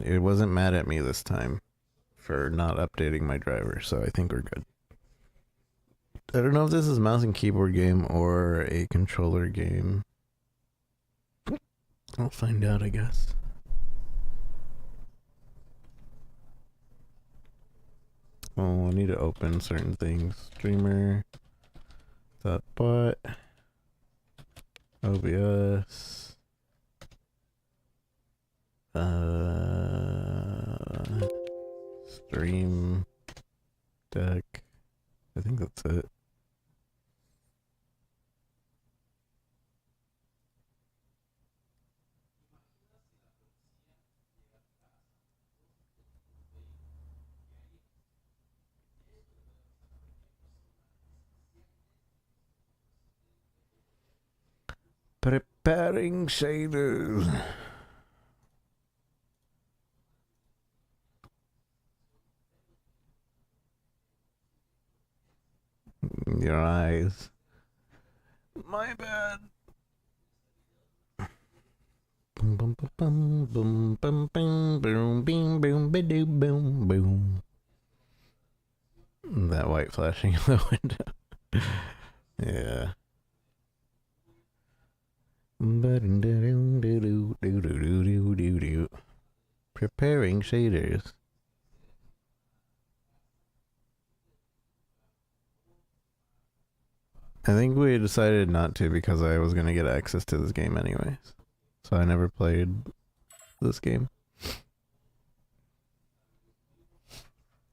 It wasn't mad at me this time for not updating my driver, so I think we're good. I don't know if this is mouse and keyboard game or a controller game. I'll find out, I guess. Oh, I need to open certain things. Streamer. Bot. OBS. Stream deck. I think that's it. Preparing shaders. Your eyes. My bad. Boom boom boom boom boom boom boom boom boom boom boom boom. That white flashing in the window. Yeah. Preparing shaders. I think we decided not to because I was gonna get access to this game anyways. So I never played this game.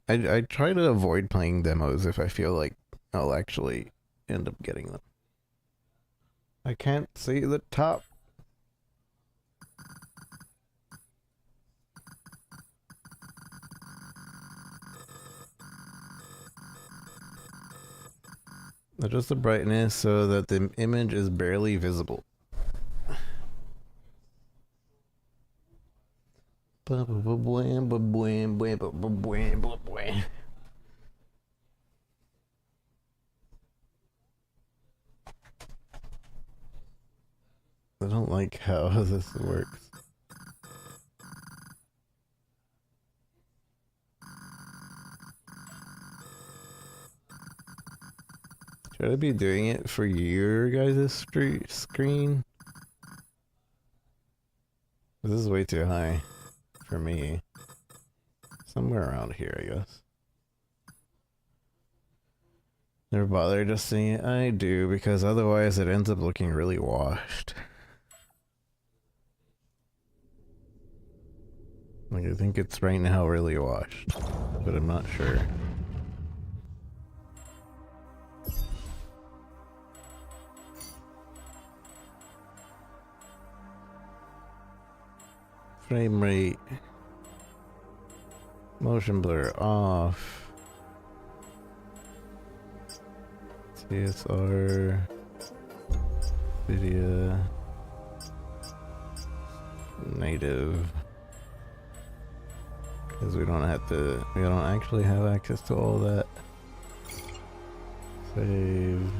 I try to avoid playing demos if I feel like I'll actually end up getting them. I can't see the top. Adjust the brightness so that the image is barely visible. I don't like how this works. Should I be doing it for your guys' screen? This is way too high for me. Somewhere around here, I guess. Never bother adjusting it? I do, because otherwise it ends up looking really washed. Like, I think it's right now really washed, but I'm not sure. Frame rate. Motion blur off. CSR. Video. Native. Because we don't actually have access to all that. Save.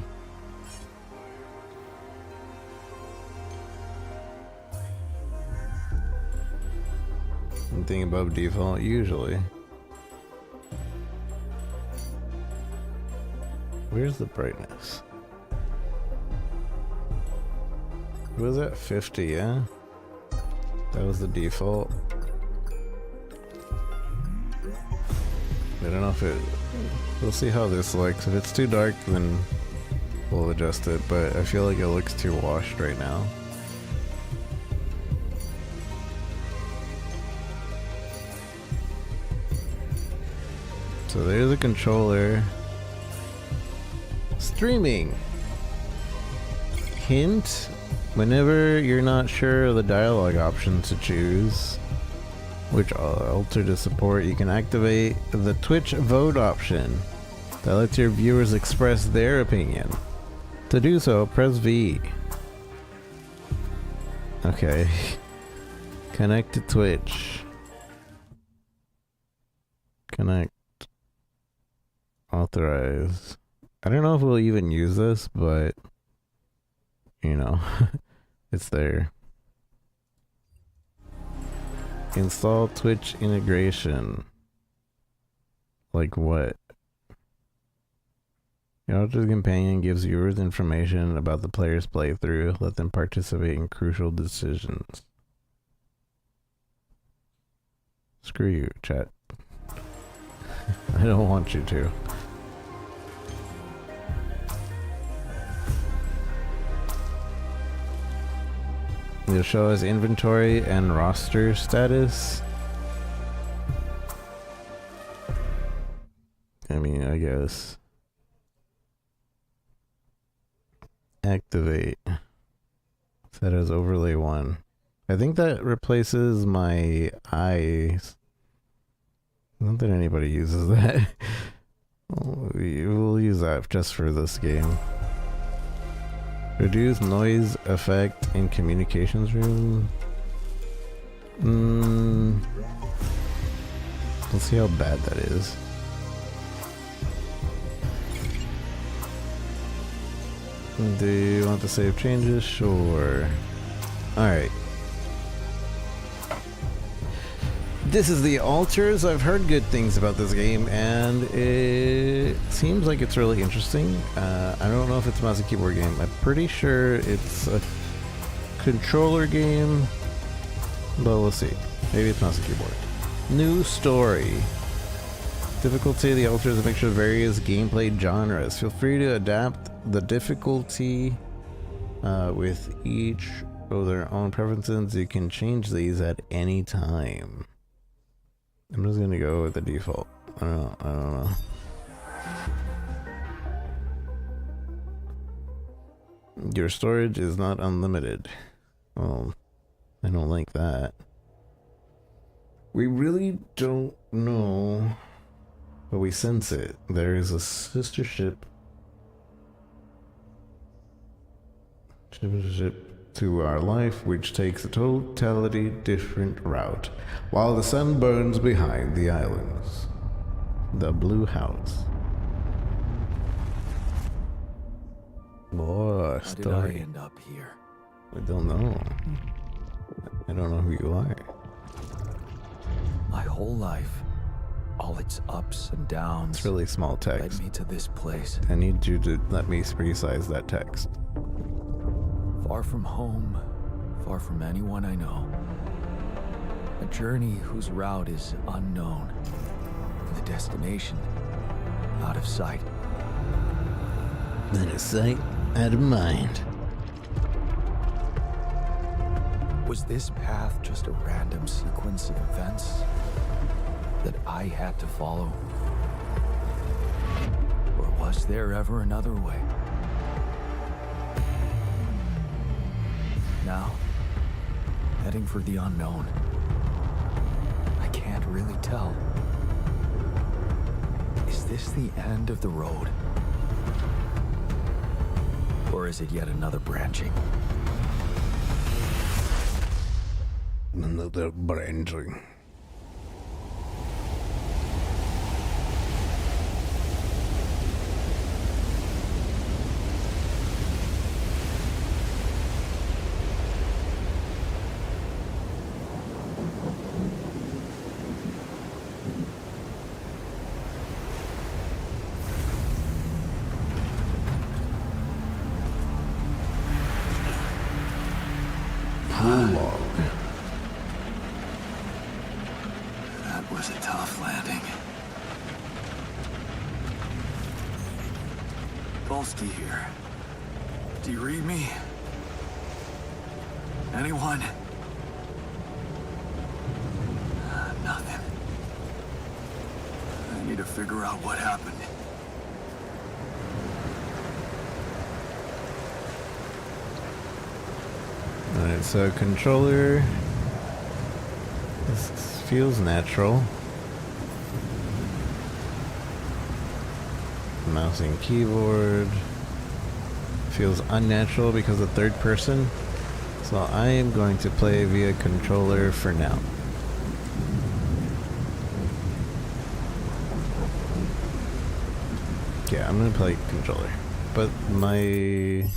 Something above default, usually. Where's the brightness? It was at 50, yeah? That was the default. I don't know if it... We'll see how this looks. If it's too dark, then we'll adjust it, but I feel like it looks too washed right now. So there's a controller. Streaming. Hint, whenever you're not sure of the dialogue option to choose, which I'll alter to support, you can activate the Twitch vote option that lets your viewers express their opinion. To do so, press V. Okay. Connect to Twitch. Connect. Authorize. I don't know if we'll even use this, but you know, it's there. Install Twitch integration. Like what? Your Twitch companion gives viewers information about the player's playthrough. Let them participate in crucial decisions. Screw you, chat. I don't want you to. It'll show us inventory and roster status. I mean, I guess. Activate. Set as overlay 1. I think that replaces my eyes. Not that anybody uses that. We'll use that just for this game. Reduce noise effect in communications room. Let's see how bad that is. Do you want to save changes? Sure. Alright. This is the Altars. I've heard good things about this game, and it seems like it's really interesting. I don't know if it's a mouse and keyboard game. I'm pretty sure it's a controller game, but we'll see. Maybe it's mouse and keyboard. New story. Difficulty, the altar is a mixture of various gameplay genres. Feel free to adapt the difficulty with each of their own preferences. You can change these at any time. I'm just gonna go with the default. I don't know. Your storage is not unlimited. Well, I don't like that. We really don't know, but we sense it. There is a sister ship to our life, which takes a totally different route, while the sun burns behind the islands. The Blue House. Boy, How did I end up here? I don't know. I don't know who you are. My whole life, all its ups and downs, It's really small led text. me to this place. I need you to let me resize that text. Far from home, far from anyone I know. A journey whose route is unknown, and the destination out of sight. Out of sight, out of mind. Was this path just a random sequence of events that I had to follow? Or was there ever another way? Now, heading for the unknown. I can't really tell. Is this the end of the road? Or is it yet another branching? Another branching. Prologue. That was a tough landing. Volsky here. Do you read me? Anyone? Nothing. I need to figure out what happened. Alright, so controller. This feels natural. Mouse and keyboard feels unnatural because of third person. So I am going to play via controller for now. Yeah, I'm gonna play controller. But my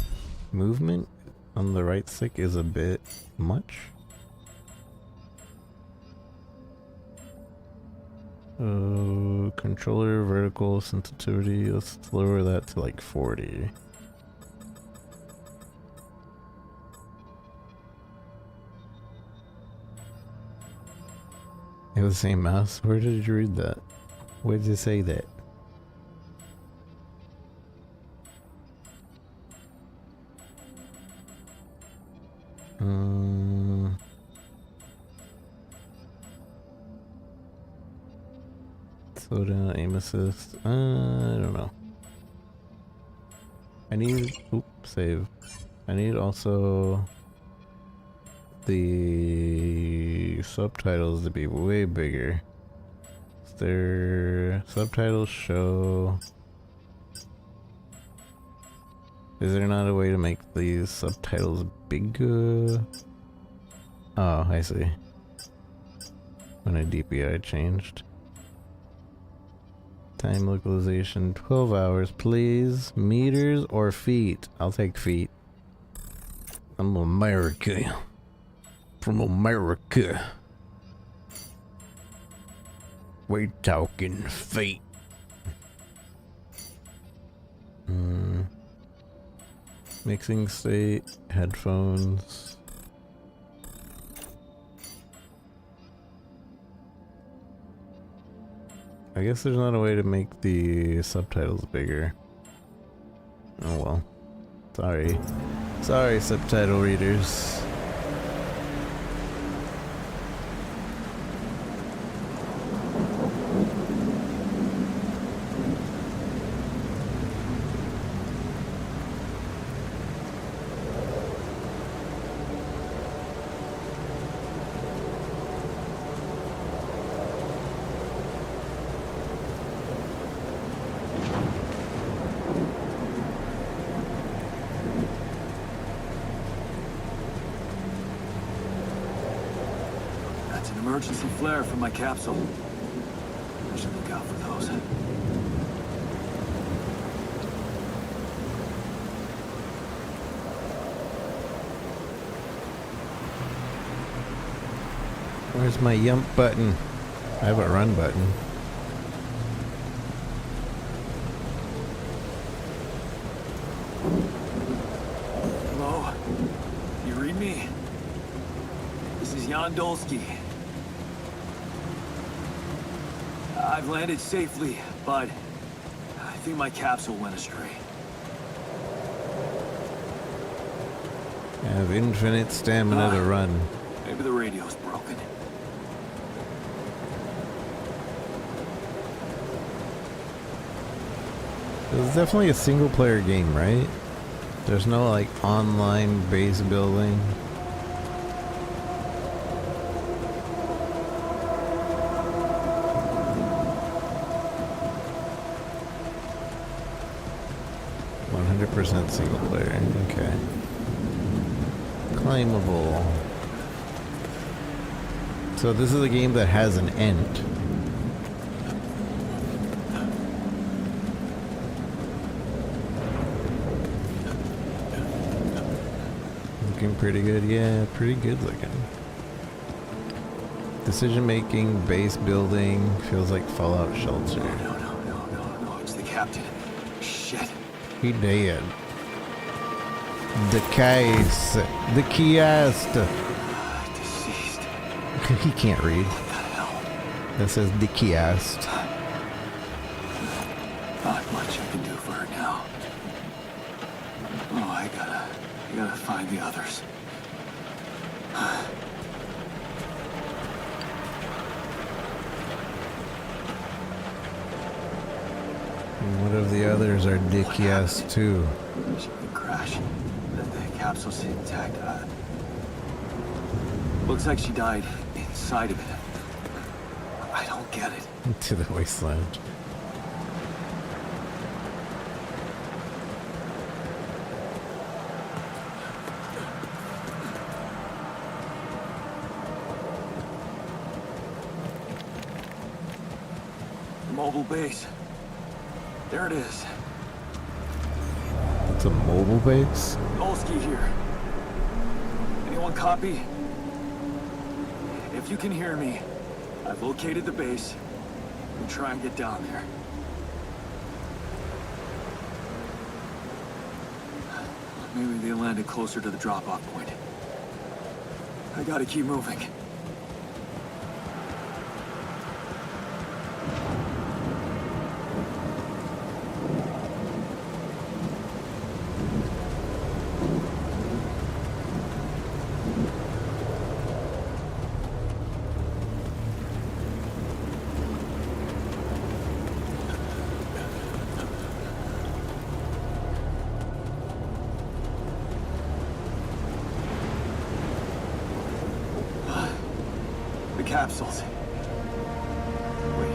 movement on the right stick is a bit much. Controller vertical sensitivity, let's lower that to like 40. It was the same mouse? Where did you read that? Where did it say that? Slow down, aim assist. I don't know. I need. Save. I need also the subtitles to be way bigger. Their subtitles show. Is there not a way to make these subtitles bigger? Oh, I see. When a DPI changed. Time localization 12 hours, please. Meters or feet? I'll take feet. I'm America. From America. We talking feet. Mixing state, headphones. I guess there's not a way to make the subtitles bigger. Oh well. Sorry. Sorry, subtitle readers. That's an emergency flare from my capsule. I should look out for those. Where's my jump button? I have a run button. Hello? You read me? This is Jan Dolsky. I've landed safely, but I think my capsule went astray. I have infinite stamina to run. Maybe the radio's broken. This is definitely a single player game, right? There's no like online base building. %, single player, okay. Claimable. So this is a game that has an end. Looking pretty good, yeah, pretty good looking. Decision making, base building, feels like Fallout Shelter. No, it's the captain. Shit. He dead. The case. The kiosk. Deceased. He can't read. What the hell? That says the kiosk. Not much I can do for her now. Oh, I gotta find the others. What if the others are dick yes too? She could crash. The capsule's intact. Looks like she died inside of it. I don't get it. To the wasteland. Mobile base. There it is. It's a mobile base? Olsky here. Anyone copy? If you can hear me, I've located the base. We'll try and get down there. Maybe they landed closer to the drop-off point. I gotta keep moving. Capsules. Wait.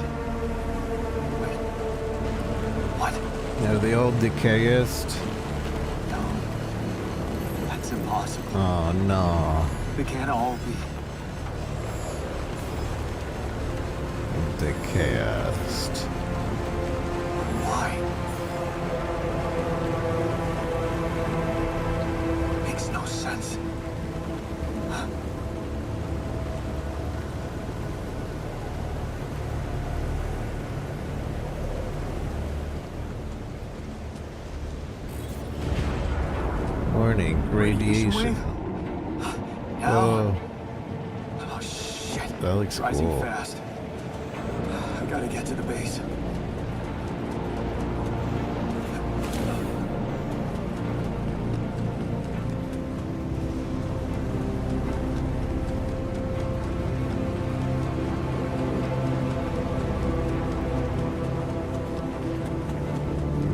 What? Are they all decayist? No. That's impossible. Oh no. They can't all be. Decayist. Why? Makes no sense. Warning, radiation. No. Whoa. Oh shit. That looks Rising cool. fast. Gotta get to the base.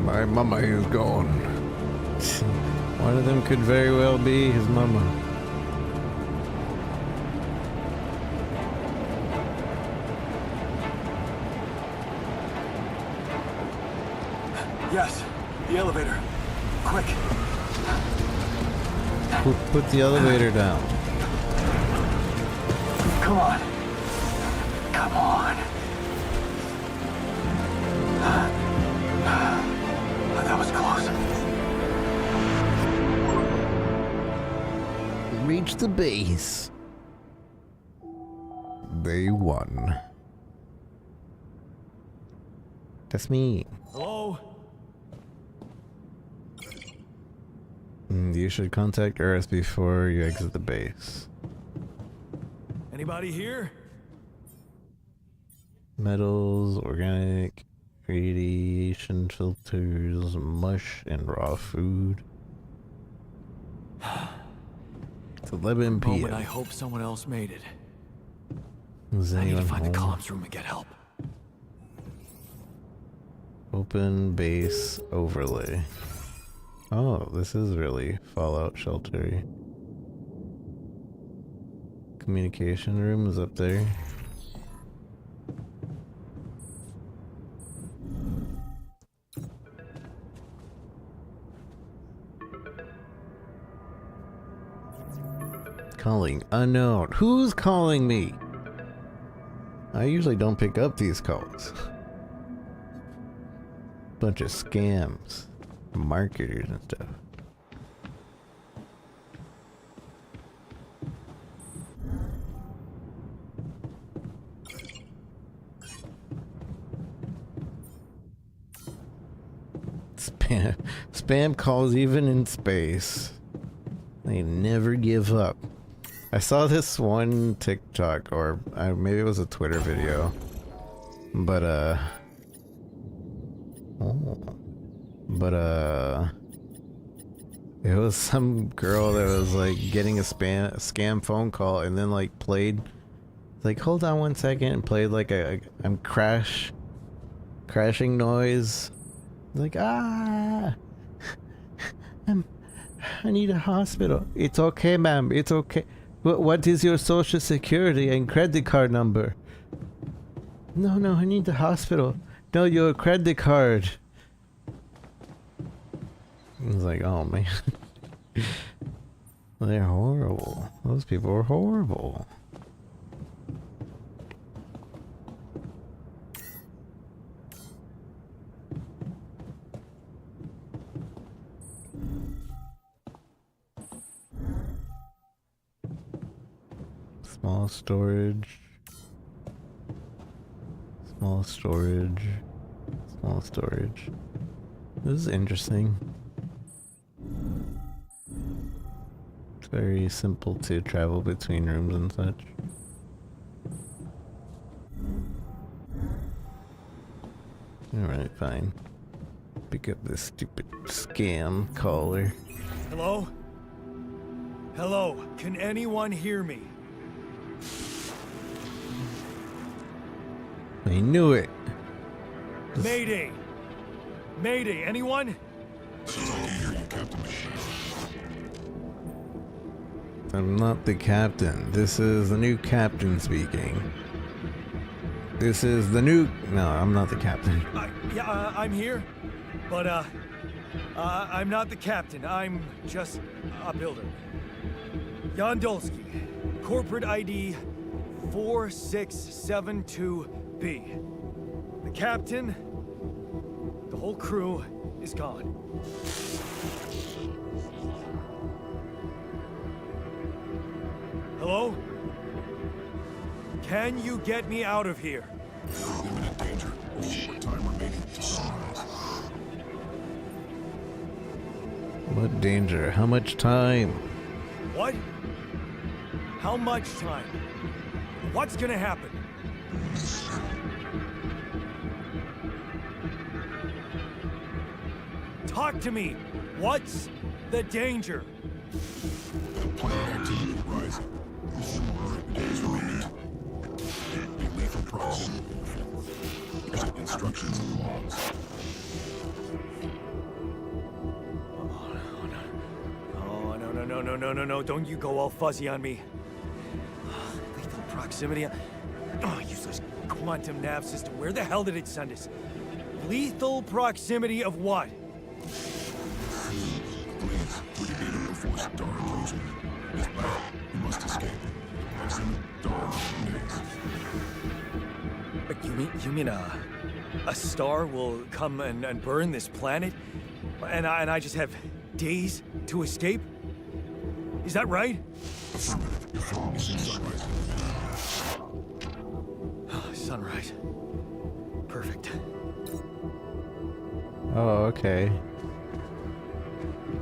My mama is gone. One of them could very well be his mama. Yes, the elevator. Quick. Put the elevator down. Come on. Come on. That was close. Reach the base. They won. That's me. Hello? You should contact Earth before you exit the base. Anybody here? Metals, organic, radiation filters, mush, and raw food. It's 11 Moment, p.m. I hope someone else made it. Is I need to anyone find the home? comms room and get help. Open base overlay. Oh, this is really Fallout sheltery. Communication room is up there. Calling unknown. Who's calling me? I usually don't pick up these calls. Bunch of scams. Marketers and stuff. Spam calls even in space. They never give up. I saw this one TikTok, or maybe it was a Twitter video, but it was some girl that was like getting a scam phone call, and then like played, like, hold on 1 second, and played like I'm crashing noise, like, I need a hospital. It's okay, ma'am. It's okay. What is your social security and credit card number? No, I need the hospital. No, your credit card. I was like, oh man. They're horrible. Those people are horrible. Small storage. Small storage. Small storage. This is interesting. It's very simple to travel between rooms and such. Alright, fine. Pick up this stupid scam caller. Hello? Hello? Can anyone hear me? I knew it. Mayday! Mayday, anyone? I'm not the captain. This is the new captain speaking. This is the new... No, I'm not the captain. I'm here, but I'm not the captain. I'm just a builder. Yondolski, corporate ID 4672B. The captain, the whole crew is gone. Hello? Can you get me out of here? Imminent danger. Short time remaining. What danger? How much time? What? How much time? What's gonna happen? Talk to me! What's the danger? Planet activity rising. 4 days remaining. Be lethal proximity. Instructions and logs. Oh, no, don't you go all fuzzy on me. Lethal proximity. Oh, useless quantum nav system. Where the hell did it send us? Lethal proximity of what? Please, would you be able before star approaching? This battle, you must escape. Proximity, dawn, days. You mean a star will come and burn this planet? And I just have days to escape? Is that right? Affirmative. Your phone is in sunrise. Sunrise. Perfect. Oh, okay.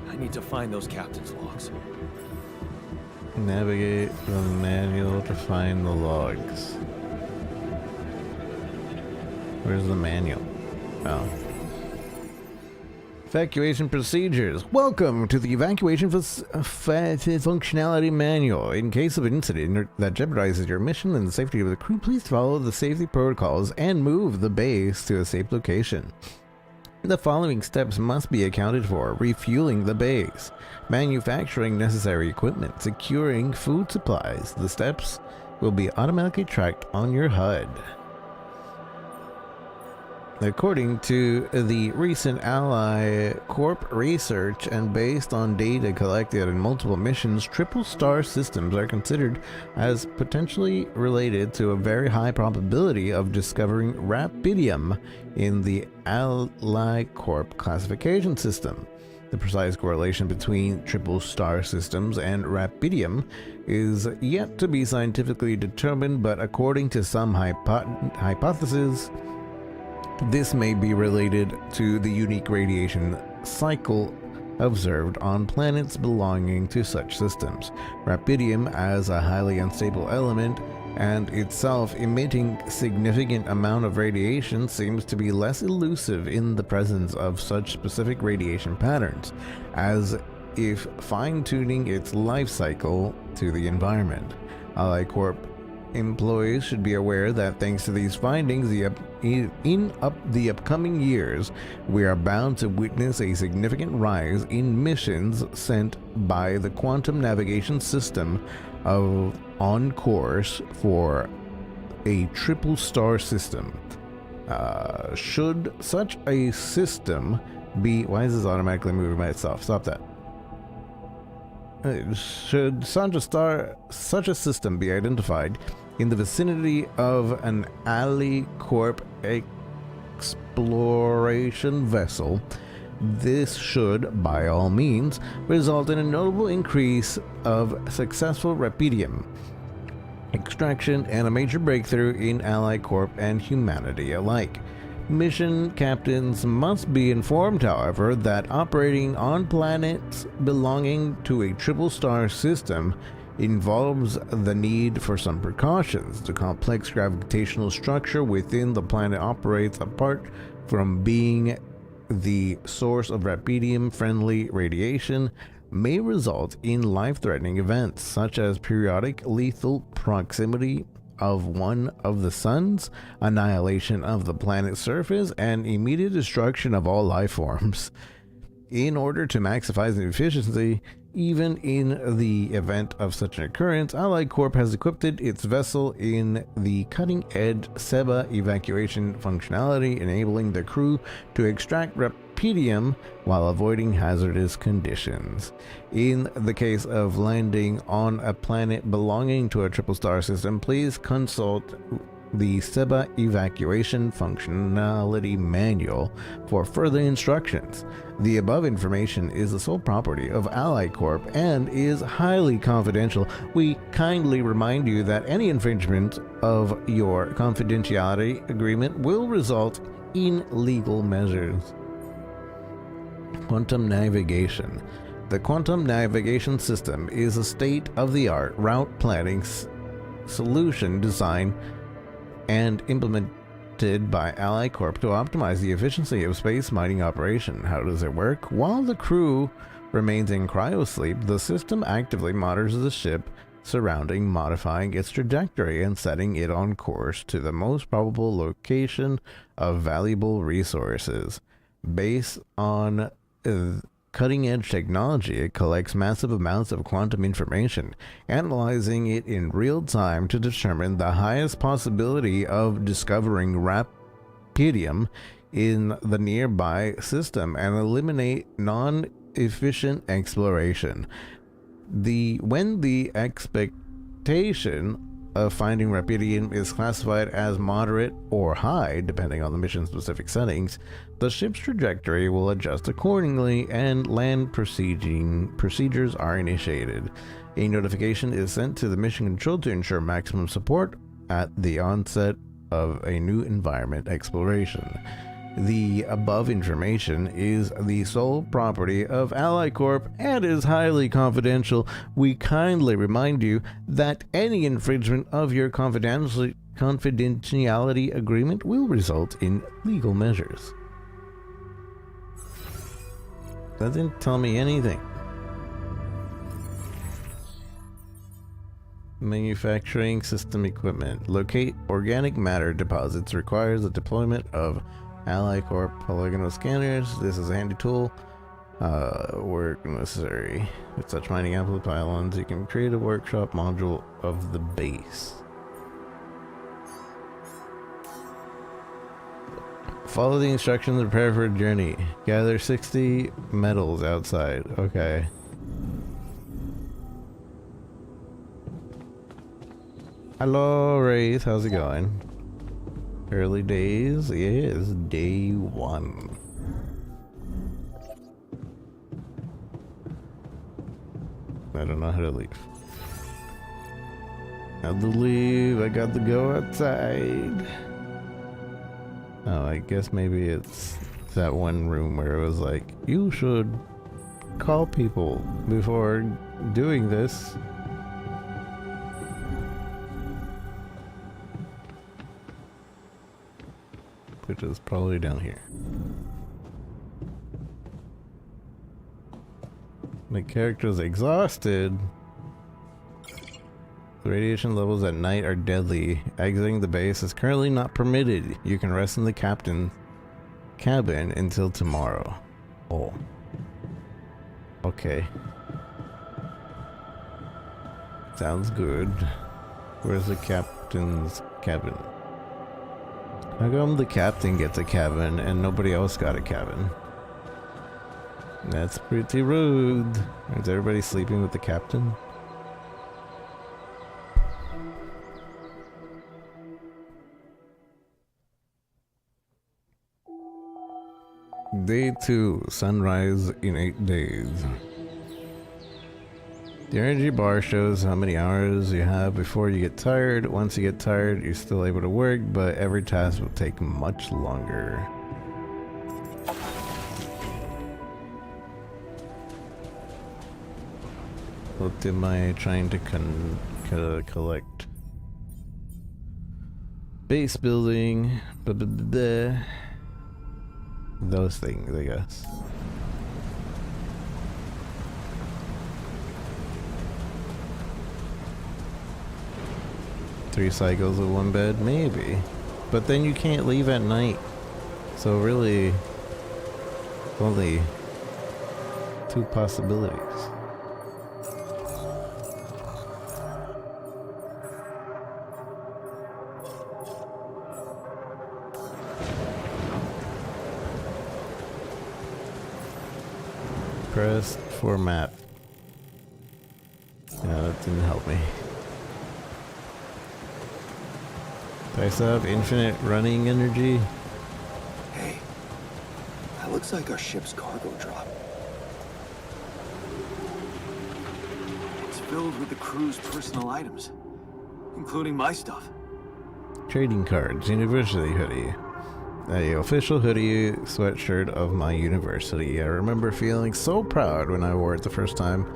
I need to find those captain's logs. Navigate the manual to find the logs. Where's the manual? Oh. Evacuation procedures. Welcome to the evacuation functionality manual. In case of an incident that jeopardizes your mission and the safety of the crew, please follow the safety protocols and move the base to a safe location. The following steps must be accounted for: refueling the base, manufacturing necessary equipment, securing food supplies. The steps will be automatically tracked on your HUD. According to the recent Ally Corp research and based on data collected in multiple missions, triple star systems are considered as potentially related to a very high probability of discovering rapidium in the Ally Corp classification system. The precise correlation between triple star systems and rapidium is yet to be scientifically determined, but according to some hypotheses, this may be related to the unique radiation cycle observed on planets belonging to such systems. Rapidium, as a highly unstable element and itself emitting significant amount of radiation, seems to be less elusive in the presence of such specific radiation patterns, as if fine-tuning its life cycle to the environment. Ally Corp employees should be aware that thanks to these findings, in the upcoming years, we are bound to witness a significant rise in missions sent by the quantum navigation system on course for a triple star system. Should such a system be... Why is this automatically moving by itself? Stop that. Should such a system be identified in the vicinity of an Ally Corp exploration vessel, this should, by all means, result in a notable increase of successful rapidium extraction and a major breakthrough in Ally Corp and humanity alike. Mission captains must be informed, however, that operating on planets belonging to a triple star system involves the need for some precautions. The complex gravitational structure within the planet operates apart from being the source of rapidium-friendly radiation, may result in life-threatening events such as periodic lethal proximity of one of the suns, annihilation of the planet's surface, and immediate destruction of all life forms. In order to maximize the efficiency, even in the event of such an occurrence, Ally Corp has equipped its vessel in the cutting-edge SEBA evacuation functionality, enabling the crew to extract rapidium while avoiding hazardous conditions. In the case of landing on a planet belonging to a triple star system, please consult the SEBA evacuation functionality manual for further instructions. The above information is the sole property of Ally Corp and is highly confidential. We kindly remind you that any infringement of your confidentiality agreement will result in legal measures. Quantum navigation. The quantum navigation system is a state-of-the-art route planning solution design and adapted by Ally Corp to optimize the efficiency of space mining operation. How does it work? While the crew remains in cryosleep, the system actively monitors the ship surrounding, modifying its trajectory and setting it on course to the most probable location of valuable resources. Based on cutting-edge technology, it collects massive amounts of quantum information, analyzing it in real time to determine the highest possibility of discovering rapidium in the nearby system and eliminate non-efficient exploration. When the expectation of finding rapidium is classified as moderate or high, depending on the mission-specific settings, the ship's trajectory will adjust accordingly and land procedures are initiated. A notification is sent to the mission control to ensure maximum support at the onset of a new environment exploration. The above information is the sole property of Ally Corp and is highly confidential. We kindly remind you that any infringement of your confidentiality agreement will result in legal measures. That didn't tell me anything. Manufacturing system equipment. Locate organic matter deposits requires the deployment of Ally Corp polygonal scanners. This is a handy tool. Work necessary. With such mining ample pylons, you can create a workshop module of the base. Follow the instructions and prepare for a journey. Gather 60 metals outside. Okay. Hello, Wraith. How's it going? Early days? Yes, day 1. I don't know how to leave. How to leave? I got to go outside. Oh, I guess maybe it's that one room where it was like, you should call people before doing this. Which is probably down here. My character's exhausted. The radiation levels at night are deadly. Exiting the base is currently not permitted. You can rest in the captain's cabin until tomorrow. Oh. Okay. Sounds good. Where's the captain's cabin? How come the captain gets a cabin and nobody else got a cabin? That's pretty rude. Is everybody sleeping with the captain? Day 2, sunrise in 8 days. The energy bar shows how many hours you have before you get tired. Once you get tired, you're still able to work, but every task will take much longer. What am I trying to collect? Base building. Those things, I guess. Three cycles of one bed? Maybe. But then you can't leave at night. So really, only 2 possibilities. Press for map. Yeah, that didn't help me. Do I still have infinite running energy? Hey, that looks like our ship's cargo drop. It's filled with the crew's personal items, including my stuff. Trading cards, university hoodie. A official hoodie sweatshirt of my university. I remember feeling so proud when I wore it the first time,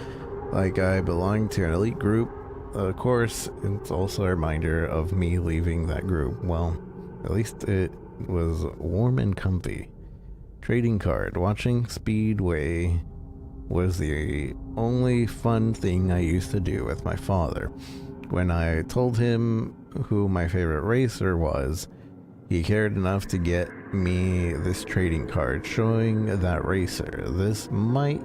like I belonged to an elite group. Of course, it's also a reminder of me leaving that group. Well, At least it was warm and comfy. Trading card. Watching Speedway was the only fun thing I used to do with my father. When I told him who my favorite racer was, he cared enough to get me this trading card showing that racer. This might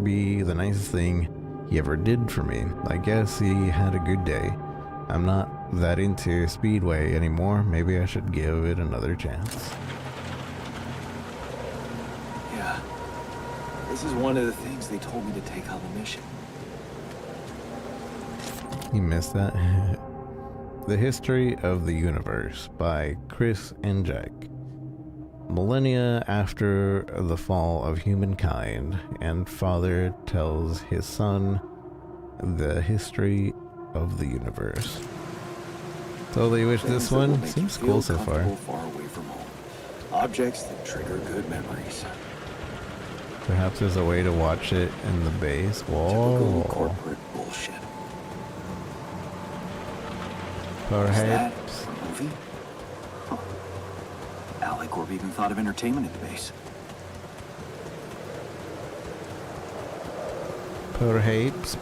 be the nicest thing he ever did for me. I guess he had a good day. I'm not that into Speedway anymore. Maybe I should give it another chance. Yeah. This is one of the things they told me to take on the mission. You missed that? The History of the Universe by Chris and Jack. Millennia after the fall of humankind, and father tells his son the history of the universe. Totally wish this one seems cool so far. Far away from home. Objects that trigger good memories. Perhaps there's a way to watch it in the base. Typical Whoa. corporate bullshit. Perhaps. Is that a movie? Huh. Alicorp even thought of entertainment at the base. Perhaps.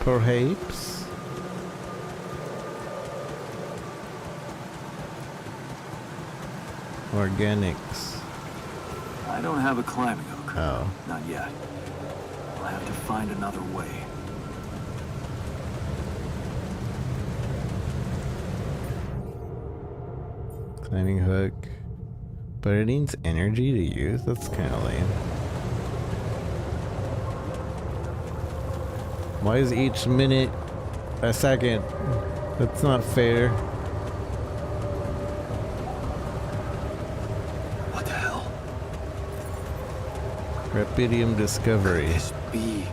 Organics. I don't have a climbing hook. Oh. Not yet. I'll have to find another way. Climbing hook. But it needs energy to use? That's kind of lame. Why is each minute a second? That's not fair. What the hell? Rapidium discovery. Could this be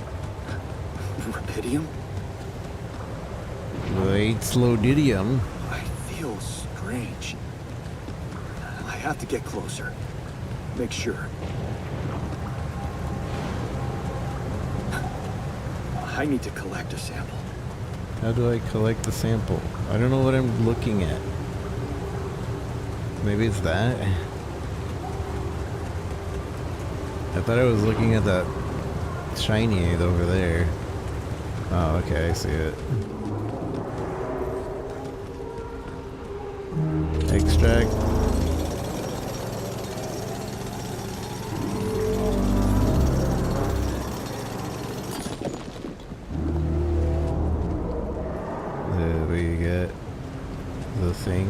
Rapidium? Wait, Slowdidium. I feel strange. I have to get closer. Make sure. I need to collect a sample. How do I collect the sample? I don't know what I'm looking at. Maybe it's that? I thought I was looking at that shiny over there. Oh, okay, I see it. Extract. We get the thing.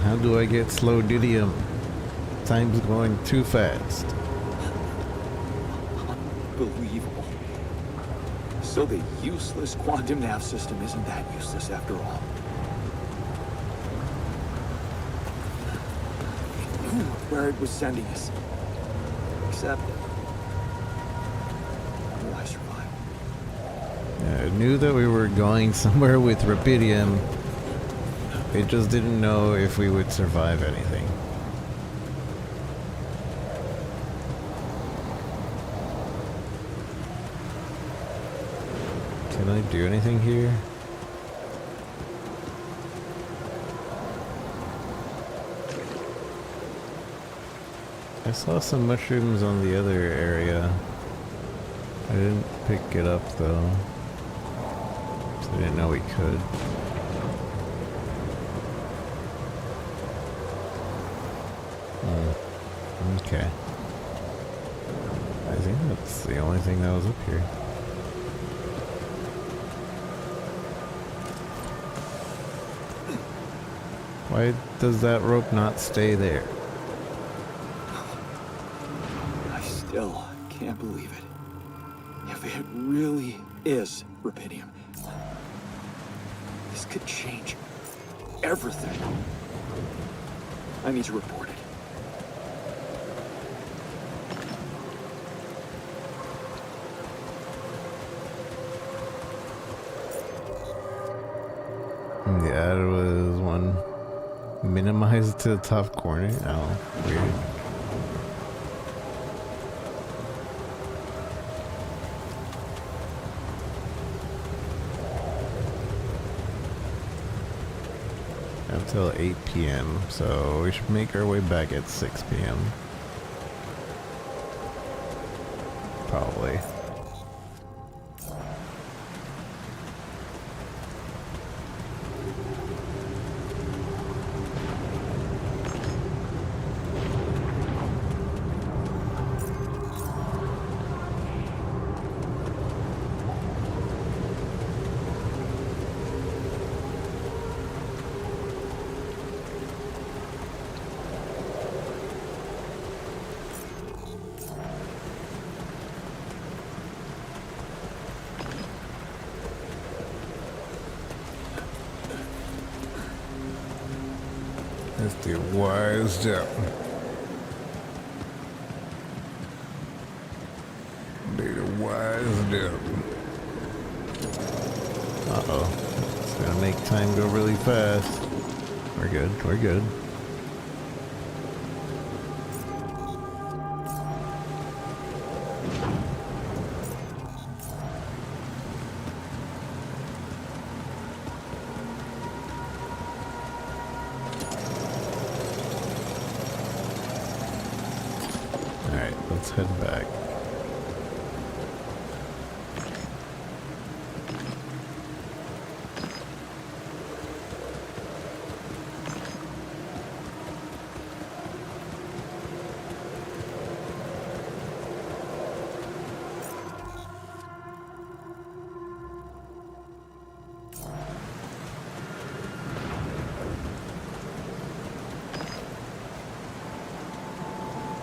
How do I get Slowdidium? Time's going too fast. Unbelievable. So the useless quantum nav system isn't that useless after all. It knew where it was sending us. Except... will I survive? I knew that we were going somewhere with Rapidium. It just didn't know if we would survive anything. Can I do anything here? I saw some mushrooms on the other area. I didn't pick it up though. So I didn't know we could. Okay. I think that's the only thing that was up here. Why does that rope not stay there? I still can't believe it. If it really is Rapidium, this could change everything. I need to report it. The Aaru is one minimized to the top corner. Oh, weird. until 8 p.m. So we should make our way back at 6 p.m. Probably. Let's do wised up. Need a wised up. Uh-oh. It's gonna make time go really fast. We're good, we're good. Alright, let's head back.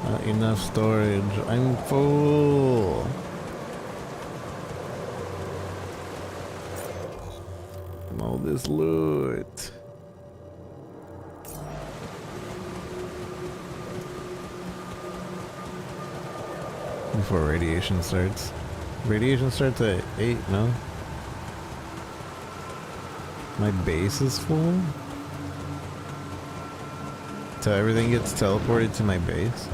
Not enough storage. I'm full. All this loot. Before radiation starts. Radiation starts at 8, no? My base is full? So everything gets teleported to my base?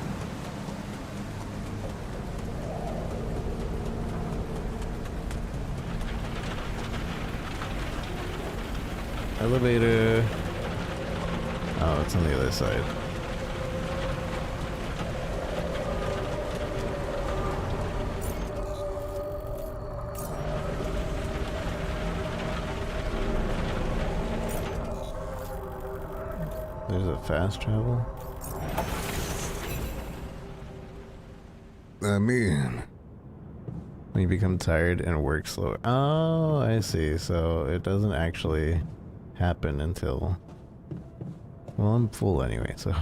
Elevator. Oh, it's on the other side. There's a fast travel. I mean, When you become tired and work slower. Oh, I see. So it doesn't actually happen until... Well, I'm full anyway, so...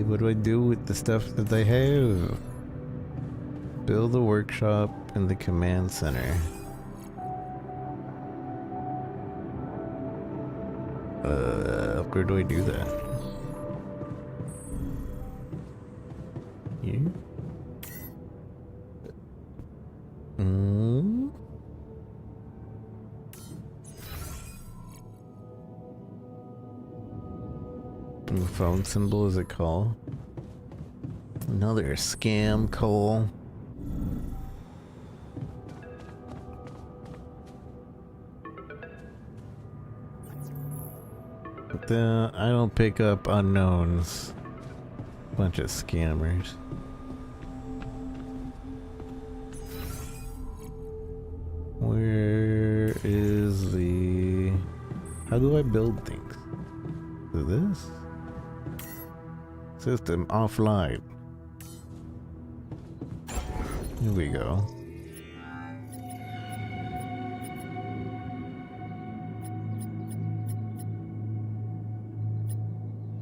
What do I do with the stuff that I have? Build a workshop in the command center. Where do I do that? Here? The phone symbol, is it called? Another scam call. I don't pick up unknowns. Bunch of scammers. Where is the... How do I build things? Do this? System offline. Here we go.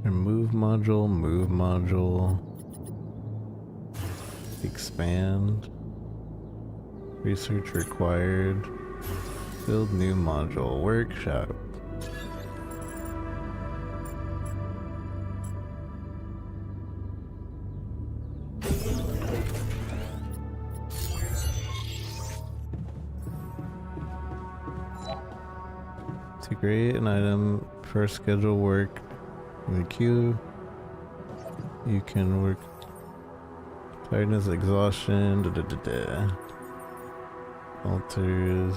Remove module, move module. Expand. Research required. Build new module. Workshop. To create an item for schedule work in the queue, you can work tiredness, exhaustion, Altars.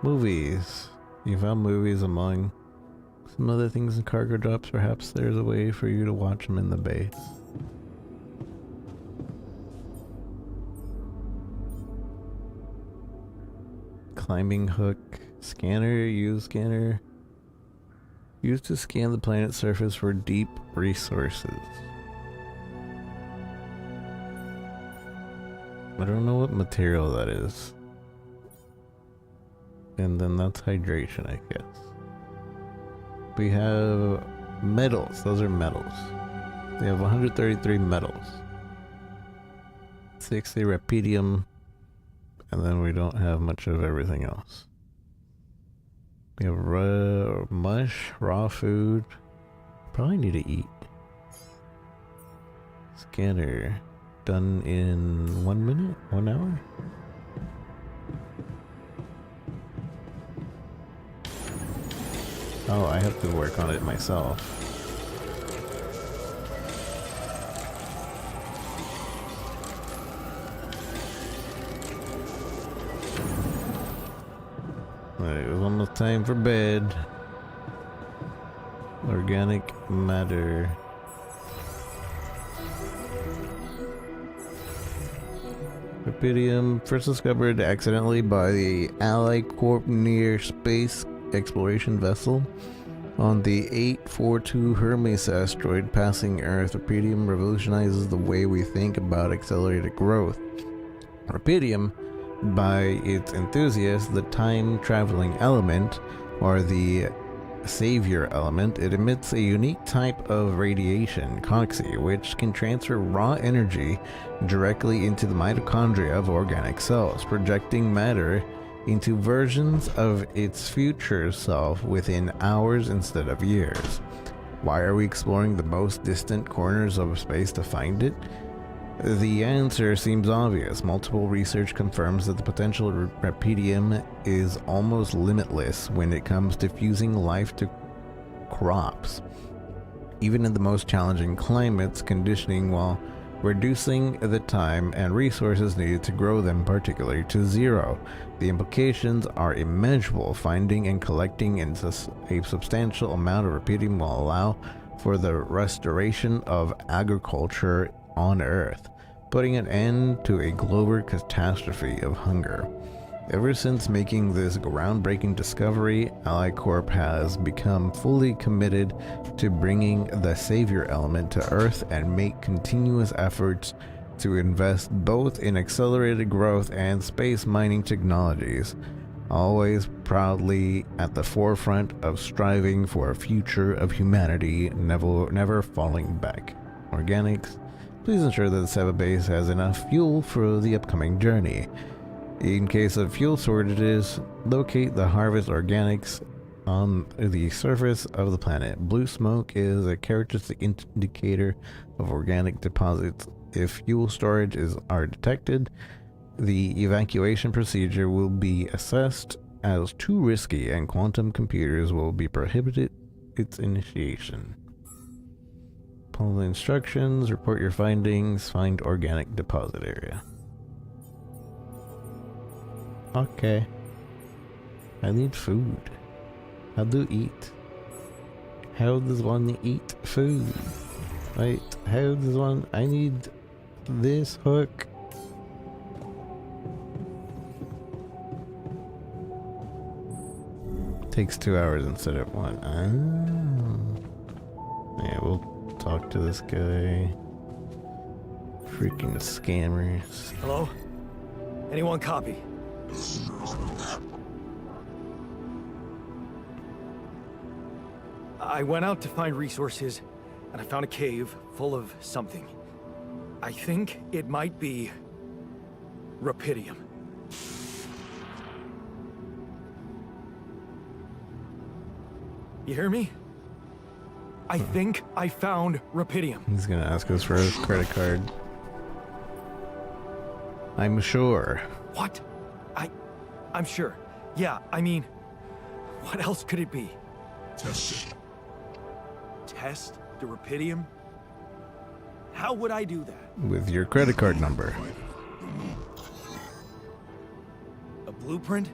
Movies. You found movies among some other things in cargo drops. Perhaps there's a way for you to watch them in the base. Climbing hook. Scanner. Use scanner. Used to scan the planet's surface for deep resources. I don't know what material that is. And then that's hydration, I guess. We have metals. Those are metals. We have 133 metals. 60 rupidium. And then we don't have much of everything else. We have mush, raw food. Probably need to eat. Scanner. Done in 1 minute? 1 hour? Oh, I have to work on it myself. Alright, it's almost time for bed. Organic matter. Rupidium, first discovered accidentally by the Ally Corp near space exploration vessel on the 842 Hermes asteroid passing Earth. Rupidium revolutionizes the way we think about accelerated growth. Rupidium, by its enthusiasts, the time-traveling element, or the savior element, it emits a unique type of radiation, coxy, which can transfer raw energy directly into the mitochondria of organic cells, projecting matter into versions of its future self within hours instead of years. Why are we exploring the most distant corners of space to find it? The answer seems obvious. Multiple research confirms that the potential rupidium is almost limitless when it comes to fusing life to crops, even in the most challenging climates, conditioning while reducing the time and resources needed to grow them particularly to zero. The implications are immeasurable. Finding and collecting a substantial amount of rupidium will allow for the restoration of agriculture on Earth, putting an end to a global catastrophe of hunger. Ever since making this groundbreaking discovery, Ally Corp has become fully committed to bringing the savior element to Earth and make continuous efforts to invest both in accelerated growth and space mining technologies, always proudly at the forefront of striving for a future of humanity, never falling back. Organics, please ensure that the Seva base has enough fuel for the upcoming journey. In case of fuel shortages, locate the harvest organics on the surface of the planet. Blue smoke is a characteristic indicator of organic deposits. If fuel storage are detected, the evacuation procedure will be assessed as too risky and quantum computers will be prohibited its initiation. Follow the instructions, report your findings, find organic deposit area. Okay. I need food. How do eat? How does one eat food? Right, how does one... I need this hook. Takes 2 hours instead of 1. Oh. Yeah, we'll talk to this guy. Freaking scammers. Hello? Anyone copy? I went out to find resources, and I found a cave full of something. I think it might be rupidium. You hear me? I think I found rupidium. He's gonna ask us for a credit card. I'm sure. What? I'm sure. Yeah, I mean, what else could it be? Test it. Test the rupidium? How would I do that? With your credit card number. blueprint?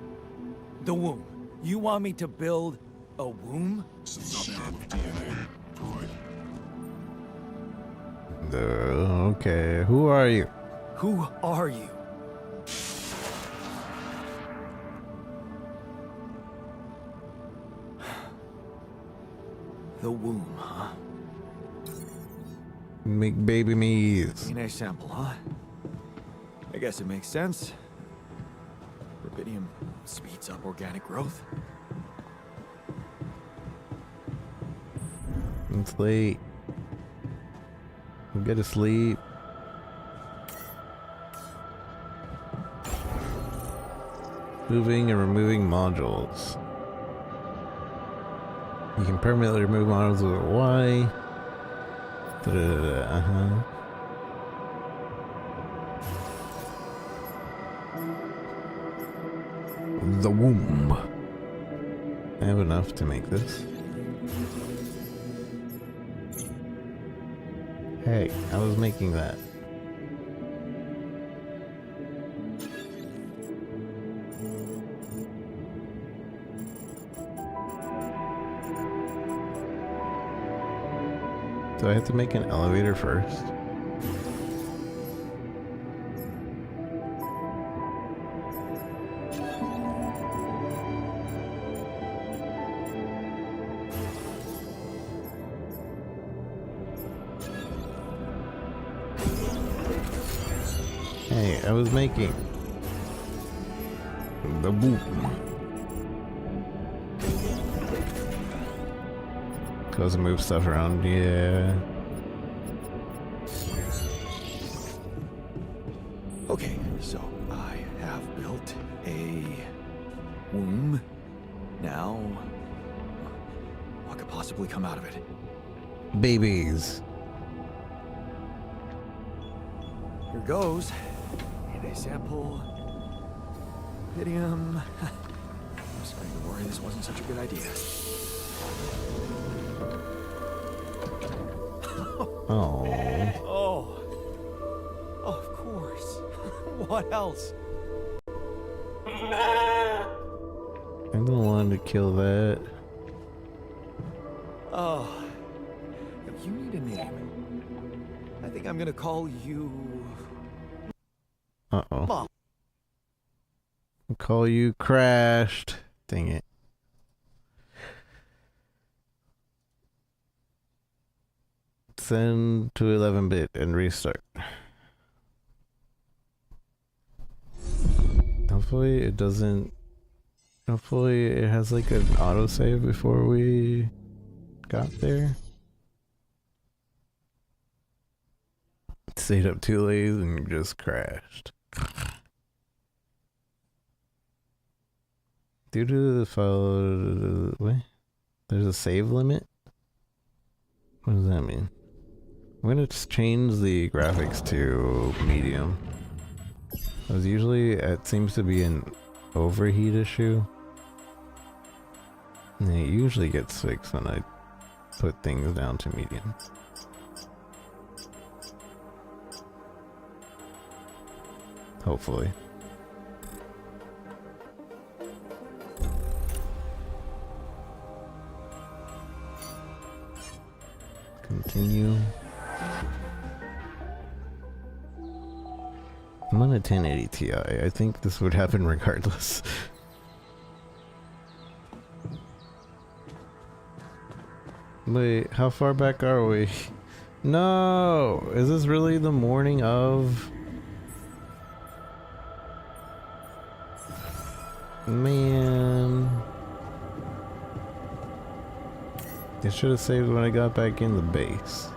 The womb. You want me to build a womb? Some sample of DNA. Provided. Okay, who are you? Who are you? The womb, huh? Make baby me's. DNA sample, huh? I guess it makes sense. Rubidium speeds up organic growth. It's late. Go to sleep. Moving and removing modules. You can permanently remove modules with a Y. The womb. I have enough to make this. Hey, I was making that. Do I have to make an elevator first? Hey, I was making the boom. Cause I move stuff around, yeah. Okay, so I have built a womb. Now, what could possibly come out of it? Babies. Here goes. DNA sample. Rubidium. I'm starting to worry this wasn't such a good idea. Oh. Oh. Oh, of course. What else? I don't want to kill that. Oh. You need a name. I think I'm gonna call you... Uh-oh. Mom. I'll call you crashed. Dang it. Send to 11-bit and restart. Hopefully it doesn't... Hopefully it has like an autosave before we got there. Stayed up too late and just crashed. Due to the file... What? There's a save limit? What does that mean? I'm gonna just change the graphics to medium. Because usually it seems to be an overheat issue. And it usually gets fixed when I put things down to medium. Hopefully. Continue. I'm on a 1080 Ti. I think this would happen regardless. Wait, how far back are we? No! Is this really the morning of? Man. I should have saved when I got back in the base.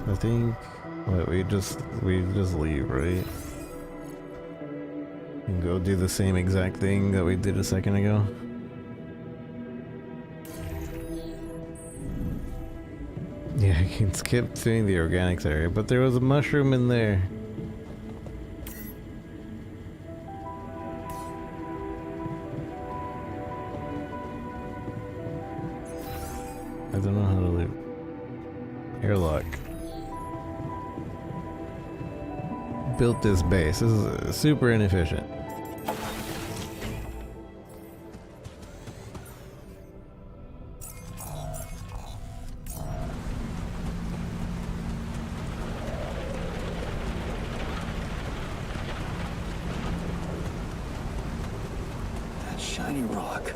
I think. What, we just leave, right? And go do the same exact thing that we did a second ago. Yeah, I can skip doing the organics area, but there was a mushroom in there. I don't know how to leave. Airlock. Built this base. This is super inefficient. That shiny rock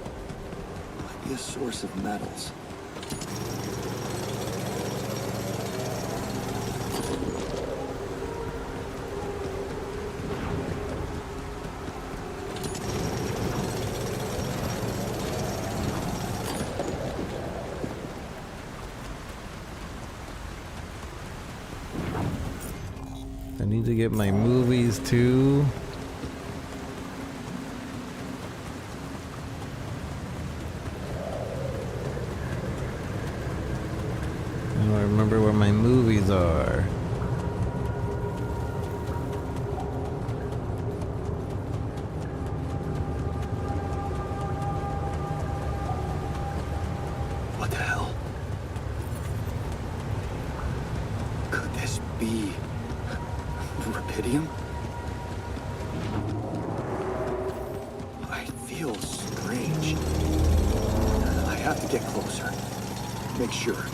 might be a source of metals. I need to get my movies too. I don't remember where my movies are. What the hell? Could this be rubidium? I feel strange. I have to get closer. Make sure.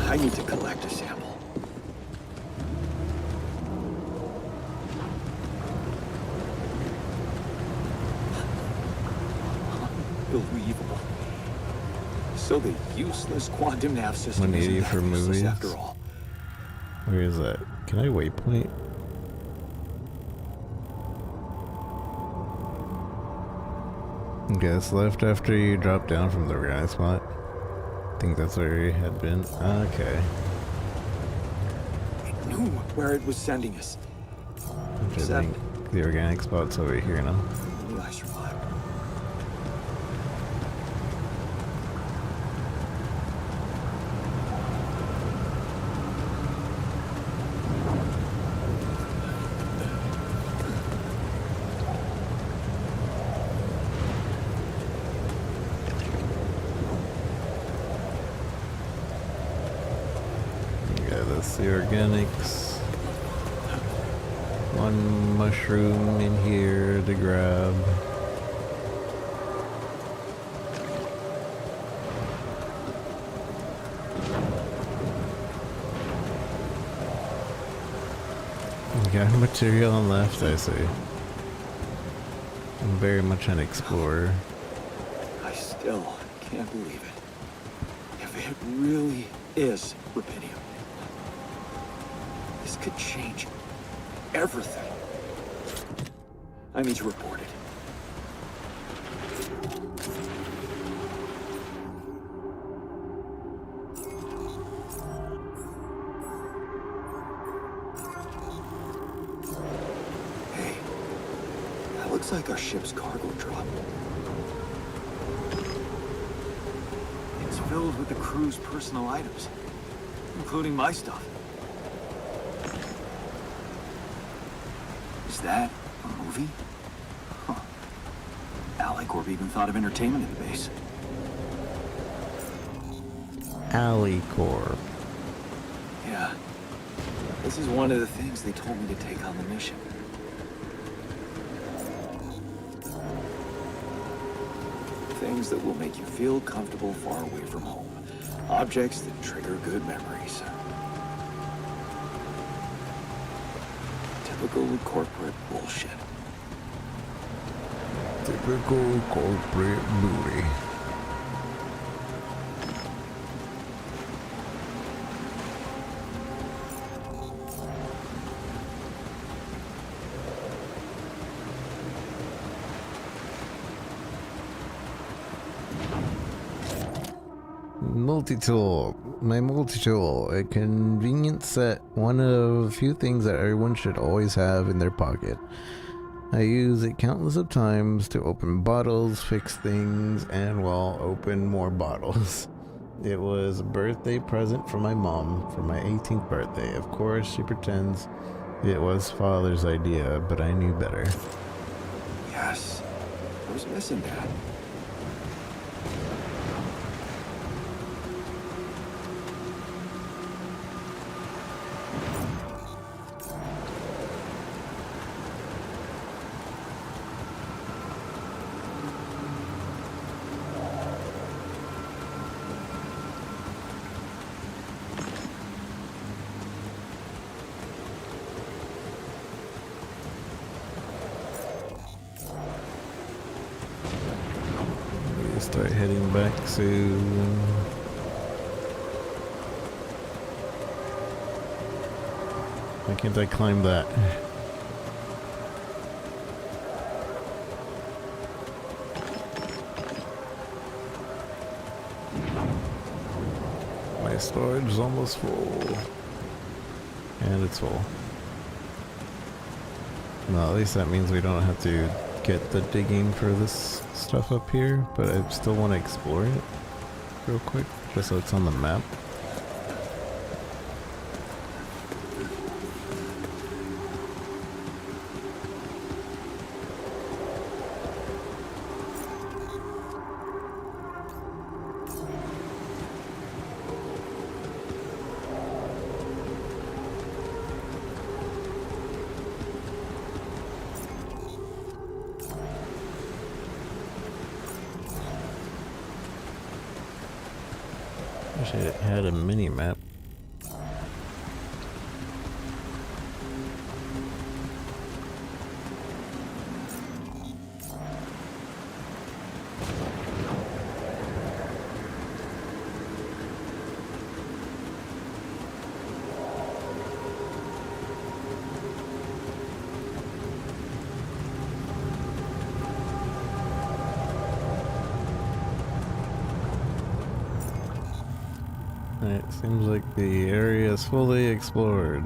I need to collect a sample. Unbelievable. So the useless quantum nav system 180 isn't that for useless movies. after all. Where is that? Can I waypoint? Okay, it's left after you drop down from the organic spot. I think that's where you had been. Okay. It knew where it was sending us. Which I think the organic spot's over here now. Only I survived. Yeah, that's the organics. One mushroom in here to grab. Got material on left, I see. I'm very much an explorer. I still can't believe it. If it really is rubidium, this could change everything. I need to report it. Hey, that looks like our ship's cargo drop. It's filled with the crew's personal items, including my stuff. Is that a movie? Huh. Alicorp even thought of entertainment in the base. Alicorp. Yeah. This is one of the things they told me to take on the mission. Things that will make you feel comfortable far away from home. Objects that trigger good memories. Typical corporate bullshit. Typical corporate booty. Multi-tool. My multi-tool. A convenient set. One of a few things that everyone should always have in their pocket. I use it countless of times to open bottles, fix things, and well, open more bottles. It was a birthday present from my mom for my 18th birthday. Of course, she pretends it was father's idea, but I knew better. Yes. I was missing that. to start heading back soon. Why can't I climb that? My storage is almost full. And it's full. Well, at least that means we don't have to get the digging for this stuff up here, but I still want to explore it real quick, just so it's on the map. Wish it had a mini map. It seems like the area is fully explored.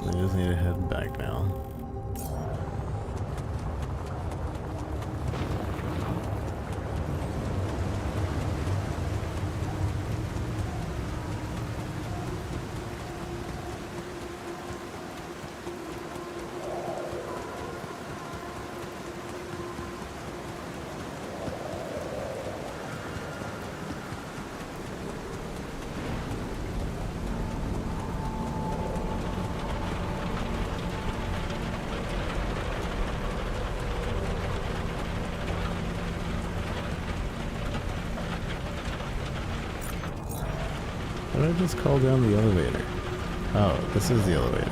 I just need to head back now. Why did I just call down the elevator? Oh, this is the elevator.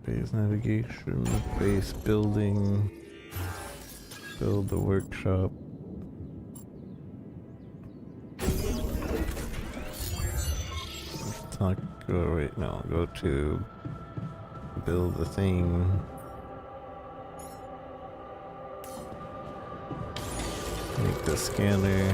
Base navigation, base building, build the workshop. Let's talk, oh wait, no, go to build the thing. Make the scanner.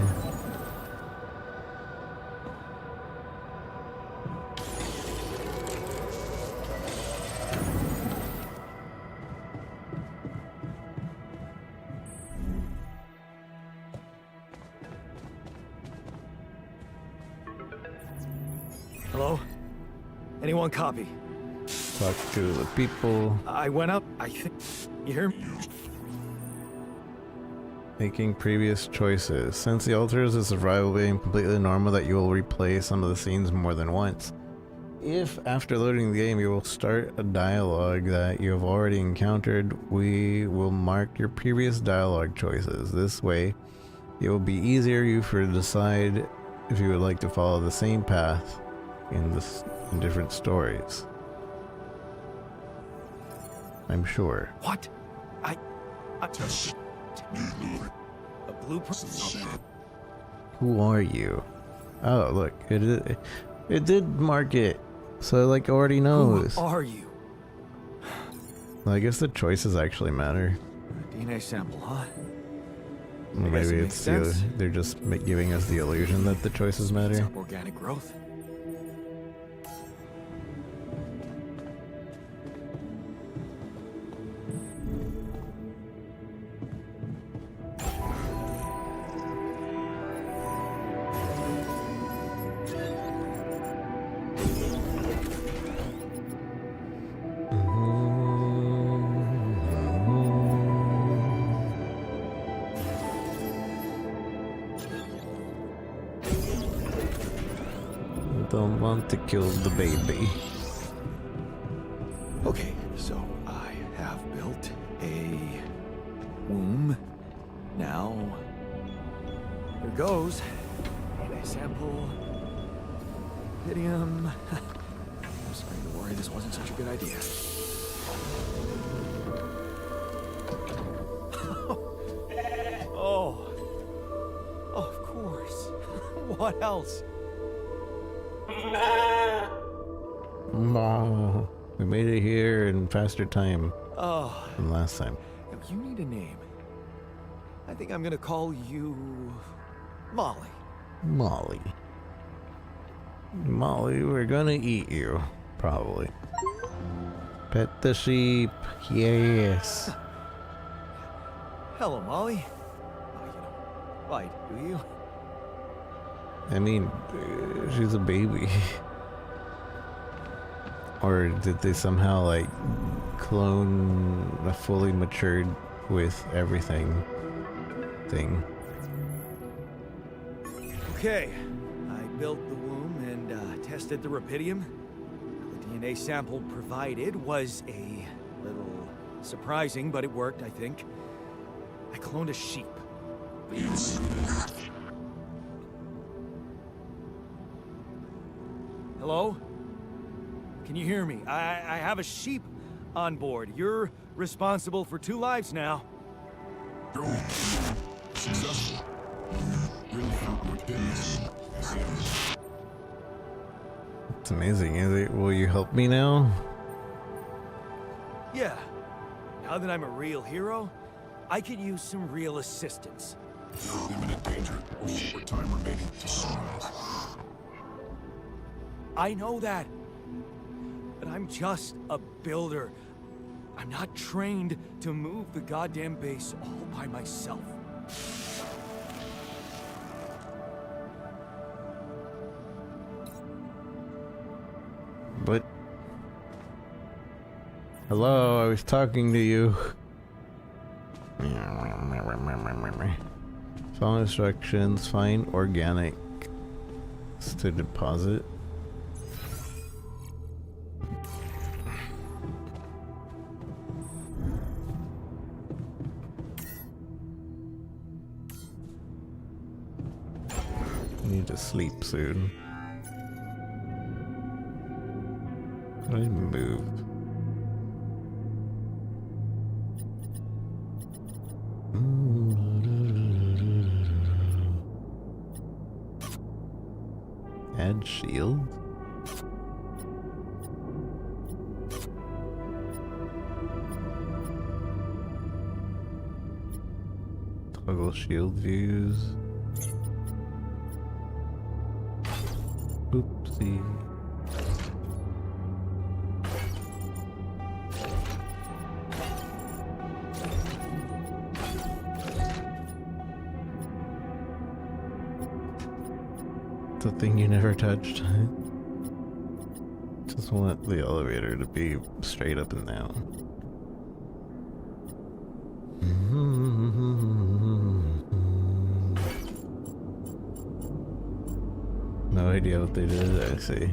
Hello? Anyone copy? Talk to the people. I went up, I think. You hear me? Making previous choices. Since the altar is a survival game, completely normal that you will replay some of the scenes more than once. If after loading the game you will start a dialogue that you have already encountered, we will mark your previous dialogue choices. This way, it will be easier you to decide if you would like to follow the same path in different stories. I'm sure. What? I a blueprint? Who are you? Oh, look, it did mark it, so like already knows. Who are you? Well, I guess the choices actually matter. DNA sample, huh? Well, guess maybe it it's makes sense. they're just giving us the illusion that the choices matter. Organic growth. Don't want to kill the baby. Okay, so I have built a womb. Now, here goes. DNA sample. rubidium. I'm starting to worry this wasn't such a good idea. Oh. Oh, of course. What else? Oh, we made it here in faster time Oh, than last time. you need a name. I think I'm gonna call you Molly. Molly. Molly, we're gonna eat you. Probably. Pet the sheep. Yes. Hello, Molly. Oh, you don't bite, do you? I mean, she's a baby. Or did they somehow, like, clone a fully matured with everything thing? Okay, I built the womb and tested the rubidium. The DNA sample provided was a little surprising, but it worked, I think. I cloned a sheep. Hello? Can you hear me? I have a sheep on board. You're responsible for 2 lives now. Go. Successful. Really found what did this. It's amazing, is it? Will you help me now? Yeah. Now that I'm a real hero, I could use some real assistance. No imminent danger or short time remaining to sunrise. I know that. But I'm just a builder. I'm not trained to move the goddamn base all by myself. But... Hello, I was talking to you. Follow instructions, find organic to deposit. Need to sleep soon. I move. Add shield. Toggle shield views. Oopsie. The thing you never touched. Just want the elevator to be straight up and down. No idea what they did, I see.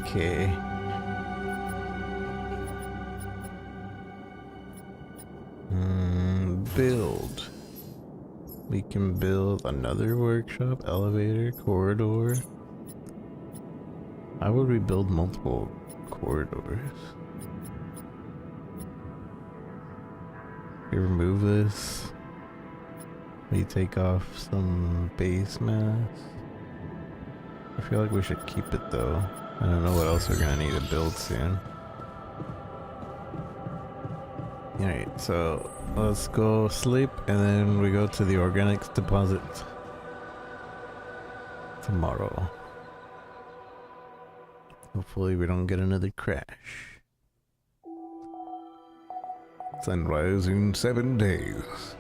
Okay. Build. We can build another workshop, elevator, corridor. How would we build multiple corridors? We remove this. We take off some base mass. I feel like we should keep it though. I don't know what else we're gonna need to build soon. Alright, so let's go sleep and then we go to the organics deposit tomorrow. Hopefully we don't get another crash. Sunrise in 7 days.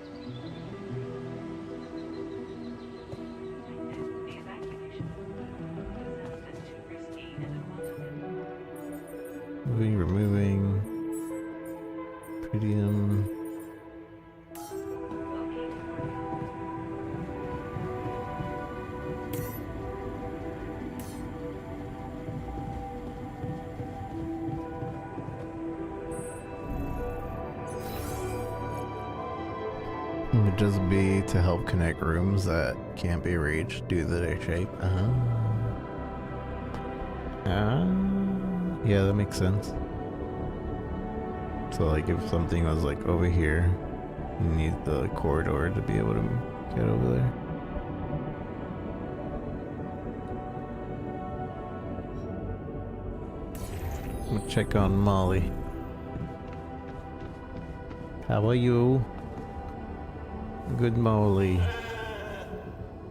Moving, removing. Tritium. would just be to help connect rooms that can't be reached due to their shape. Yeah, that makes sense. So like if something was like over here, you need the corridor to be able to get over there. I'm gonna check on Molly. How are you? Good Molly.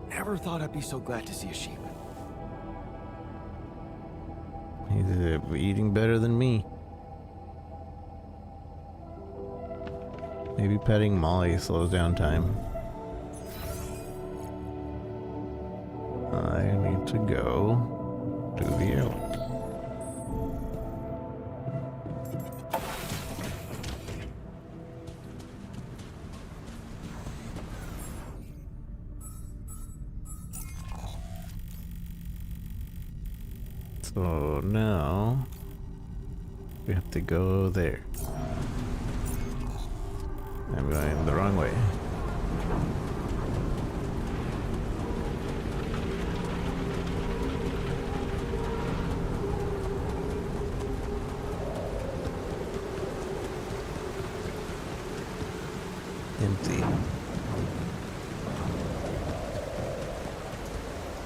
Never thought I'd be so glad to see a sheep. He's eating better than me. Maybe petting Molly slows down time. I need to go to the airlock. So now we have to go there. I'm going the wrong way. Empty.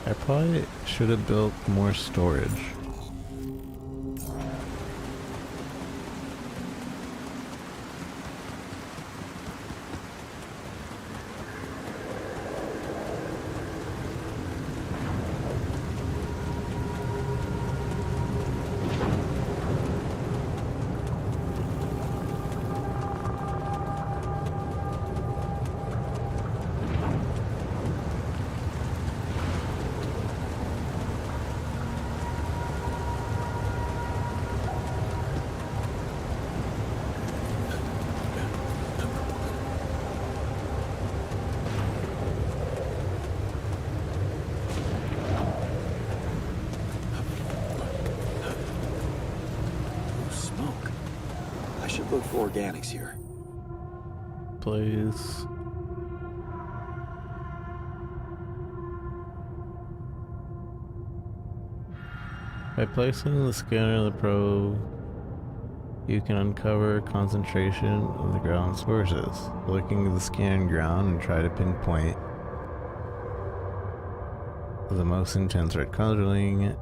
I probably should have built more storage. Smoke. I should look for organics here. Please. By placing the scanner of the probe, you can uncover concentration of the ground sources. Looking at the scanned ground and try to pinpoint the most intense red coloring.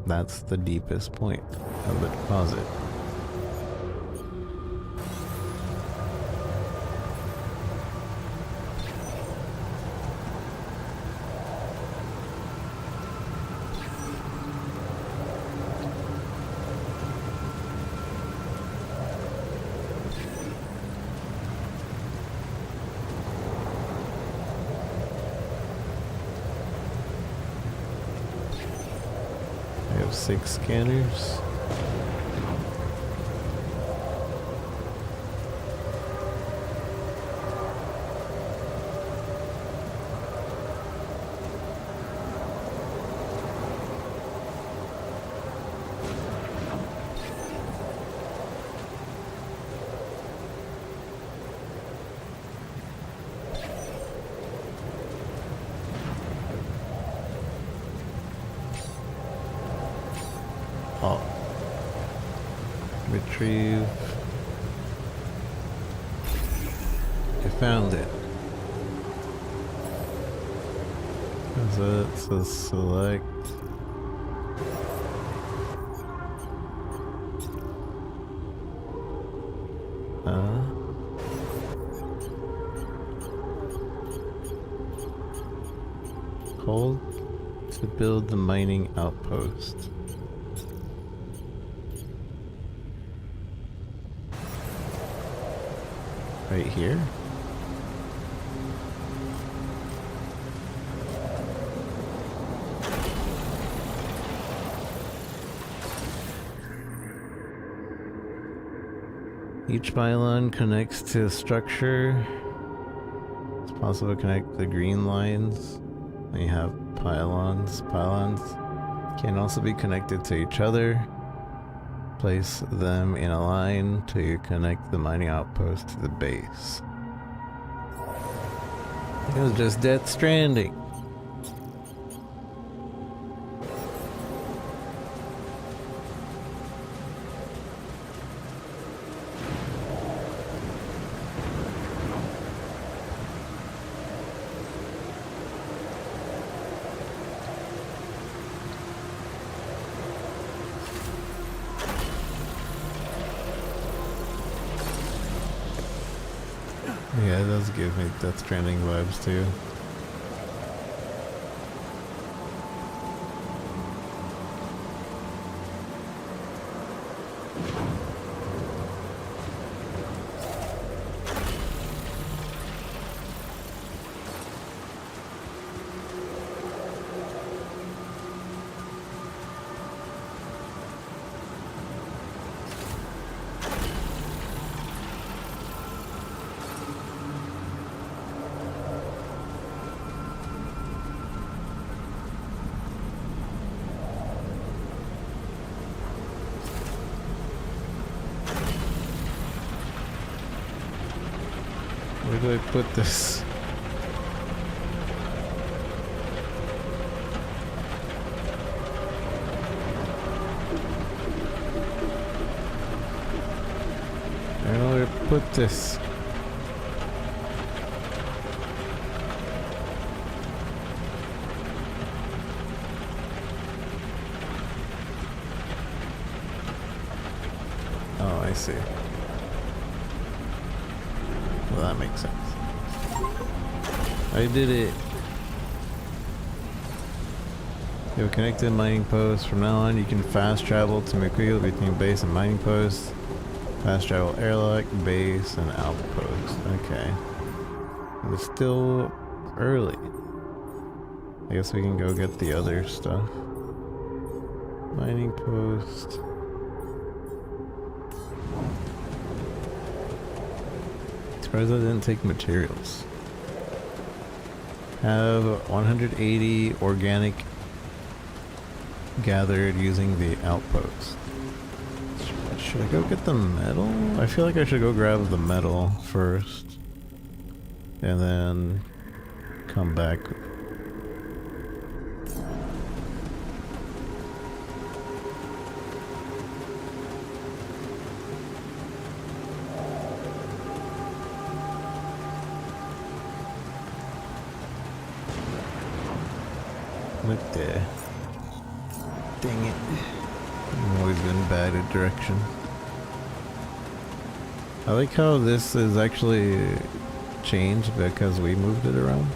That's the deepest point of the deposit. I have 6 scanners. Oh. Retrieve. I found it. So it says select. Hold to build the mining outpost. Right here? Each pylon connects to a structure. It's possible to connect the green lines. Then you have pylons. Pylons can also be connected to each other. Place them in a line to connect the mining outpost to the base. It was just Death Stranding. Yeah, it does give me Death Stranding vibes too. Where do I put this? I don't know where to put this. Oh, I see. Well, that makes sense. I did it. You have a connected mining post. From now on, you can fast travel to Mikuyo between base and mining post. Fast travel airlock, base, and outpost. Okay. It's still early. I guess we can go get the other stuff. Mining post. Surprised I didn't take materials. Have 180 organic gathered using the outpost. Should I go get the metal? I feel like I should go grab the metal first. And then come back. Right there. Dang it. I've always been bad at direction. I like how this is actually changed because we moved it around.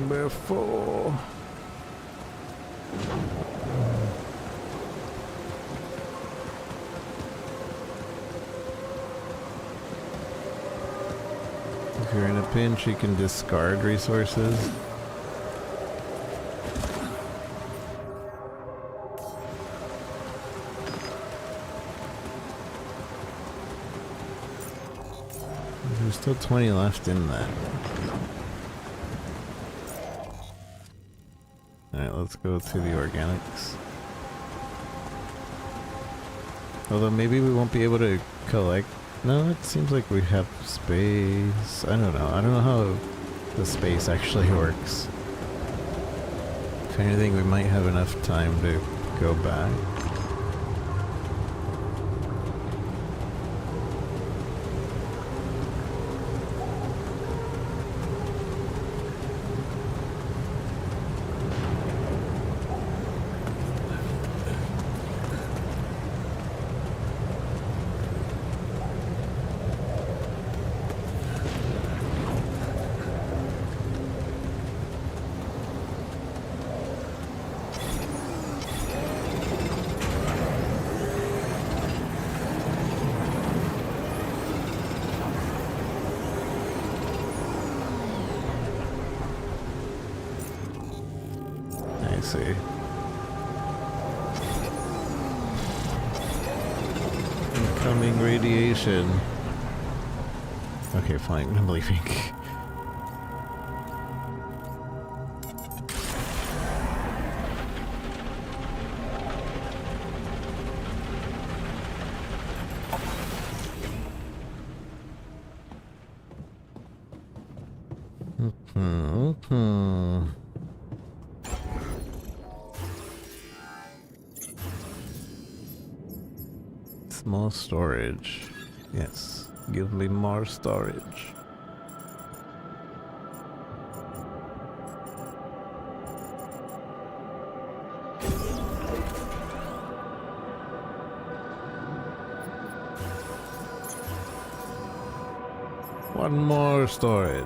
Before. If you're in a pinch, you can discard resources. There's still 20 left in that. Alright, let's go to the organics. Although maybe we won't be able to collect. No, it seems like we have space. I don't know. I don't know how the space actually works. If anything, we might have enough time to go back. see. Incoming radiation. Okay, fine. I'm leaving. Small storage. Yes. Give me more storage. One more storage.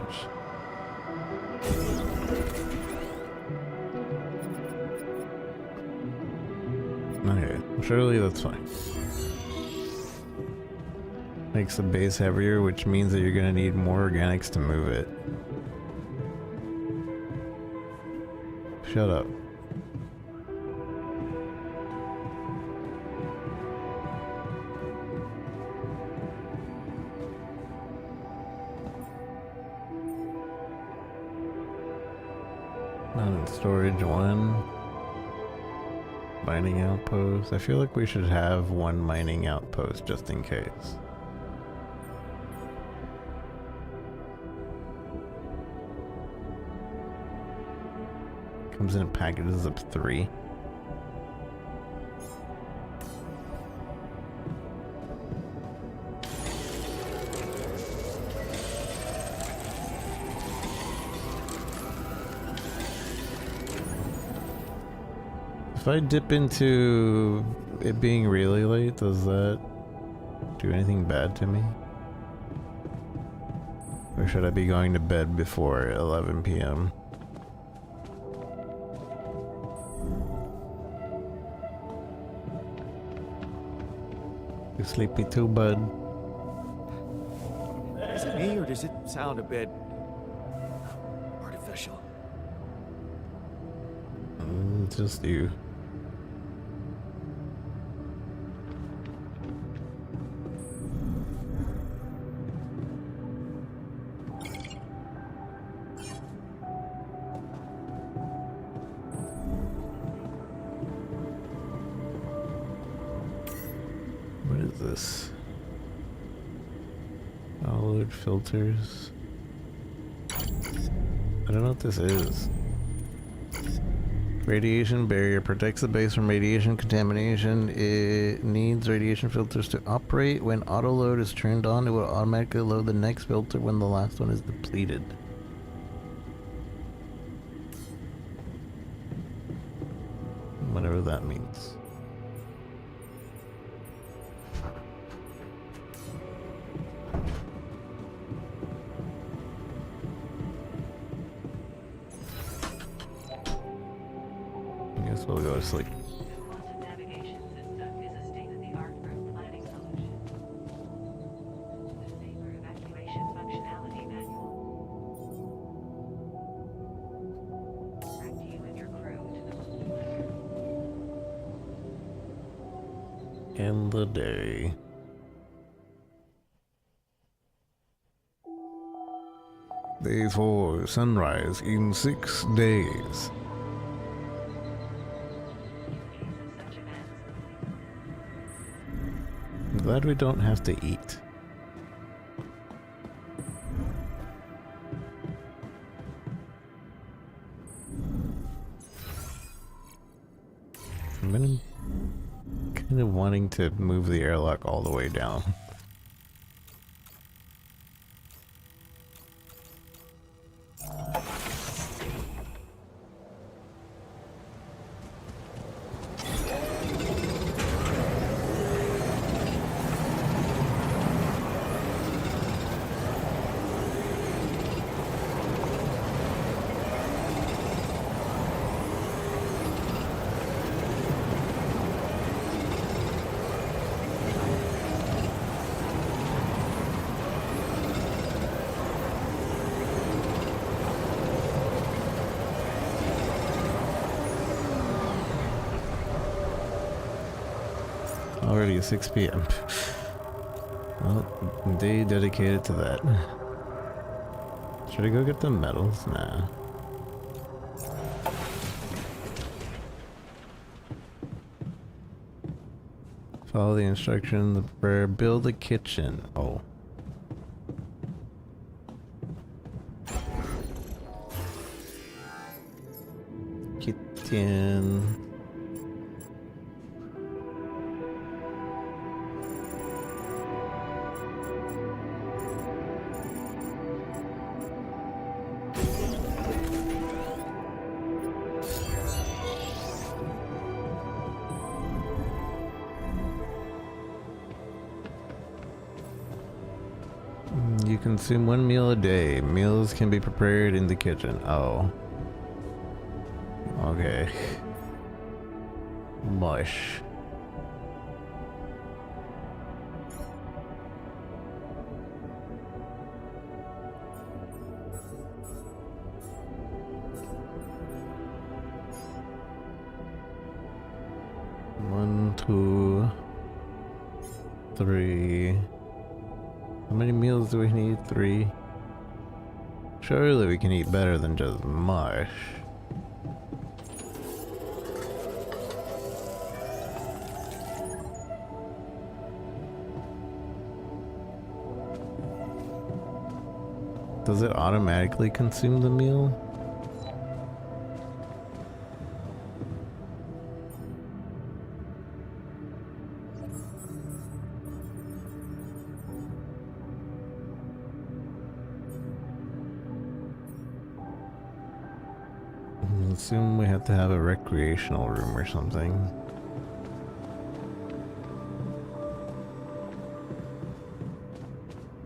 Okay, surely that's fine. Makes the base heavier, which means that you're gonna need more organics to move it. Shut up. Not in storage one. Mining outpost. I feel like we should have one mining outpost just in case. Comes in packages of 3. If I dip into it being really late, does that do anything bad to me? Or should I be going to bed before 11 p.m.? You sleepy too, bud? Is it me, or does it sound a bit artificial? Just you. What is this? Solid filters. I don't know what this is. Radiation barrier protects the base from radiation contamination. It needs radiation filters to operate. When auto load is turned on, it will automatically load the next filter when the last one is depleted. Whatever that means. I guess we'll go to sleep. Quantum navigation system is a state-of-the-art route planning solution. The safer evacuation functionality manual. Back to you and your crew to the End the day. Day 4, sunrise in 6 days. such events. I'm glad we don't have to eat. I'm kind of wanting to move the airlock all the way down. already 6 p.m. Well, day dedicated to that. Should I go get the medals? Nah. Follow the instructions for build a kitchen. Oh. Kitchen. You consume 1 meal a day. Meals can be prepared in the kitchen. Oh. Okay. Mush. One, 2, 3. How many meals do we need? 3. Surely we can eat better than just mush. Does it automatically consume the meal? Assume we have to have a recreational room or something.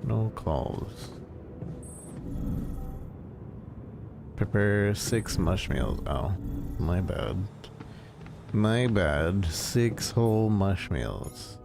No calls. Prepare 6 mush meals. Oh, my bad. My bad. 6 whole mush meals.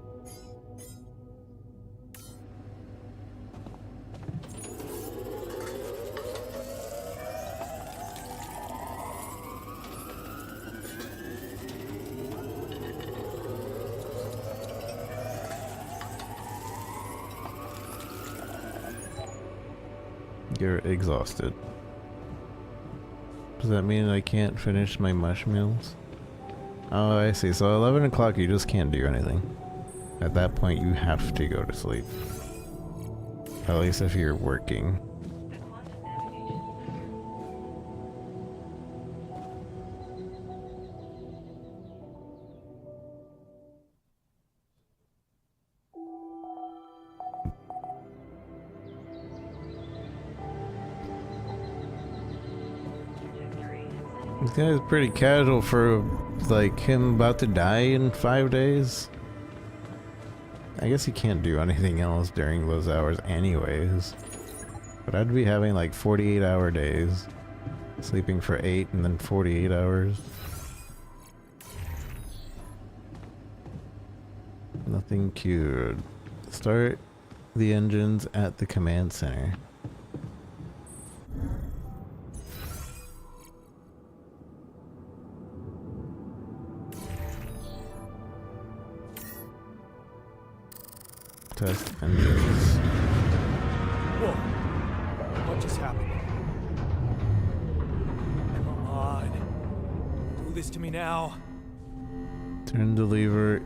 You're exhausted. Does that mean I can't finish my mush meals? Oh, I see. So 11 o'clock you just can't do anything. At that point you have to go to sleep. At least if you're working. The quantum navigation center. Trajectory and This guy's pretty casual for like him about to die in 5 days. I guess he can't do anything else during those hours anyways. But I'd be having like 48-hour days. Sleeping for 8 and then 48 hours. Nothing cured. Start the engines at the command center. Test engines. Whoa. What just happened? Come on. Do this to me now. Turn the lever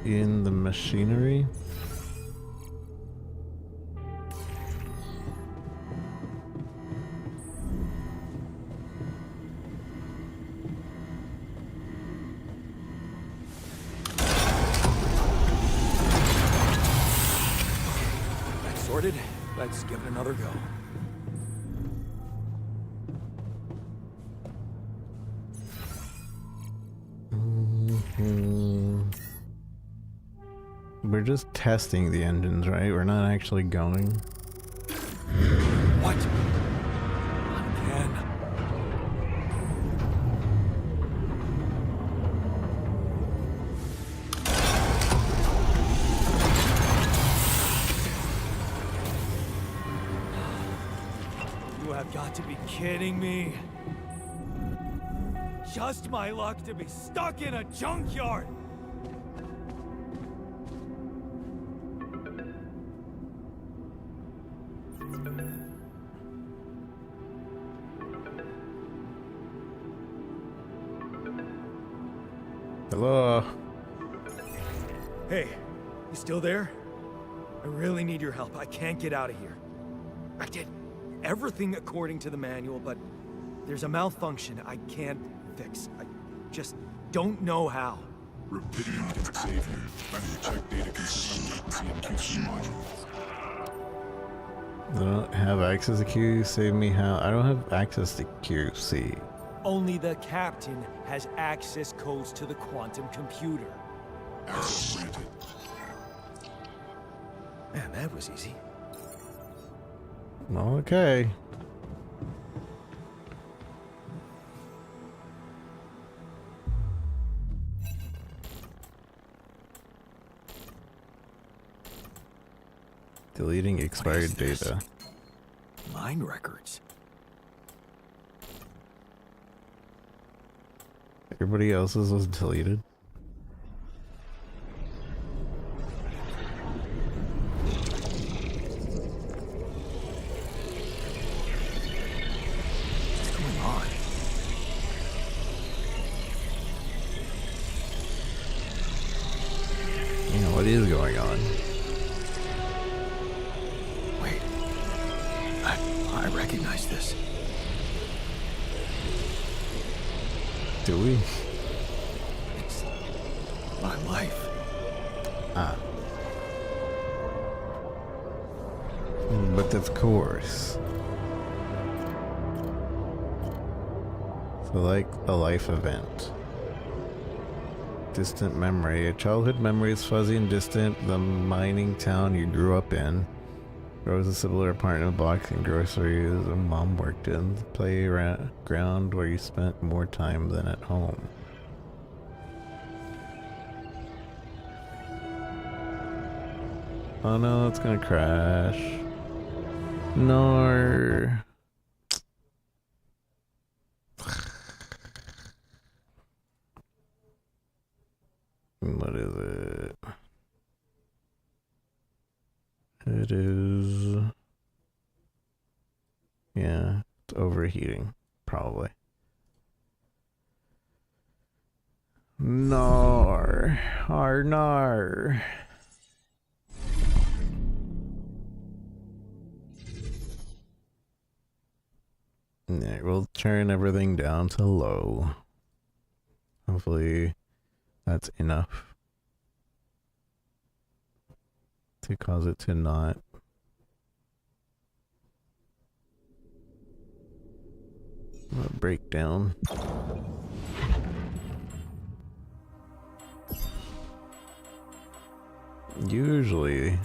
in the machinery. Sorted. Let's give it another go. We're just testing the engines, right? We're not actually going. What? Not again. You have got to be kidding me. Just my luck to be stuck in a junkyard. Hello. Hey, you still there? I really need your help. I can't get out of here. I did everything according to the manual, but there's a malfunction I can't fix. I just don't know how. Repeating can save you. Check data consistently and QC modules. I don't have access to Q. Save me how? I don't have access to QC. Only the captain has access codes to the quantum computer. Access granted. Man, that was easy. Okay. Deleting expired data. Mine records. Everybody else's was deleted. What's going on? You know, what is going on? Wait. I recognize this. Do we? It's my life. Ah. But of course. So like a life event. Distant memory. A childhood memory is fuzzy and distant. The mining town you grew up in. There was a similar apartment block and groceries a mom worked in. The playground where you spent more time than at home. Oh no, it's gonna crash. No. What is it? It is... yeah, it's overheating, probably. Nar. Nar. Yeah, we'll turn everything down to low. Hopefully that's enough to cause it to not break down. Usually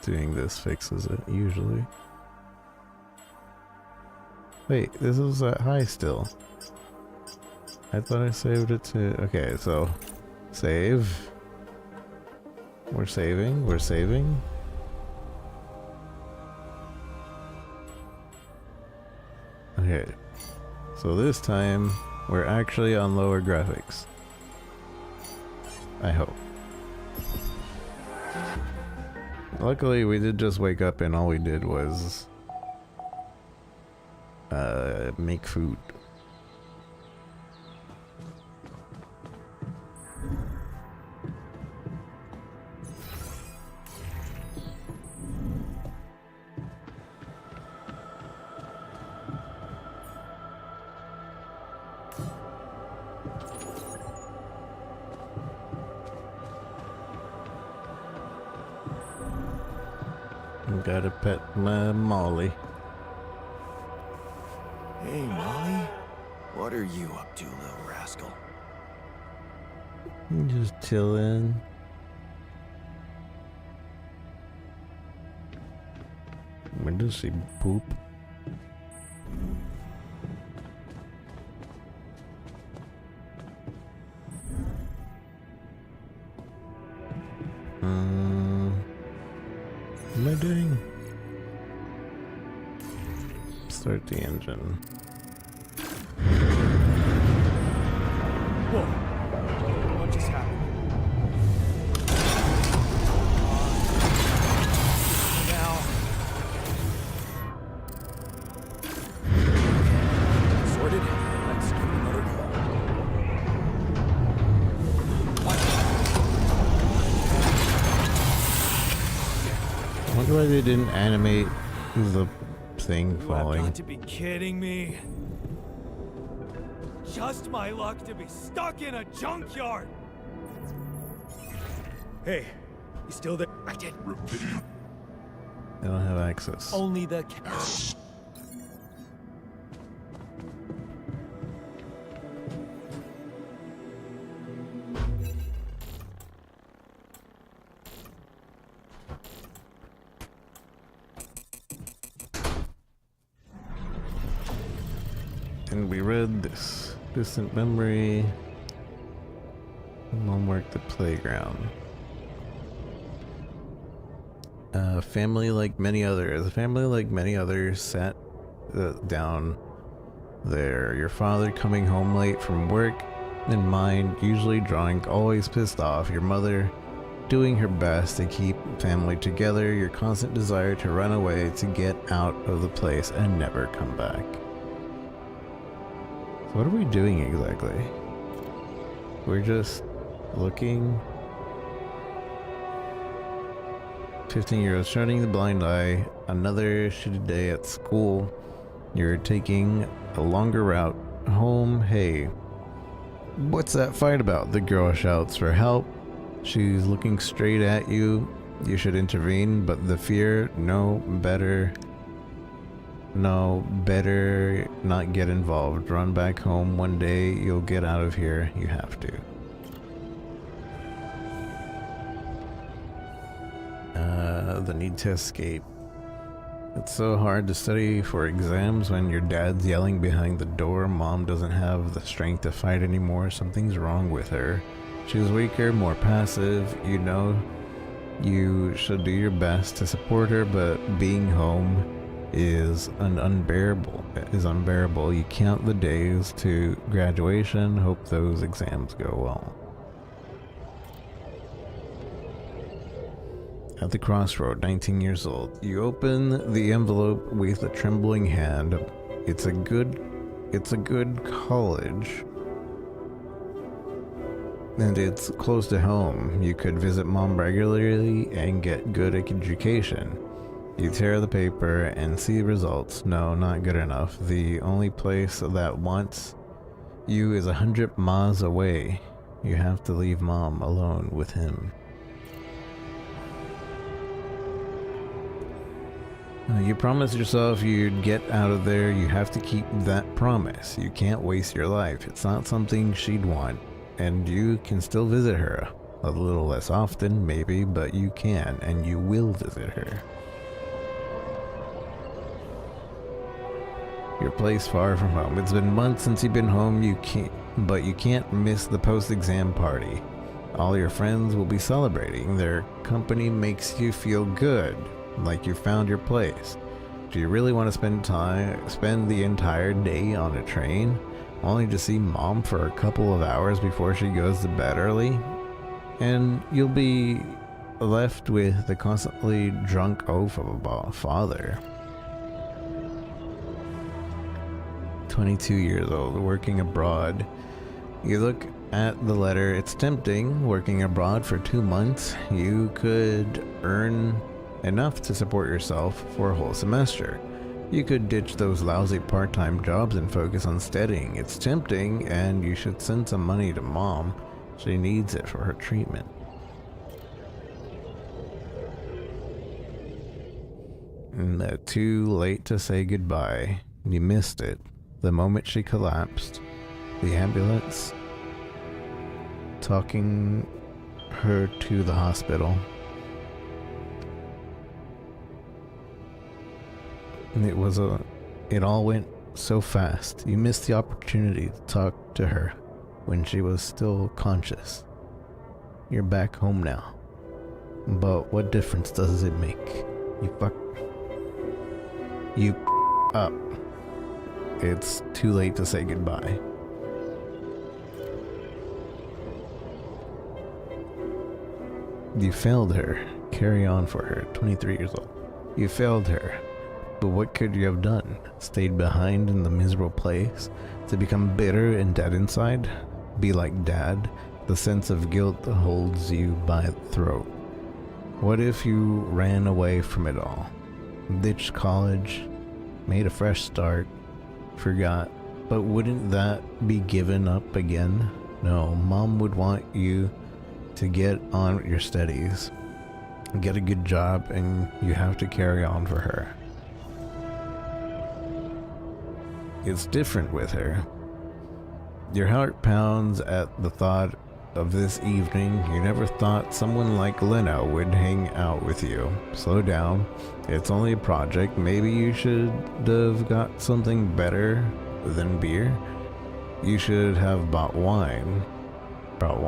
doing this fixes it, usually. Wait, this is at high still. I thought I saved it to... okay, so... save. We're saving, we're saving. Okay. So this time, we're actually on lower graphics. I hope. Luckily, we did just wake up and all we did was... make food. Gotta pet my Molly. Hey, Molly. What are you up to, little rascal? Just chillin'. When does she poop? What am I doing? Start the engine. Whoa. What just happened? Now. Sorted. Let's give it another go. glad they didn't animate the thing You have falling. got to be kidding me. Just my luck to be stuck in a junkyard. Hey, you still there? I did. They don't have access. Only the And we read this. Distant memory. Mom worked the playground. Family like many others. A family like many others sat down there. Your father coming home late from work in mind, usually drunk, always pissed off. Your mother doing her best to keep family together. Your constant desire to run away, to get out of the place and never come back. So what are we doing exactly? We're just looking. 15-year-old shutting the blind eye. Another shitty day at school. You're taking a longer route home. Hey, what's that fight about? The girl shouts for help. She's looking straight at you. You should intervene, but the fear, no, better not get involved. Run back home. One day you'll get out of here. You have to. The need to escape. It's so hard to study for exams when your dad's yelling behind the door. Mom doesn't have the strength to fight anymore. Something's wrong with her. She's weaker, more passive. You know you should do your best to support her, but being home is unbearable. You count the days to graduation, hope those exams go well. At the crossroad, 19 years old, you open the envelope with a trembling hand. It's a good college. And it's close to home. You could visit mom regularly and get good education. You tear the paper and see results. No, not good enough. The only place that wants you is 100 miles away. You have to leave mom alone with him. You promised yourself you'd get out of there. You have to keep that promise. You can't waste your life. It's not something she'd want. And you can still visit her. A little less often, maybe, but you can, and you will visit her. Your place far from home. It's been months since you've been home, but you can't miss the post-exam party. All your friends will be celebrating. Their company makes you feel good, like you found your place. Do you really want to spend the entire day on a train, only to see mom for a couple of hours before she goes to bed early? And you'll be left with the constantly drunk oaf of a father. 22 years old, working abroad. You look at the letter. It's tempting. Working abroad for 2 months, you could earn enough to support yourself for a whole semester. You could ditch those lousy part-time jobs and focus on studying. It's tempting, and you should send some money to mom. She needs it for her treatment. And too late to say goodbye. You missed it. The moment she collapsed, the ambulance talking her to the hospital. And it all went so fast. You missed the opportunity to talk to her when she was still conscious. You're back home now. But what difference does it make? You up. It's too late to say goodbye. You failed her. Carry on for her. 23 years old. You failed her. But what could you have done? Stayed behind in the miserable place? To become bitter and dead inside? Be like dad? The sense of guilt holds you by the throat. What if you ran away from it all? Ditched college, made a fresh start, forgot. But wouldn't that be given up again? No, Mom would want you to get on with your studies, get a good job, and you have to carry on for her. It's different with her. Your heart pounds at the thought of this evening. You never thought someone like Lena would hang out with you. Slow down. It's only a project. Maybe you should have got something better than beer. You should have bought wine. But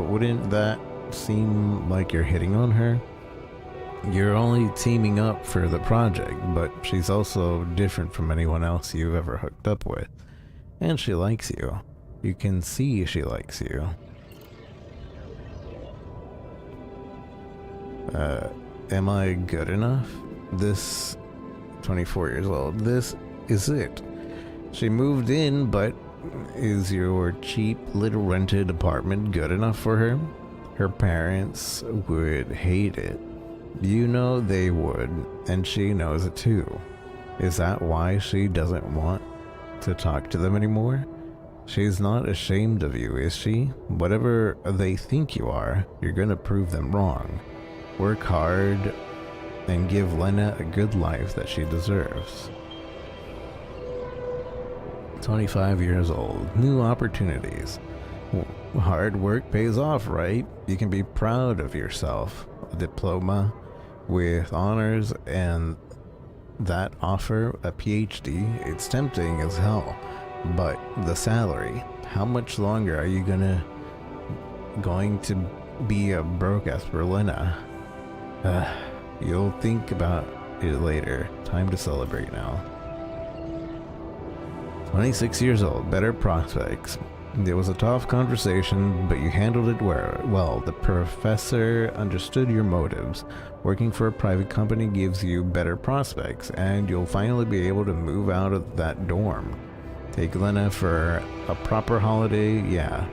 wouldn't that seem like you're hitting on her? You're only teaming up for the project, but she's also different from anyone else you've ever hooked up with. And she likes you. You can see she likes you. Am I good enough? This 24 years old. This is it. She moved in, but is your cheap little rented apartment good enough for her? Her parents would hate it. You know they would, and she knows it too. Is that why she doesn't want to talk to them anymore? She's not ashamed of you, is she? Whatever they think you are, you're gonna prove them wrong. Work hard and give Lena a good life that she deserves. 25 years old, new opportunities. Hard work pays off, right? You can be proud of yourself. A diploma with honors and that offer, a PhD, it's tempting as hell. But the salary, how much longer are you going to be a broke ass Berlina? You'll think about it later. Time to celebrate now. 26 years old, better prospects. It was a tough conversation, but you handled it well. The professor understood your motives. Working for a private company gives you better prospects, and you'll finally be able to move out of that dorm. Take Lena for a proper holiday, yeah.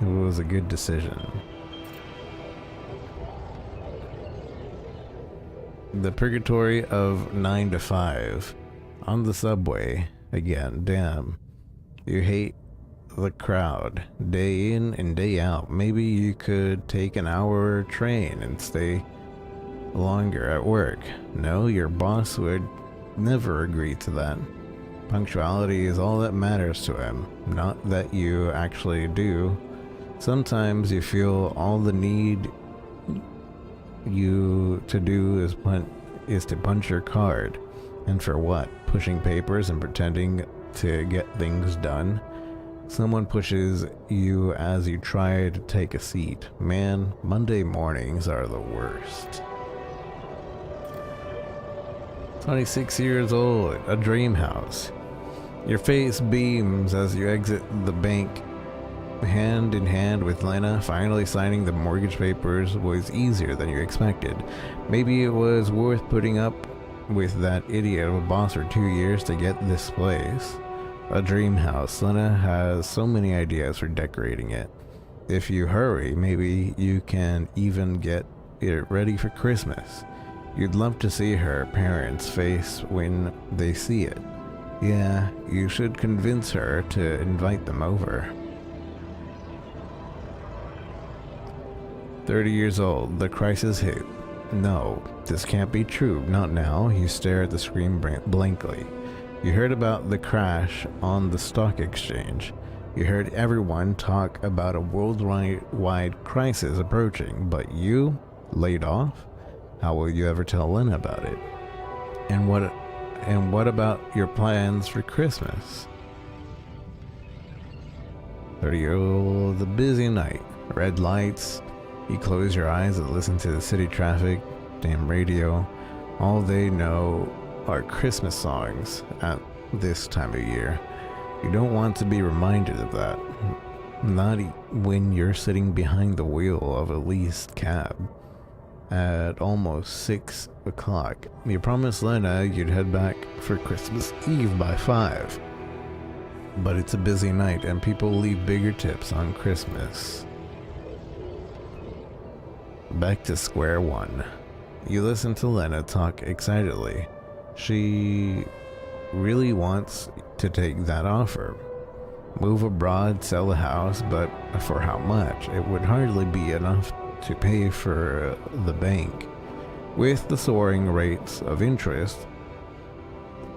It was a good decision. The purgatory of 9 to 5. On the subway. Again, damn. You hate the crowd. Day in and day out. Maybe you could take an hour train and stay longer at work. No, your boss would never agree to that. Punctuality is all that matters to him. Not that you actually do. Sometimes you feel all the need you to do is to punch your card. And for what? Pushing papers and pretending to get things done? Someone pushes you as you try to take a seat. Man, Monday mornings are the worst. 26 years old, a dream house. Your face beams as you exit the bank. Hand in hand with Lena, finally signing the mortgage papers was easier than you expected. Maybe it was worth putting up with that idiot of a boss for 2 years to get this place. A dream house. Lena has so many ideas for decorating it. If you hurry, maybe you can even get it ready for Christmas. You'd love to see her parents' face when they see it. Yeah, you should convince her to invite them over. 30 years old, the crisis hit. No, this can't be true, not now. You stare at the screen blankly. You heard about the crash on the stock exchange. You heard everyone talk about a worldwide crisis approaching, but you? Laid off? How will you ever tell Lena about it? And what about your plans for Christmas? 30-year-old, the busy night. Red lights. You close your eyes and listen to the city traffic. Damn radio. All they know are Christmas songs at this time of year. You don't want to be reminded of that. Not when you're sitting behind the wheel of a leased cab. At almost 6 o'clock. You promised Lena you'd head back for Christmas Eve by 5. But it's a busy night and people leave bigger tips on Christmas. Back to square one. You listen to Lena talk excitedly. She really wants to take that offer. Move abroad, sell the house, but for how much? It would hardly be enough to pay for the bank. With the soaring rates of interest.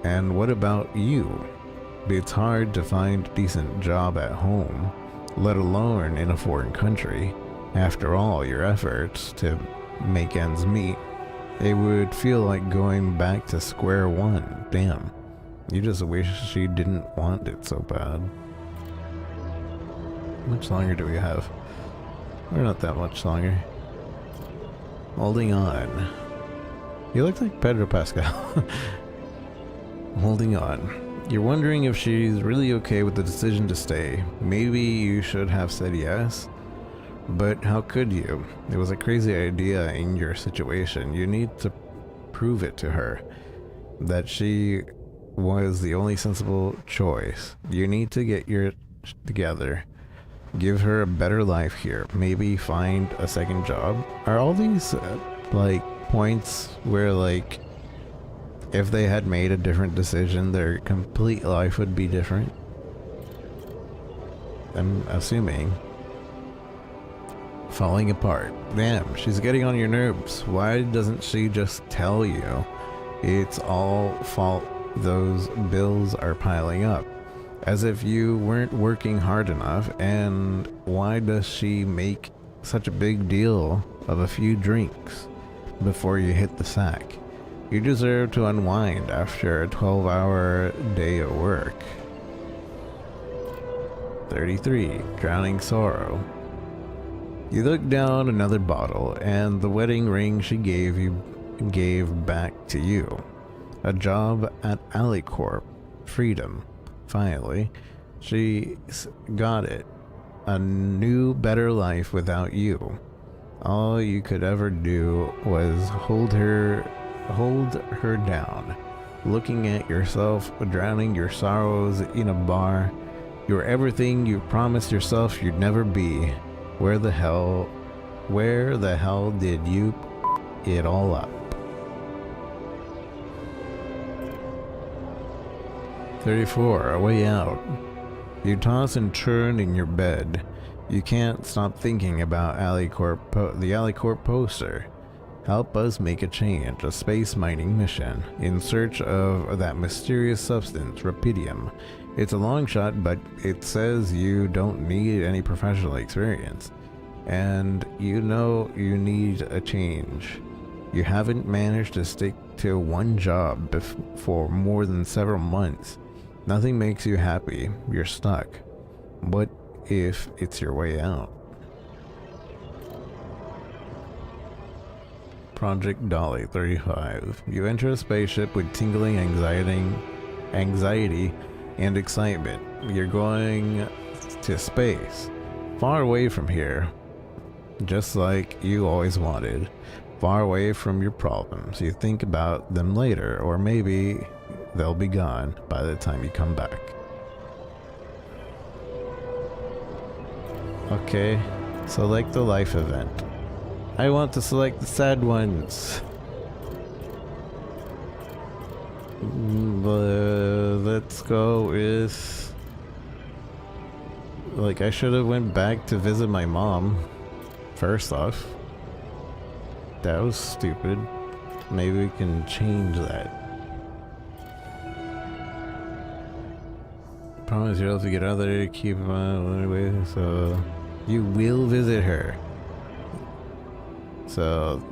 And what about you? It's hard to find a decent job at home, let alone in a foreign country. After all your efforts to make ends meet, it would feel like going back to square one. Damn. You just wish she didn't want it so bad. How much longer do we have? We're not that much longer. Holding on. You look like Pedro Pascal. Holding on. You're wondering if she's really okay with the decision to stay. Maybe you should have said yes. But how could you? It was a crazy idea in your situation. You need to prove it to her. That she was the only sensible choice. You need to get your together. Give her a better life here. Maybe find a second job. Are all these like points where like if they had made a different decision their complete life would be different? I'm assuming. Falling apart. Damn, she's getting on your nerves. Why doesn't she just tell you? It's all fault. Those bills are piling up. As if you weren't working hard enough, and why does she make such a big deal of a few drinks before you hit the sack? You deserve to unwind after a 12-hour day at work. 33. Drowning sorrow. You look down another bottle, and the wedding ring she gave back to you. A job at Alicorp. Freedom. Finally, she's got it. A new, better life without you. All you could ever do was hold her down, looking at yourself, drowning your sorrows in a bar. You're everything you promised yourself you'd never be. Where the hell did you it all up? 34. A way out. You toss and turn in your bed. You can't stop thinking about the Alicorp poster. Help us make a change, a space mining mission, in search of that mysterious substance, Rapidium. It's a long shot, but it says you don't need any professional experience. And you know you need a change. You haven't managed to stick to one job for more than several months. Nothing makes you happy. You're stuck. What if it's your way out? Project Dolly, 35. You enter a spaceship with tingling anxiety and excitement. You're going to space, far away from here, just like you always wanted, far away from your problems. You think about them later, or maybe they'll be gone by the time you come back. Okay, select the life event. I want to select the sad ones. Let's go with... Like, I should have went back to visit my mom. First off. That was stupid. Maybe we can change that. Promise you'll have to get out there to keep anyway, so you will visit her. So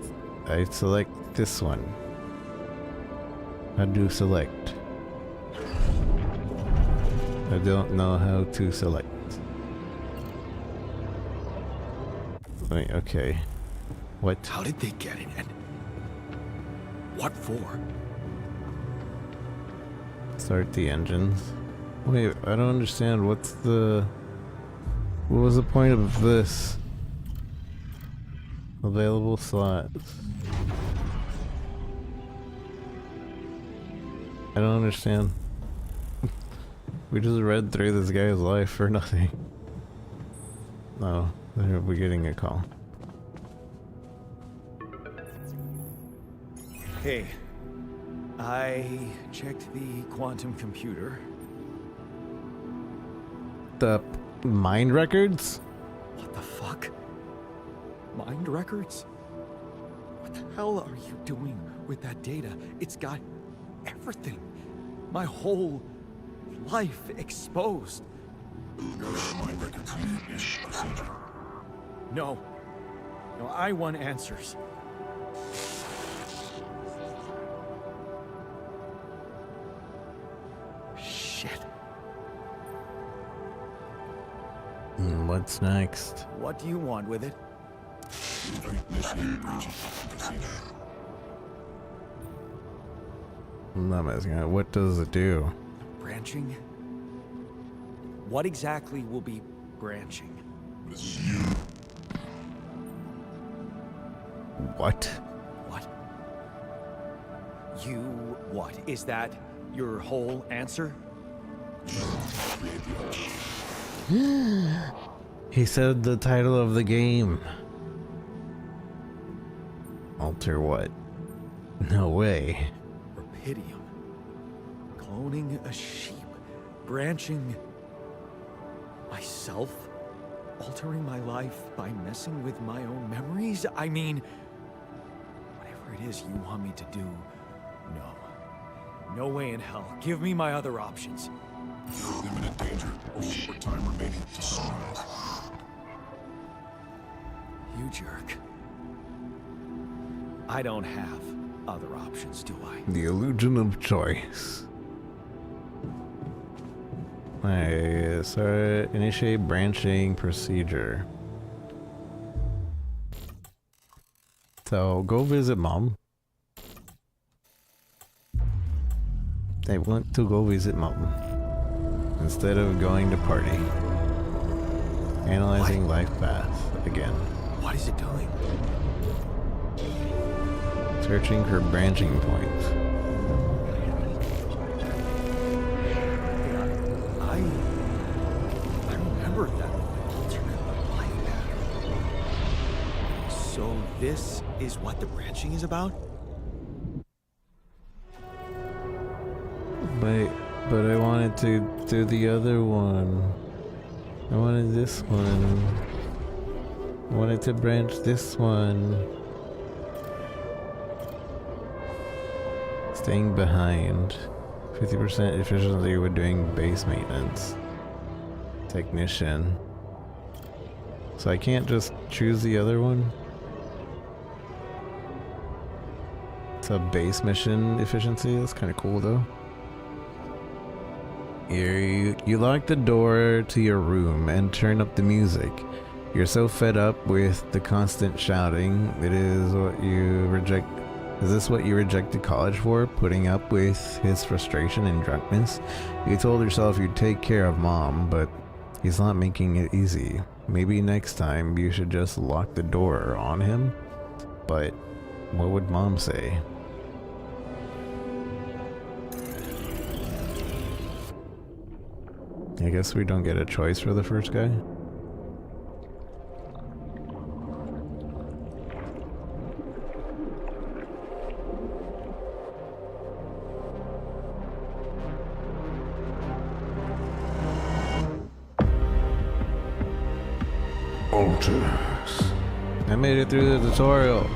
I select this one. How do select? I don't know how to select. Wait, okay. What? How did they get it, and what for? Start the engines. Wait, I don't understand. What was the point of this? Available slots. I don't understand. We just read through this guy's life for nothing. Oh, we're getting a call. Okay. I checked the quantum computer. The mind records? What the fuck? Mind records? What the hell are you doing with that data? It's got everything. My whole life exposed. Mind records is procedure. No. No, I want answers. Shit. What's next? What do you want with it? Initiate breaching procedure. I'm not asking. What does it do? Branching? What exactly will be branching? This is you. What? What? You what? Is that your whole answer? Create the option. He said the title of the game. Alter what? No way. Rapidium. Cloning a sheep. Branching myself? Altering my life by messing with my own memories? I mean, whatever it is you want me to do, no. No way in hell. Give me my other options. You're in imminent danger. Short time remaining to sunrise. You jerk. I don't have other options, do I? The illusion of choice. Alright, so initiate branching procedure. So go visit mom. I want to go visit mom instead of going to party. Analyzing life path again. What is it doing? Searching for branching points. I remember that alternate life pattern. So this is what the branching is about? But I wanted to do the other one. I wanted this one. I wanted to branch this one. Staying behind. 50% efficiency with doing base maintenance. Technician. So I can't just choose the other one? It's a base mission efficiency. That's kind of cool though. You lock the door to your room and turn up the music. You're so fed up with the constant shouting. Is this what you rejected college for? Putting up with his frustration and drunkenness? You told yourself you'd take care of mom, but he's not making it easy. Maybe next time you should just lock the door on him? But what would mom say? I guess we don't get a choice for the first guy. Altars. I made it through the tutorial.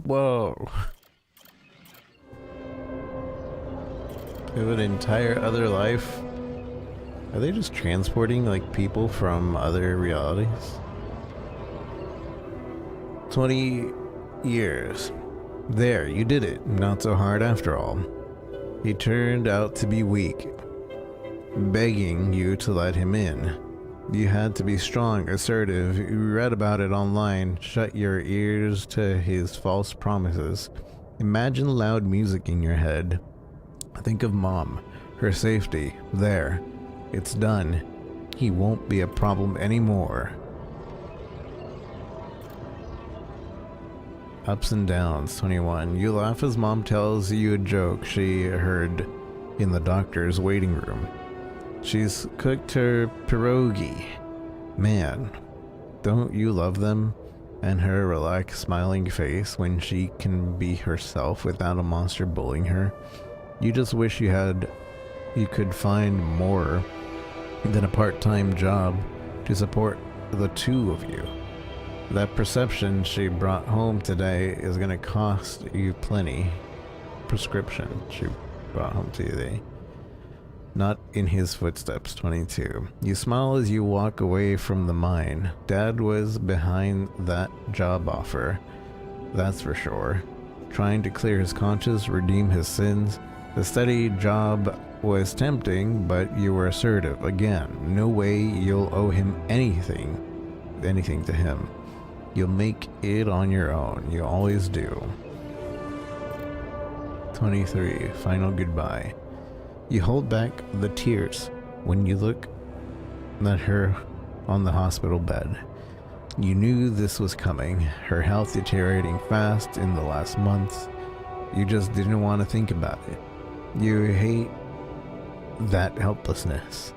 Whoa. They have an entire other life. Are they just transporting like people from other realities? 20 years. There, you did it. Not so hard after all. He turned out to be weak, begging you to let him in. You had to be strong, assertive. You read about it online. Shut your ears to his false promises. Imagine loud music in your head. Think of Mom, her safety. There. It's done. He won't be a problem anymore. Ups and downs, 21. You laugh as Mom tells you a joke she heard in the doctor's waiting room. She's cooked her pierogi. Man, don't you love them? And her relaxed, smiling face when she can be herself without a monster bullying her. You just wish you could find more than a part-time job to support the two of you. That perception she brought home today is going to cost you plenty. Prescription she brought home today. Not in his footsteps, 22. You smile as you walk away from the mine. Dad was behind that job offer, that's for sure. Trying to clear his conscience, redeem his sins. The steady job was tempting, but you were assertive. Again, no way you'll owe him anything to him. You'll make it on your own. You always do. 23. Final goodbye. You hold back the tears when you look at her on the hospital bed. You knew this was coming. Her health deteriorating fast in the last months. You just didn't want to think about it. You hate that helplessness.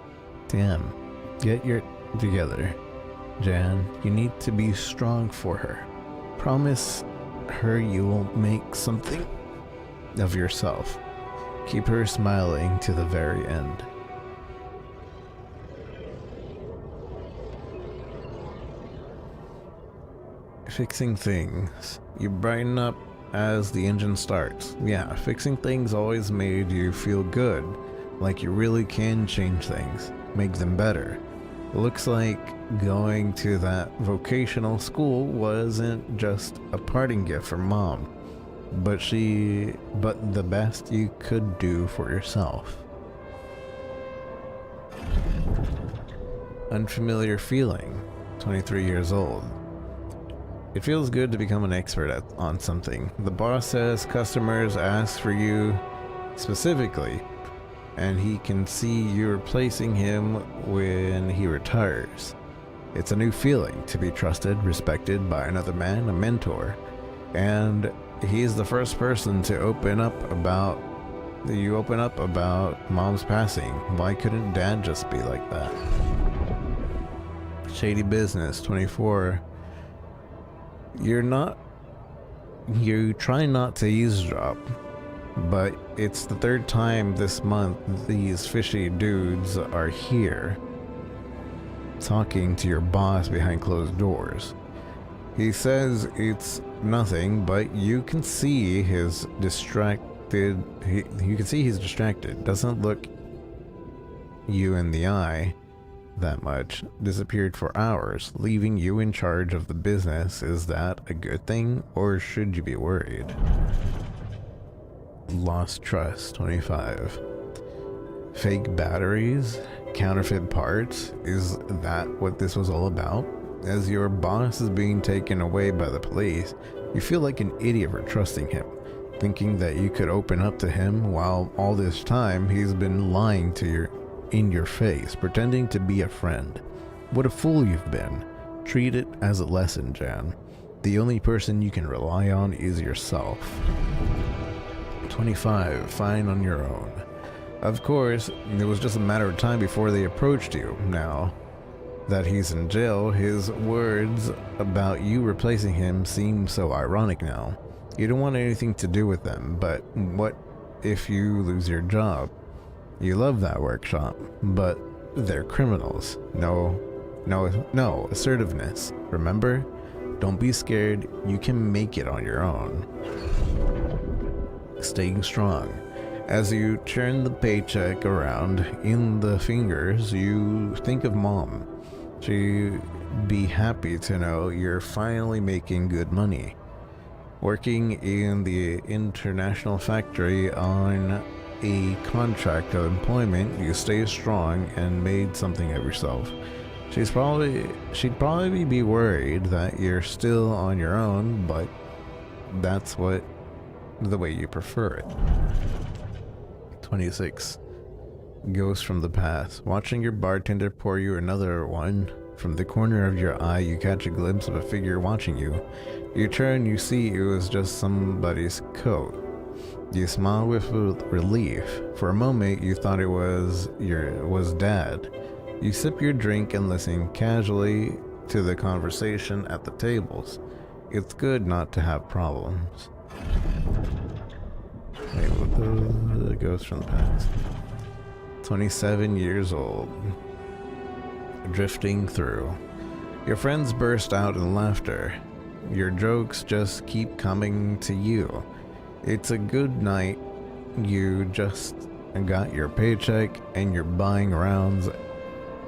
Damn. Get your together. Jan, you need to be strong for her. Promise her you will make something of yourself. Keep her smiling to the very end. Fixing things. You brighten up as the engine starts. Yeah, fixing things always made you feel good, like you really can change things, make them better. It looks like going to that vocational school wasn't just a parting gift from Mom, but the best you could do for yourself. Unfamiliar feeling, 23 years old. It feels good to become an expert on something. The boss says customers ask for you specifically, and he can see you replacing him when he retires. It's a new feeling to be trusted, respected by another man, a mentor, and he's the first person to open up about Mom's passing. Why couldn't Dad just be like that? Shady business, 24. You try not to eavesdrop, but it's the third time this month these fishy dudes are here, talking to your boss behind closed doors. He says it's nothing, but you can see he's distracted. He's distracted. Doesn't look you in the eye that much. Disappeared for hours, leaving you in charge of the business. Is that a good thing, or should you be worried? Lost trust, 25. Fake batteries, counterfeit parts. Is that what this was all about? As your boss is being taken away by the police, you feel like an idiot for trusting him, thinking that you could open up to him, while all this time he's been lying to you in your face, pretending to be a friend. What a fool you've been. Treat it as a lesson, Jan. The only person you can rely on is yourself. 25. Fine on your own. Of course, it was just a matter of time before they approached you. Now that he's in jail, his words about you replacing him seem so ironic now. You don't want anything to do with them, but what if you lose your job? You love that workshop, but they're criminals. No assertiveness. Remember? Don't be scared. You can make it on your own. Staying strong. As you turn the paycheck around in the fingers, you think of Mom. She'd be happy to know you're finally making good money. Working in the international factory on a contract of employment, you stay strong and made something of yourself. She'd probably be worried that you're still on your own, but that's the way you prefer it. 26. Ghost from the past. Watching your bartender pour you another one. From the corner of your eye, you catch a glimpse of a figure watching you. You turn, you see it was just somebody's coat. You smile with relief. For a moment, you thought it was Dad. You sip your drink and listen casually to the conversation at the tables. It's good not to have problems. Wait, what the ghost from the past? 27 years old. Drifting through. Your friends burst out in laughter. Your jokes just keep coming to you. It's a good night. You just got your paycheck and you're buying rounds.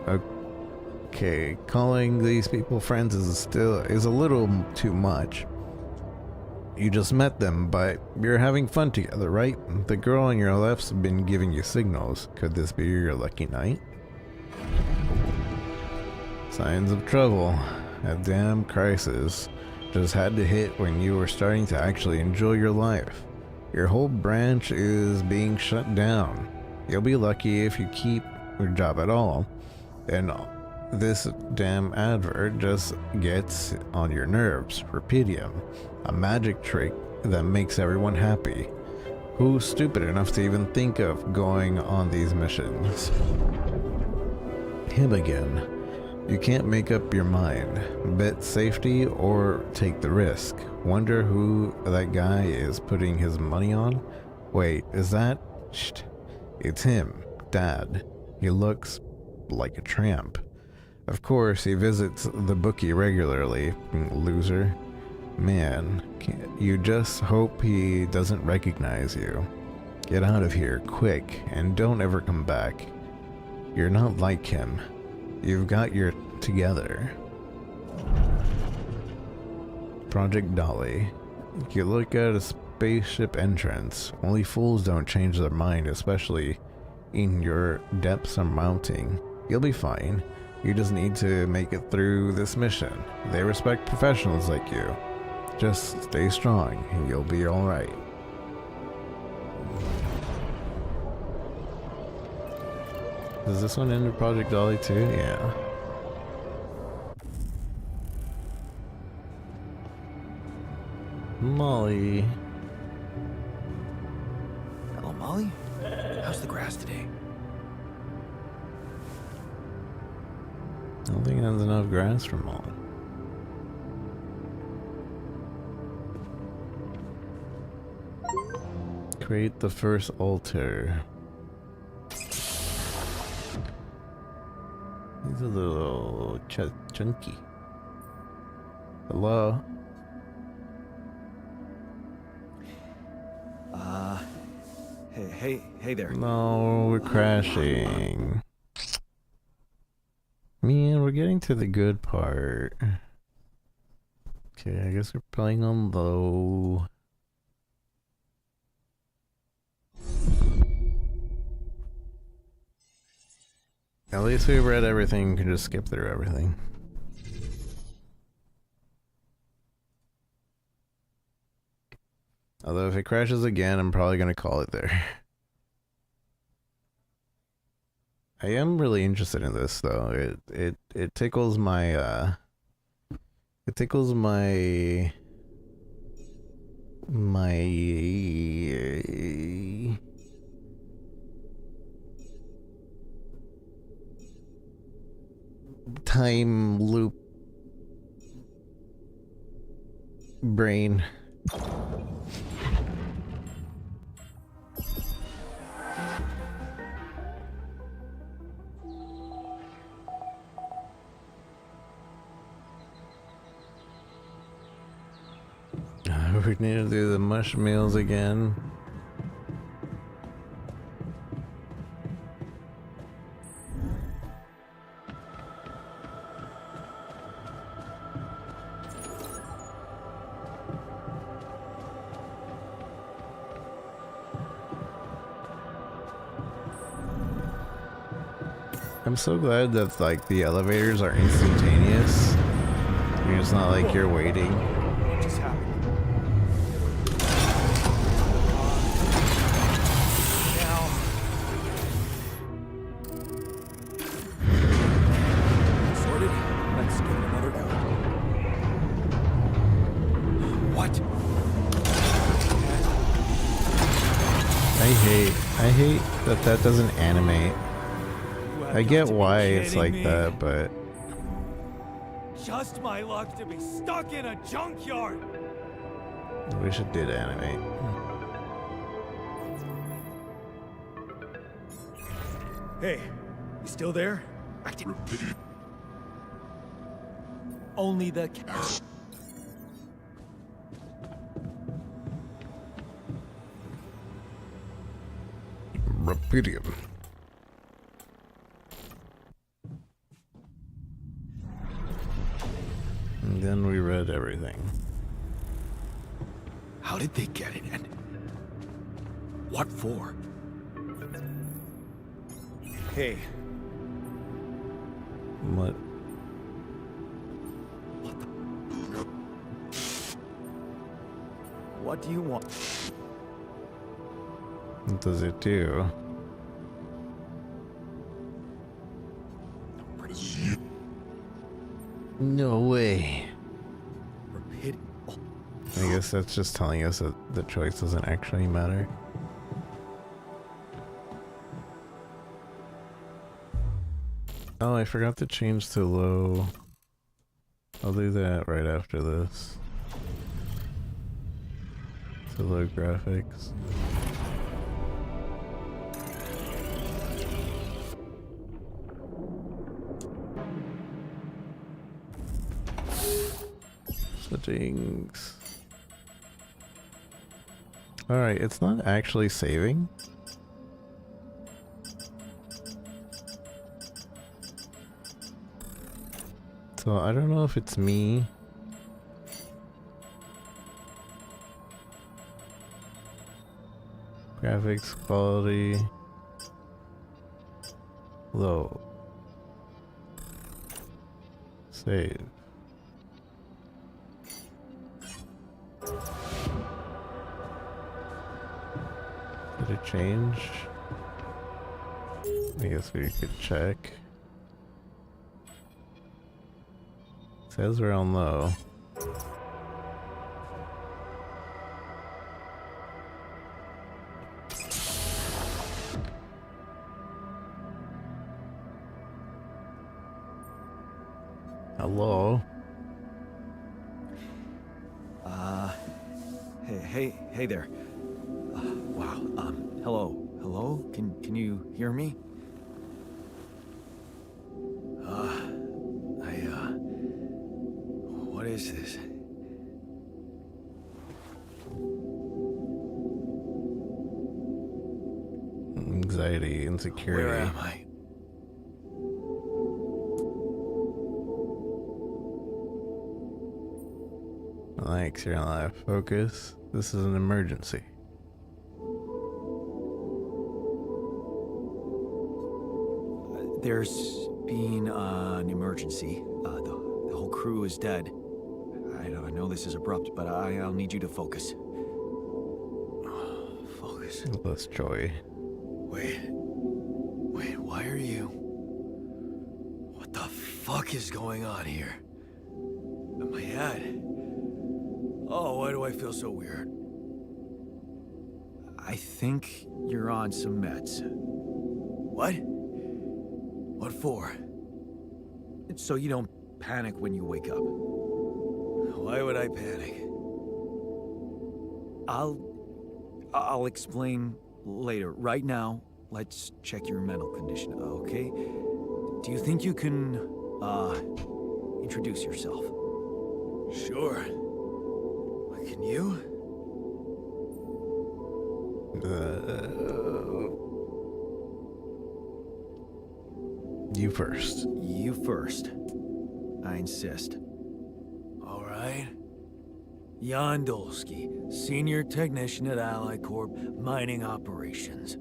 Okay, calling these people friends is a little too much. You just met them, but you're having fun together, right? The girl on your left's been giving you signals. Could this be your lucky night? Signs of trouble. A damn crisis just had to hit when you were starting to actually enjoy your life. Your whole branch is being shut down. You'll be lucky if you keep your job at all. And this damn advert just gets on your nerves. Repidium, a magic trick that makes everyone happy. Who's stupid enough to even think of going on these missions? Him again. You can't make up your mind. Bet safety or take the risk. Wonder who that guy is putting his money on? Wait, is that? Shh. It's him, Dad. He looks like a tramp. Of course, he visits the bookie regularly, loser. Man, you just hope he doesn't recognize you. Get out of here, quick, and don't ever come back. You're not like him. You've got your together. Project Dolly. You look at a spaceship entrance. Only fools don't change their mind, especially in your depths of mounting. You'll be fine. You just need to make it through this mission. They respect professionals like you. Just stay strong and you'll be alright. Does this one end with Project Dolly too? Yeah. Molly. Hello, Molly. How's the grass today? I don't think there's enough grass for Molly. Create the first altar. These are a little chunky. Hello? Hey there. No, we're crashing. Man, we're getting to the good part. Okay, I guess we're playing on low. At least we read everything, you can just skip through everything. Although if it crashes again, I'm probably gonna call it there. I am really interested in this though. It tickles my it tickles my time loop brain. We need to do the mush meals again. I'm so glad that like the elevators are instantaneous. It's not like you're waiting. What just happened? Now. Sorted. Let's give it another go. What? I hate that doesn't animate. You have I got get to be why it's kidding like me. that, but Just my luck to be stuck in a junkyard. I wish it did animate. Hey, you still there? Only the Rapidium. And then we read everything. How did they get it, and what for? Hey, What? what do you want? What does it do? No way. Rapid. Oh, I guess that's just telling us that the choice doesn't actually matter. Oh, I forgot to change to low. I'll do that right after this. To low graphics. Settings. Alright, it's not actually saving. So I don't know if it's me. Graphics quality. Low. Save. Did it change? I guess we could check. Says we're on low. Hello? Hey there. Wow. Hello? Can you hear me? What is this? Anxiety, insecurity. Where am I? Thanks, you're alive. Focus. This is an emergency. There's been an emergency. The whole crew is dead. I know this is abrupt, but I'll need you to focus. Focus. Less joy. Wait, why are you? What the fuck is going on here? My head. Oh, why do I feel so weird? I think you're on some meds. What? What for? So you don't panic when you wake up. Why would I panic? I'll explain later. Right now, let's check your mental condition, okay? Do you think you can, introduce yourself? Sure. Can you? You first. You first. I insist. All right. Jan Dolsky, Senior Technician at Ally Corp, Mining Operations.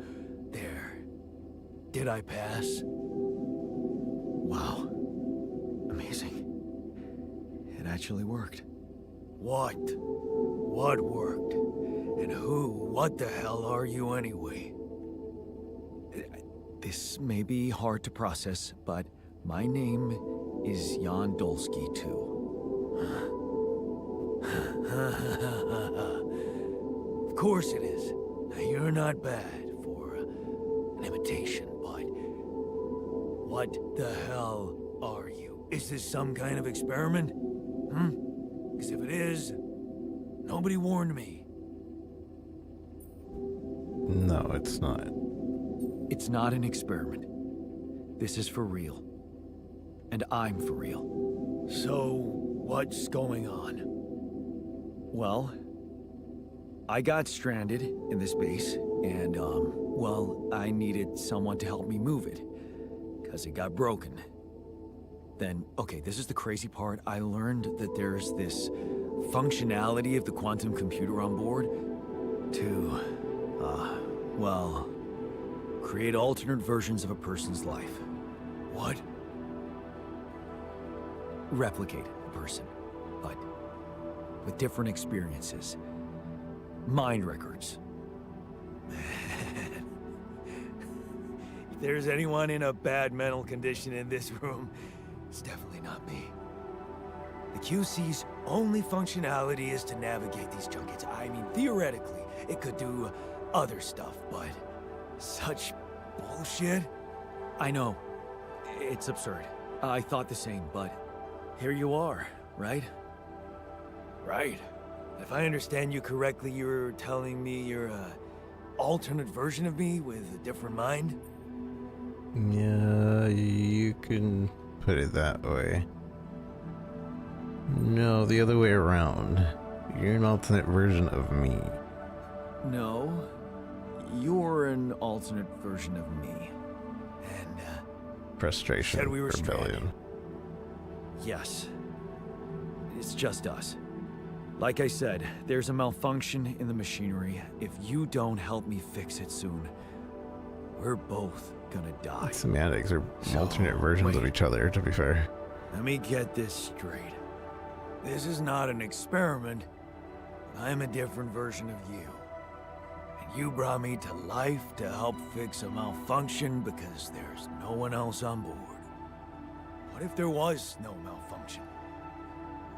There. Did I pass? Wow. Amazing. It actually worked. What? What worked? And what the hell are you anyway? This may be hard to process, but my name is Jan Dolsky, too. Of course it is. Now, you're not bad for an imitation, but what the hell are you? Is this some kind of experiment? Because if it is, nobody warned me. No, it's not. It's not an experiment. This is for real. And I'm for real. So, what's going on? Well, I got stranded in this base, and, well, I needed someone to help me move it, because it got broken. Then, okay, this is the crazy part. I learned that there's this functionality of the quantum computer on board to, well, create alternate versions of a person's life. What? Replicate a person, but with different experiences. Mind records. If there's anyone in a bad mental condition in this room, it's definitely not me. The QC's only functionality is to navigate these junkets. I mean, theoretically, it could do other stuff, but such bullshit? I know. It's absurd. I thought the same, but here you are, right? Right. If I understand you correctly, you're telling me you're a alternate version of me with a different mind? Yeah, you can put it that way. No, the other way around. You're an alternate version of me. No. You're an alternate version of me. And, Frustration, said we were rebellion. stranded. Yes. It's just us. Like I said, there's a malfunction in the machinery. If you don't help me fix it soon, we're both gonna die. Semantics are So, alternate versions of wait. each other, to be fair. Let me get this straight. This is not an experiment. I'm a different version of you. And you brought me to life to help fix a malfunction because there's no one else on board. What if there was no malfunction?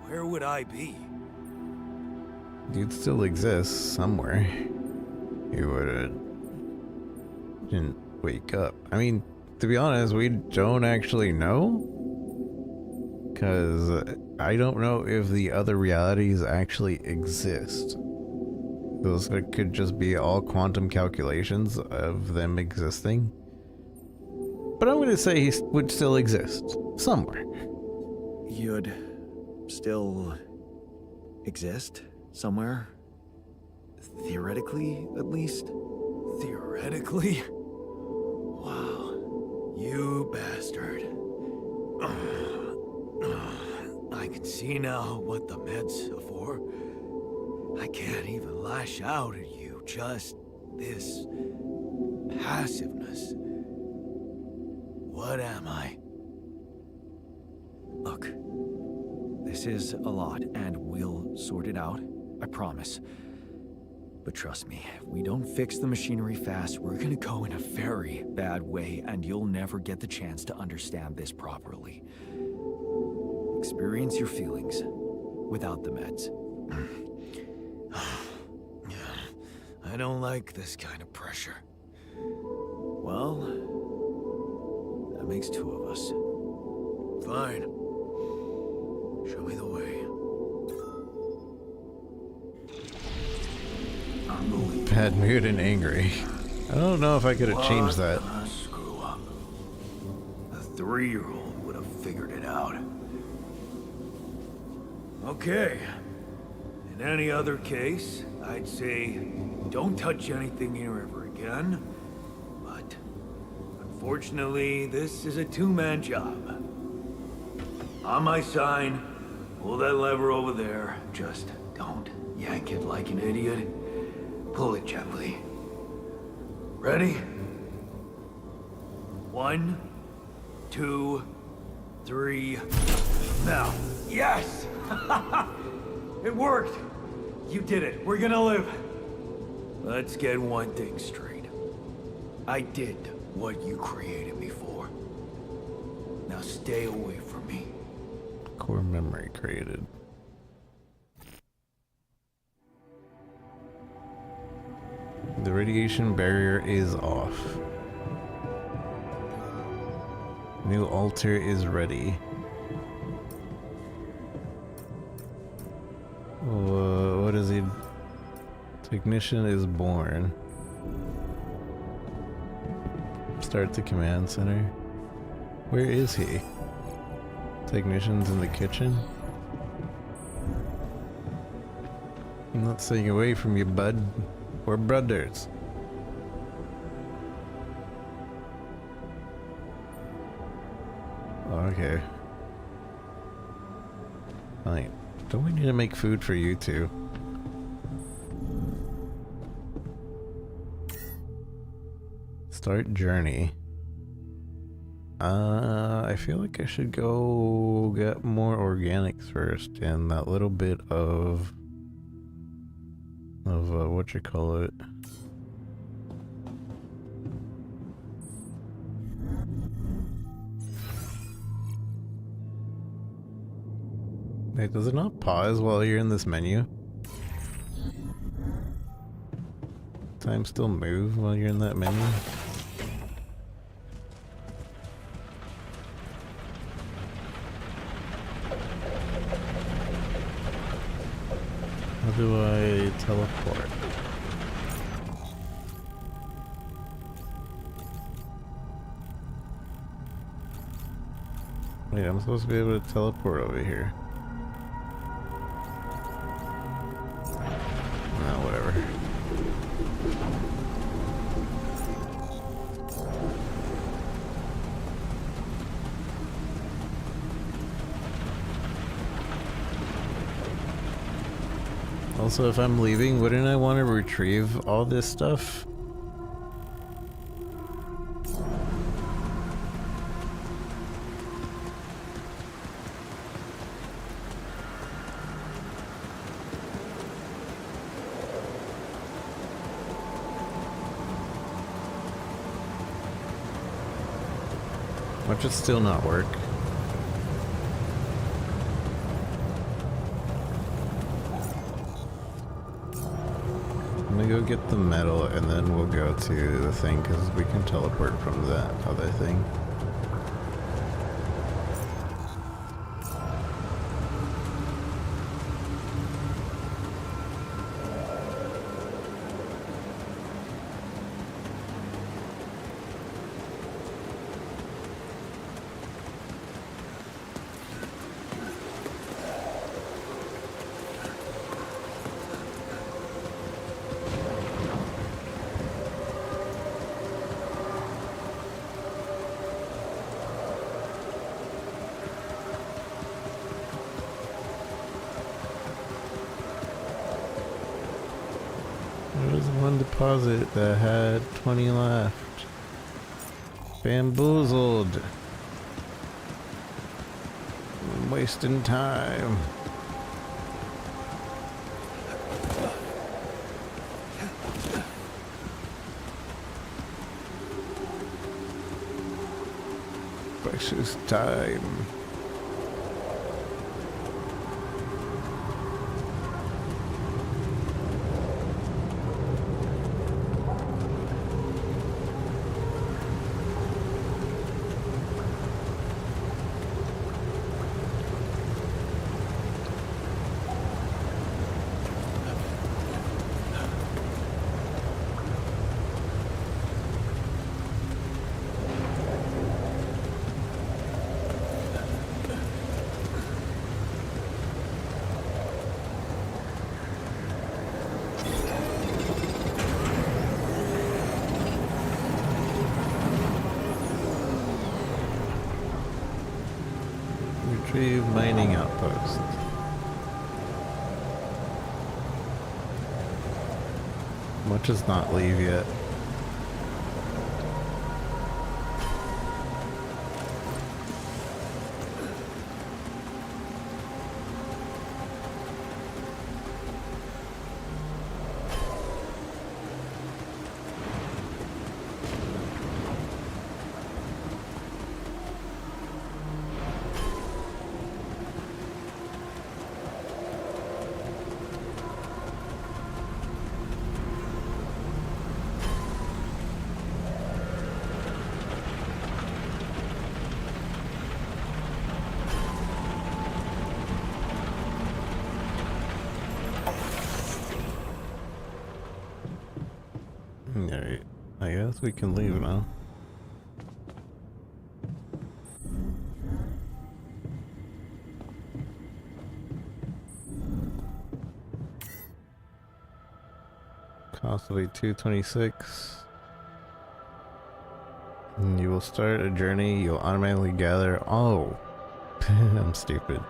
Where would I be? You'd still exist somewhere. You didn't wake up. I mean, to be honest, we don't actually know. Because I don't know if the other realities actually exist. Those could just be all quantum calculations of them existing. But I'm going to say he would still exist somewhere. You'd still exist somewhere? Theoretically, at least? Theoretically? Wow. You bastard. I can see now what the meds are for. I can't even lash out at you, just this passiveness. What am I? Look, this is a lot, and we'll sort it out, I promise. But trust me, if we don't fix the machinery fast, we're gonna go in a very bad way, and you'll never get the chance to understand this properly. Experience your feelings without the meds. I don't like this kind of pressure. Well, that makes two of us. Fine. Show me the way. Bad mood and angry. I don't know if I could have changed that. Screw up. A 3-year-old would have figured it out. Okay. In any other case, I'd say don't touch anything here ever again. But unfortunately, this is a two-man job. On my sign, pull that lever over there. Just don't yank it like an idiot. Pull it gently. Ready? 1, 2, 3. Now. Yes! It worked! You did it. We're gonna live. Let's get one thing straight. I did what you created me for. Now stay away from me. Core memory created. The radiation barrier is off. New altar is ready. What is he? Technician is born. Start the command center. Where is he? Technician's in the kitchen? I'm not staying away from you, bud. We're brothers. Oh, okay. Fine. Don't we need to make food for you two? Start journey. I feel like I should go get more organics first and that little bit of what you call it. Wait, does it not pause while you're in this menu? Time still move while you're in that menu? How do I teleport? Wait, I'm supposed to be able to teleport over here. No, whatever. Also, if I'm leaving, wouldn't I want to retrieve all this stuff? Watch it still not work. I'm gonna go get the metal and then we'll go to the thing because we can teleport from that other thing. There was one deposit that had 20 left. Bamboozled. I'm wasting time. Precious time. Retrieve mining outpost. Much does not leave yet. Alright, I guess we can leave now. Cost will be 226. And you will start a journey, you'll automatically gather I'm stupid.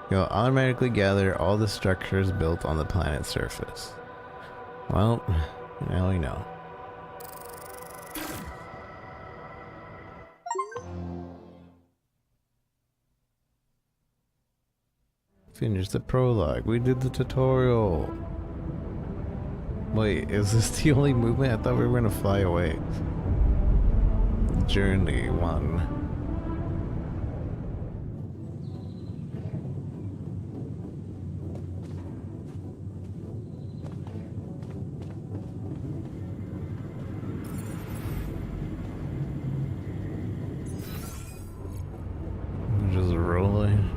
You'll automatically gather all the structures built on the planet's surface. Well, now we know. Finish the prologue. We did the tutorial. Wait, is this the only movement? I thought we were gonna fly away. Journey 1. Just rolling.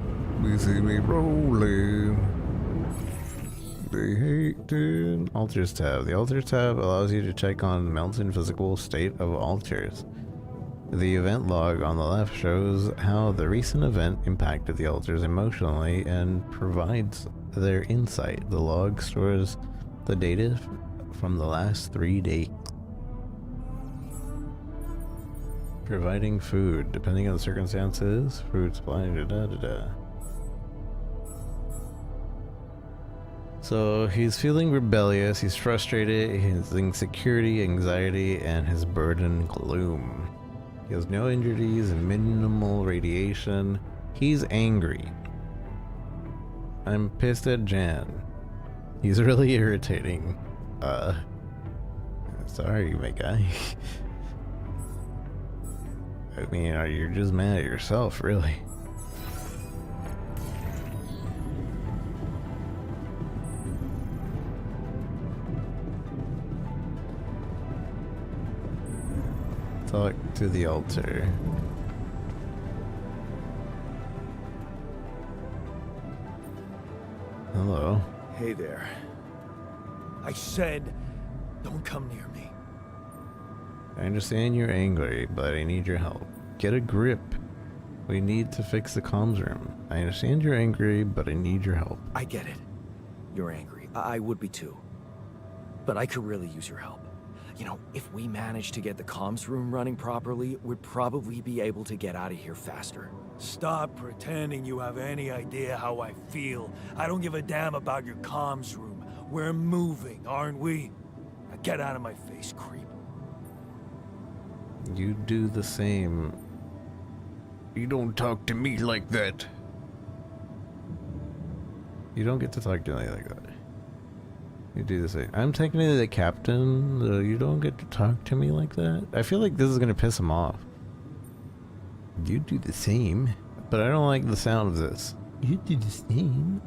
They see me rolling. They hate it. Altars tab. The Altars tab allows you to check on the mountain physical state of altars. The event log on the left shows how the recent event impacted the altars emotionally and provides their insight. The log stores the data from the last 3 days. Providing food, depending on the circumstances, food supply, So he's feeling rebellious, he's frustrated, his insecurity, anxiety, and his burden gloom. He has no injuries and minimal radiation. He's angry. I'm pissed at Jan. He's really irritating. Sorry, my guy. I mean, you're just mad at yourself, really. Talk to the altar. Hello. Hey there. I said, don't come near me. I understand you're angry, but I need your help. Get a grip. We need to fix the comms room. I understand you're angry, but I need your help. I get it. You're angry. I would be too. But I could really use your help. You know, if we manage to get the comms room running properly, we'd probably be able to get out of here faster. Stop pretending you have any idea how I feel. I don't give a damn about your comms room. We're moving, aren't we? Now get out of my face, creep. You do the same. You don't talk to me like that. You don't get to talk to me like that. You do the same. I'm technically the captain, so you don't get to talk to me like that. I feel like this is gonna piss him off. You do the same. But I don't like the sound of this. You do the same.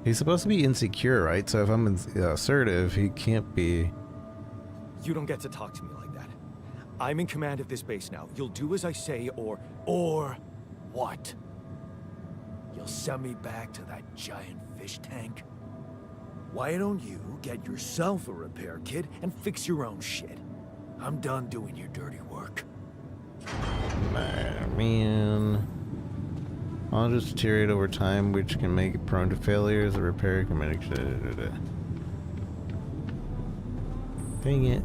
He's supposed to be insecure, right? So if I'm assertive, he can't be. You don't get to talk to me like that. I'm in command of this base now. You'll do as I say, or what? You'll send me back to that giant fish tank? Why don't you get yourself a repair kit and fix your own shit? I'm done doing your dirty work. Man. I'll just deteriorate over time, which can make it prone to failures. The repair can make Dang it.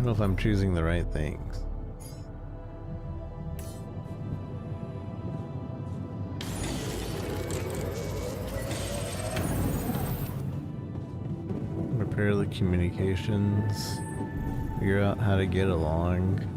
don't know if I'm choosing the right things. Repair the communications. Figure out how to get along.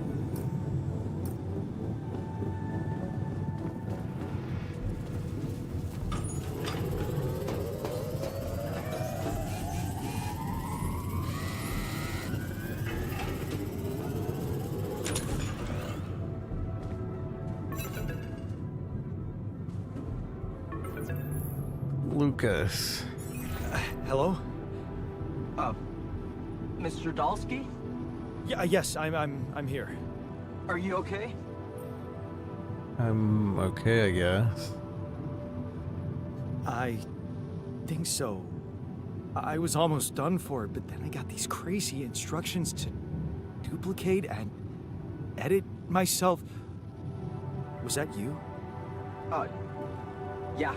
Lucas. Hello? Mr. Dalsky? Yeah, yes, I'm here. Are you okay? I'm okay, I guess. I think so. I was almost done for it, but then I got these crazy instructions to duplicate and edit myself. Was that you? Yeah.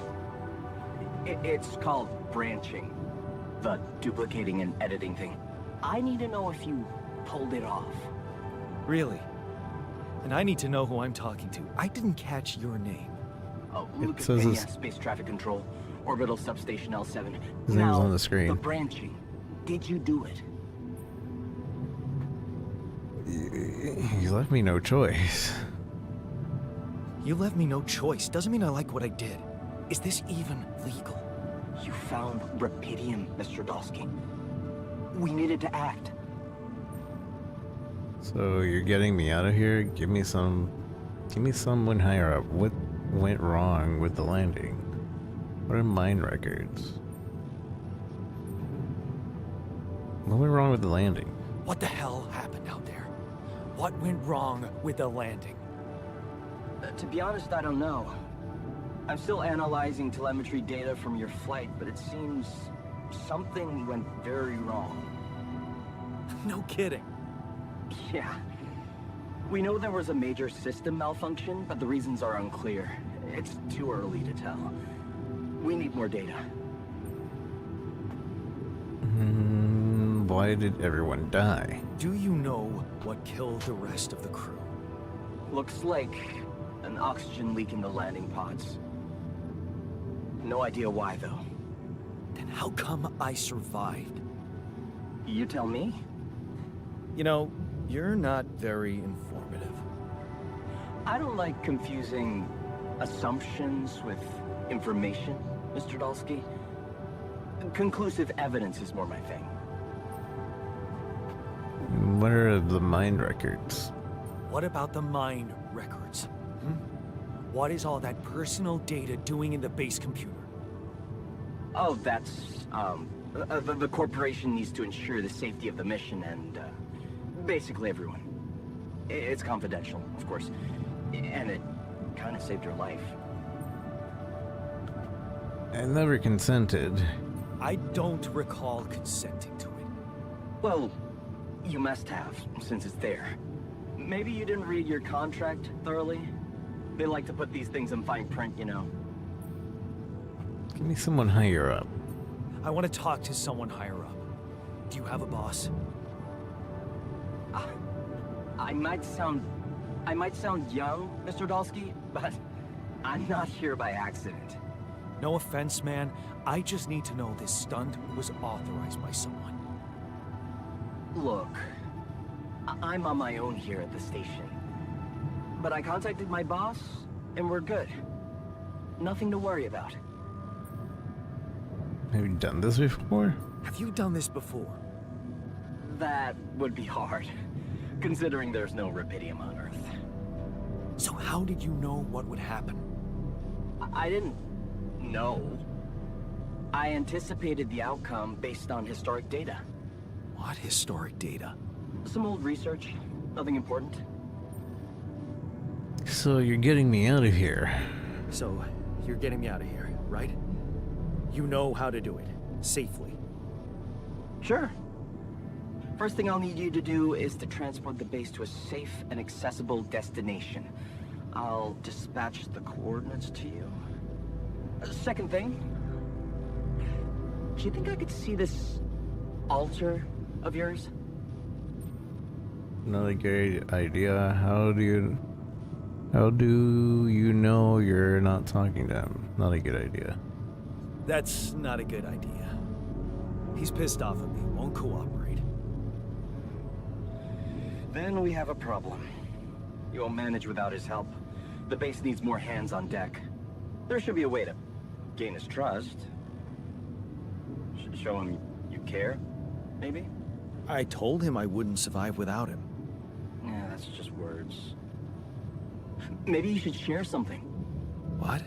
It's called branching. The duplicating and editing thing. I need to know if you pulled it off. Really? And I need to know who I'm talking to. I didn't catch your name. Oh, It Lucas says Peña, his- Space Traffic Control, Orbital Substation L7. His now, name's on the screen. The branching. Did you do it? You left me no choice. You left me no choice. Doesn't mean I like what I did. Is this even legal? You found Rapidium, Mr. Dalsky. We needed to act. So you're getting me out of here? Give me someone higher up. What went wrong with the landing? What are mine records? What went wrong with the landing? What the hell happened out there? What went wrong with the landing? To be honest, I don't know. I'm still analyzing telemetry data from your flight, but it seems something went very wrong. No kidding. Yeah. We know there was a major system malfunction, but the reasons are unclear. It's too early to tell. We need more data. Why did everyone die? Do you know what killed the rest of the crew? Looks like an oxygen leak in the landing pods. No idea why, though. Then how come I survived? You tell me? You know, you're not very informative. I don't like confusing assumptions with information, Mr. Dalsky. Conclusive evidence is more my thing. What are the mine records? What about the mine records? What is all that personal data doing in the base computer? Oh, that's, the corporation needs to ensure the safety of the mission and, basically everyone. It's confidential, of course. And it kind of saved your life. I never consented. I don't recall consenting to it. Well, you must have, since it's there. Maybe you didn't read your contract thoroughly? They like to put these things in fine print, you know. Give me someone higher up. I want to talk to someone higher up. Do you have a boss? I might sound young, Mr. Dalsky, but I'm not here by accident. No offense, man. I just need to know this stunt was authorized by someone. Look, I'm on my own here at the station. But I contacted my boss, and we're good. Nothing to worry about. Have you done this before? Have you done this before? That would be hard, considering there's no Rapidium on Earth. So how did you know what would happen? I didn't know. I anticipated the outcome based on historic data. What historic data? Some old research, nothing important. So you're getting me out of here. So, you're getting me out of here, right? You know how to do it. Safely. Sure. First thing I'll need you to do is to transport the base to a safe and accessible destination. I'll dispatch the coordinates to you. Second thing, do you think I could see this altar of yours? Not a great idea. How do you know you're not talking to him? Not a good idea. That's not a good idea. He's pissed off at me, won't cooperate. Then we have a problem. You won't manage without his help. The base needs more hands on deck. There should be a way to gain his trust. Show him you care, maybe? I told him I wouldn't survive without him. Yeah, that's just words. Maybe you should share something. What?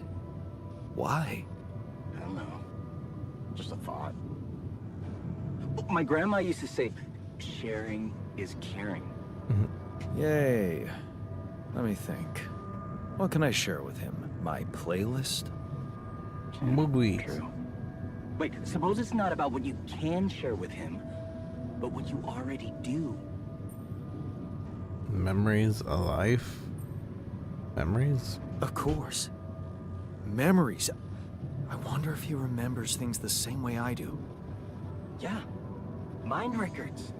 Why? I don't know. Just a thought. My grandma used to say, sharing is caring. Yay. Let me think. What can I share with him? My playlist? Movies. True. Wait, suppose it's not about what you can share with him, but what you already do. Memories alive? Memories? Of course. Memories. I wonder if he remembers things the same way I do. Yeah. Mind records.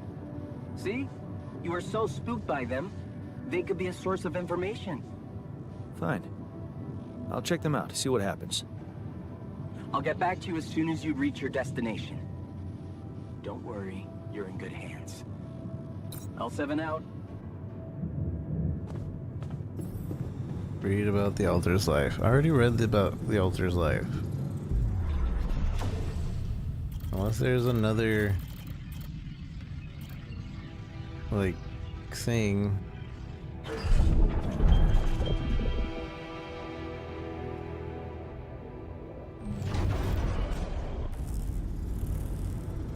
See? You are so spooked by them, they could be a source of information. Fine. I'll check them out, see what happens. I'll get back to you as soon as you reach your destination. Don't worry, you're in good hands. L7 out. Read about the Altar's life. I already read about the Altar's life. Unless there's another, like, thing.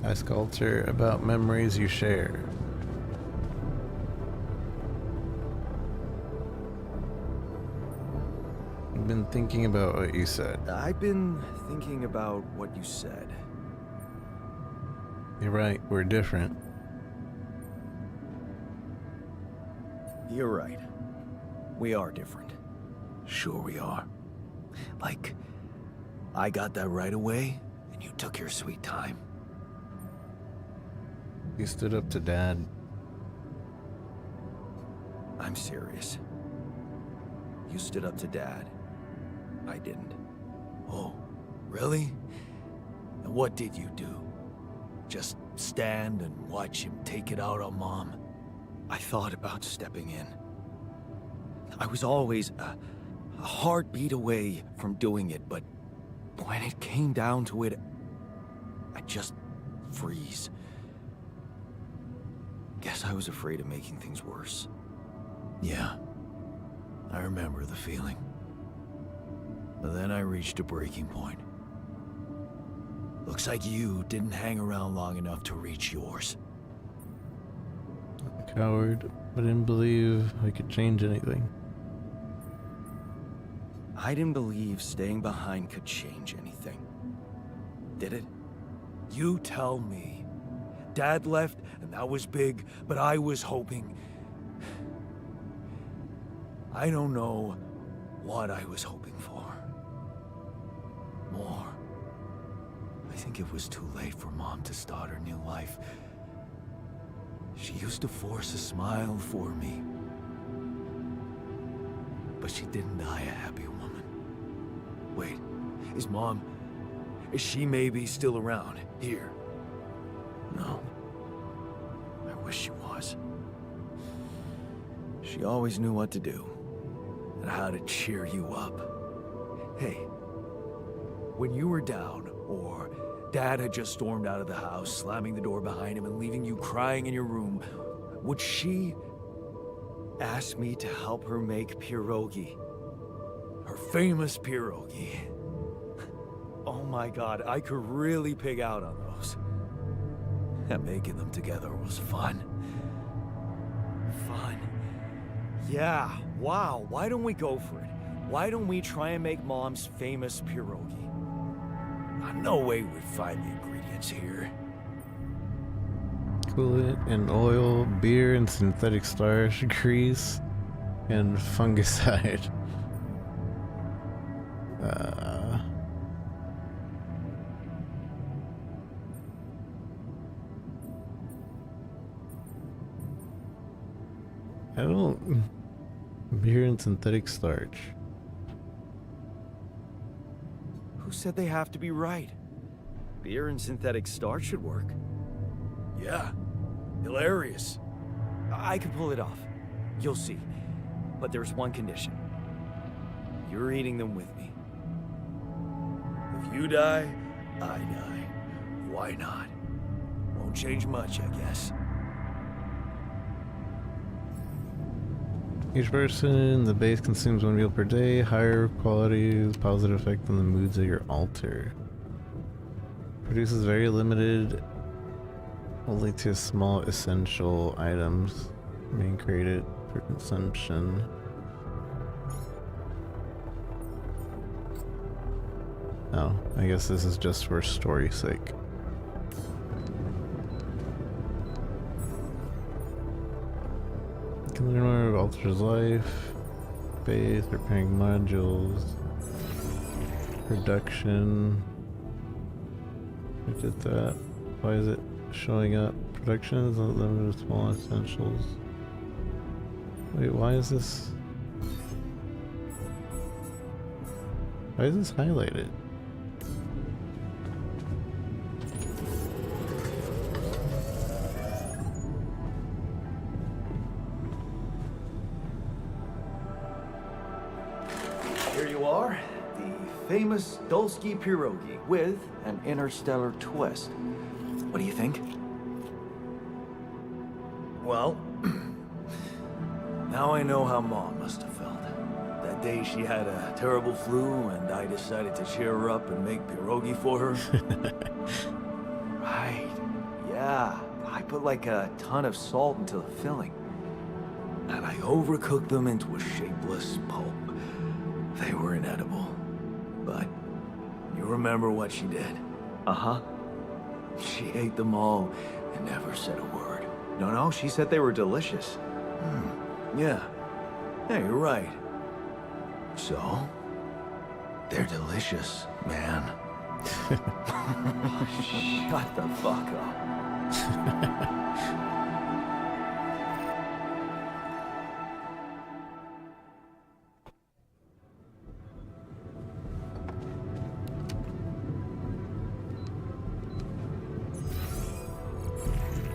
Ask Altar about memories you share. I've been thinking about what you said. I've been thinking about what you said. You're right, we're different. You're right. We are different. Sure we are. Like, I got that right away, and you took your sweet time. You stood up to Dad. I'm serious. You stood up to Dad. I didn't. Oh, really? And what did you do? Just stand and watch him take it out on Mom? I thought about stepping in. I was always a heartbeat away from doing it, but when it came down to it, I just freeze. Guess I was afraid of making things worse. Yeah, I remember the feeling. But then I reached a breaking point. Looks like you didn't hang around long enough to reach yours. Coward. I didn't believe I could change anything. I didn't believe staying behind could change anything. Did it? You tell me. Dad left, and that was big, but I was hoping... I don't know what I was hoping for. More. I think it was too late for Mom to start her new life. She used to force a smile for me. But she didn't die a happy woman. Wait, is Mom... is she maybe still around, here? No. I wish she was. She always knew what to do, and how to cheer you up. Hey, when you were down, or Dad had just stormed out of the house, slamming the door behind him and leaving you crying in your room, would she ask me to help her make pierogi? Her famous pierogi. Oh my God, I could really pig out on those. And making them together was fun. Fun. Yeah, wow, why don't we go for it? Why don't we try and make Mom's famous pierogi? No way we'd find the ingredients here. Coolant and oil, beer and synthetic starch, grease, and fungicide. I don't. Beer and synthetic starch. Who said they have to be right? Beer and synthetic starch should work. Yeah, hilarious. I can pull it off. You'll see. But there's one condition. You're eating them with me. If you die, I die. Why not? Won't change much, I guess. Each person in the base consumes 1 meal per day. Higher quality, positive effect on the moods of your altar. Produces very limited, only to small essential items being created for consumption. Oh, I guess this is just for story's sake. Can learn more of Altar's life, faith, repairing modules, production. We did that. Why is it showing up? Production is not limited to small essentials. Wait, why is this? Why is this highlighted? Here you are, the famous Dulski pierogi with an interstellar twist. What do you think? Well, now I know how Mom must have felt. That day she had a terrible flu and I decided to cheer her up and make pierogi for her. Right, yeah. I put like a ton of salt into the filling. And I overcooked them into a shapeless pulp. They were inedible. But you remember what she did? Uh-huh. She ate them all and never said a word. No, she said they were delicious. Yeah. Yeah, you're right. So, they're delicious, man. Shut the fuck up.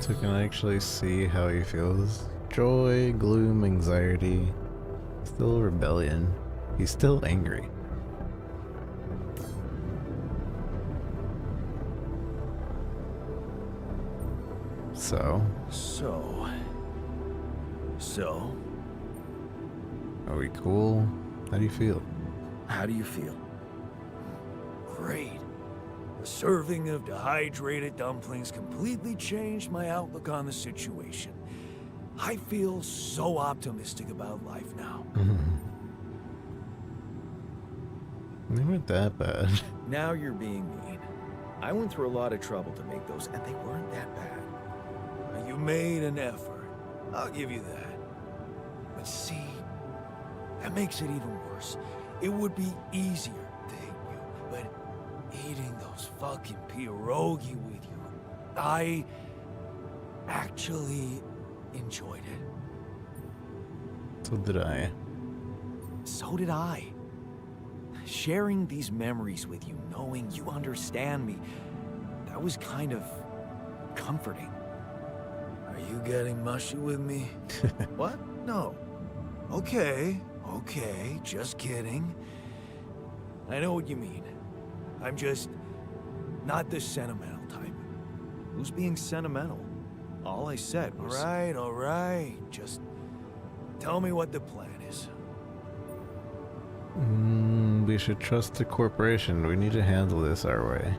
So can I actually see how he feels? Joy, gloom, anxiety, still rebellion. He's still angry. So? So? Are we cool? How do you feel? How do you feel? Great. A serving of dehydrated dumplings completely changed my outlook on the situation. I feel so optimistic about life now. They weren't that bad. Now you're being mean. I went through a lot of trouble to make those, and they weren't that bad. You made an effort. I'll give you that. But see, that makes it even worse. It would be easier to hate you, but eating those fucking pierogi with you, I actually enjoyed it. So did I. So did I. Sharing these memories with you, knowing you understand me, that was kind of comforting. Are you getting mushy with me? What? No. Okay, just kidding. I know what you mean. I'm just not the sentimental type. Who's being sentimental? All I said was... All right. Just tell me what the plan is. We should trust the corporation. We need to handle this our way.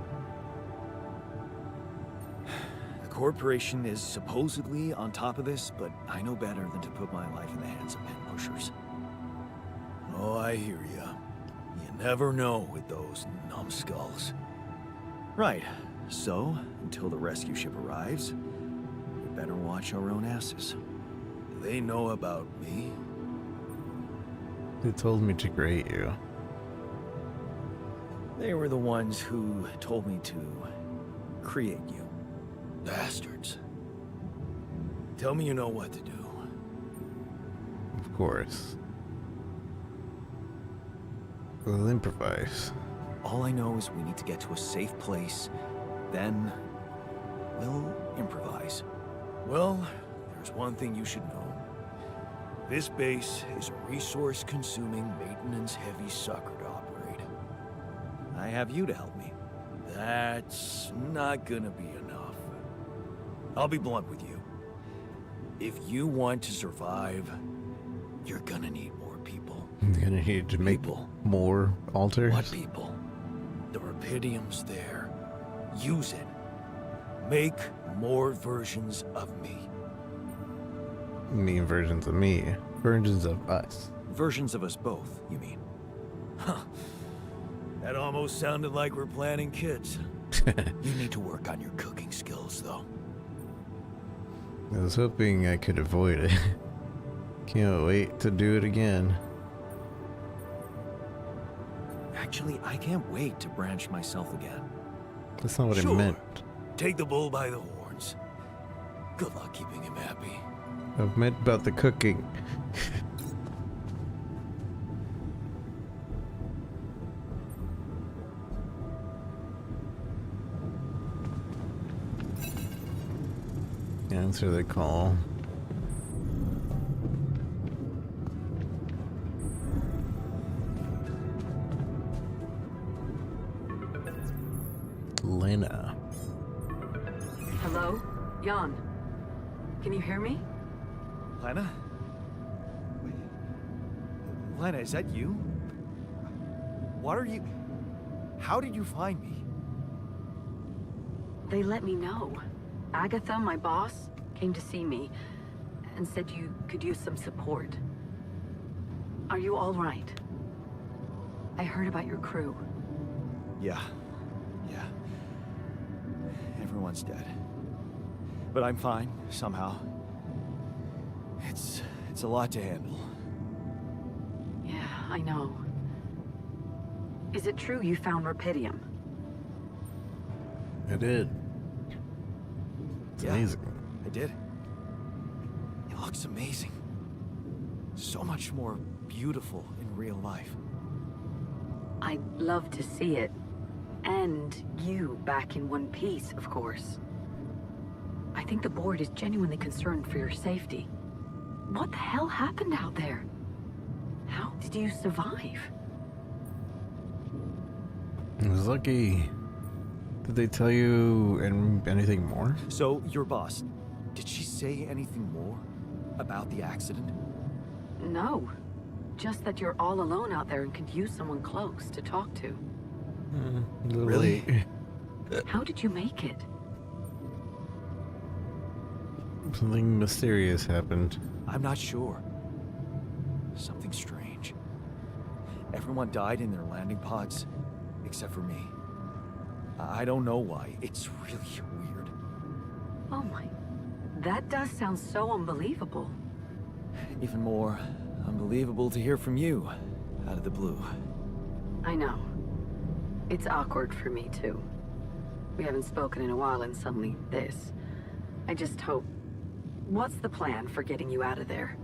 The corporation is supposedly on top of this, but I know better than to put my life in the hands of pen pushers. Oh, I hear ya. You never know with those numbskulls. Right. So, until the rescue ship arrives, we better watch our own asses. Do they know about me? They told me to create you. They were the ones who told me to create you. Bastards. Tell me you know what to do. course. We'll improvise. All I know is we need to get to a safe place, then we'll improvise. Well, there's one thing you should know. This base is a resource-consuming, maintenance-heavy sucker to operate. I have you to help me. That's not gonna be enough. I'll be blunt with you. If you want to survive, you're gonna need more people. I'm gonna need to make People. more altars. What people? The Rapidium's there. Use it. Make more versions of me. mean versions of me. Versions of us. Versions of us both, you mean? Huh. That almost sounded like we're planning kids. You need to work on your cooking skills, though. I was hoping I could avoid it. Can't wait to do it again. Actually, I can't wait to branch myself again. That's not what I Sure. meant. Take the bull by the horns. Good luck keeping him happy. I meant about the cooking. Answer the call. Lena. Hello? Jan. Can you hear me? Lena? Wait. Lena, is that you? What are you... How did you find me? They let me know. Agatha, my boss, came to see me and said you could use some support. Are you all right? I heard about your crew. Yeah. Everyone's dead. But I'm fine, somehow. It's a lot to handle. Yeah, I know. Is it true you found Rapidium? I did. It's Yeah. amazing. I did. It looks amazing. So much more beautiful in real life. I'd love to see it. And you back in one piece, of course. I think the board is genuinely concerned for your safety. What the hell happened out there? How did you survive? I was lucky. Did they tell you anything more? So, your boss, did she say anything more about the accident? No. Just that you're all alone out there and could use someone close to talk to. A little Really? late. How did you make it? Something mysterious happened. I'm not sure. Something strange. Everyone died in their landing pods, except for me. I don't know why. It's really weird. Oh my... That does sound so unbelievable. Even more unbelievable to hear from you, out of the blue. I know. It's awkward for me, too. We haven't spoken in a while and suddenly this. I just hope... What's the plan for getting you out of there?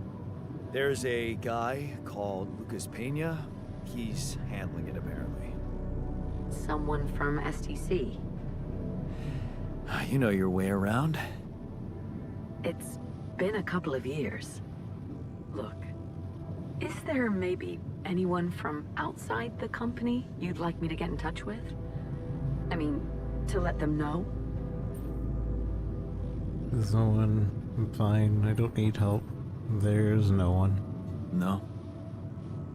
There's a guy called Lucas Pena. He's handling it, apparently. Someone from STC. You know your way around. It's been a couple of years. Look, is there maybe anyone from outside the company you'd like me to get in touch with? I mean, to let them know? There's no one. I'm fine. I don't need help. There's no one. No.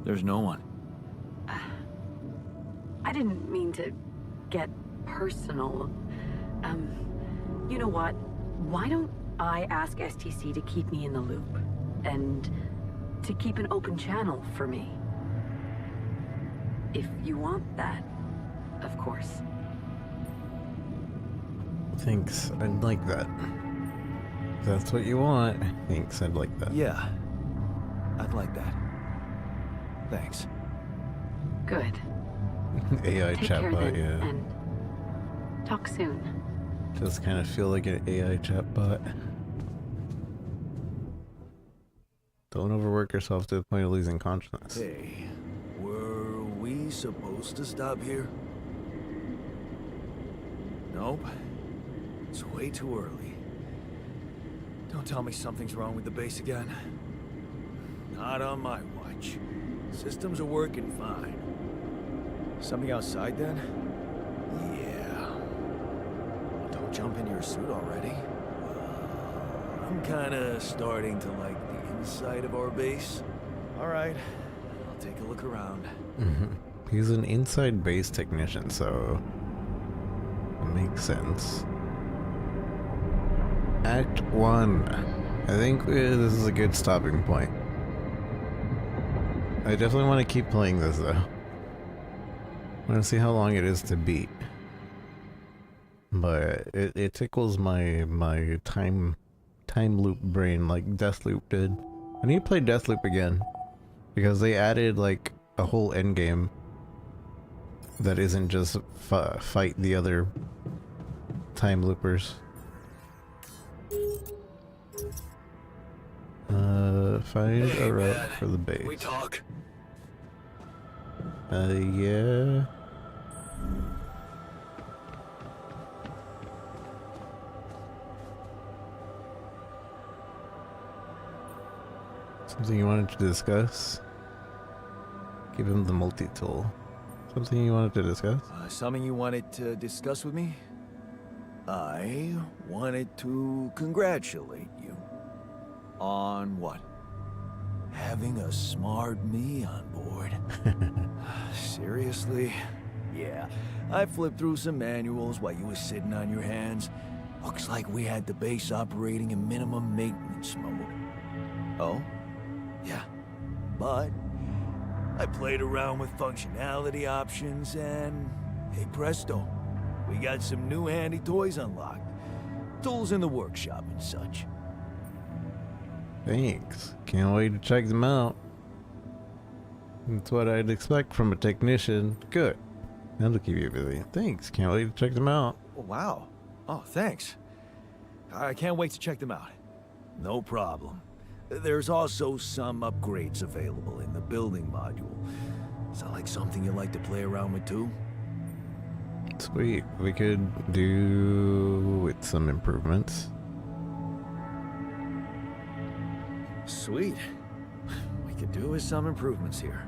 There's no one. I didn't mean to get personal. You know what? Why don't I ask STC to keep me in the loop? And to keep an open channel for me? If you want that, of course. Thanks. I'd like that. If that's what you want. Thanks. I'd like that. Yeah. I'd like that. Thanks. Good. AI Take care chatbot, then, yeah. and talk soon. Does kind of feel like an AI chatbot. Don't overwork yourself to the point of losing consciousness. Hey, were we supposed to stop here? Nope. It's way too early. Don't tell me something's wrong with the base again. Not on my watch. Systems are working fine. Something outside then? Yeah. Don't jump in your suit already. I'm kinda starting to like the inside of our base. Alright, I'll take a look around. He's an inside base technician, so it makes sense. Act 1. I think this is a good stopping point. I definitely want to keep playing this though. I want to see how long it is to beat. But it tickles my time loop brain like Deathloop did. I need to play Deathloop again because they added like a whole end game that isn't just fight the other time loopers. Find a route for the base. We talk. Yeah. Something you wanted to discuss? Give him the multi-tool. Something you wanted to discuss? Something you wanted to discuss with me? I wanted to congratulate you. On what? Having a smart me on board. Seriously? Yeah, I flipped through some manuals while you were sitting on your hands. Looks like we had the base operating in minimum maintenance mode. Oh? Yeah. But I played around with functionality options and hey presto, we got some new handy toys unlocked. Tools in the workshop and such. Thanks. Can't wait to check them out. That's what I'd expect from a technician. Good. That'll keep you busy. Thanks. Can't wait to check them out. Wow. Oh, thanks. I can't wait to check them out. No problem. There's also some upgrades available in the building module. Sound like something you'd like to play around with too? Sweet. We could do with some improvements. Sweet. We could do with some improvements here.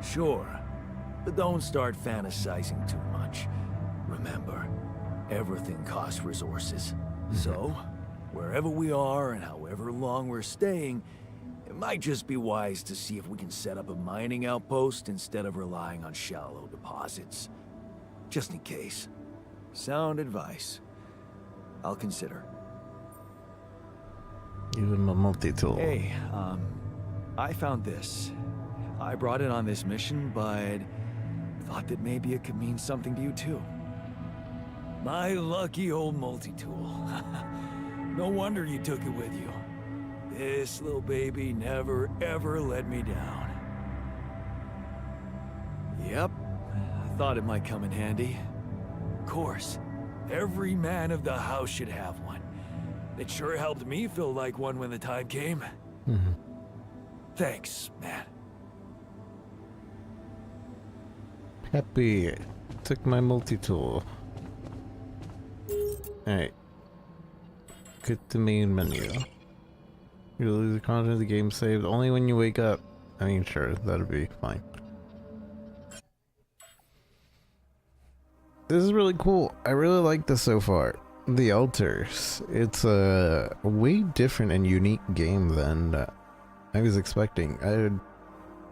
Sure. But don't start fantasizing too much. Remember, everything costs resources. So, wherever we are and however long we're staying, it might just be wise to see if we can set up a mining outpost instead of relying on shallow deposits. Just in case. Sound advice. I'll consider. Give him a multi-tool. Hey, I found this. I brought it on this mission, but thought that maybe it could mean something to you too. My lucky old multi-tool. No wonder you took it with you. This little baby never ever let me down. Yep, I thought it might come in handy. Of course, every man of the house should have one. It sure helped me feel like one when the time came. Thanks, man. Happy. Took my multi-tool. Alright. Get to main menu. You lose the content of the game saved only when you wake up. I mean, sure, that'd be fine. This is really cool. I really like this so far. The altars. It's a way different and unique game than I was expecting. I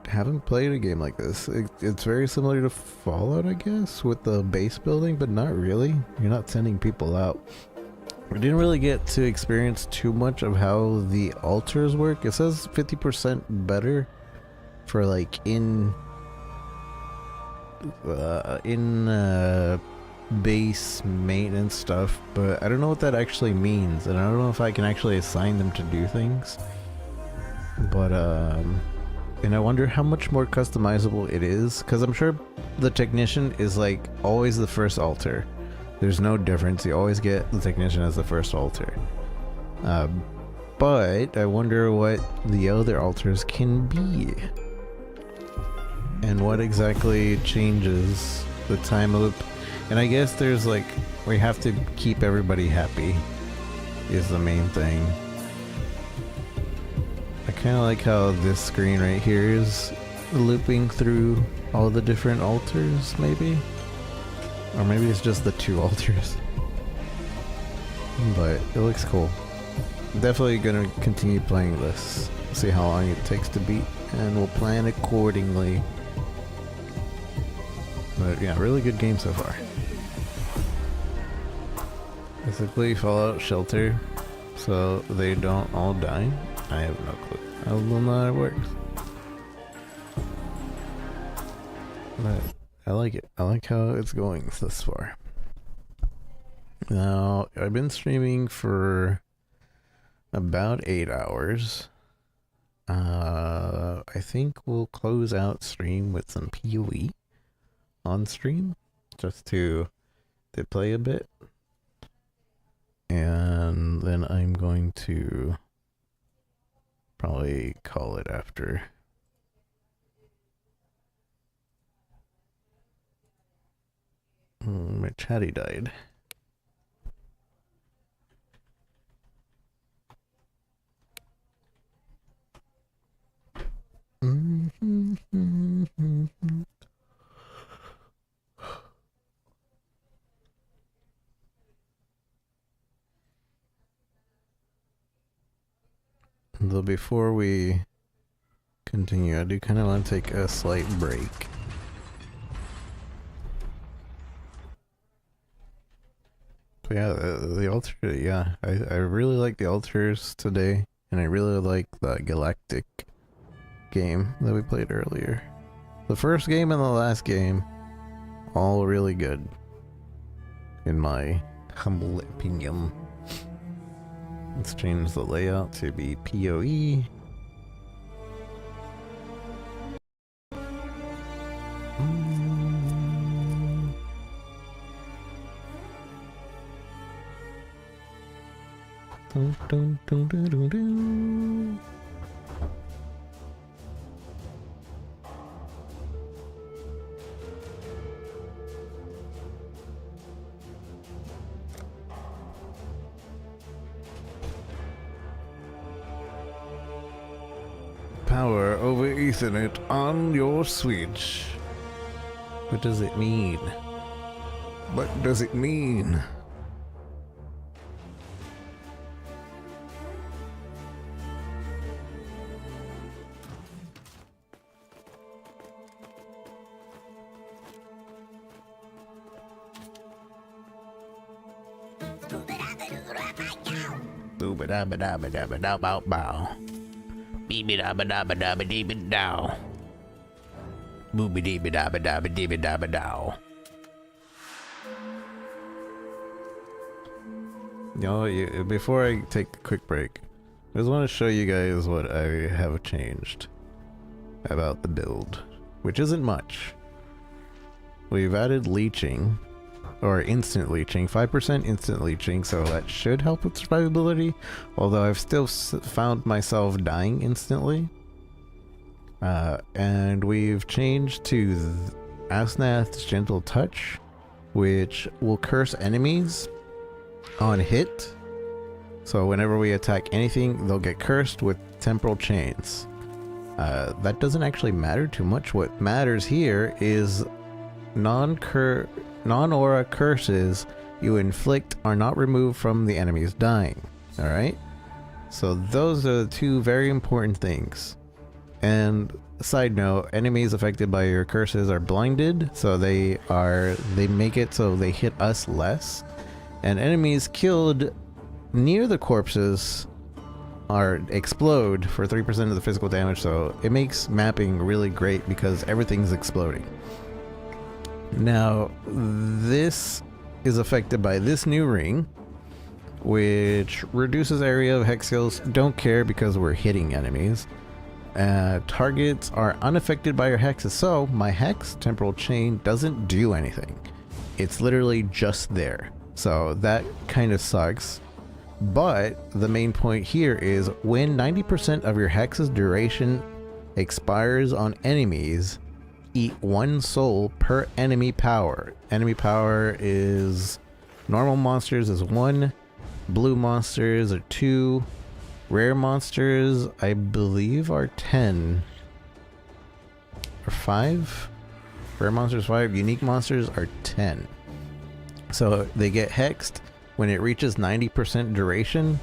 haven't played a game like this. It's very similar to Fallout, I guess, with the base building, but not really. You're not sending people out. I didn't really get to experience too much of how the altars work. It says 50% better for like in base maintenance stuff, but I don't know what that actually means, and I don't know if I can actually assign them to do things. But and I wonder how much more customizable it is, because I'm sure the technician is like always the first altar. There's no difference. You always get the technician as the first altar. But but I wonder what the other altars can be. And what exactly changes the time loop. And I guess there's like, we have to keep everybody happy is the main thing. I kind of like how this screen right here is looping through all the different altars, maybe? Or maybe it's just the 2 altars. But it looks cool. Definitely gonna continue playing this. See how long it takes to beat, and we'll plan accordingly. But yeah, really good game so far. Basically, Fallout Shelter, so they don't all die. I have no clue. I don't know how it works. But I like it. I like how it's going thus far. Now, I've been streaming for about 8 hours. I think we'll close out stream with some PoE on stream, just to play a bit. And then I'm going to probably call it after. My chatty died. Though before we continue, I do kind of want to take a slight break. But yeah, the altar, yeah, I really like the altars today, and I really like the Galactic game that we played earlier. The first game and the last game, all really good, in my humble opinion. Let's change the layout to be PoE. Dun, dun, dun, dun, dun, dun. Power over Ethernet on your Switch. What does it mean? What does it mean? Bow. Beebe dabba dabba dabba deeba dow. Booby deeba dabba dabba deeba dabba dow. Before I take a quick break, I just want to show you guys what I have changed about the build, which isn't much. We've added leeching, or instant leeching, 5% instant leeching, so that should help with survivability, although I've still found myself dying instantly. And we've changed to Asnath's Gentle Touch, which will curse enemies on hit. So whenever we attack anything, they'll get cursed with temporal chains. That doesn't actually matter too much. What matters here is non-aura curses you inflict are not removed from the enemies dying. Alright? So those are the 2 very important things. And side note, enemies affected by your curses are blinded, so they make it so they hit us less. And enemies killed near the corpses explode for 3% of the physical damage, so it makes mapping really great because everything's exploding. Now, this is affected by this new ring, which reduces area of hex skills. Don't care because we're hitting enemies. Targets are unaffected by your hexes, so my hex temporal chain doesn't do anything. It's literally just there. So that kind of sucks. But the main point here is when 90% of your hex's duration expires on enemies, eat 1 soul per enemy power. Enemy power is normal monsters is 1, blue monsters are 2, rare monsters I believe are 10 or 5. Rare monsters 5, unique monsters are 10. So they get hexed when it reaches 90% duration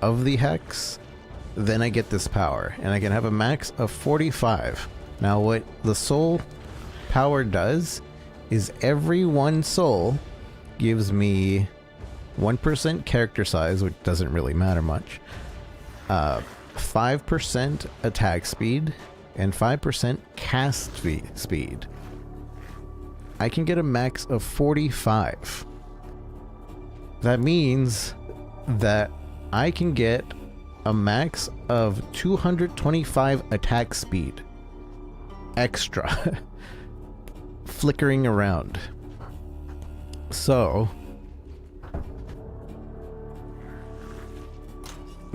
of the hex. Then I get this power, and I can have a max of 45. Now what the soul power does is every 1 soul gives me 1% character size, which doesn't really matter much, 5% attack speed, and 5% cast speed. I can get a max of 45. That means that I can get a max of 225 attack speed extra flickering around. So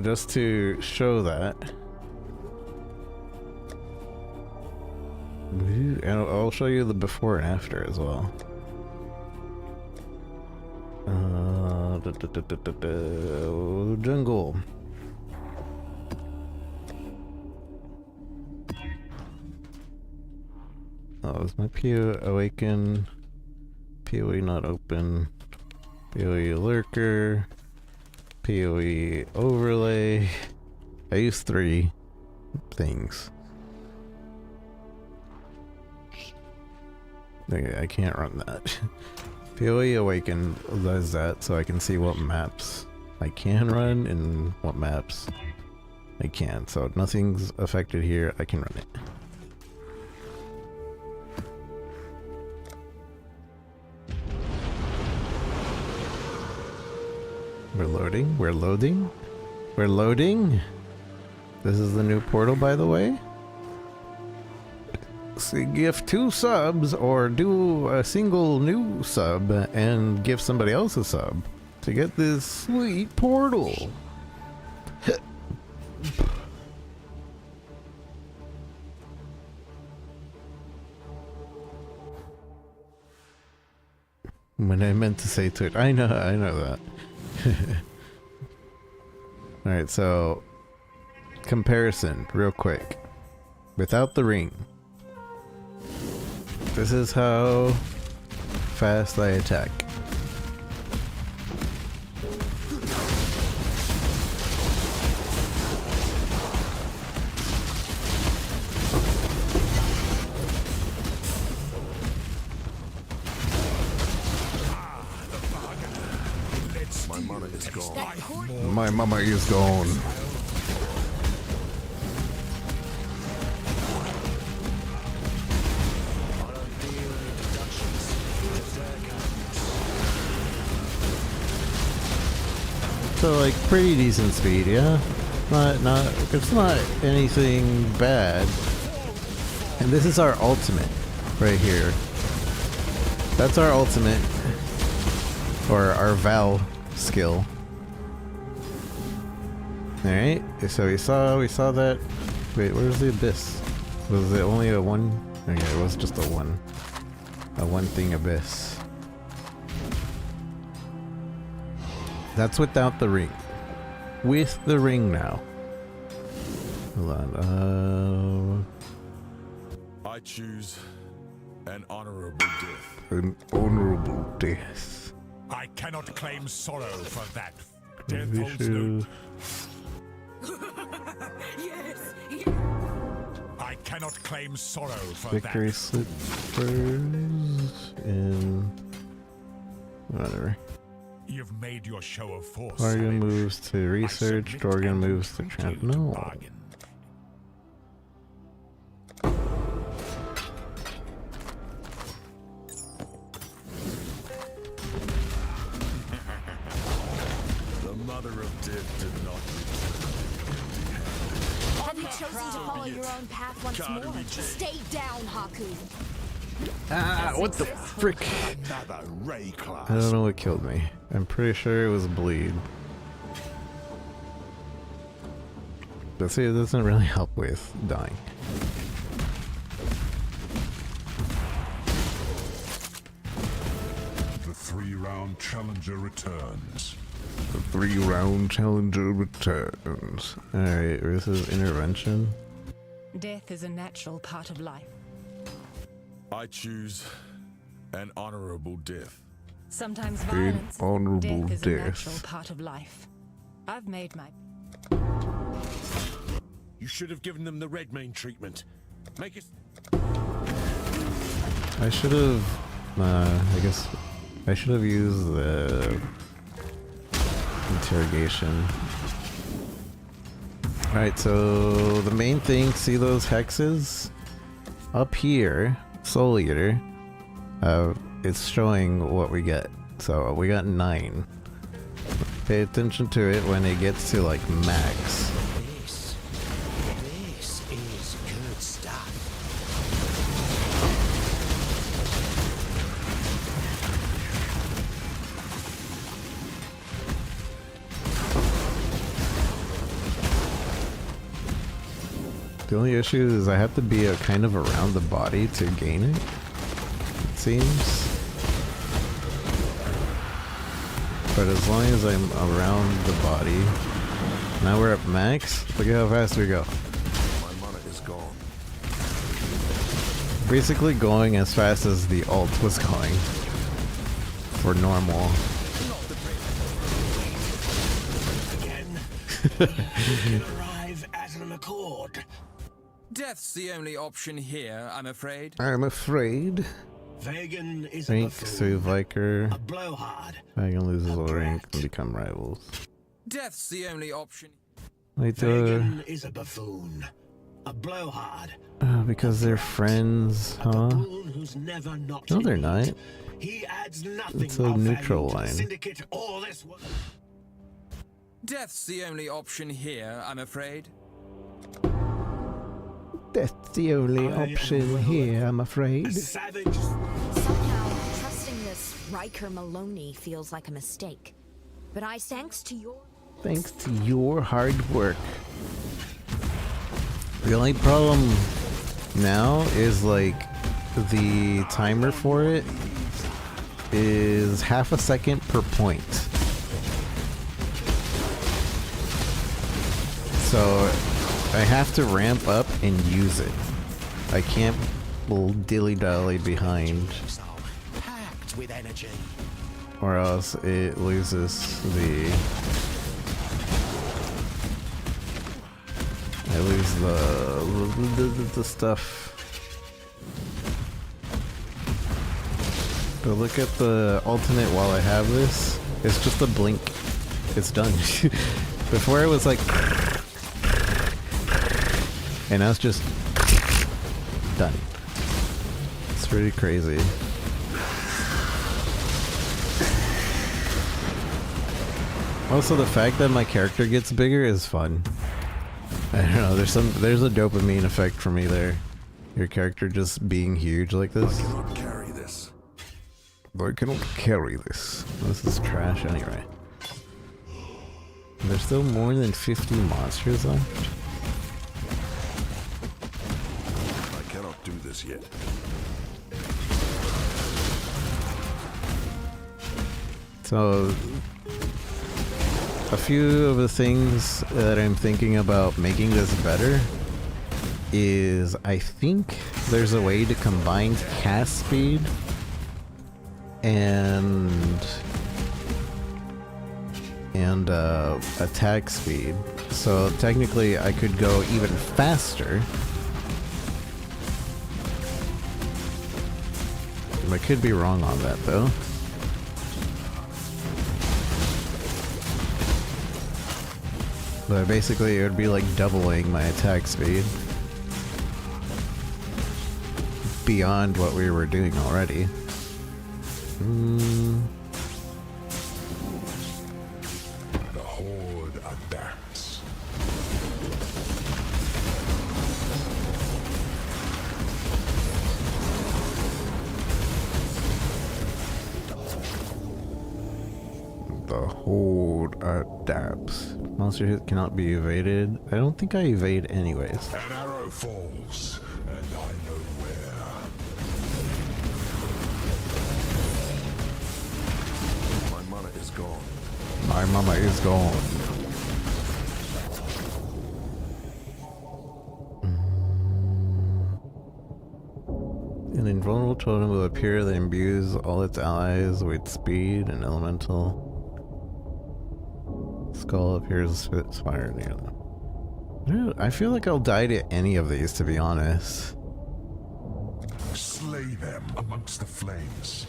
just to show that, and I'll show you the before and after as well. Jungle. Oh, is my PO awaken? POE not open. POE lurker. POE overlay. I use 3 things. Okay, I can't run that. POE awaken does that so I can see what maps I can run and what maps I can't. So nothing's affected here, I can run it. We're loading, we're loading, we're loading. This is the new portal, by the way. So give 2 subs or do a single new sub and give somebody else a sub to get this sweet portal. When I meant to say Twitch, I know that. Alright, so comparison real quick. Without the ring, this is how fast I attack. My mama is gone. So like pretty decent speed, yeah? It's not anything bad. And this is our ultimate right here. That's our ultimate, or our Val skill. Alright, so we saw that. Wait, where's the abyss? Was it only a 1? Okay, it was just a 1. A 1 thing abyss. That's without the ring. With the ring now. Hold on, I choose an honorable death. An honorable death. I cannot claim sorrow for that. Death holds no... Yes. I cannot claim sorrow for victory that. slippers in whatever. You've made your show of force. Dorgan moves to research. Dorgan moves to no. Bargain. The mother of death did not return. Have you chosen to follow your own path once more? Stay down, Haku. Ah, what the frick? Another ray class. I don't know what killed me. I'm pretty sure it was bleed. But see, it doesn't really help with dying. The 3-round challenger returns. The 3-round challenger returns. Alright, this is intervention. Death is a natural part of life. I choose an honorable death. Sometimes An violence, honorable death is a death. natural part of life. I've made my... You should have given them the Redmayne treatment. Make it. I should have, I guess, I should have used the interrogation. Alright, so the main thing, see those hexes? Up here, Soul Eater, it's showing what we get. So we got 9. Pay attention to it when it gets to like max. This is good stuff. The only issue is I have to be kind of around the body to gain it, it seems. But as long as I'm around the body, now we're at max. Look at how fast we go. My mana is gone. Basically going as fast as the ult was going for normal. Again. Arrive at an accord. Death's the only option here, I'm afraid. I'm afraid. Vegan is a Rank buffoon, through Viker. a blowhard. Vegan loses a all rank brat. and become rivals. Death's the only option. Wait, Vegan is a buffoon, a blowhard. because they're friends, A huh? baboon who's never not No, they're in not. need. He adds nothing It's a of neutral value to the line. syndicate or this world. Death's the only option here, I'm afraid. That's the only I am option well here, I'm A afraid. savage. Somehow, trusting this Riker Maloney feels like a mistake. But thanks to your... Thanks to your hard work. The only problem now is like the timer for it is half a second per point. So I have to ramp up and use it. I can't dilly-dally behind, Packed with energy. or else it loses the... I lose the stuff. But look at the alternate while I have this. It's just a blink. It's done. Before it was like... And now it's just... Done. It's pretty crazy. Also, the fact that my character gets bigger is fun. I don't know, there's a dopamine effect for me there. Your character just being huge like this. I cannot carry this. I cannot carry this. This is trash anyway. There's still more than 50 monsters left. I cannot do this yet. So, a few of the things that I'm thinking about making this better is I think there's a way to combine cast speed and attack speed. So technically I could go even faster. I could be wrong on that though. But basically it would be like doubling my attack speed beyond what we were doing already. The Horde adapts. The Horde called dapps. Monster hit cannot be evaded. I don't think I evade anyways. An arrow falls, and I know where. My mana is gone. My mama is gone. An invulnerable totem will appear that imbues all its allies with speed and elemental. Skull appears spitfire near them. Dude, I feel like I'll die to any of these, to be honest. Slay them amongst the flames.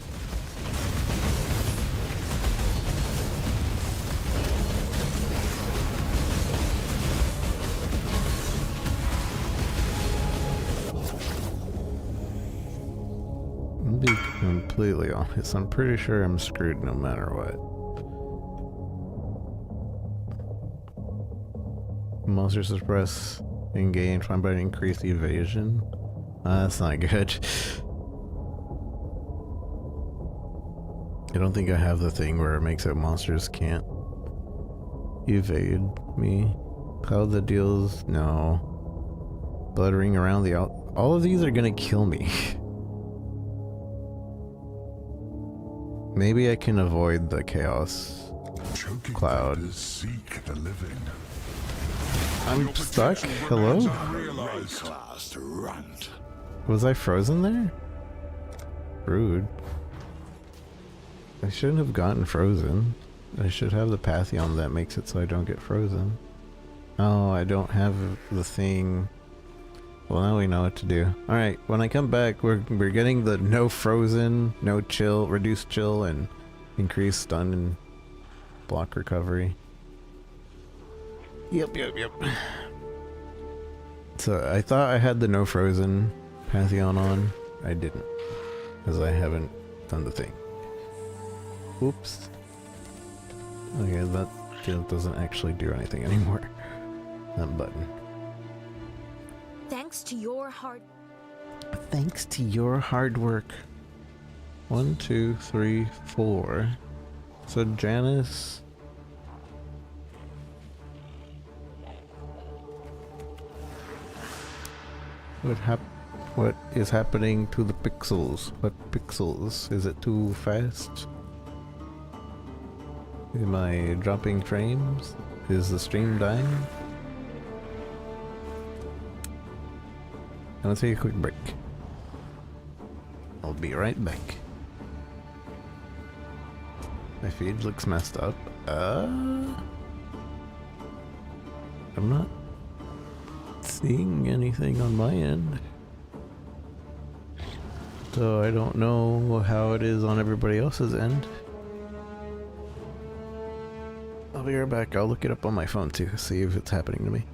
I'll be completely honest, I'm pretty sure I'm screwed no matter what. Monster suppress engage, find by increased evasion. That's not good. I don't think I have the thing where it makes it monsters can't evade me. Cloud that deals, no. Blood ring around the all of these are gonna kill me. Maybe I can avoid the chaos Choking cloud. vapors seek the living. I'm stuck? Hello? Class runt. Was I frozen there? Rude. I shouldn't have gotten frozen. I should have the Pantheon that makes it so I don't get frozen. Oh, I don't have the thing. Well, now we know what to do. Alright, when I come back, we're getting the no frozen, no chill, reduced chill, and increased stun and block recovery. Yep. So I thought I had the no frozen Pantheon on. I didn't, because I haven't done the thing. Oops. Okay, that doesn't actually do anything anymore. That button. Thanks to your hard... Thanks to your hard work. 1, 2, 3, 4. So Janice... What is happening to the pixels? What pixels? Is it too fast? Am I dropping frames? Is the stream dying? I'm gonna take a quick break. I'll be right back. My feed looks messed up. I'm not seeing anything on my end. So I don't know how it is on everybody else's end. I'll be right back. I'll look it up on my phone too, see if it's happening to me.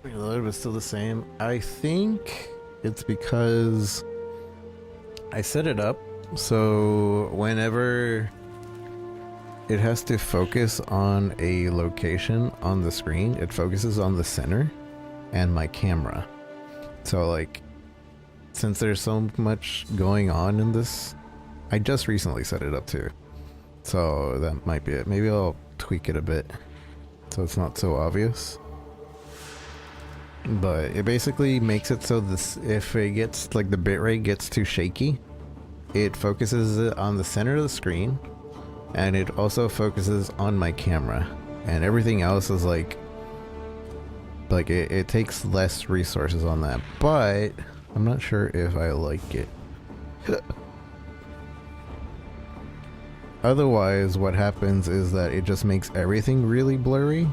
Reload was still the same. I think it's because I set it up so whenever it has to focus on a location on the screen, it focuses on the center and my camera. So like, since there's so much going on in this, I just recently set it up too. So that might be it. Maybe I'll tweak it a bit so it's not so obvious. But it basically makes it so this, if it gets like the bitrate gets too shaky, it focuses it on the center of the screen, and it also focuses on my camera, and everything else is like it takes less resources on that. But I'm not sure if I like it. Otherwise, what happens is that it just makes everything really blurry.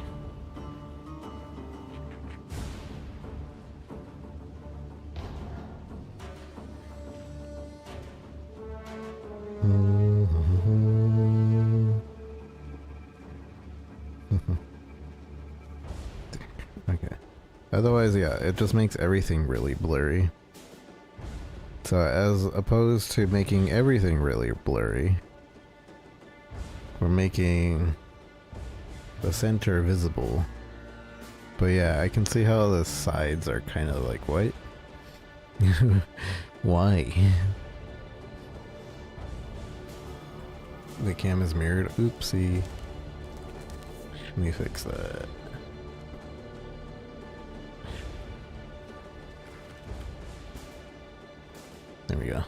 Okay. Otherwise, yeah, it just makes everything really blurry. So as opposed to making everything really blurry, we're making the center visible. But yeah, I can see how the sides are kind of like, what? Why? The cam is mirrored. Oopsie. Let me fix that. There we go.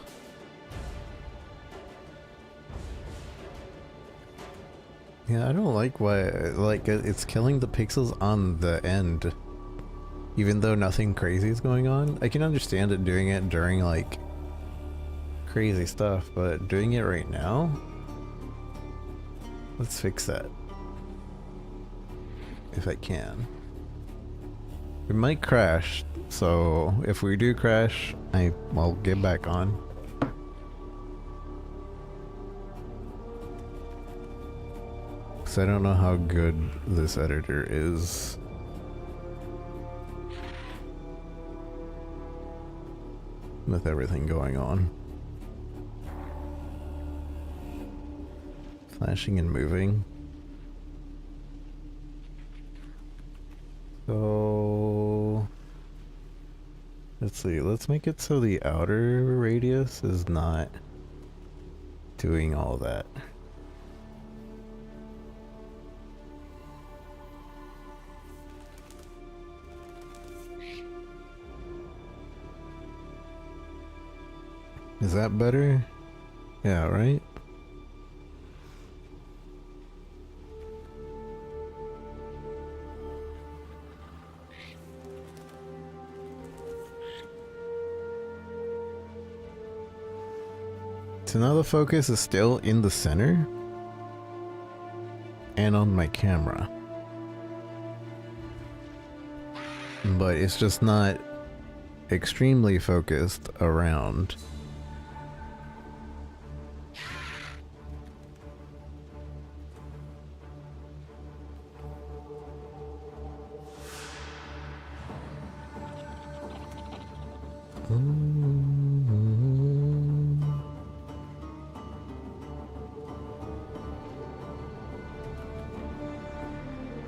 Yeah, I don't like why, like, it's killing the pixels on the end, even though nothing crazy is going on. I can understand it doing it during, like, crazy stuff, but doing it right now? Let's fix that. If I can. It might crash, so if we do crash, I'll get back on. Because I don't know how good this editor is. With everything going on. Flashing and moving. So let's see, let's make it so the outer radius is not doing all that. Is that better? Yeah, right? So now the focus is still in the center and on my camera, but it's just not extremely focused around.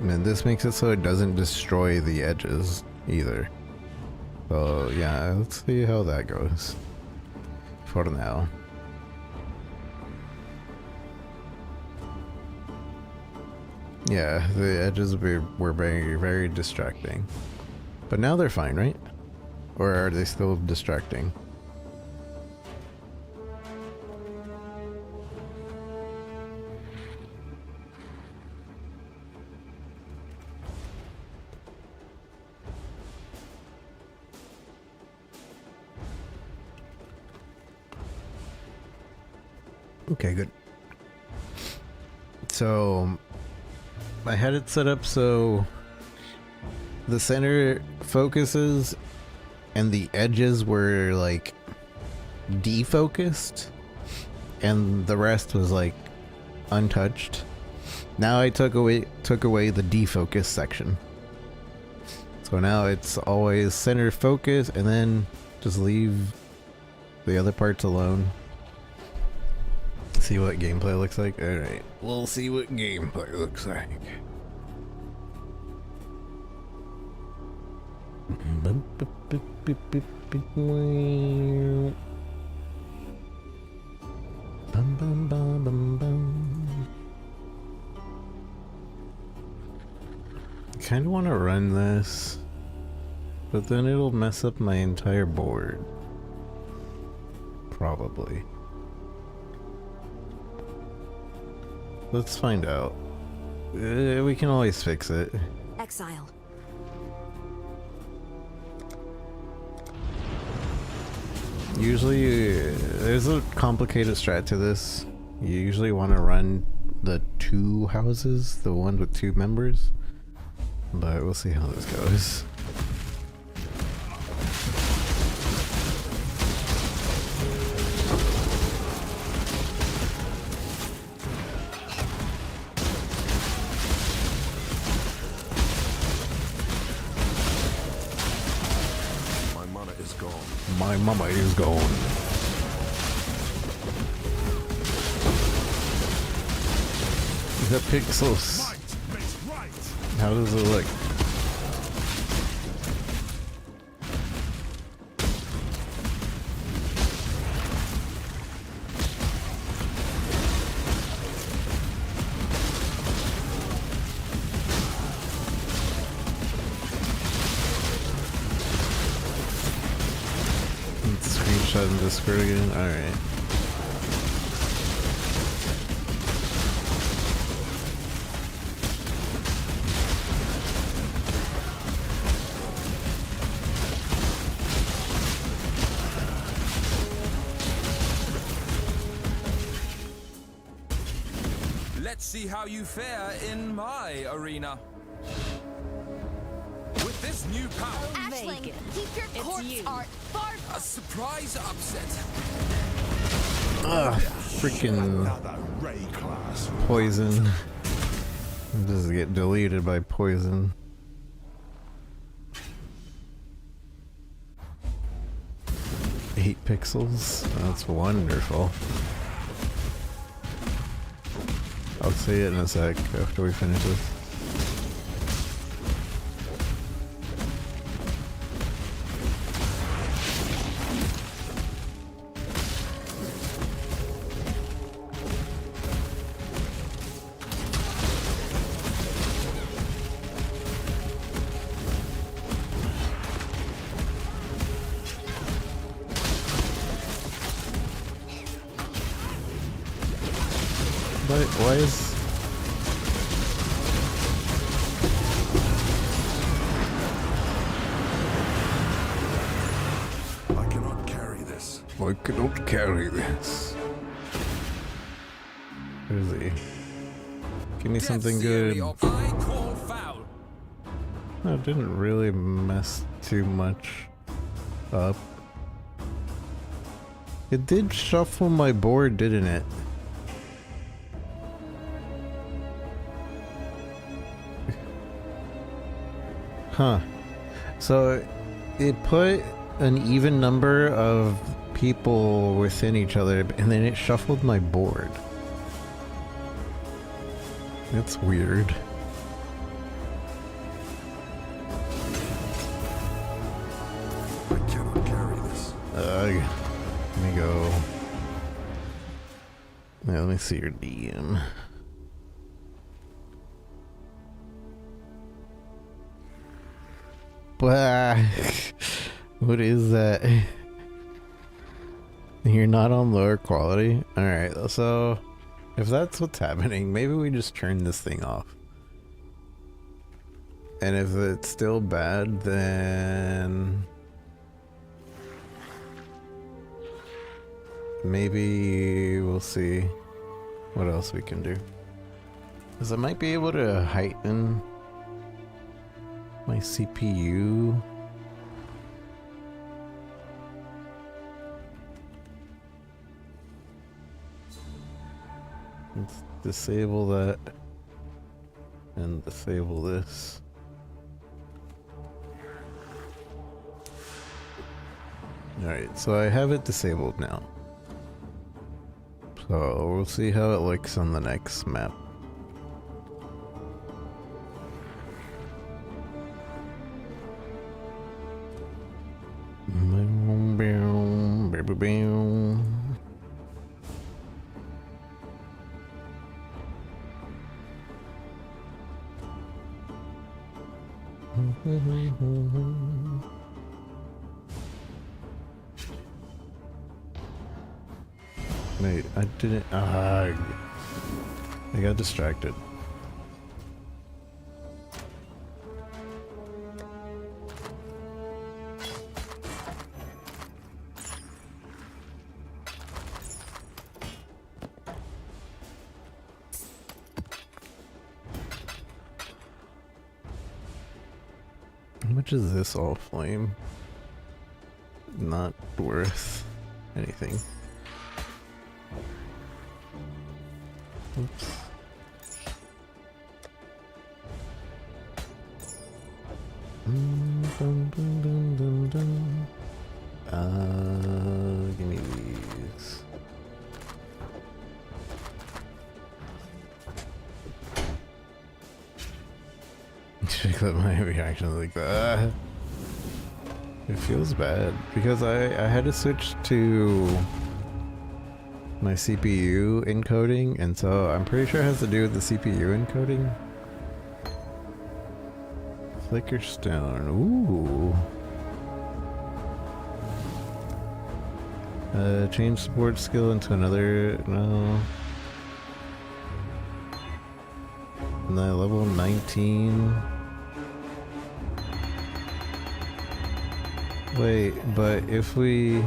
And this makes it so it doesn't destroy the edges either. So yeah, let's see how that goes for now. Yeah, the edges were very, very distracting. But now they're fine, right? Or are they still distracting? Okay, good. So I had it set up so the center focuses and the edges were like defocused and the rest was like untouched. Now I took away the defocus section. So now it's always center focus and then just leave the other parts alone. See what gameplay looks like? Alright, we'll see what gameplay looks like. I kind of want to run this, but then it'll mess up my entire board. Probably. Let's find out. We can always fix it. Exile. Usually, there's a complicated strat to this. You usually want to run the 2 houses, the ones with 2 members. But we'll see how this goes. My mana is gone. My mama is gone. The pixels. How does it look? Let's screenshot and Discord again. Alright. Let's see how you fare in my arena. With this new power, Ashling, keep your corpse art far. a surprise upset. Ugh, freaking poison. Just get deleted by poison. Eight pixels? That's wonderful. I'll see it in a sec after we finish this. But why is... I cannot carry this. I cannot carry this. Where is he? Give me something Death's theory good. of I call foul. That didn't really mess too much up. It did shuffle my board, didn't it? Huh. So it put an even number of people within each other, and then it shuffled my board. That's weird. I cannot carry this. Let me go. Yeah, let me see your DM. What is that? You're not on lower quality? Alright, so if that's what's happening, maybe we just turn this thing off. And if it's still bad, then maybe we'll see what else we can do. Because I might be able to heighten my CPU. Let's disable that and disable this. Alright, so I have it disabled now. So we'll see how it looks on the next map. Wait, I didn't. I got distracted. How much is this all flame? Not worth anything. Oops. Give me these. Check out my reaction like that. It feels bad because I had to switch to my CPU encoding, and so I'm pretty sure it has to do with the CPU encoding. Flicker stone. Ooh. Change support skill into another. No. And then level 19. Wait, but if we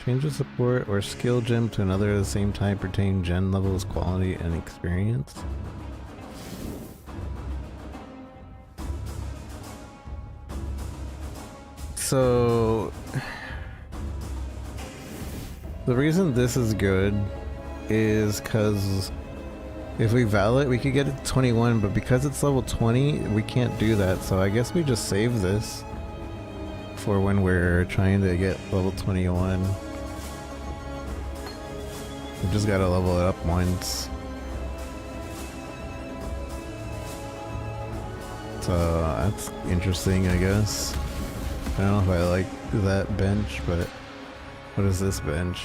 change the support or skill gem to another of the same type, retain gen levels, quality, and experience. So the reason this is good is because if we valid, we could get it to 21, but because it's level 20, we can't do that. So I guess we just save this for when we're trying to get level 21. We just gotta level it up once. So that's interesting, I guess. I don't know if I like that bench, but what is this bench?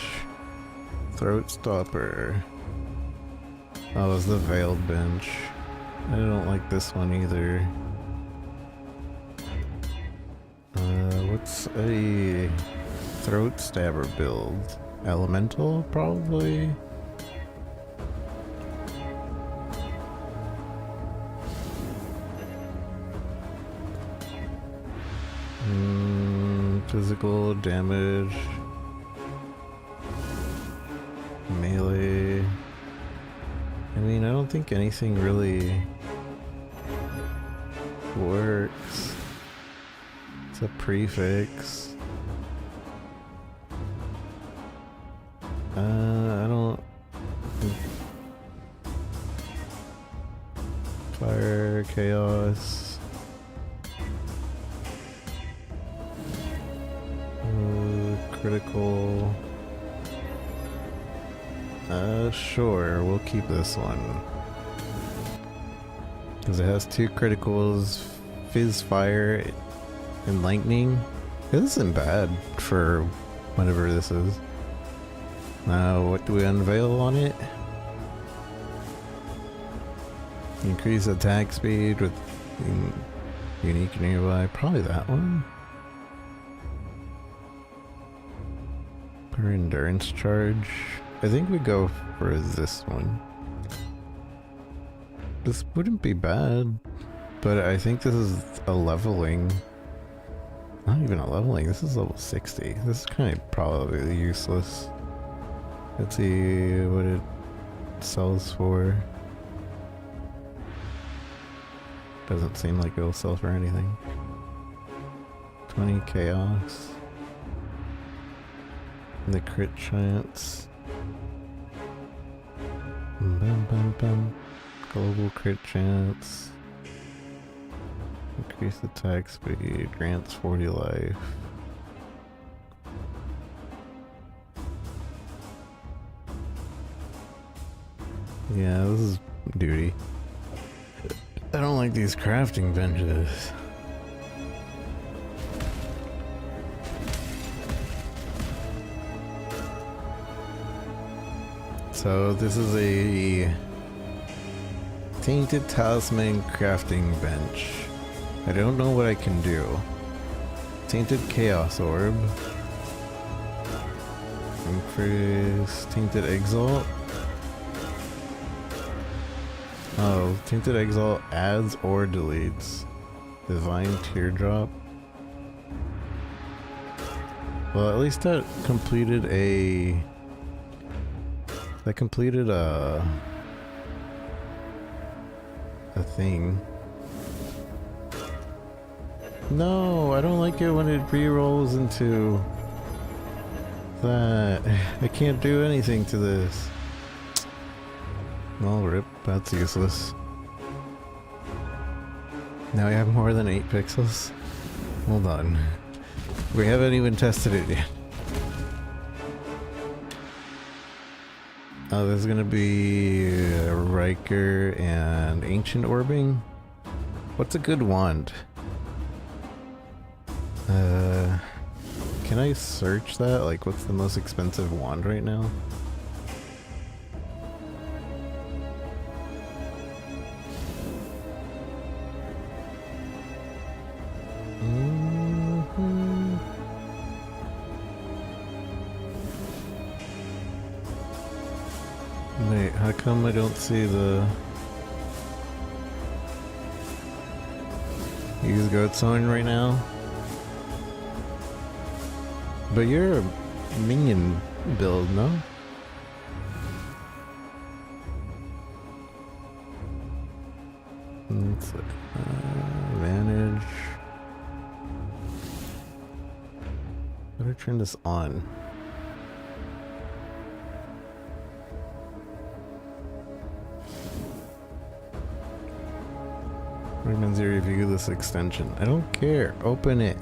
Throat stopper. Oh, it's the veiled bench. I don't like this one either. What's a throat stabber build? Elemental, probably? Physical damage. Melee. I mean, I don't think anything really works. It's a prefix. I don't... Fire, chaos. Critical. Sure, we'll keep this one. Because it has 2 criticals, fizz, fire, and lightning. This isn't bad for whatever this is. What do we unveil on it? Increase attack speed with unique nearby. Probably that one. Per endurance charge. I think we go for this one. This wouldn't be bad, but I think this is a leveling. Not even a leveling, this is level 60. This is kind of probably useless. Let's see what it sells for. Doesn't seem like it'll sell for anything. 20 chaos. The crit chance. Bum, bum, bum. Global crit chance. Increase attack speed, grants 40 life. Yeah, this is duty. I don't like these crafting benches. So this is a Tainted Talisman crafting bench. I don't know what I can do. Tainted Chaos Orb. Increase Tainted Exalt. Oh, Tainted Exalt adds or deletes. Divine Teardrop. Well, at least that completed a... a thing. No, I don't like it when it re-rolls into that. I can't do anything to this. Well, rip, that's useless. Now we have more than 8 pixels. Hold on. We haven't even tested it yet. Oh, there's gonna be Riker and Ancient Orbing. What's a good wand? Can I search that? Like, what's the most expensive wand right now? Wait, how come I don't see the... Use Goat Song right now? But you're a minion build, no? Let's see. Advantage. Better turn this on. Recommends you review this extension. I don't care. Open it.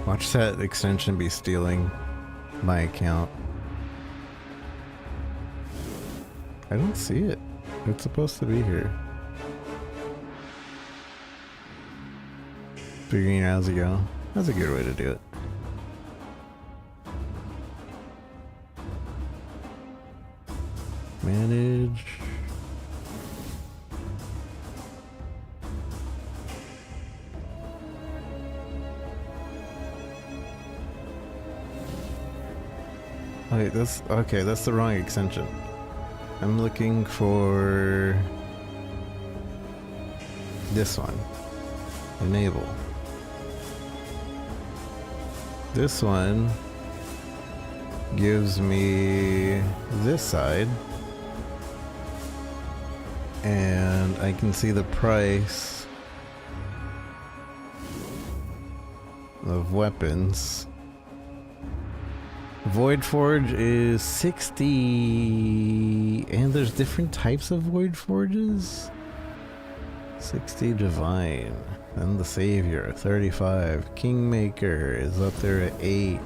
Watch that extension be stealing my account. I don't see it. It's supposed to be here. Figuring it out as you go. That's a good way to do it. Manage. Wait, that's okay, that's the wrong extension. I'm looking for this one. Enable. This one gives me this side. And I can see the price of weapons. Void Forge is 60, and there's different types of Void Forges. 60 Divine, and the Savior 35. Kingmaker is up there at 8.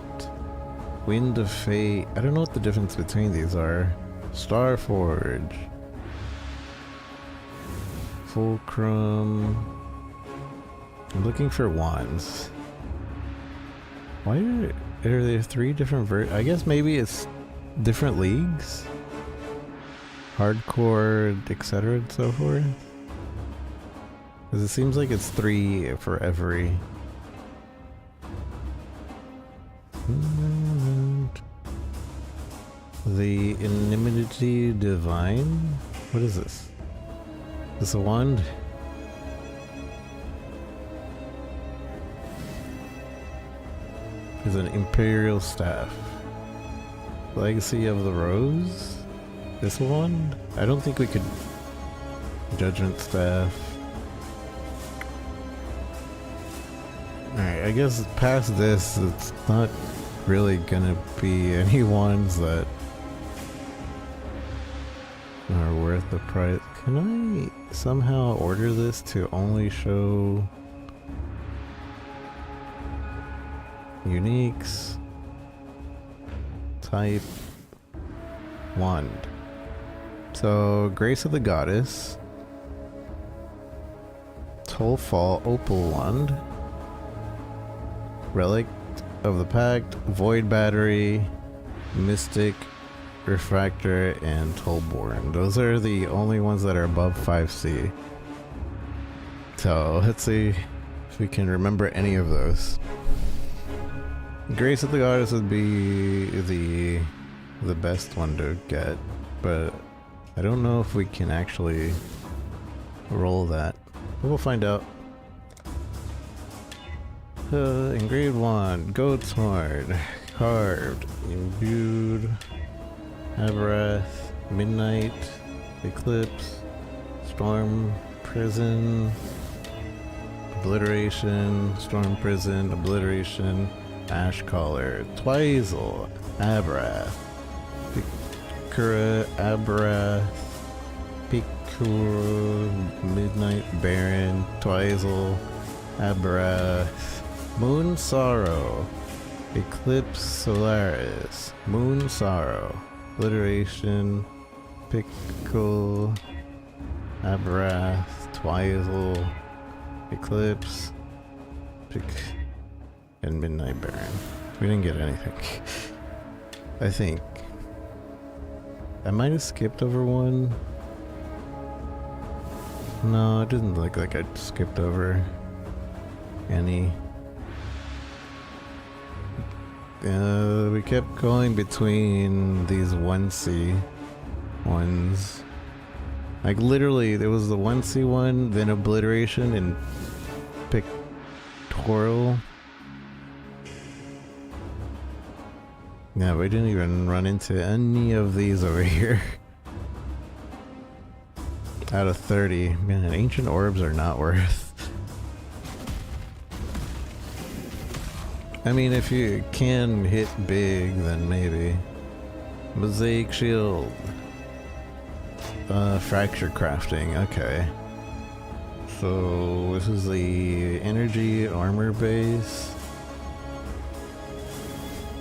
Wind of Fate. I don't know what the difference between these are. Starforge. Fulcrum. I'm looking for wands. Why are there 3 different I guess maybe it's different leagues? Hardcore, etc. and so forth? Because it seems like it's 3 for every. The Inimity Divine? What is this? Is this a wand? Is an Imperial Staff. Legacy of the Rose? This one? I don't think we could... Judgment Staff. Alright, I guess past this, it's not really gonna be any ones that are worth worth the price. Can I somehow order this to only show uniques? Type wand. So Grace of the Goddess, Tollfall Opal Wand, Relic of the Pact, Void Battery, Mystic, Refractor, and Tollborn. Those are the only ones that are above 5C. So let's see if we can remember any of those. Grace of the Goddess would be the best one to get, but I don't know if we can actually roll that. We'll find out. Engraved wand, goat's horn, carved, imbued, Abrath, midnight, eclipse, storm prison, obliteration, storm prison, obliteration, ash collar, twizel, Abrath, Pikura, Abrath, Pikura, midnight baron, twizel, Abrath, moon sorrow, eclipse solaris, moon sorrow, obliteration, pickle, Abrath, twizel, eclipse, pick, and midnight baron. We didn't get anything. I think I might have skipped over one. No, it didn't look like I skipped over any. We kept going between these 1C ones. Like literally, there was the 1C one, then obliteration and pictorial. Yeah, we didn't even run into any of these over here. Out of 30. Man, ancient orbs are not worth. I mean, if you can hit big, then maybe. Mosaic shield. Fracture crafting, okay. So, this is the energy armor base.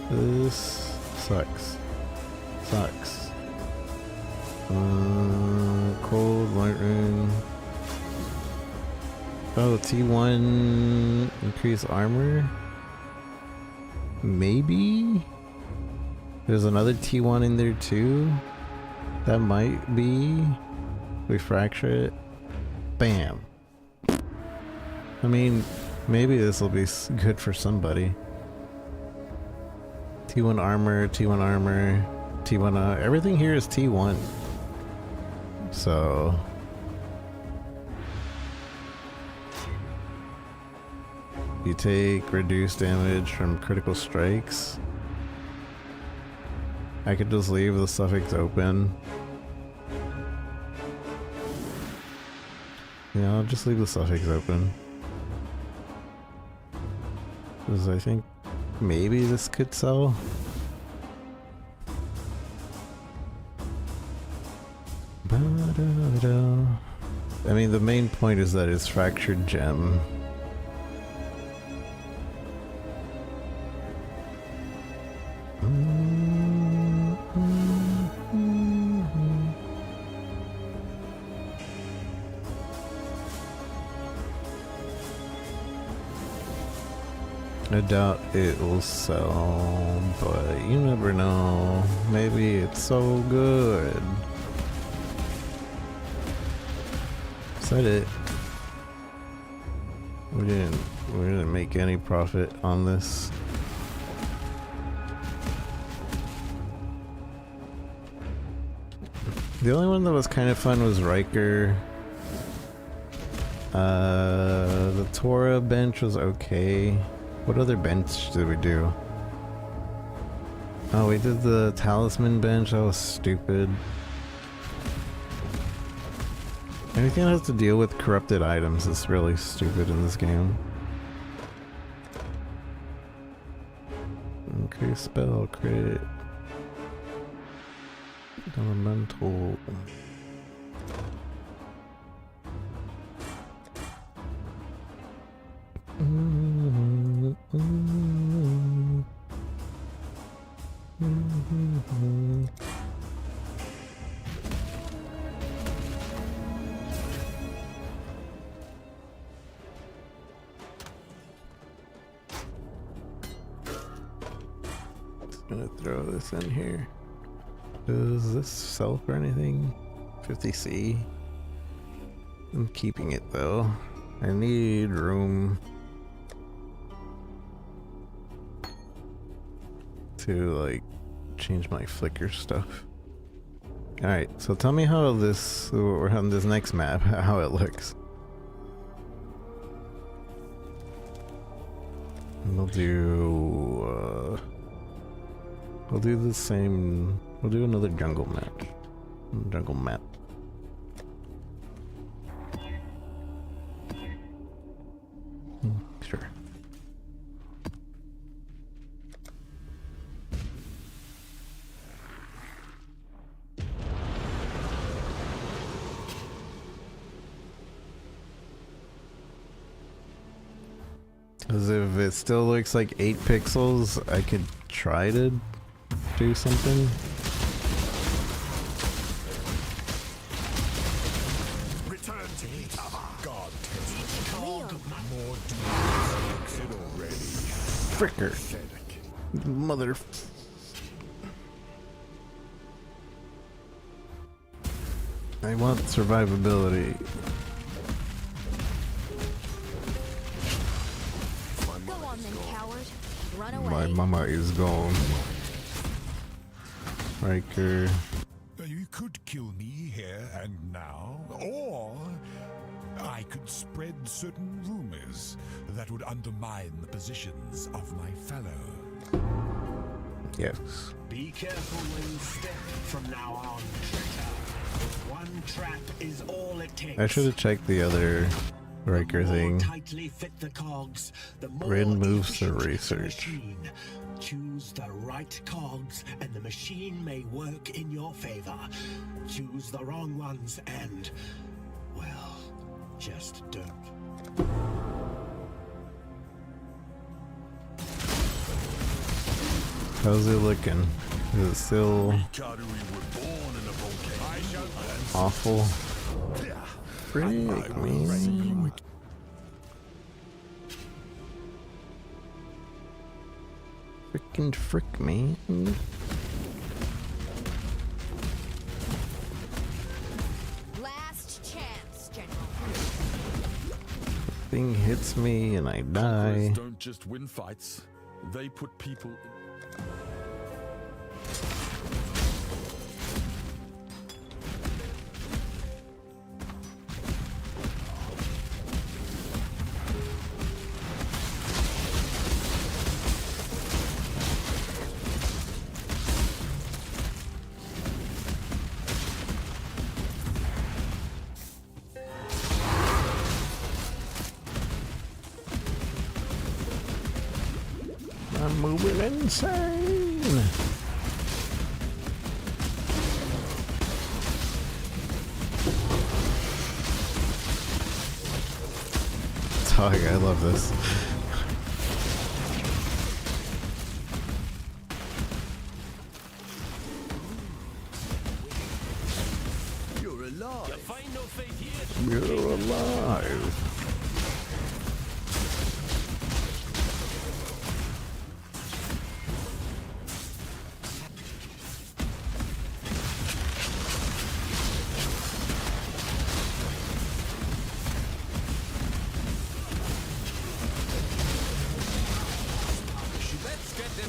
This sucks. Sucks. Cold, lightning. Oh, T1 increase armor? Maybe? There's another T1 in there too? That might be. We fracture it. Bam. I mean, maybe this will be good for somebody. T1 armor, T1 armor, T1, everything here is T1. So you take reduced damage from critical strikes. I could just leave the suffix open. Yeah, I'll just leave the suffix open. Because I think maybe this could sell. I mean, the main point is that it's fractured gem. I doubt it will sell, but you never know. Maybe it's so good. Said it. We didn't make any profit on this. The only one that was kind of fun was Riker. The Torah bench was okay. What other bench did we do? Oh, we did the Talisman bench. That was stupid. Anything that has to deal with corrupted items is really stupid in this game. Increase spell, crit. Elemental. Gonna throw this in here. Does this sell for anything? 50C. I'm keeping it though. I need room to like change my flicker stuff. Alright, so tell me how this, or on this next map, how it looks. We'll do the same, we'll do another jungle map. Jungle map. Sure. Because if it still looks like 8 pixels, I could try to do something. Return to Itama. God Fricker. Mother. I want survivability. Go on then, coward. Run away. My mama is gone. Riker. You could kill me here and now, or I could spread certain rumors that would undermine the positions of my fellow. Yes. Be careful when you step from now on, traitor. One trap is all it takes. I should have checked the other Riker thing. Tightly fit the cogs, the more Red moves to efficient the research. machine. Choose the right cogs, and the machine may work in your favor. Choose the wrong ones, and, well, just don't. How's it looking? Is it still awful? Frick, man. Frickin' frick, man. Last chance, General. Thing hits me and I die. Don't just win fights, they put people in. I'm moving insane. Dog, I love this. You're alive. You find no faith here. You're alive.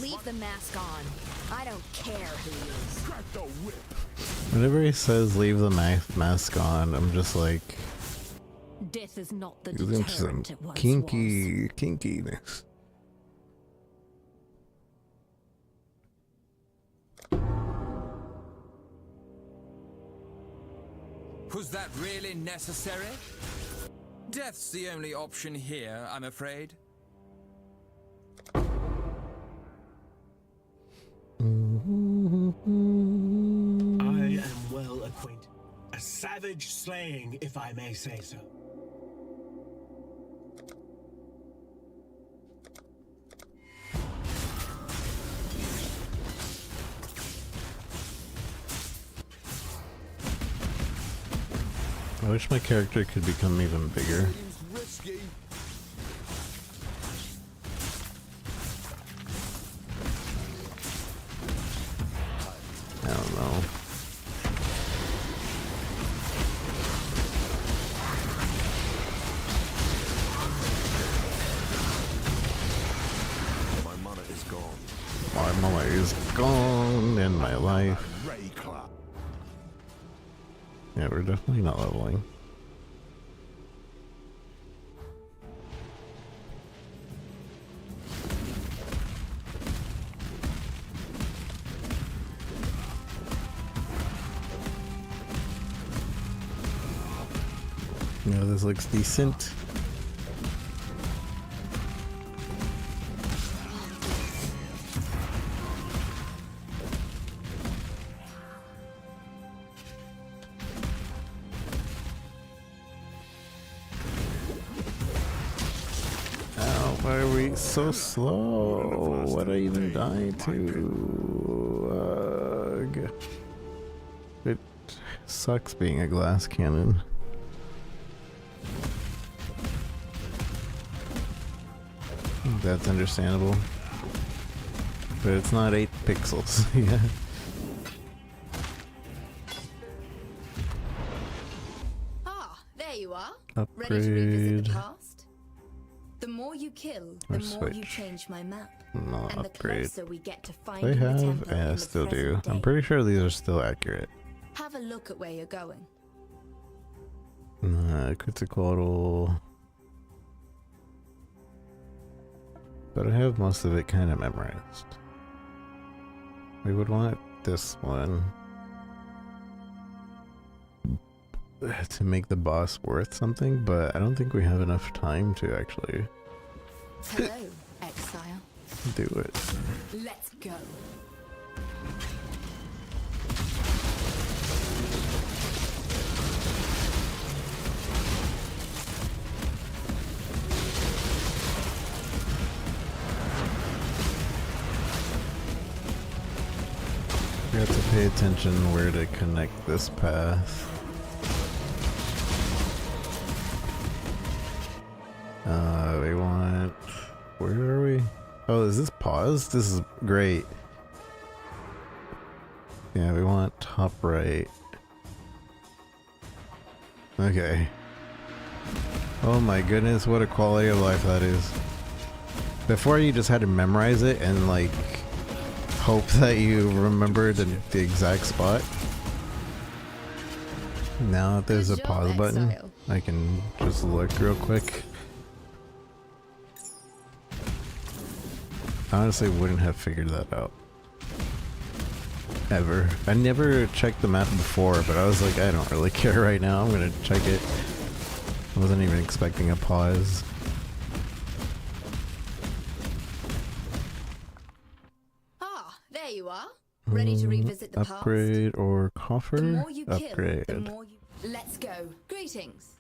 Leave the mask on. I don't care who he is. Crack the whip. Whenever he says leave the mask on, I'm just like, Death is not the he's into some deterrent it once was. kinkiness. Was that really necessary? Death's the only option here, I'm afraid. I am well acquainted. A savage slaying, if I may say so. I wish my character could become even bigger. Risky. I don't know. My mana is gone. My mama is gone in my life. Yeah, we're definitely not leveling. Yeah, this looks decent. Ow, why are we so slow? What did I even die to? Ugh. It sucks being a glass cannon. That's understandable. But it's not 8 pixels. Yeah. Ah, there you are. Upgrade. Ready to revisit the past? The more you kill, the Or more you switch. change my map. No, And the upgrade. closer we get to They finding the have? temple Yeah, in the still do. present I'm day. pretty sure these are still accurate. Have a look at where you're going. Critical. But I have most of it kind of memorized. We would want this one to make the boss worth something, but I don't think we have enough time to actually Hello, exile. do it. Let's go. We have to pay attention where to connect this path. We want... Where are we? Oh, is this paused? This is great. Yeah, we want top right. Okay. Oh my goodness, what a quality of life that is. Before you just had to memorize it and like hope that you remembered the exact spot. Now that there's a Good job, pause button, Exile. I can just look real quick. I honestly wouldn't have figured that out. Ever. I never checked the map before, but I was like, I don't really care right now. I'm gonna check it. I wasn't even expecting a pause. Ah, there you are. Ready to revisit the past? Upgrade or coffer? The more you kill, Upgrade. the more you... Let's go. Greetings.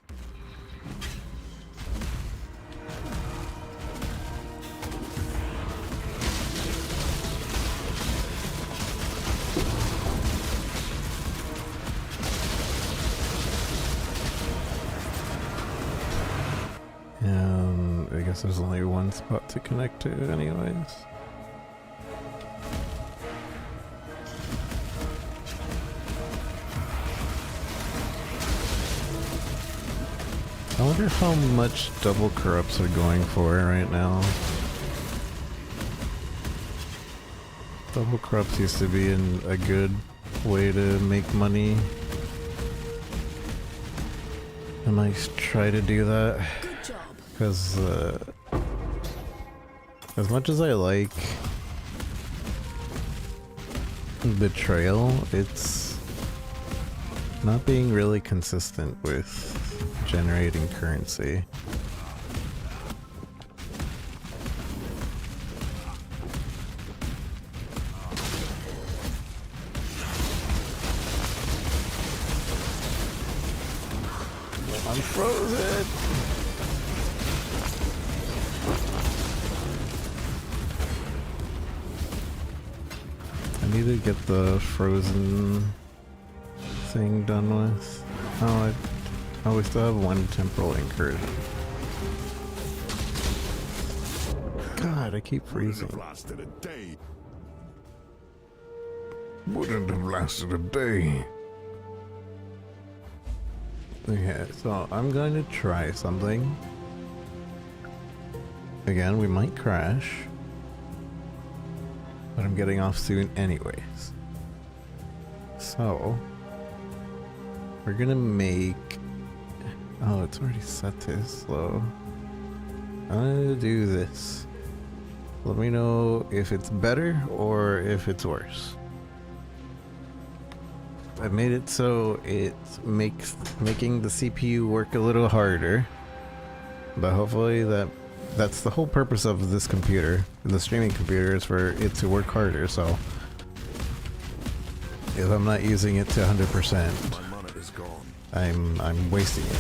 I guess there's only one spot to connect to anyways. I wonder how much double corrupts are going for right now. Double corrupts used to be a good way to make money. I might try to do that. Good job. Because as much as I like Betrayal, it's not being really consistent with generating currency. I'm frozen! I need to get the frozen thing done with. Oh, we still have one temporal incursion. God, I keep freezing. wouldn't have lasted a day. Okay, so I'm going to try something. Again, we might crash. But I'm getting off soon anyways. So, we're gonna make... Oh, it's already set to slow. I'm gonna do this. Let me know if it's better or if it's worse. I made it so it makes making the CPU work a little harder. But hopefully that's the whole purpose of this computer. The streaming computer is for it to work harder, so if I'm not using it to 100%, My mana is gone. I'm wasting it.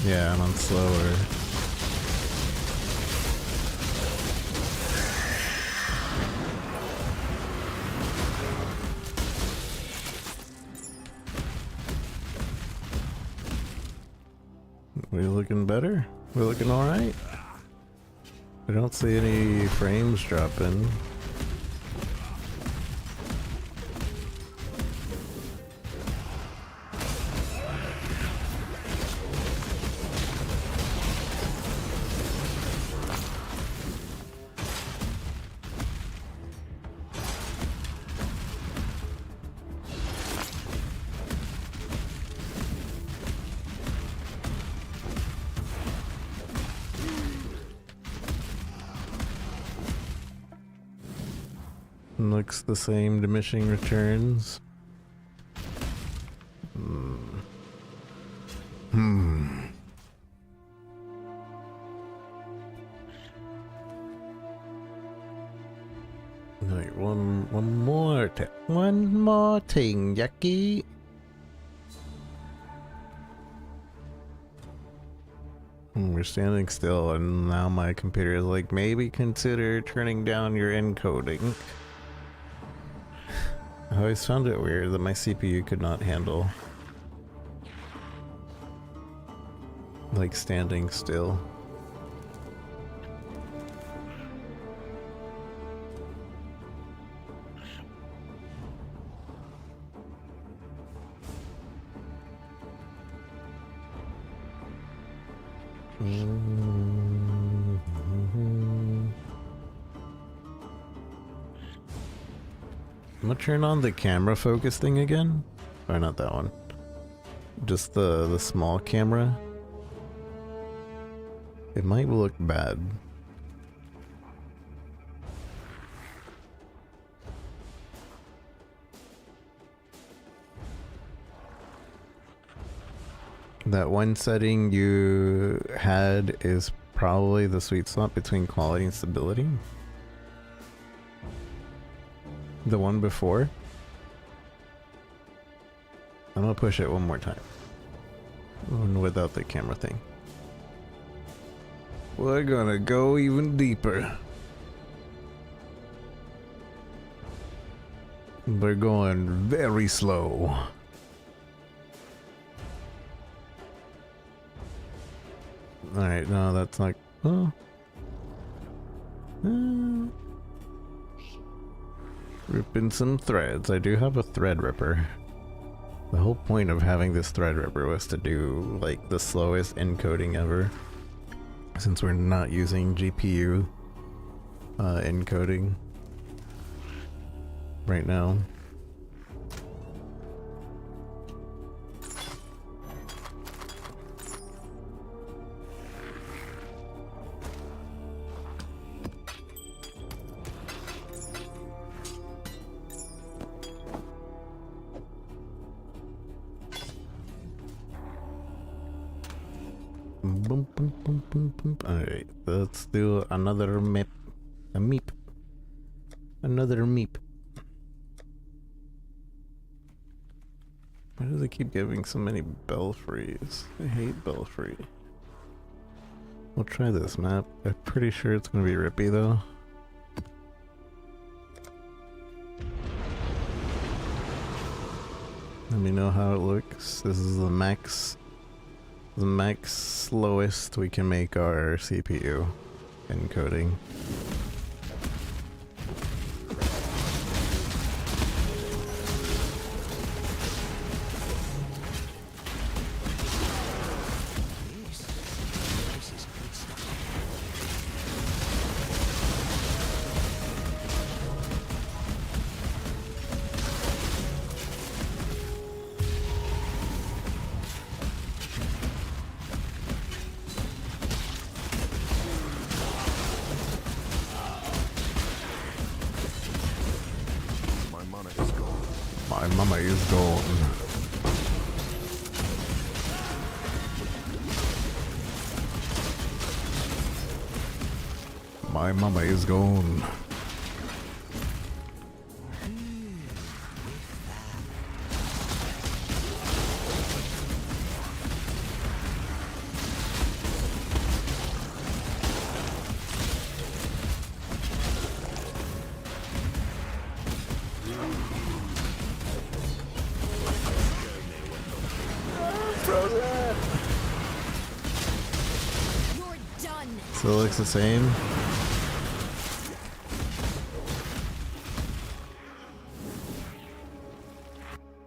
Yeah, I'm on slower. We looking better? We're looking alright? I don't see any frames dropping. Looks the same, diminishing returns. Wait, one more thing, Jackie. We're standing still, and now my computer is like, maybe consider turning down your encoding. I always found it weird that my CPU could not handle like standing still. I'm gonna turn on the camera focus thing again. Or not that one. Just the small camera. It might look bad. That one setting you had is probably the sweet spot between quality and stability. The one before. I'm gonna push it one more time. Without the camera thing. We're gonna go even deeper. We're going very slow. Alright, no, that's not... Oh. Ripping some threads. I do have a thread ripper. The whole point of having this thread ripper was to do like the slowest encoding ever. Since we're not using GPU encoding right now. Boom, boom, boom, boom, boom. Alright, let's do another map. A meep. Another meep. Why does it keep giving so many belfries? I hate belfry. We'll try this map. I'm pretty sure it's gonna be rippy though. Let me know how it looks. This is the max slowest we can make our CPU. encoding. My mama is gone. My mama is gone. You're done. So it looks the same.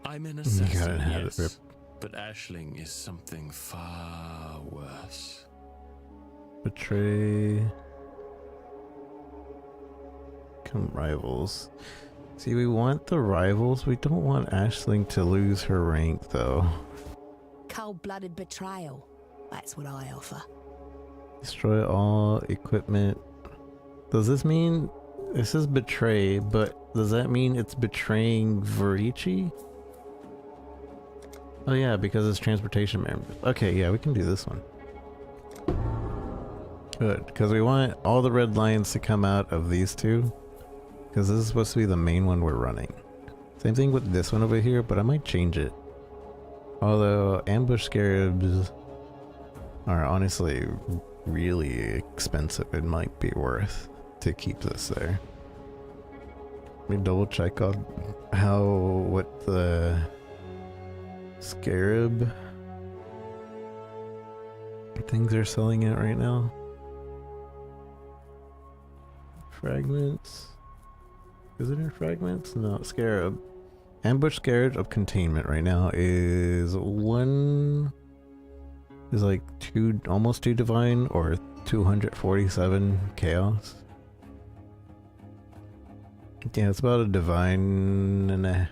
I'm an You assassin, gotta have it, Rip. yes, but Ashling is something far worse. Betray. Become rivals. See, we want the rivals. We don't want Aisling to lose her rank, though. Cold-blooded betrayal. That's what I offer. Destroy all equipment. Does this mean this is betray, but does that mean it's betraying Verici? Oh yeah, because it's transportation members. Okay, yeah, we can do this one. Good, because we want all the red lines to come out of these two. Because this is supposed to be the main one we're running. Same thing with this one over here, but I might change it. Although ambush scarabs are honestly really expensive, it might be worth to keep this there. Let me double check on what the scarab things are selling at right now. Fragments. Is it in fragments? No, scarab. Ambush scarab of containment right now is like almost 2 divine or 247 chaos. Yeah, it's about a divine and a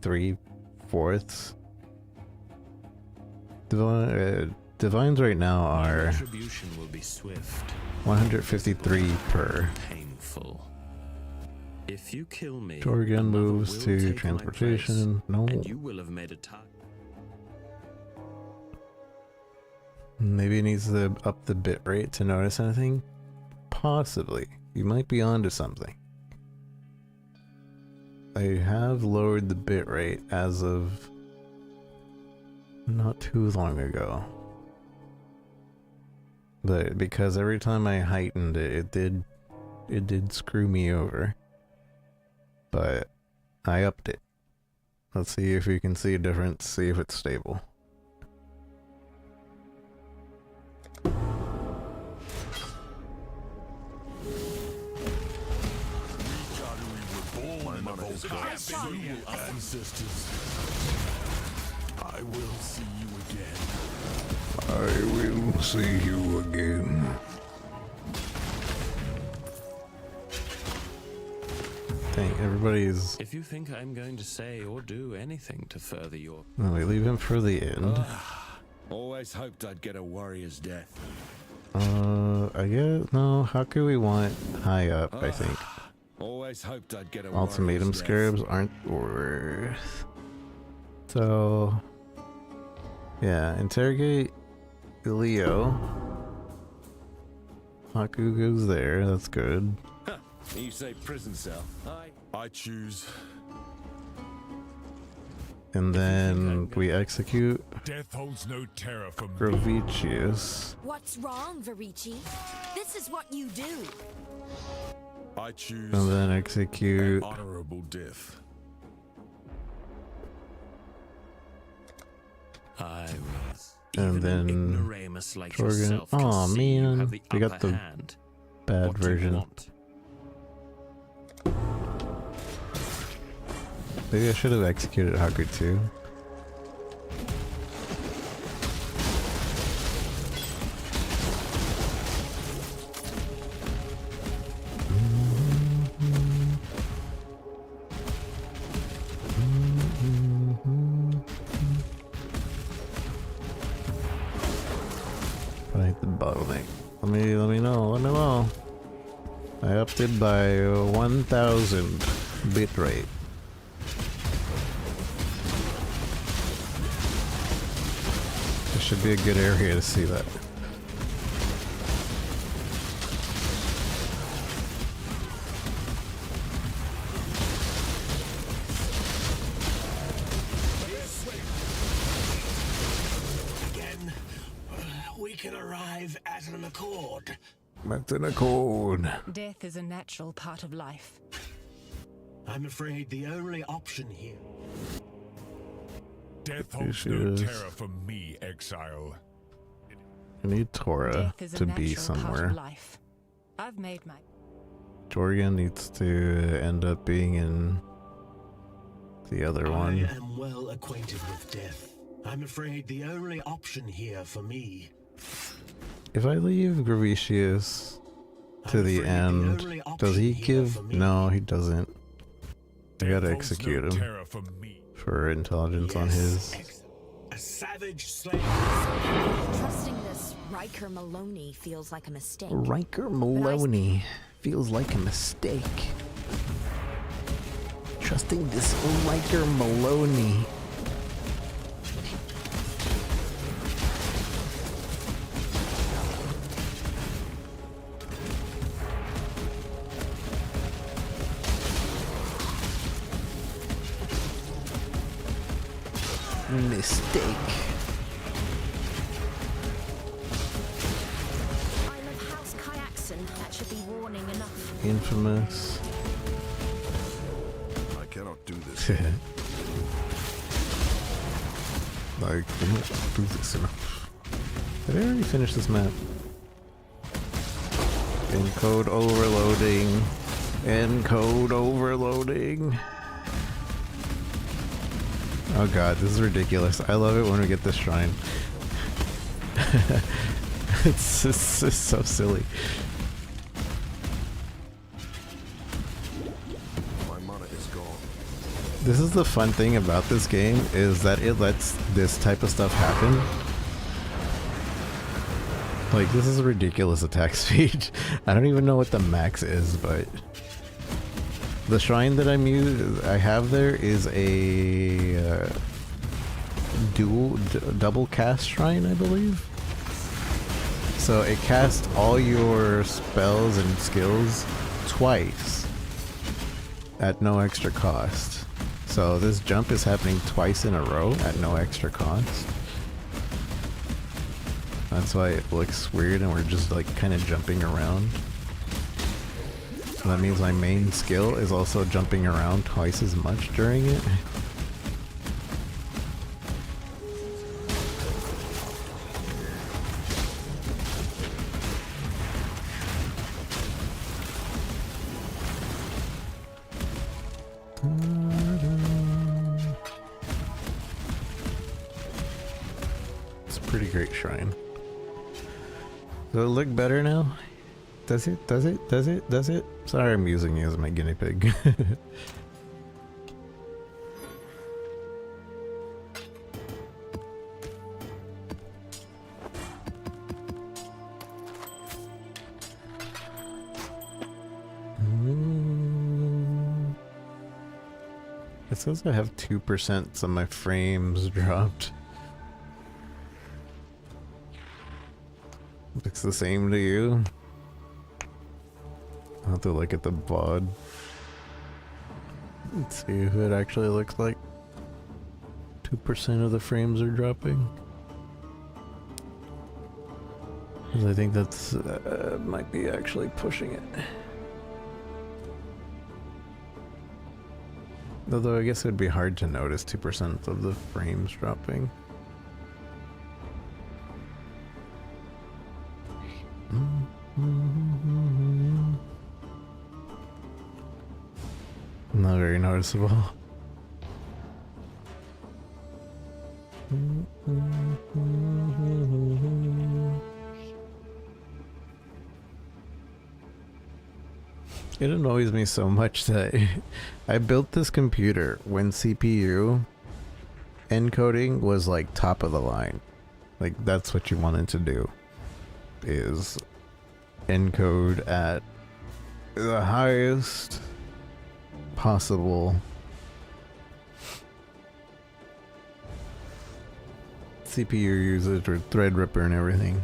3/4. Divines right now are Retribution will be swift. 153 per. Painful. If you kill me, Torgan another moves will to take my transportation. place, No. and you will have made a target. Maybe it needs to up the bit rate to notice anything. Possibly. You might be onto something. I have lowered the bit rate as of not too long ago. But because every time I heightened it, it did screw me over. But I upped it. Let's see if you can see a difference, see if it's stable. Ancestors, I will see you again. I will see you again. Dang, everybody's... If you think I'm going to say or do anything to further your... No, we leave him for the end. Always hoped I'd get a warrior's death. I guess... No, how could we want high up, I think. Always hoped I'd get a Ultimatum warrior's scarabs aren't worth... So... Yeah, interrogate Leo. Haku goes there, that's good. death. You say prison cell. I choose. And then we execute Death holds no terror for me. Grovicius. What's wrong, Verici? This is what you do. I choose And then an execute... honorable death. I will And Even an then ignoramus like Jorgen. yourself can Oh see you man, have the they got upper the hand. bad What do you version. want? Maybe I should have executed Haku too. Right, the bottleneck. Let me know. I upped it by 1,000 bit rate. This should be a good area to see that. Again, we can arrive at an accord. That's an accord. Death is a natural part of life. I'm afraid the only option here. Death Here holds she no is. terror for me, exile. I need Tora Death is a to be natural part of somewhere. life. I've made my Jorgen needs to end up being in the other I one. am well acquainted with death. I'm afraid the only option here for me. If I leave Gravicius to I'm the afraid the end, only does he option here give? for me. No, he doesn't. I gotta Death holds execute no him terror for me. for intelligence on his. A savage slave. trusting this Riker Maloney feels like a mistake. Riker Maloney feels like a mistake. Trusting this Riker Maloney. Mistake. I'm of House Kyaxon. That should be warning enough. Infamous. I cannot do this. Like, I don't do this enough. Did I already finish this map? Encode overloading. Encode overloading. Oh god, this is ridiculous. I love it when we get this shrine. it's just so silly. My mana is gone. This is the fun thing about this game, is that it lets this type of stuff happen. Like, this is a ridiculous attack speed. I don't even know what the max is, but the shrine that I have there is a double cast shrine, I believe. So it casts all your spells and skills twice at no extra cost. So this jump is happening twice in a row at no extra cost. That's why it looks weird and we're just like kind of jumping around. So that means my main skill is also jumping around twice as much during it. It's a pretty great shrine. Does it look better now? Does it? Does it? Does it? Does it? Sorry, I'm using you as my guinea pig. It says I have 2% so my frames dropped. Looks the same to you? I'll have to look at the VOD. Let's see if it actually looks like 2% of the frames are dropping. Because I think that's might be actually pushing it. Although I guess it would be hard to notice 2% of the frames dropping. Not very noticeable. It annoys me so much that I built this computer when CPU encoding was like top of the line. Like that's what you wanted to do, is encode at the highest possible CPU usage or Threadripper and everything.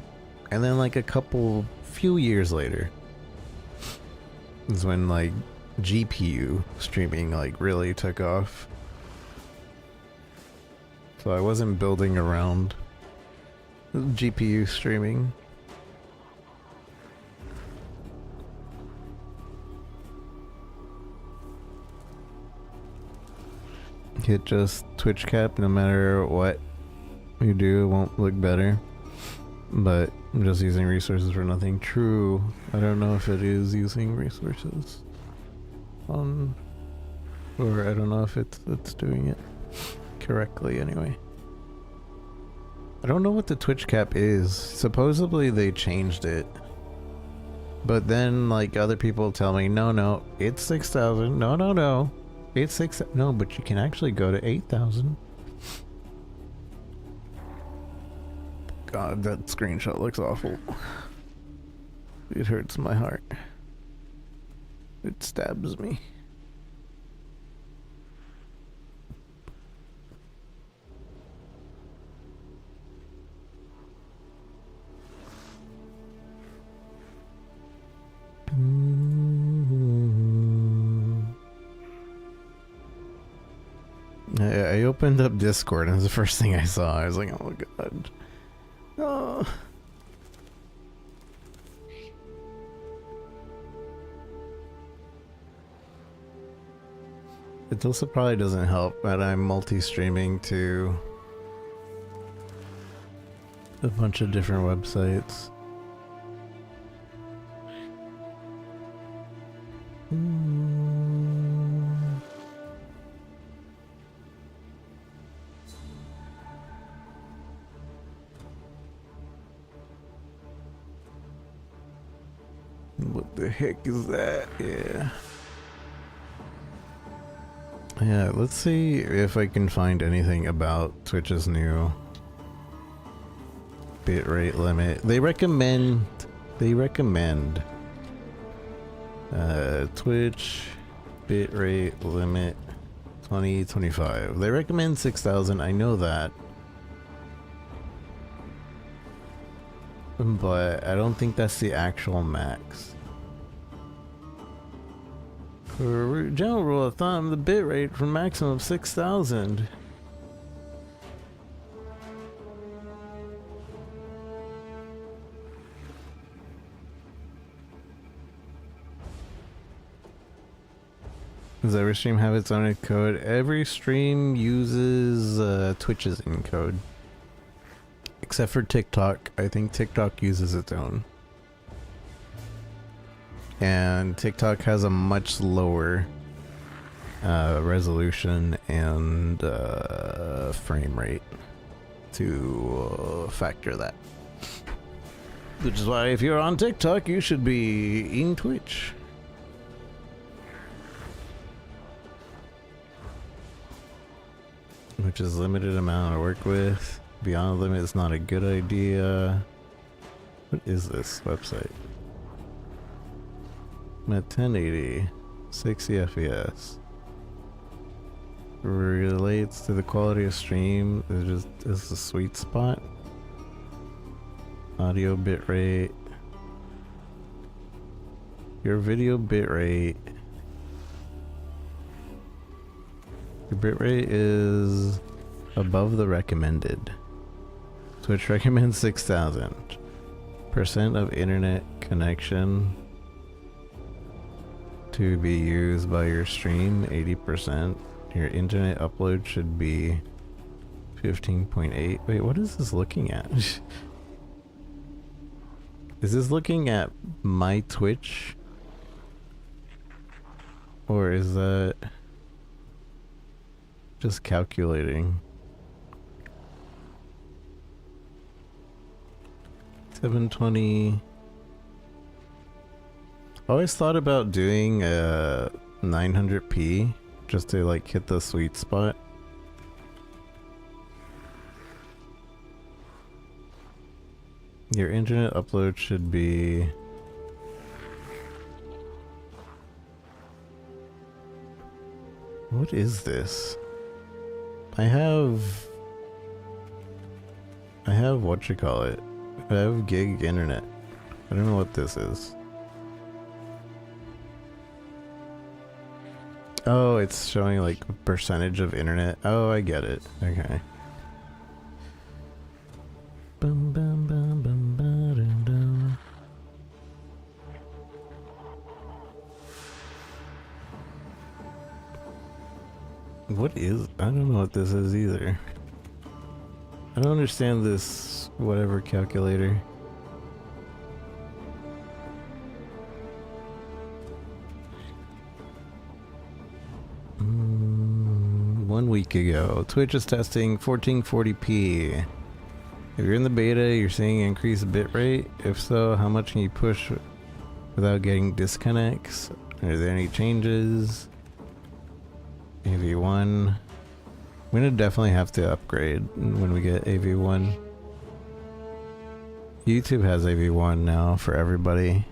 And then like a few years later is when like GPU streaming like really took off. So I wasn't building around GPU streaming. Hit just Twitch cap, no matter what you do, it won't look better. But I'm just using resources for nothing. True. I don't know if it is using resources on, or I don't know if it's doing it correctly anyway. I don't know what the Twitch cap is. Supposedly they changed it. But then like other people tell me, no, it's 6,000. No. It's 6. No, but you can actually go to 8,000. God, that screenshot looks awful. It hurts my heart. It stabs me. I opened up Discord and it was the first thing I saw. I was like, oh god. Oh. It also probably doesn't help that I'm multi-streaming to a bunch of different websites. What the heck is that? Yeah, let's see if I can find anything about Twitch's new bitrate limit. They recommend Twitch bitrate limit 2025. They recommend 6,000. I know that, but I don't think that's the actual max. For general rule of thumb, the bitrate for maximum of 6,000. Does every stream have its own encode? Every stream uses Twitch's encode. Except for TikTok. I think TikTok uses its own. And TikTok has a much lower resolution and frame rate to factor that. Which is why if you're on TikTok, you should be in Twitch. Which is limited amount to work with. Beyond the limit is not a good idea. What is this website? I'm at 1080, 60 FPS. Relates to the quality of stream. Is the sweet spot. Audio bitrate. Your video bitrate. Your bitrate is above the recommended. Twitch recommends 6,000. % of internet connection to be used by your stream, 80%. Your internet upload should be 15.8. Wait, what is this looking at? Is this looking at my Twitch? Or is that... Just calculating. 720. I always thought about doing a 900p just to like hit the sweet spot. Your internet upload should be what is this? I have what you call it. I have gig internet. I don't know what this is. Oh, it's showing like percentage of internet. Oh, I get it. Okay. Bum, bum, bum, bum, ba, dum, dum. What is? I don't know what this is either. I don't understand this whatever calculator. One week ago, Twitch is testing 1440p. If you're in the beta, you're seeing increased bitrate. If so, how much can you push without getting disconnects? Are there any changes? AV1. I'm gonna definitely have to upgrade when we get AV1. YouTube has AV1 now for everybody.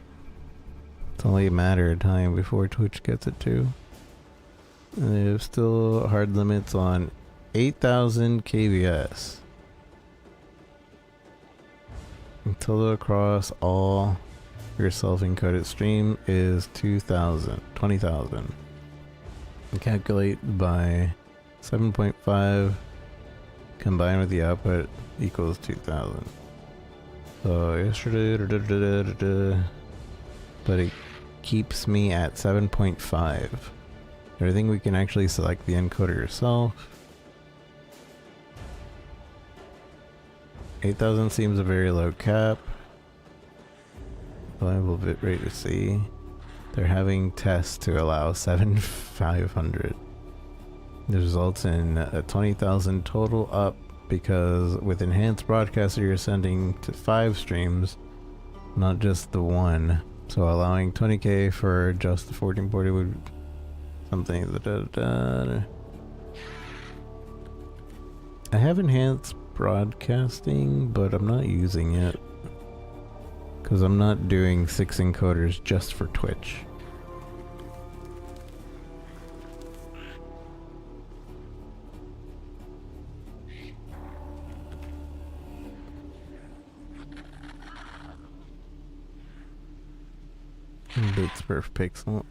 It's only a matter of time before Twitch gets it too. And there's still hard limits on 8,000 kbs. Total across all your self-encoded stream is 20,000. Calculate by 7.5 combined with the output equals 2,000. So yesterday, but it keeps me at 7.5. I think we can actually select the encoder yourself. 8,000 seems a very low cap. Reliable bitrate to see. They're having tests to allow 7,500. This results in a 20,000 total up because with enhanced broadcaster you're sending to 5 streams, not just the one. So allowing 20k for just the 1440 would something. I have enhanced broadcasting, but I'm not using it because I'm not doing 6 encoders just for Twitch. Bits per pixel.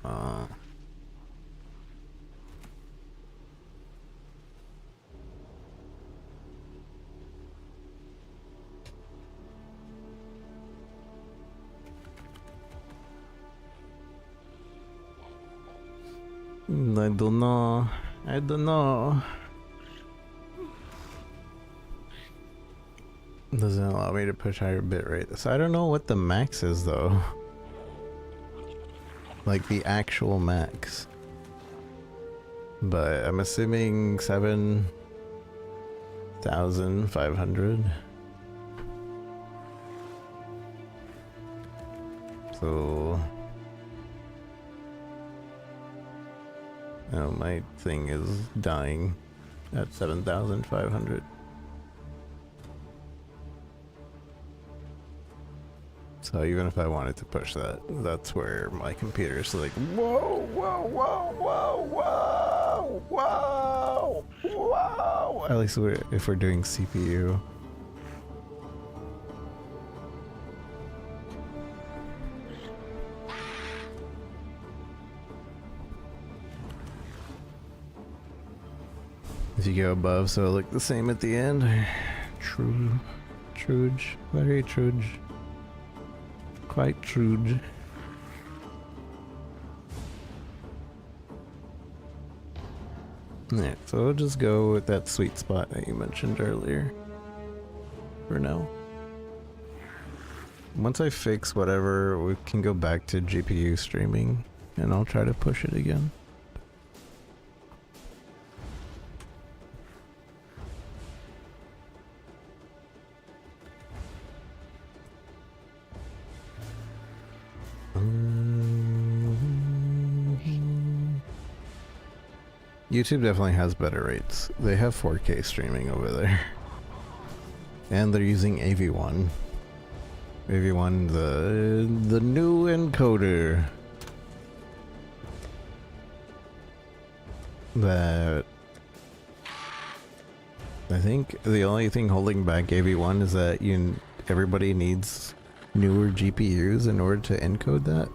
I don't know. I don't know. Doesn't allow me to push higher bitrate. So I don't know what the max is though. Like the actual max. But I'm assuming 7,500. So oh, my thing is dying at 7,500. So even if I wanted to push that, that's where my computer is like, whoa, whoa, whoa, whoa, whoa, whoa, whoa. At least if we're doing CPU. If you go above, so it'll look the same at the end. True. Truge. Very truge. Quite truge. Yeah, so we'll just go with that sweet spot that you mentioned earlier. For now. Once I fix whatever, we can go back to GPU streaming, and I'll try to push it again. YouTube definitely has better rates. They have 4K streaming over there. And they're using AV1. AV1, the new encoder. That I think the only thing holding back AV1 is that everybody needs newer GPUs in order to encode that.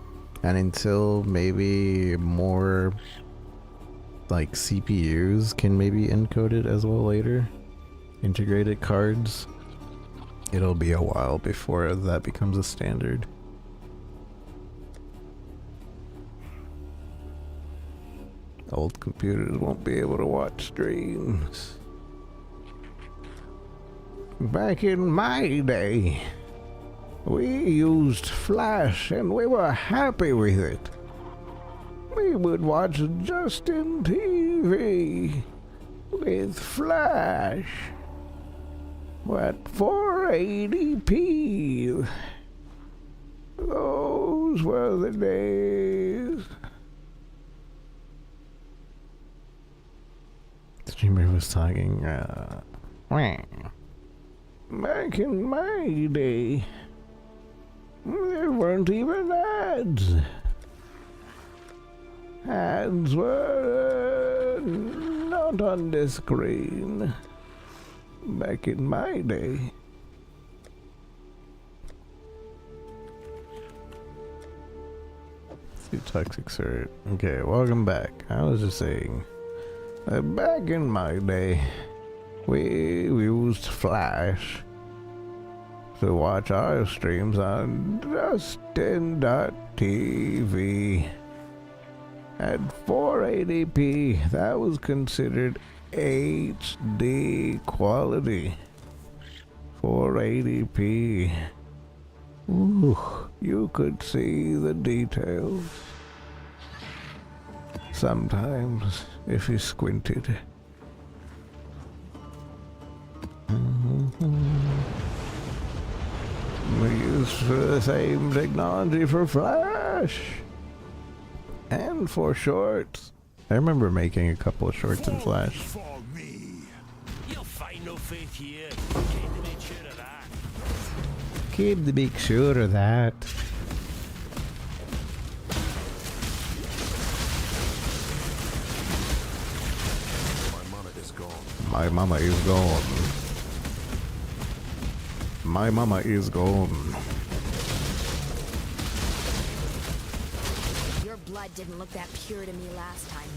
And until maybe more like CPUs can maybe encode it as well later, integrated cards, it'll be a while before that becomes a standard. Old computers won't be able to watch streams. Back in my day, we used Flash and we were happy with it. We would watch Justin TV with Flash at 480p. Those were the days. Streamer was talking, back in my day, there weren't even ads. Ads were not on the screen. Back in my day. Let's see, toxic sir. Okay, welcome back. I was just saying, back in my day, we used Flash to watch our streams on Justin.tv at 480p. That was considered HD quality. 480p. Ooh, you could see the details. Sometimes, if you squinted. We used the same technology for Flash and for shorts. I remember making a couple of shorts in Flash. You'll find no faith here. Keep to make sure of that. Keep to make sure of that. My mama is gone. My mama is gone. My mama is gone. Your blood didn't look that pure to me last time.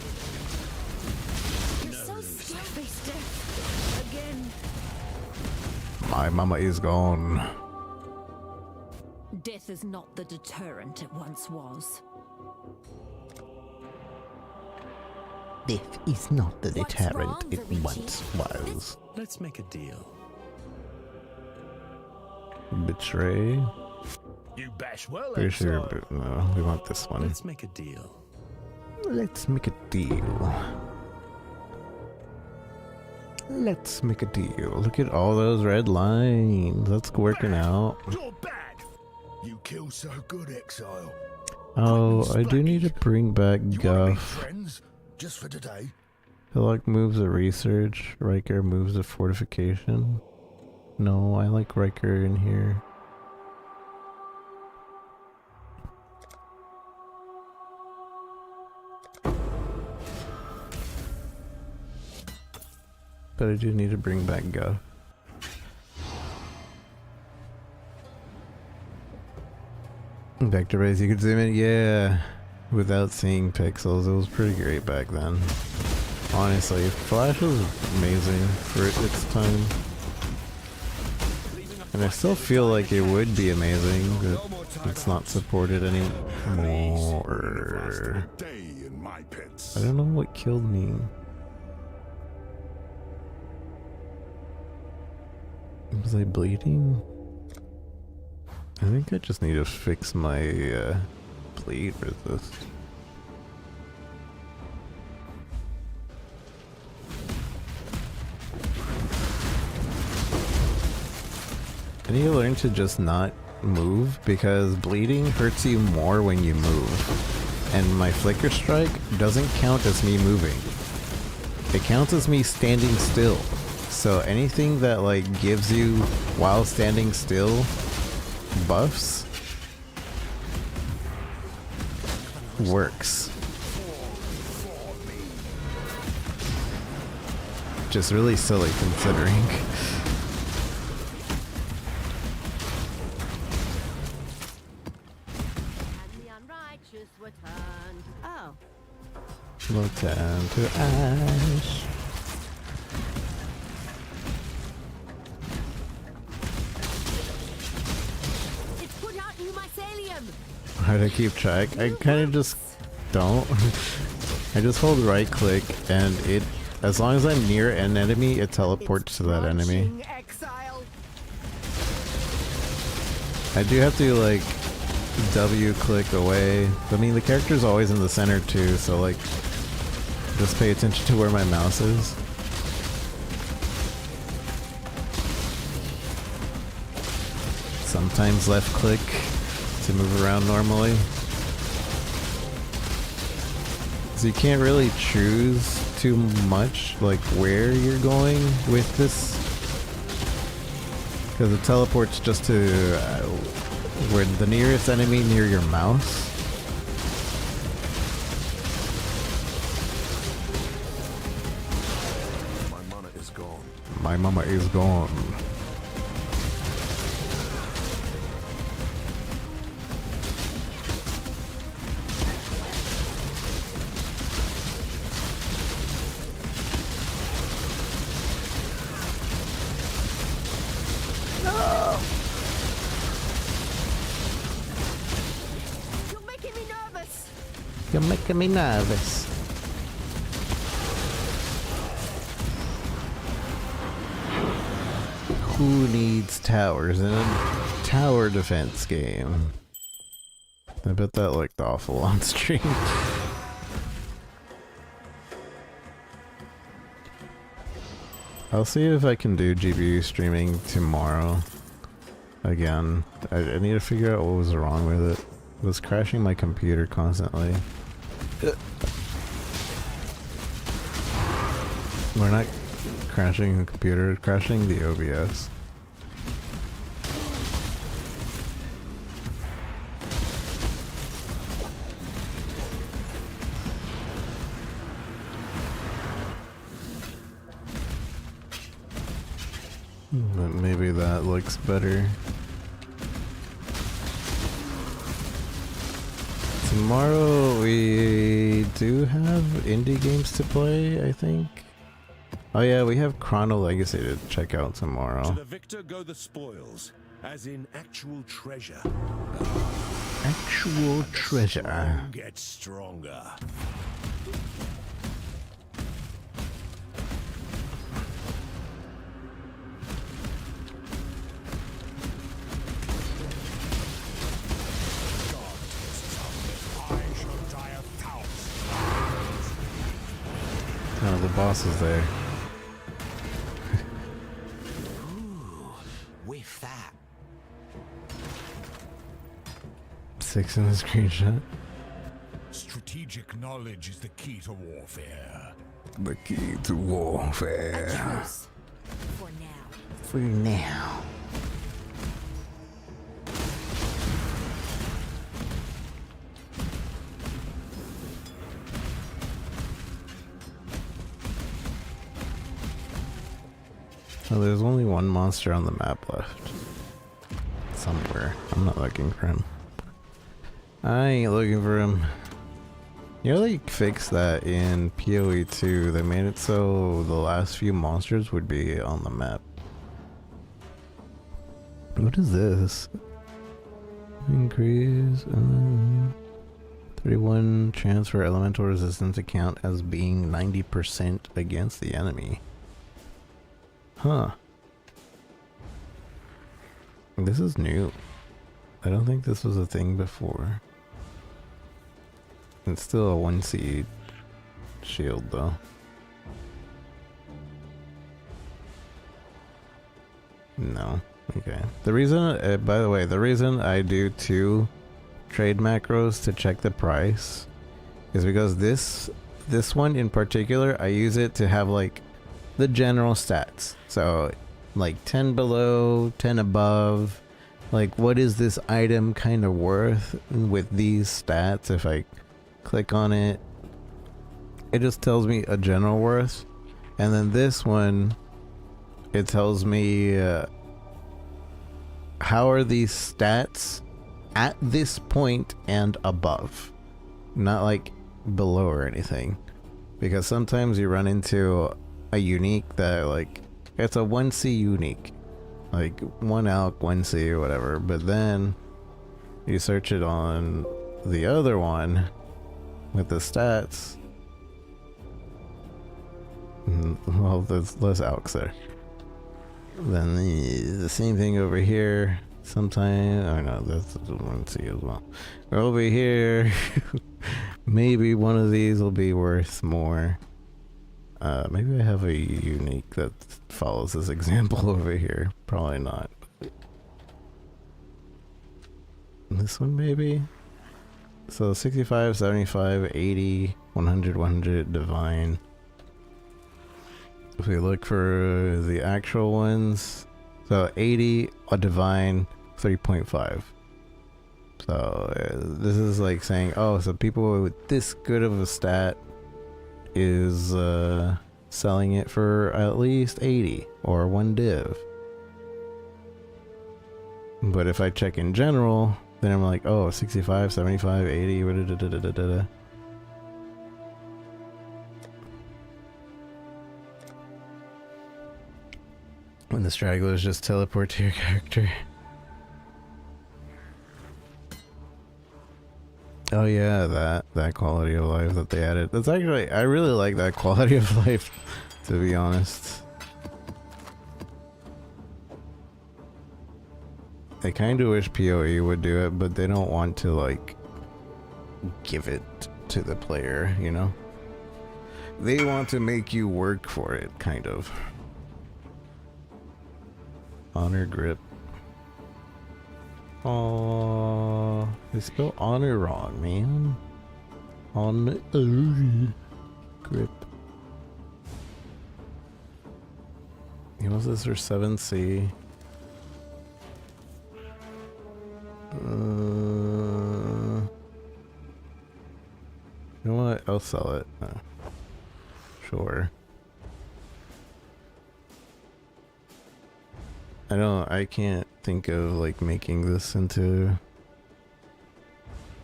You're so still-faced again. My mama is gone. Death is not the deterrent it once was. Death is not the What's deterrent wrong, it Luigi? once was. Let's make a deal. Betray? You bash well, Pretty sure, Exile. but no, we want this one. Let's make a deal. Let's make a deal. Let's make a deal. Look at all those red lines. That's working out. You're bad. You kill so good, Exile. Oh, I do need to bring back Guff. Friends, just for today. Hillock moves a research. Riker moves a fortification. No, I like Riker in here. But I do need to bring back Guff. Vector base, you could zoom in, yeah, without seeing pixels. It was pretty great back then. Honestly, Flash was amazing for its time. And I still feel like it would be amazing, but it's not supported anymore. I don't know what killed me. Was I bleeding? I think I just need to fix my bleed resist. I need to learn to just not move because bleeding hurts you more when you move. And my flicker strike doesn't count as me moving. it counts as me standing still. So anything that like gives you while standing still buffs works. Just really silly considering. Will turn to ash. It's put out new mycelium. How do I keep track? I kind of just don't. I just hold right click and it, as long as I'm near an enemy, it teleports to that enemy. I do have to like W click away. I mean, the character's always in the center too, so like just pay attention to where my mouse is. Sometimes left click to move around normally. So you can't really choose too much like where you're going with this, because it teleports just to where the nearest enemy near your mouse. My mana is gone. My mama is gone. You're making me nervous. Who needs towers in a tower defense game? I bet that looked awful on stream. I'll see if I can do GPU streaming tomorrow. Again, I need to figure out what was wrong with it. It was crashing my computer constantly. We're not crashing the computer, crashing the OBS. But maybe that looks better. Tomorrow we do have indie games to play, I think. Oh yeah, we have Chrono Legacy to check out tomorrow. To the victor go the spoils, as in actual treasure. Actual treasure. Get stronger. Oh, the boss is there. Ooh, with that. 6 in the screenshot. Strategic knowledge is the key to warfare. The key to warfare. For now. For now. Oh, there's only one monster on the map left. Somewhere. I'm not looking for him. I ain't looking for him. You know, they fixed that in PoE 2. They made it so the last few monsters would be on the map. What is this? Increase 31 chance for elemental resistance to count as being 90% against the enemy. Huh. This is new. I don't think this was a thing before. It's still a 1C shield though. No. Okay. The reason, by the way, the reason I do 2 trade macros to check the price is because this this one in particular, I use it to have like the general stats. So like 10 below, 10 above. Like, what is this item kind of worth with these stats? If I click on it, it just tells me a general worth. And then this one, it tells me how are these stats at this point and above. Not like below or anything. Because sometimes you run into a unique that like, it's a 1C unique. Like 1 ALK, 1C or whatever. But then you search it on the other one with the stats. Well, there's less ALKs there. Then the same thing over here. Sometime, oh no, that's the 1C as well. Over here, maybe one of these will be worth more. Maybe I have a unique that follows this example over here. Probably not. This one maybe? So 65, 75, 80, 100, 100, divine. If we look for the actual ones, so 80, a divine, 3.5. So this is like saying, oh, so people with this good of a stat is selling it for at least 80 or 1 div. But if I check in general, then I'm like, oh, 65, 75, 80, da-da-da-da-da-da-da. When the stragglers just teleport to your character. Oh yeah, that quality of life that they added. That's actually, I really like that quality of life, to be honest. I kind of wish PoE would do it, but they don't want to like give it to the player, you know? They want to make you work for it, kind of. Honor grip. Oh, they spell honor wrong, man. Honor grip. You know, this for 7C. You know what? I'll sell it. Sure. I can't think of like making this into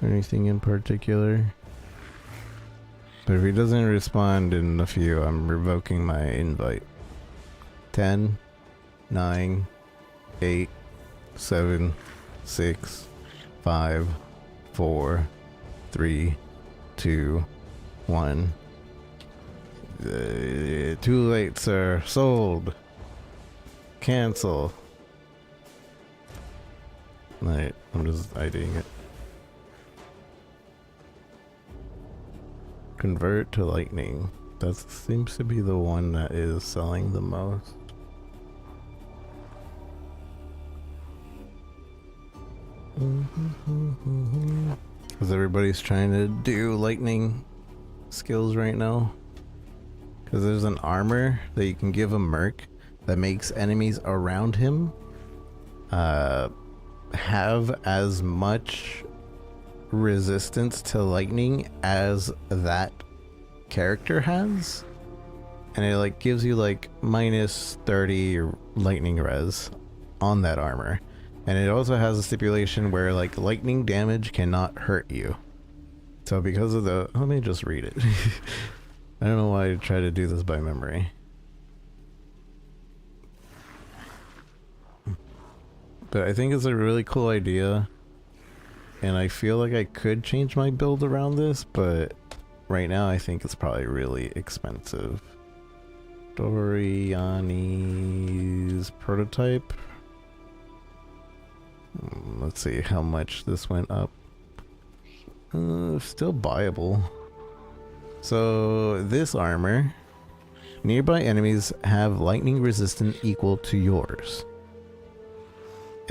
anything in particular. But if he doesn't respond in a few, I'm revoking my invite. 10, 9, 8, 7, 6, 5, 4, 3, 2, 1. Too late, sir. Sold. Cancel. Right, I'm just IDing it. Convert to lightning. That seems to be the one that is selling the most. Because everybody's trying to do lightning skills right now. Because there's an armor that you can give a merc that makes enemies around him have as much resistance to lightning as that character has, and it like gives you like minus 30 lightning res on that armor. And it also has a stipulation where like lightning damage cannot hurt you. So because of the, let me just read it. I don't know why I try to do this by memory. But I think it's a really cool idea, and I feel like I could change my build around this, but right now I think it's probably really expensive. Doriani's prototype. Let's see how much this went up. Still buyable. So this armor, nearby enemies have lightning resistance equal to yours.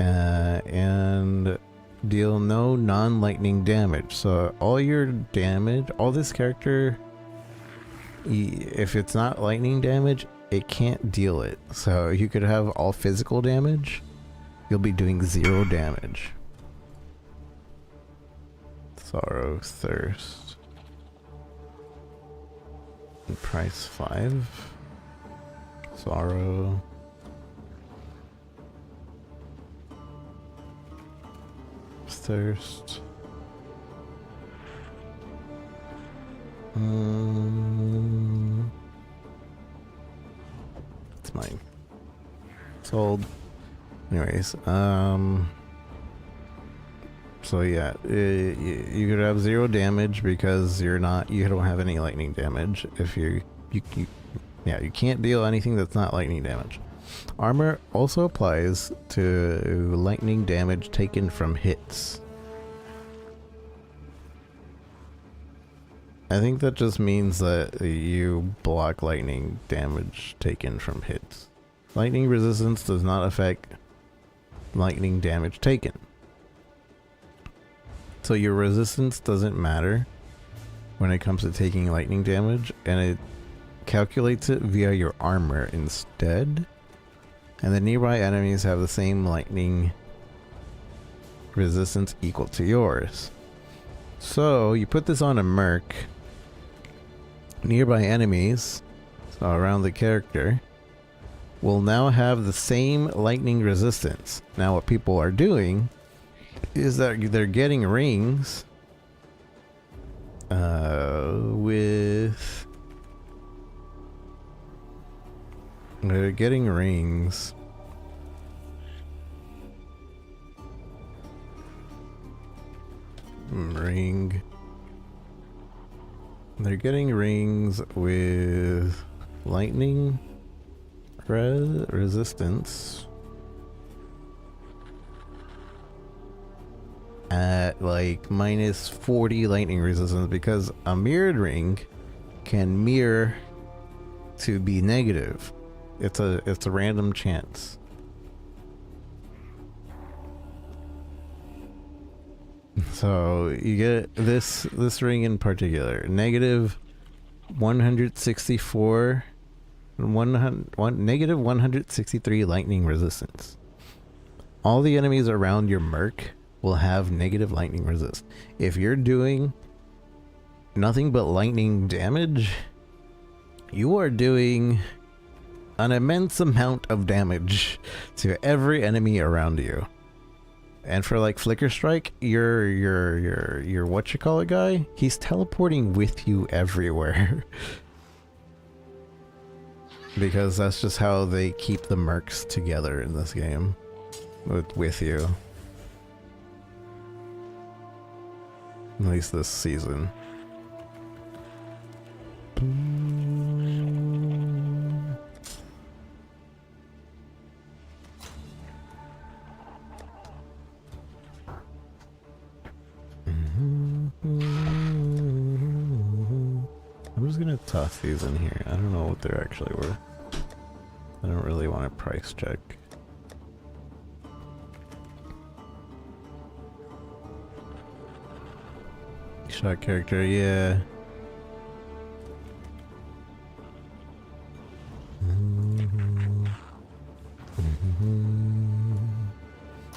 And deal no non-lightning damage. So all your damage, all this character if it's not lightning damage, it can't deal it. So you could have all physical damage, you'll be doing 0 damage. Sorrow, thirst. And price 5. Sorrow. Thirst. It's mine. Sold. Anyways, so yeah, you could have 0 damage because you don't have any lightning damage. If you can't deal anything that's not lightning damage. Armor also applies to lightning damage taken from hits. I think that just means that you block lightning damage taken from hits. Lightning resistance does not affect lightning damage taken. So your resistance doesn't matter when it comes to taking lightning damage, and it calculates it via your armor instead. And the nearby enemies have the same lightning resistance equal to yours. So you put this on a merc. Nearby enemies, so around the character, will now have the same lightning resistance. Now what people are doing is that they're getting rings they're getting rings they're getting rings with lightning resistance at like minus 40 lightning resistance, because a mirrored ring can mirror to be negative. It's a random chance. So you get this ring in particular, negative 164 negative 163 lightning resistance. All the enemies around your merc will have negative lightning resist. If you're doing nothing but lightning damage, you are doing an immense amount of damage to every enemy around you. And for like Flicker Strike, your whatchamacallit guy, he's teleporting with you everywhere. Because that's just how they keep the mercs together in this game. With you. At least this season. I'm just gonna toss these in here. I don't know what they're actually worth. I don't really want to price check. Shot character, yeah.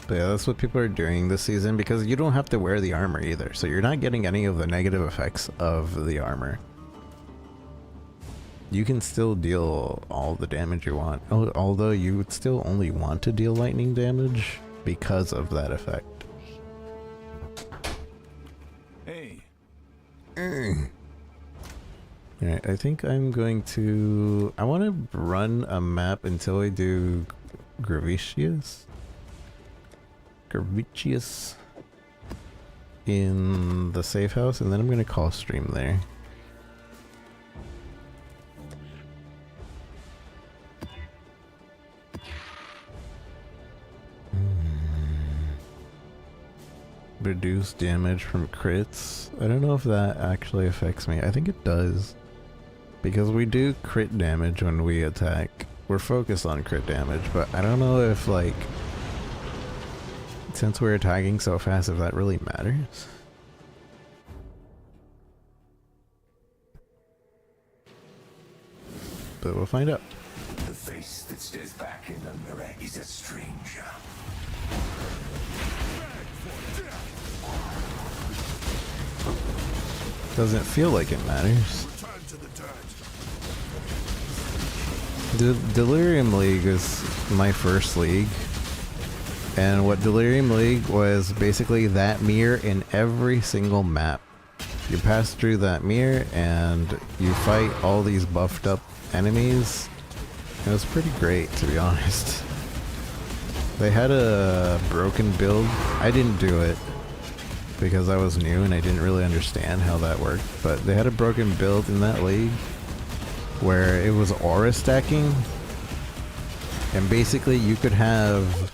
But yeah, that's what people are doing this season, because you don't have to wear the armor either, so you're not getting any of the negative effects of the armor. You can still deal all the damage you want, although you would still only want to deal lightning damage because of that effect. Hey. Alright, I think I'm going to... I want to run a map until I do Gravicious in the safe house, and then I'm going to call stream there. Reduce damage from crits. I don't know if that actually affects me. I think it does. Because we do crit damage when we attack. We're focused on crit damage, but I don't know if, like, since we're attacking so fast, if that really matters. but we'll find out. The face that stares back in the mirror is a stranger. Doesn't feel like it matters. Delirium League is my first league. And what Delirium League was basically that mirror in every single map. You pass through that mirror and you fight all these buffed up enemies. It was pretty great, to be honest. They had a broken build. I didn't do it because I was new and I didn't really understand how that worked. But they had a broken build in that league where it was aura stacking. And basically you could have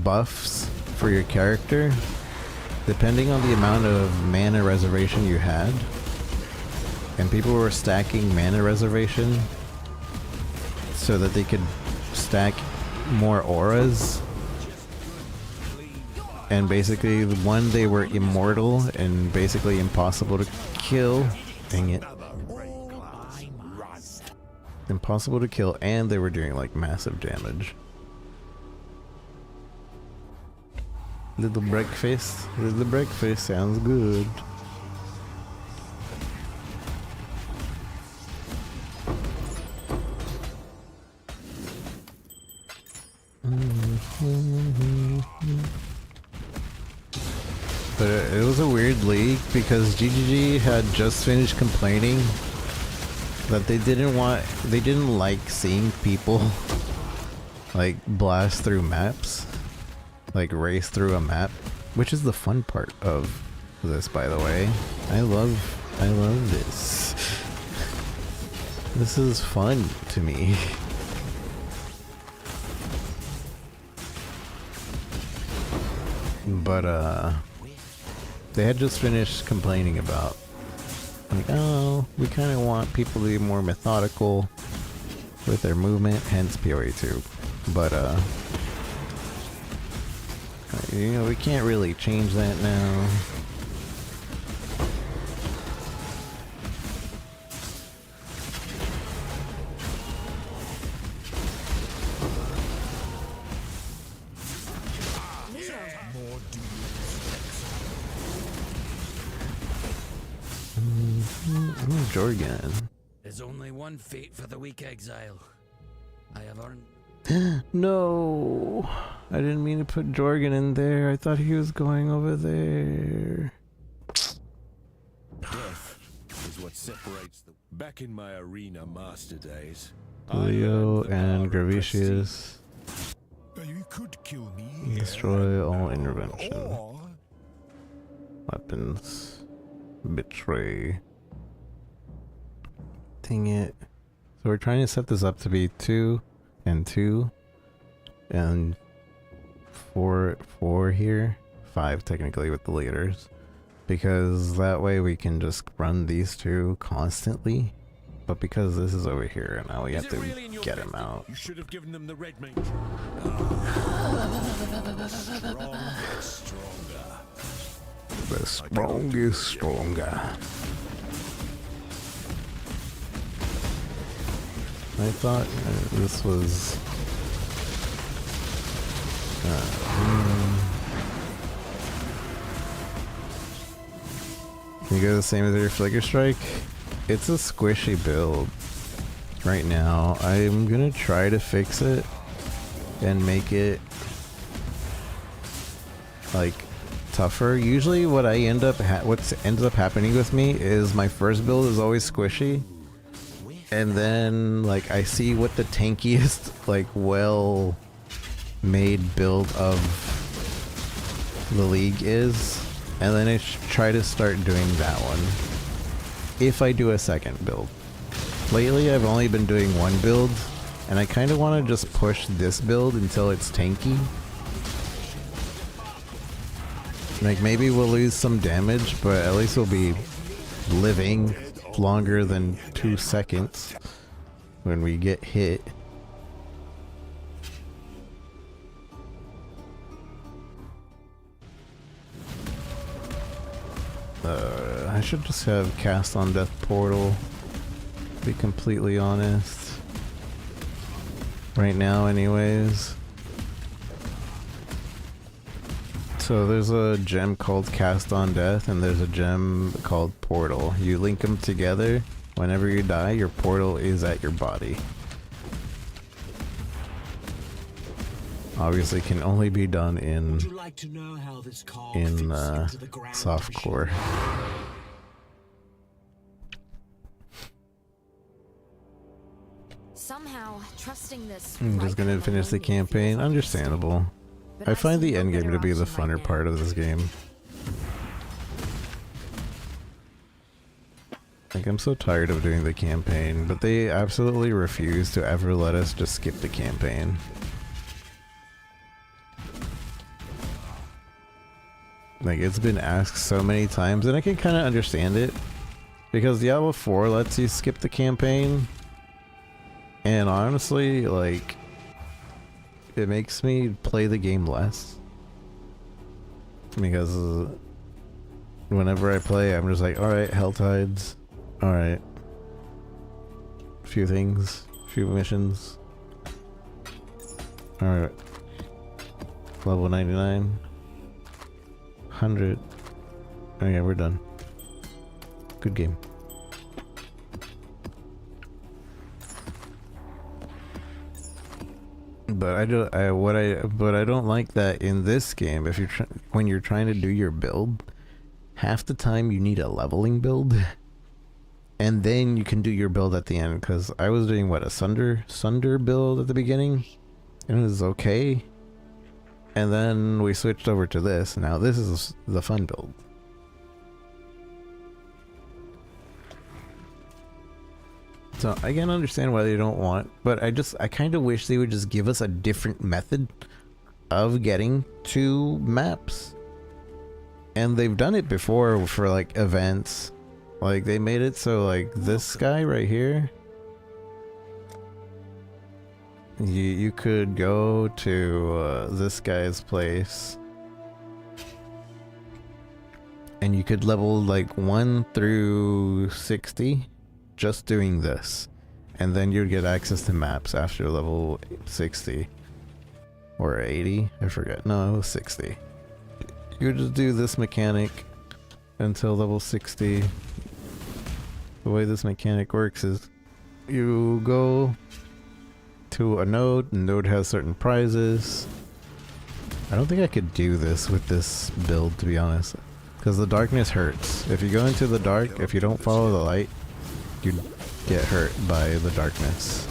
buffs for your character depending on the amount of mana reservation you had. And people were stacking mana reservation so that they could stack more auras. And basically, one, they were immortal and basically impossible to kill. Dang it. Impossible to kill, and they were doing like massive damage. Little breakfast sounds good. But it was a weird league because GGG had just finished complaining that they didn't like seeing people like blast through maps, like race through a map, which is the fun part of this, by the way. I love this. This is fun to me. But they had just finished complaining about, like, oh, we kind of want people to be more methodical with their movement, hence PoE 2. But you know, we can't really change that now. Jorgen. There's only one fate for the weak exile. I have earned. No, I didn't mean to put Jorgen in there. I thought he was going over there. Death is what separates the. Back in my arena master days, Leo and Gravicius. You could kill me. Destroy all intervention. Weapons. Betray. Dang it. So we're trying to set this up to be 2 and 2 and 4 here, 5 technically with the leaders, because that way we can just run these two constantly. But because this is over here, now we have to get him out. You should have given them the red mage. The strong is stronger. I thought this was can you go the same as your Flicker Strike? It's a squishy build right now. I'm gonna try to fix it and make it like tougher. Usually what I end up what ends up happening with me is my first build is always squishy, and then like I see what the tankiest like well made build of the league is, and then I try to start doing that one if I do a second build. Lately I've only been doing one build, and I kind of want to just push this build until it's tanky. Like maybe we'll lose some damage, but at least we'll be living longer than 2 seconds when we get hit. I should just have cast on death portal To be completely honest. Right now anyways. So there's a gem called Cast on Death and there's a gem called Portal. You link them together. Whenever you die, your portal is at your body. Obviously can only be done in softcore. Somehow, trusting this I'm just gonna finish the campaign. Understandable. I find the endgame to be the funner part of this game. Like, I'm so tired of doing the campaign, but they absolutely refuse to ever let us just skip the campaign. Like, it's been asked so many times, and I can kind of understand it. Because Diablo 4 lets you skip the campaign. And honestly, like, it makes me play the game less. Because whenever I play, I'm just like, alright, Helltides. Alright. Few things. Few missions. Alright. Level 99. 100. Okay, we're done. Good game. But I don't like that in this game. If you're when you're trying to do your build, half the time you need a leveling build, and then you can do your build at the end. Because I was doing what, a Sunder build at the beginning, and it was okay. And then we switched over to this. Now this is the fun build. So I can understand why they don't want, but I kind of wish they would just give us a different method of getting to maps. And they've done it before for like events. Like they made it so like this guy right here, you could go to this guy's place and you could level like 1 through 60 just doing this, and then you'd get access to maps after level 60 or 80, I forget. No, it was 60. You would just do this mechanic until level 60. The way this mechanic works is you go to a node, and the node has certain prizes. I don't think I could do this with this build, to be honest, because the darkness hurts. If you go into the dark, if you don't follow the light, you get hurt by the darkness.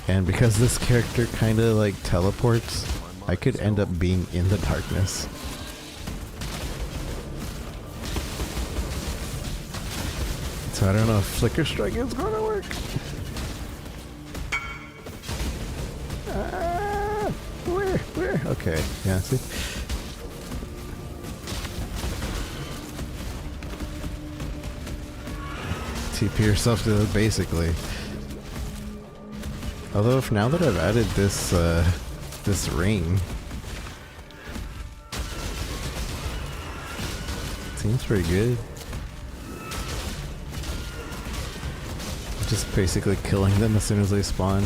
And because this character kind of like teleports, I could end up being in the darkness. So I don't know if Flicker Strike is gonna work. Where? Okay, yeah, see? TP yourself to it, basically. Although, if now that I've added this, this ring, it seems pretty good. Just basically killing them as soon as they spawn.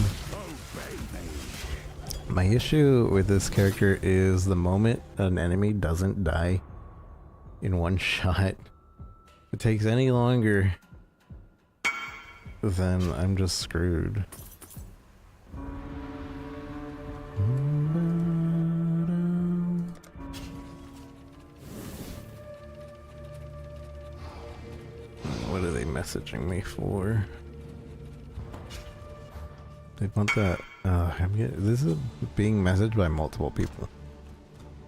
My issue with this character is the moment an enemy doesn't die in one shot, if it takes any longer, then I'm just screwed. What are they messaging me for? They want that. This is being messaged by multiple people.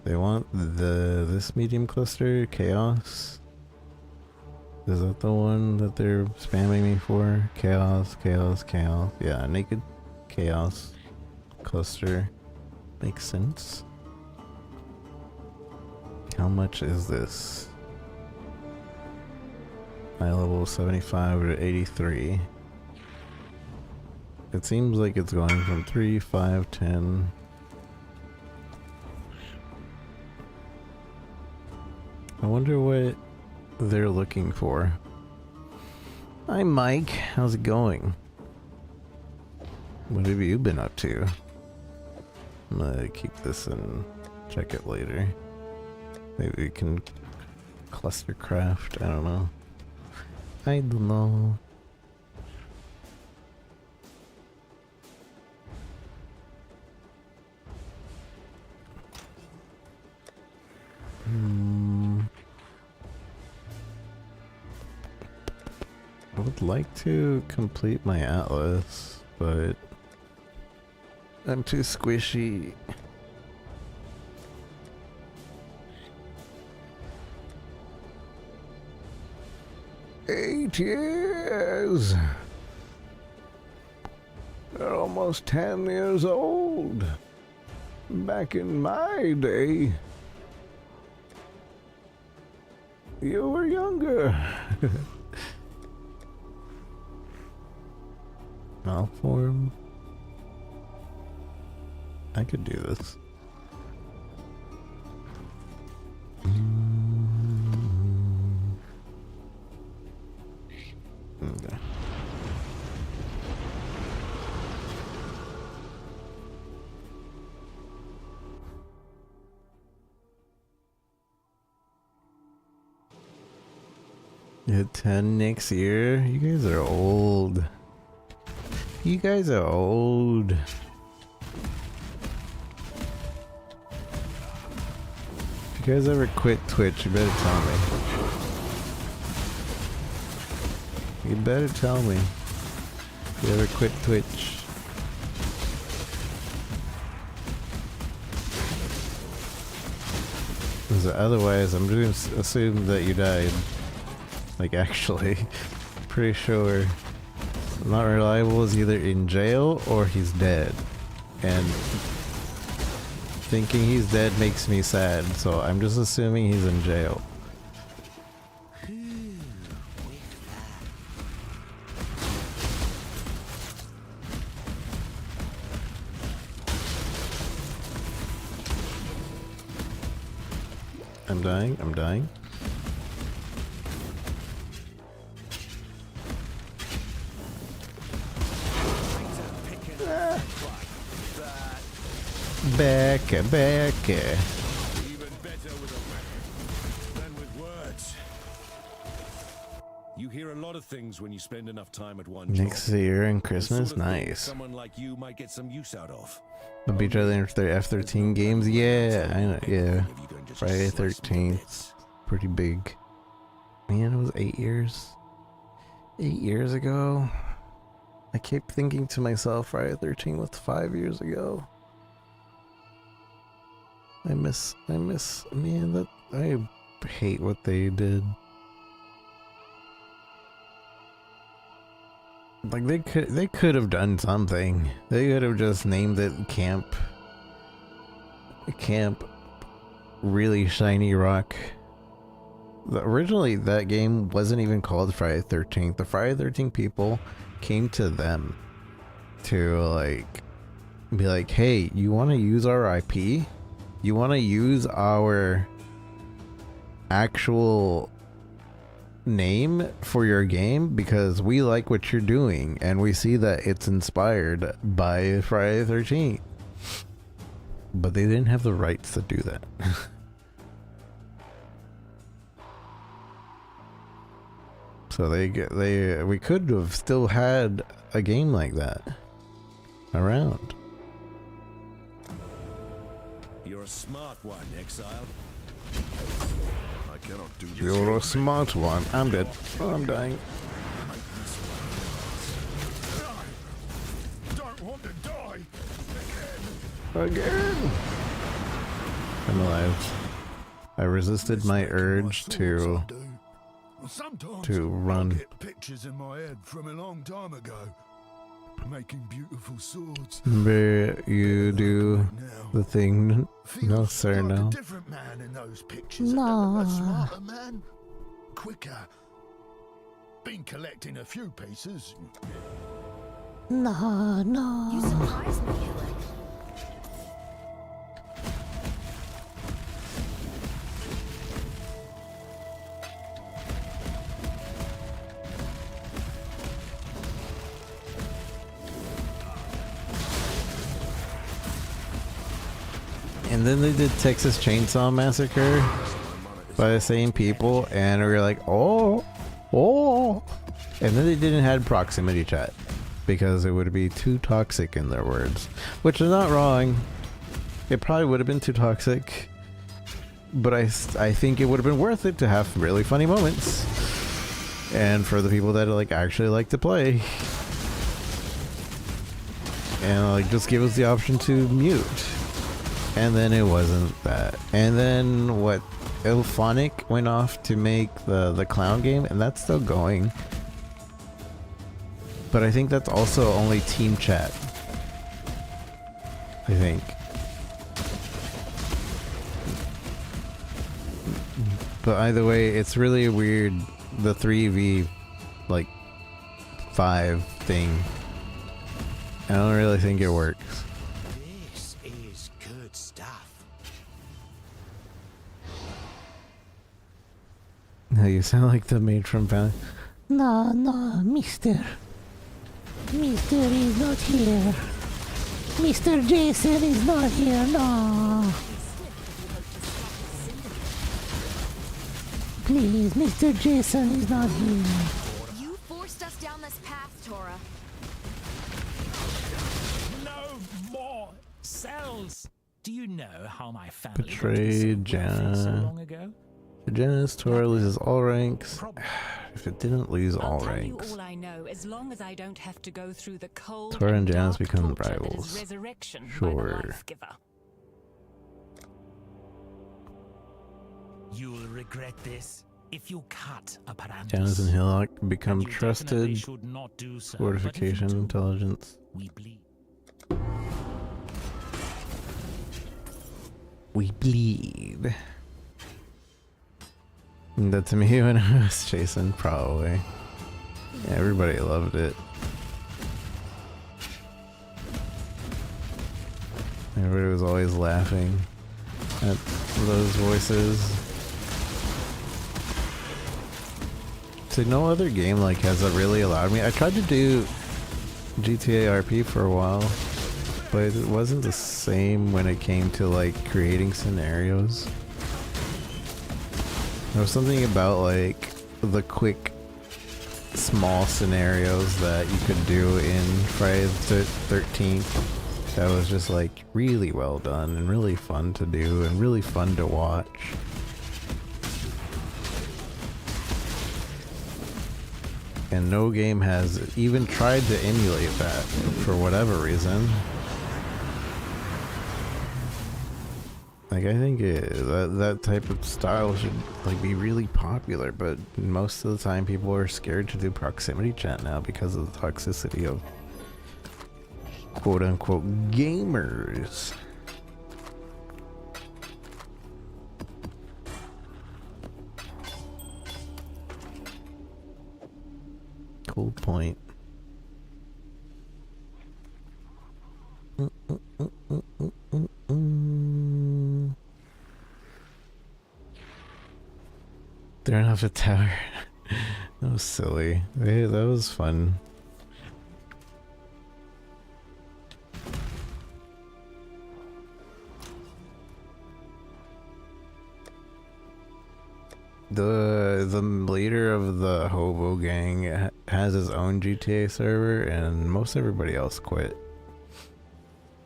They want this medium cluster, chaos. Is that the one that they're spamming me for? Chaos. Yeah, naked chaos cluster. Makes sense. How much is this? High level 75 to 83. It seems like it's going from 3, 5, 10. I wonder what they're looking for. Hi Mike, how's it going? What have you been up to? I'm gonna keep this and check it later. Maybe we can cluster craft, I don't know. I don't know. I would like to complete my atlas, but I'm too squishy. "8 years! They're almost 10 years old. Back in my day, you were younger." Malform? I could do this. Okay. You hit 10 next year? You guys are old. You guys are old. If you guys ever quit Twitch, you better tell me. You better tell me. If you ever quit Twitch. Because otherwise, I'm just assume that you died. Like, actually. Pretty sure. Not reliable is either in jail or he's dead. And thinking he's dead makes me sad, so I'm just assuming he's in jail. I'm dying, I'm dying. Back. Even better with a weapon than with words. You hear a lot of things when you spend enough time at one job. Next year and Christmas, The sort of thing nice. Someone like you might get some use out of. I'll beat each other in their F-13 games. Yeah, I know. Yeah, Friday 13th, pretty big. Man, it was 8 years. 8 years ago. I kept thinking to myself, Friday 13th was 5 years ago. I miss, man, that, I hate what they did. Like, they could have done something. They could have just named it Camp Really Shiny Rock. Originally, that game wasn't even called Friday 13th. The Friday 13th people came to them to, like, be like, hey, you want to use our IP? You want to use our actual name for your game? Because we like what you're doing and we see that it's inspired by Friday the 13th. But they didn't have the rights to do that. So we could have still had a game like that around. You're a smart one, Exile. I cannot do this. You're a smart one. I'm dead. Oh, I'm dying. Don't want to die Again. I'm alive. I resisted my urge to run. I get pictures in my head from a long time ago, making beautiful swords. Remember you do the thing? No, sir, like no. a different man in those pictures. No. A smarter man, quicker. Been collecting a few pieces. No. You surprised me, Hillick. And then they did Texas Chainsaw Massacre by the same people, and we were like, oh. And then they didn't have proximity chat because it would be too toxic in their words, which is not wrong. It probably would have been too toxic, but I think it would have been worth it to have really funny moments, and for the people that like actually like to play, and like just give us the option to mute. And then it wasn't that. And then what? Ilphonic went off to make the clown game, and that's still going. But I think that's also only team chat. I think. But either way, it's really weird, the 3v like 5 thing. I don't really think it works. This is good stuff. No, you sound like the maid from Valley. No, mister. Mister is not here. Mr. Jason is not here, no. Please, Mr. Jason is not here. You forced us down this path, Tora. No more cells. Do you know how my family Betrayed Jenna. So Jenna. long ago? If Jenna's Tora loses all ranks. If it didn't lose all I'll tell ranks. you all I know, as long as I don't have to go through the cold Tora and Janus dark become torture that is rivals. resurrection by the Sure. life-giver. You'll regret this if you cut a Paranthus. Janus and Hillock become And you definitely trusted. should not do so, Fortification, but if you do, intelligence. we bleed. We bleed. And that to me when I was chasing, probably. Yeah, everybody loved it. Everybody was always laughing at those voices. So no other game like has really allowed me. I tried to do GTA RP for a while, but it wasn't the same when it came to like creating scenarios. There was something about like the quick small scenarios that you could do in Friday the 13th that was just like really well done and really fun to do and really fun to watch. And no game has even tried to emulate that for whatever reason. Like I think that type of style should like be really popular, but most of the time people are scared to do proximity chat now because of the toxicity of quote unquote gamers. Cool point. They're off a tower. That was silly. Hey, that was fun. The leader of the hobo gang has his own GTA server, and most everybody else quit.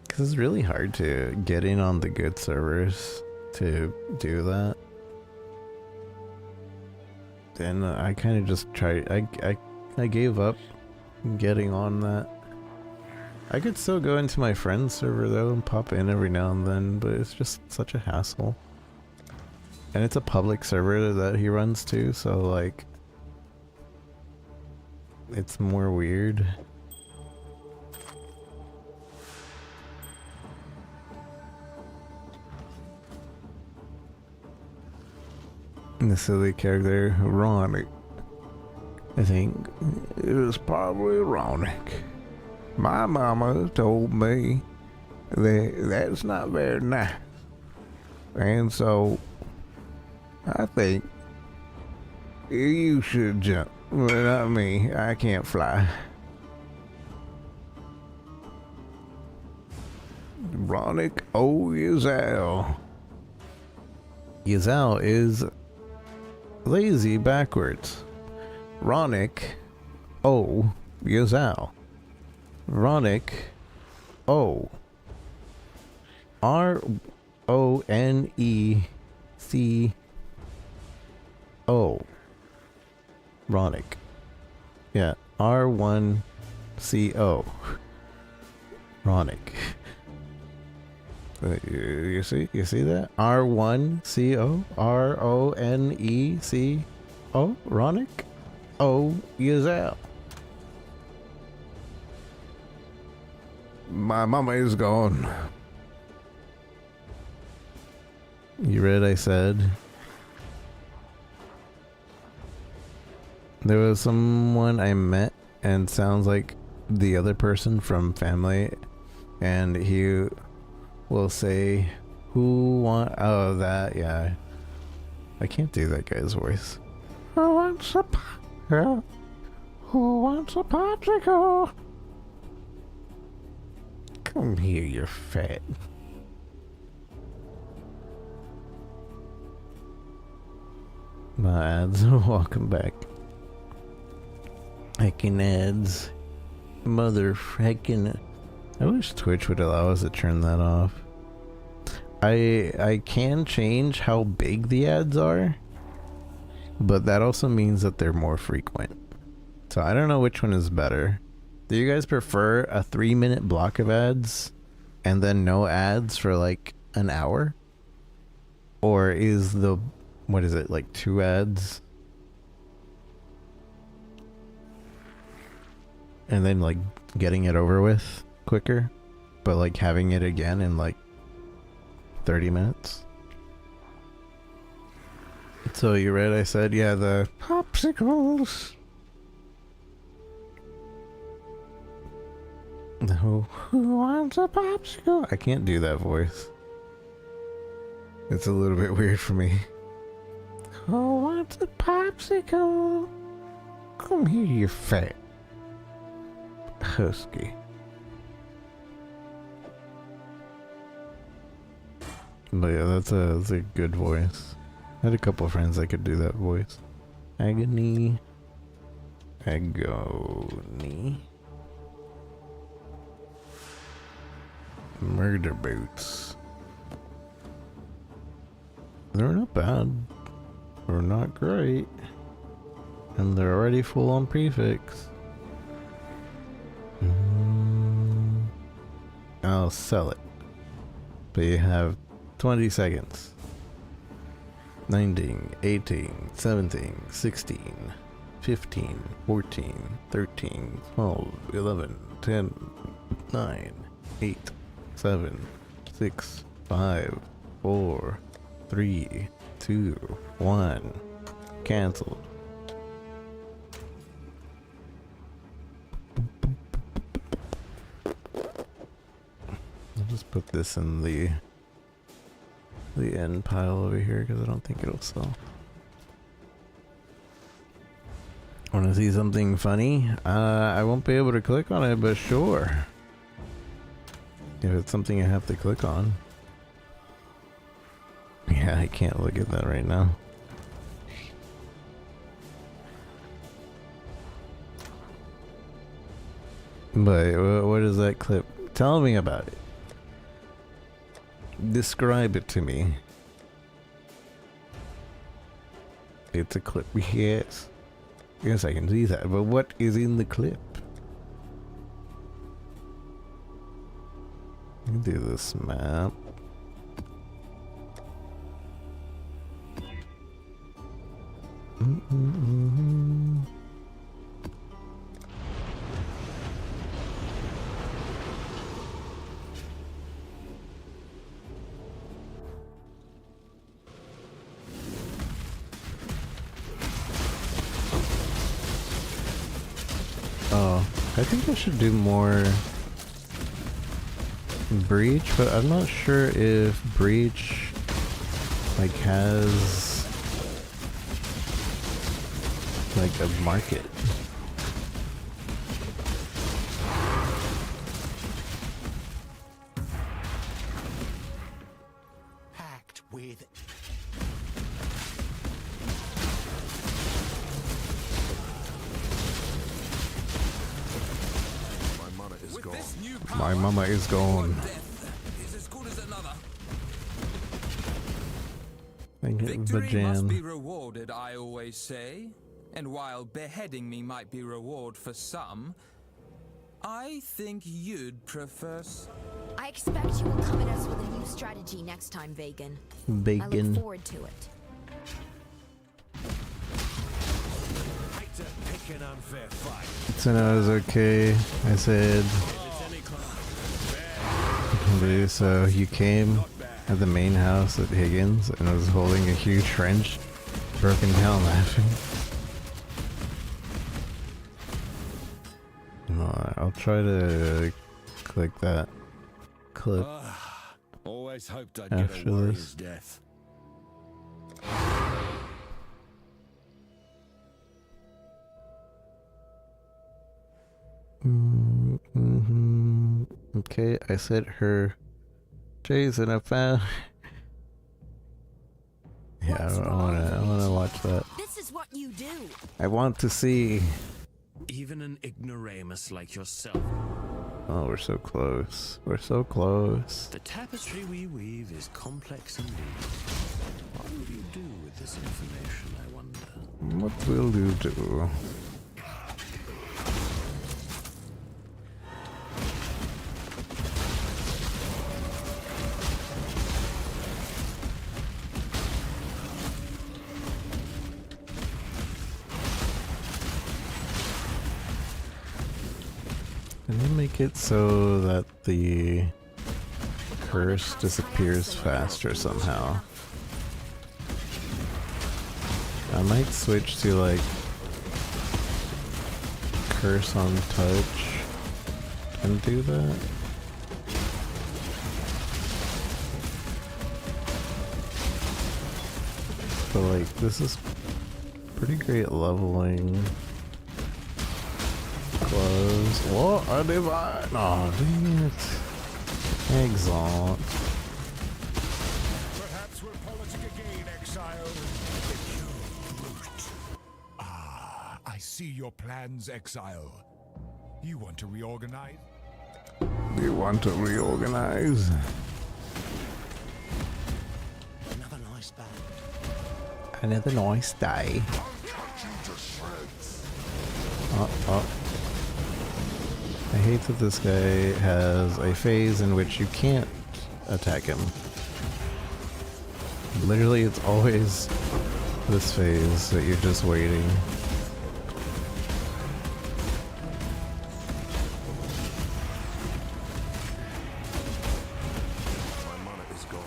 Because it's really hard to get in on the good servers to do that. And I kind of just tried. I gave up getting on that. I could still go into my friend's server though and pop in every now and then, but it's just such a hassle. And it's a public server that he runs too, so like it's more weird. And the silly character, Ronick. I think it was probably Ronick. My mama told me that that's not very nice. And so I think you should jump. Well, not me. I can't fly. Ronick Yazal. Yazal is lazy backwards. Ronick Yazal. Ronick RONECO. Ronick. Yeah, R1CO. Ronick. You see that? R1CO? RONECO? Ronick? Yazal. My mama is gone. You read I said? There was someone I met and sounds like the other person from family, and he will say, who want, oh, that, yeah. I can't do that guy's voice. Who wants a popsicle? Come here, you're fat. My ads, welcome back. Heckin' ads. Mother heckin'. I wish Twitch would allow us to turn that off. I can change how big the ads are, but that also means that they're more frequent. So I don't know which one is better. Do you guys prefer a 3-minute block of ads and then no ads for like an hour? Or is the, what is it, like 2 ads? And then like getting it over with quicker, but like having it again in like 30 minutes. So you read I said, yeah, the popsicles. Who wants a popsicle? I can't do that voice. It's a little bit weird for me. Who wants a popsicle? Come here, you fat husky. But yeah, that's a good voice. I had a couple of friends that could do that voice. Agony. Murder boots. They're not bad. They're not great. And they're already full on prefix. I'll sell it. But you have 20 seconds. 19, 18, 17, 16, 15, 14, 13, 12, 11, 10, 9, 8, 7, 6, 5, 4, 3, 2, 1. Cancelled. I'll just put this in the end pile over here because I don't think it'll sell. Want to see something funny? I won't be able to click on it, but sure. If it's something I have to click on. Yeah, I can't look at that right now. But what is that clip? Tell me about it. Describe it to me. It's a clip. Yes. Yes, I can see that. But what is in the clip? Let me do this map. Oh, I think I should do more Breach, but I'm not sure if Breach like has like a market. This new My power, mama is gone. death, is as good as another. Thank you, Victory must be Vajan. rewarded, I always say. And while beheading me might be reward for some, I think you'd prefer. I expect you will come at us with a new strategy next time, Vegan. I Bacon. look forward to it. Hate to pick an unfair fight. So no, it was okay. I said, so you came at the main house at Higgins and was holding a huge wrench, broken down laughing. I'll try to click that clip Always hoped I'd get after a warrior's this. death. Okay, I said her. Jason, I found. Yeah, I wanna watch that. This is what you do. I want to see. Even an ignoramus like yourself. Oh, we're so close. We're so close. The tapestry we weave is complex indeed. What will you do with this information, I wonder? What will you do? Can they make it so that the curse disappears faster somehow? I might switch to like curse on touch and do that. But like this is pretty great leveling. Close. What a divine! Oh, dang it. Exalt. Perhaps we're politic again, exile. You brute. Ah, I see your plans, exile. You want to reorganize? You want to reorganize? Another nice bag. Another nice day. Oh. I hate that this guy has a phase in which you can't attack him. Literally, it's always this phase that you're just waiting. My mana is gone.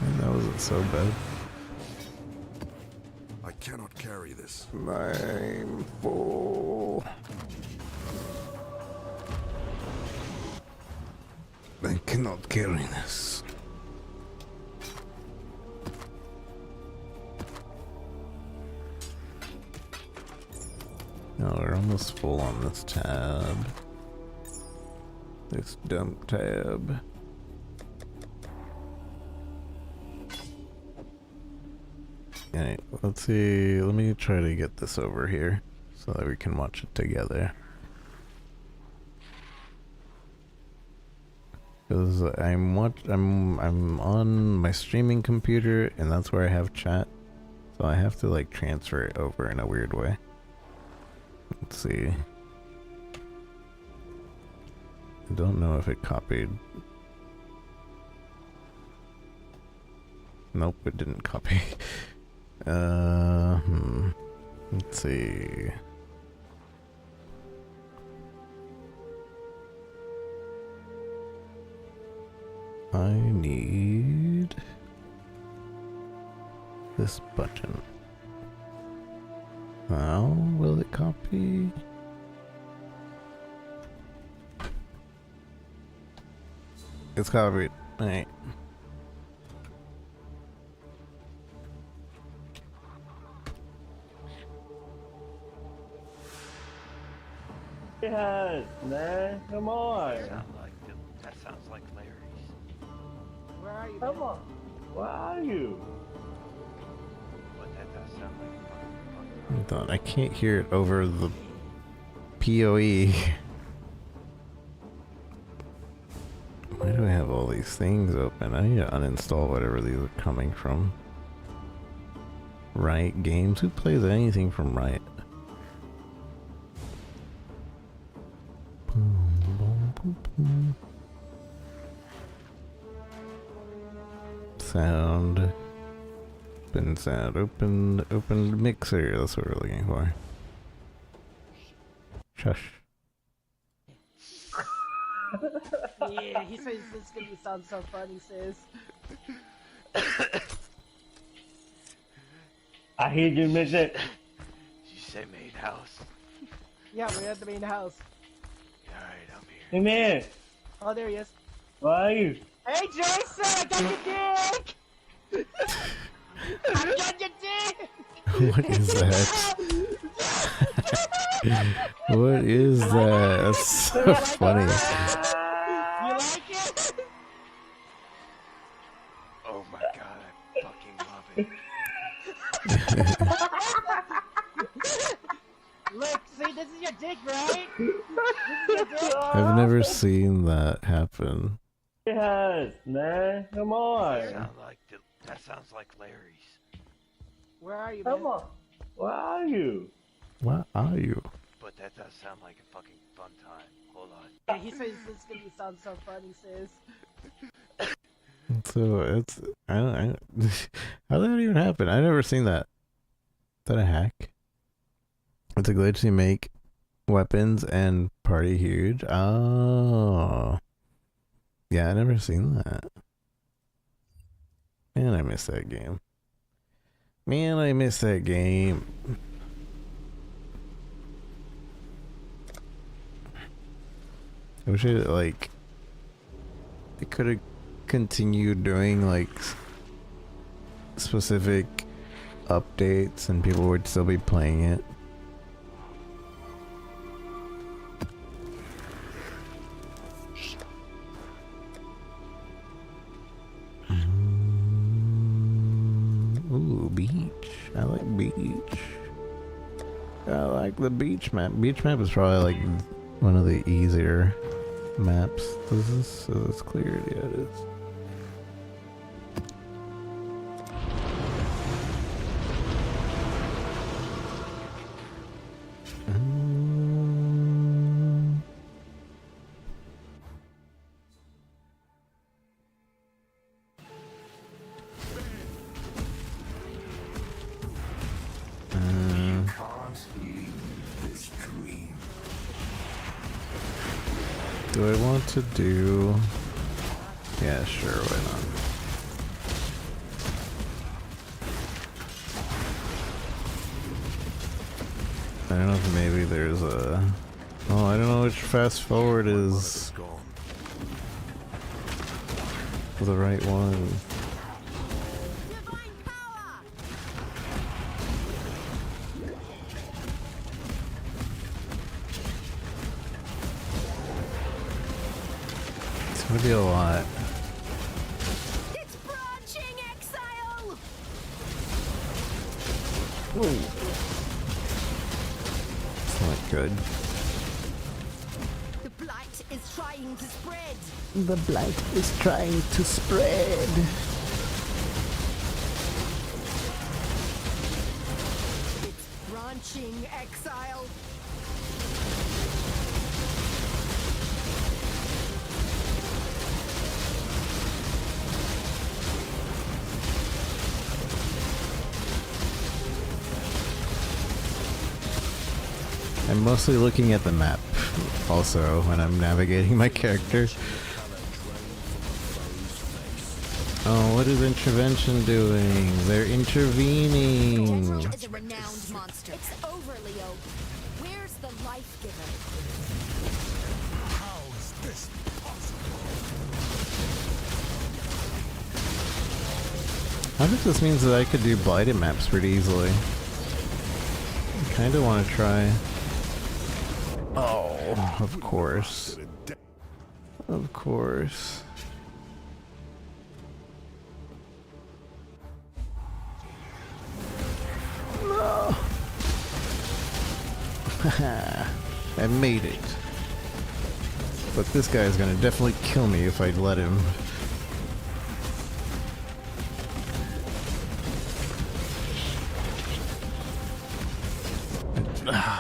Man, that wasn't so bad. I cannot carry this. I'm full. I cannot carry this. No, we're almost full on this tab. This dump tab. Alright, let's see. Let me try to get this over here so that we can watch it together. Because I'm on my streaming computer and that's where I have chat. So I have to like transfer it over in a weird way. Let's see. I don't know if it copied. Nope, it didn't copy. Let's see. I need this button. How will it copy? It's copied. Alright. Yes, man. Come on. That sounds like Larry's. Where are you? Come on. Where are you? But that does sound like a fucking Hold on, I can't hear it over the PoE. Why do I have all these things open? I need to uninstall whatever these are coming from. Riot Games? Who plays anything from Riot? Sound. Open sound. Open mixer. That's what we're looking for. Shush. Yeah, he says it's gonna sound so funny, sis. I hear you, Midget. Did you say main house? Yeah, we're at the main house. Alright, I'm here. Hey, man. Oh, there he is. Where are you? Hey, Jason, I got your dick! I got your dick! What is that? What is that? That's so funny. You like it? Oh my god, I fucking love it. Look, see, this is your dick, right? This is your dick. I've never seen that happen. Yes, man. Come on. That sounds like Larry's. Where are you, man? Come on. Where are you? What are you? But that does sound like a fucking fun time. Hold on. Yeah, he says it's gonna sound so funny, sis. So it's I don't how did that even happen? I never seen that. Is that a hack? It's a glitch to make weapons and party huge. Oh, yeah, I never seen that. Man, I miss that game. Man, I miss that game. I wish it could have continued doing like specific updates and people would still be playing it. Ooh, beach. I like beach. I like the beach map. Beach map is probably like one of the easier maps. Is this it's cleared? Yeah, it is. Do I want to do... Yeah, sure, why not? I don't know if maybe there's a... Oh, I don't know which fast forward is... the right one. It's gonna be a lot. It's branching exile. Whoa. It's not good. The blight is trying to spread. The blight is trying to spread. It's branching exile. I'm mostly looking at the map also when I'm navigating my character. Oh, what is intervention doing? They're intervening. Is a renowned monster. It's over, Leo. Where's the life giver? How is this possible? I think this means that I could do blighted maps pretty easily. I kinda wanna try. Oh. Oh, of course. Of course. No! I made it. But this guy is gonna definitely kill me if I let him.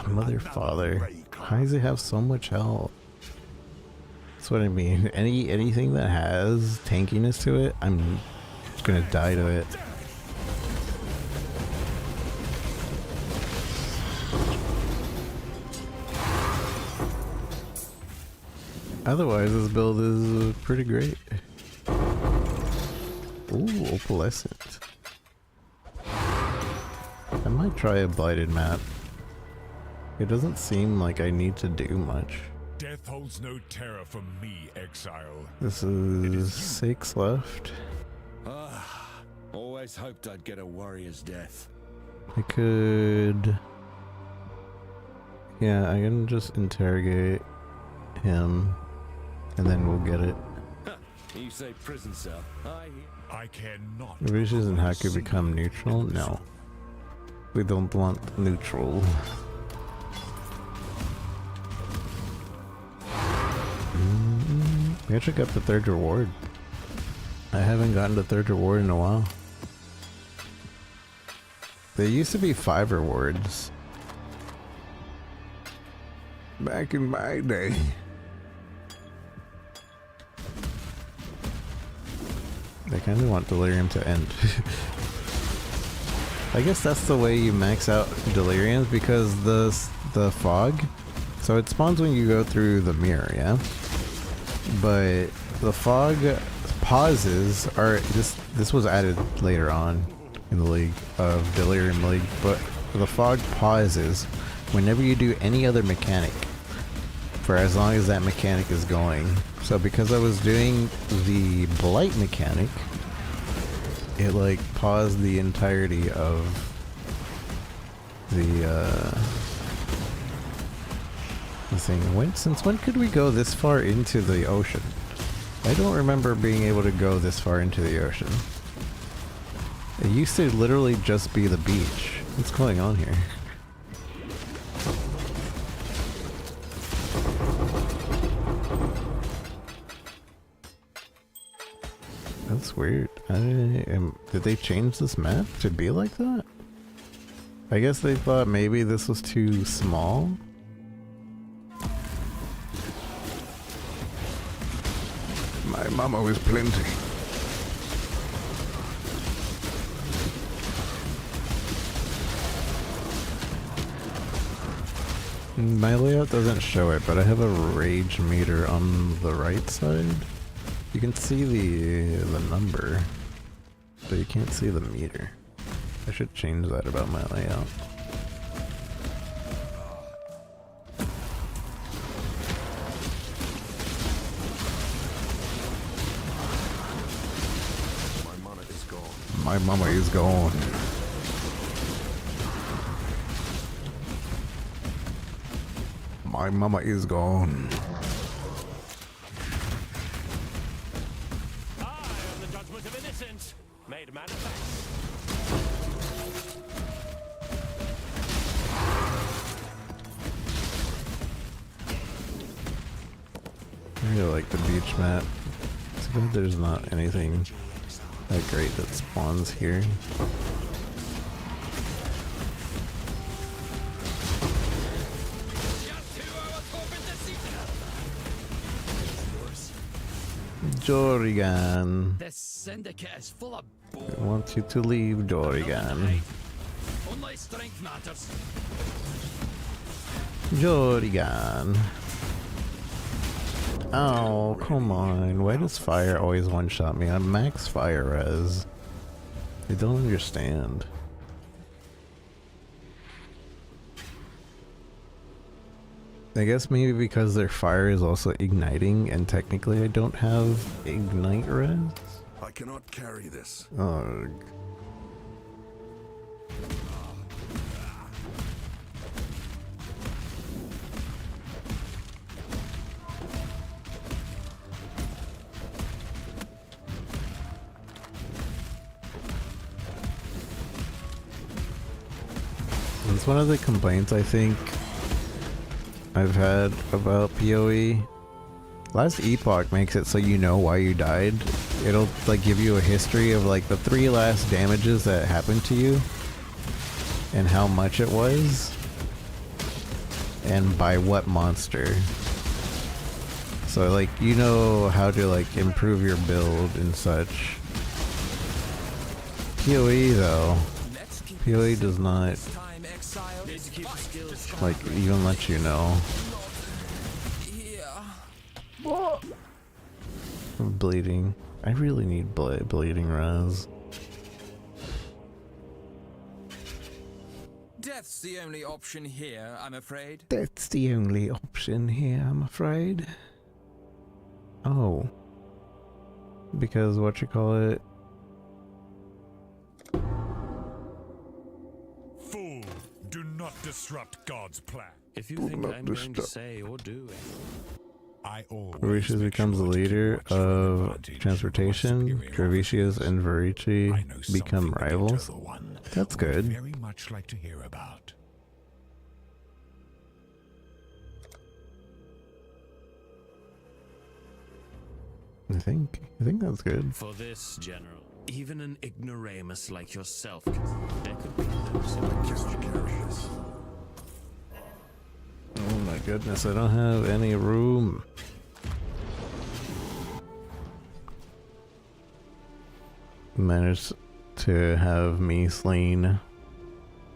Mother, father. Why does he have so much health? That's what I mean. Anything that has tankiness to it, I'm just gonna die to it. Otherwise, this build is pretty great. Ooh, opalescent. I might try a blighted map. It doesn't seem like I need to do much. Death holds no terror for me, exile. This is 6 left. Always hoped I'd get a warrior's death. I could... Yeah, I can just interrogate him, and then we'll get it. You say prison cell. I cannot. Wishes and Haku become neutral? No. We don't want neutral. We actually got the 3rd reward. I haven't gotten the 3rd reward in a while. There used to be 5 rewards. Back in my day. I kind of want Delirium to end. I guess that's the way you max out Deliriums, because the fog, so it spawns when you go through the mirror, yeah? But the fog pauses are this was added later on in the League of Delirium League, but the fog pauses whenever you do any other mechanic for as long as that mechanic is going. So because I was doing the blight mechanic, it like paused the entirety of the thing. Since when could we go this far into the ocean? I don't remember being able to go this far into the ocean. It used to literally just be the beach. What's going on here? That's weird. Did they change this map to be like that? I guess they thought maybe this was too small. My mama was plenty. My layout doesn't show it, but I have a rage meter on the right side. You can see the number, but you can't see the meter. I should change that about my layout. My mama is gone. My mama is gone. I am the judgment of innocence, made manifest. I really like the beach map. It's good there's not anything that great that spawns here. Jorrigan. This syndicate is full of I want you to leave, Jorrigan. only strength matters. Jorrigan. Oh, come on. Why does fire always one-shot me? I'm max fire res. I don't understand. I guess maybe because their fire is also igniting, and technically I don't have ignite res? I cannot carry this. Ugh. That's one of the complaints I think I've had about PoE. Last Epoch makes it so you know why you died. It'll like give you a history of like the 3 last damages that happened to you and how much it was and by what monster. So like you know how to like improve your build and such. PoE though, PoE does not like even let you know. I'm bleeding. I really need bleeding res. Death's the only option here, I'm afraid. That's the only option here, I'm afraid. Oh. Because what you call it? Fool, do not disrupt God's plan. If you think I'm going to say or do it, Vericius becomes the leader of transportation. Dravicius and Verici become rivals. That's good. Very much like to hear about. I think that's good. for this, General, even an ignoramus like yourself there could be no solution. Oh my goodness, I don't have any room. Managed to have me slain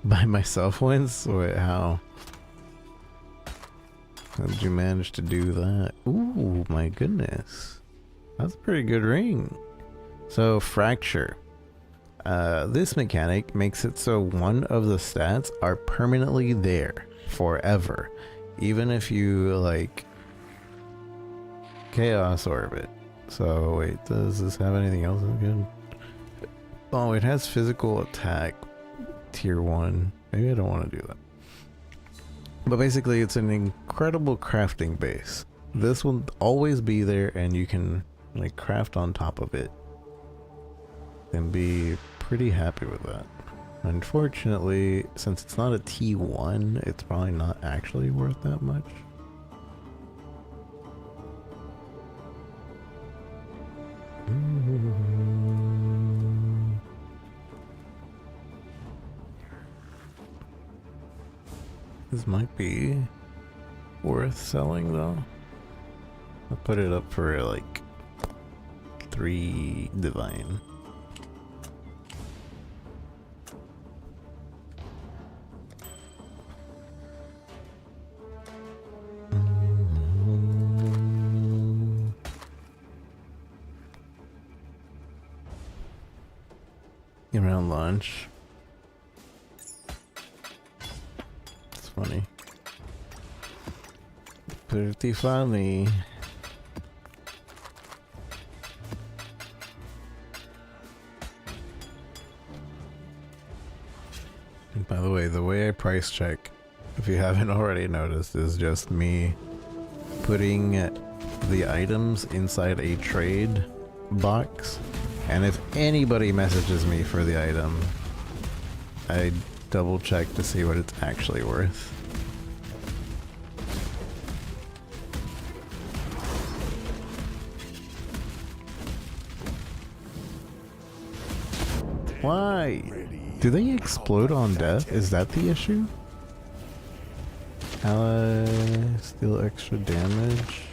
by myself once? Wait, how? How did you manage to do that? Ooh, my goodness. That's a pretty good ring. So, Fracture. This mechanic makes it so one of the stats are permanently there forever. Even if you, like, Chaos Orbit. So, wait, does this have anything else good? Oh, it has physical attack tier 1. Maybe I don't want to do that. But basically, it's an incredible crafting base. This will always be there, and you can like craft on top of it and be pretty happy with that. Unfortunately, since it's not a T1, it's probably not actually worth that much. This might be worth selling though. I'll put it up for like 3 divine. Around lunch. It's funny. Pretty funny. And by the way I price check, if you haven't already noticed, is just me putting the items inside a trade box. And if anybody messages me for the item, I double check to see what it's actually worth. Why? Do they explode on death? Is that the issue? Ally, steal extra damage.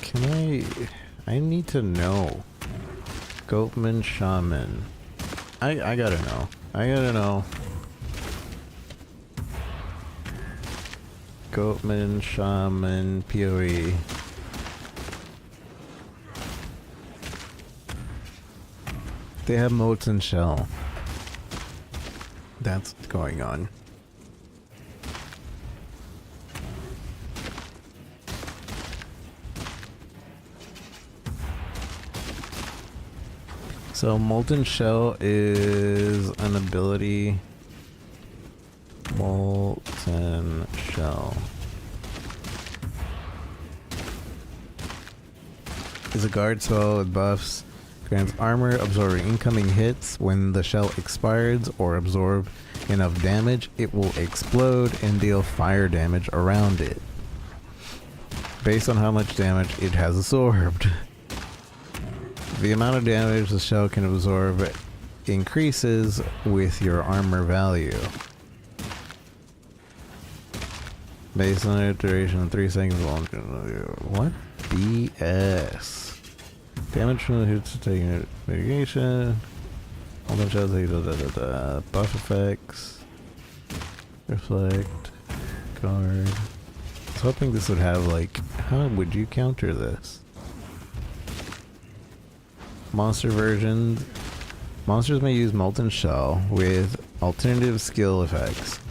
Can I need to know. Goatman Shaman. I gotta know. I gotta know. Goatman Shaman PoE. They have molten shell. That's what's going on. So molten shell is an ability. Molten shell is a guard spell with buffs. Grants armor, absorbing incoming hits. When the shell expires or absorb enough damage, it will explode and deal fire damage around it, based on how much damage it has absorbed. The amount of damage the shell can absorb increases with your armor value. Based on a duration of 3 seconds long. What? BS. Damage from the hits taking mitigation. All the shells buff effects. Reflect. Guard. I was hoping this would have, like, how would you counter this? Monster versions. Monsters may use Molten Shell with alternative skill effects.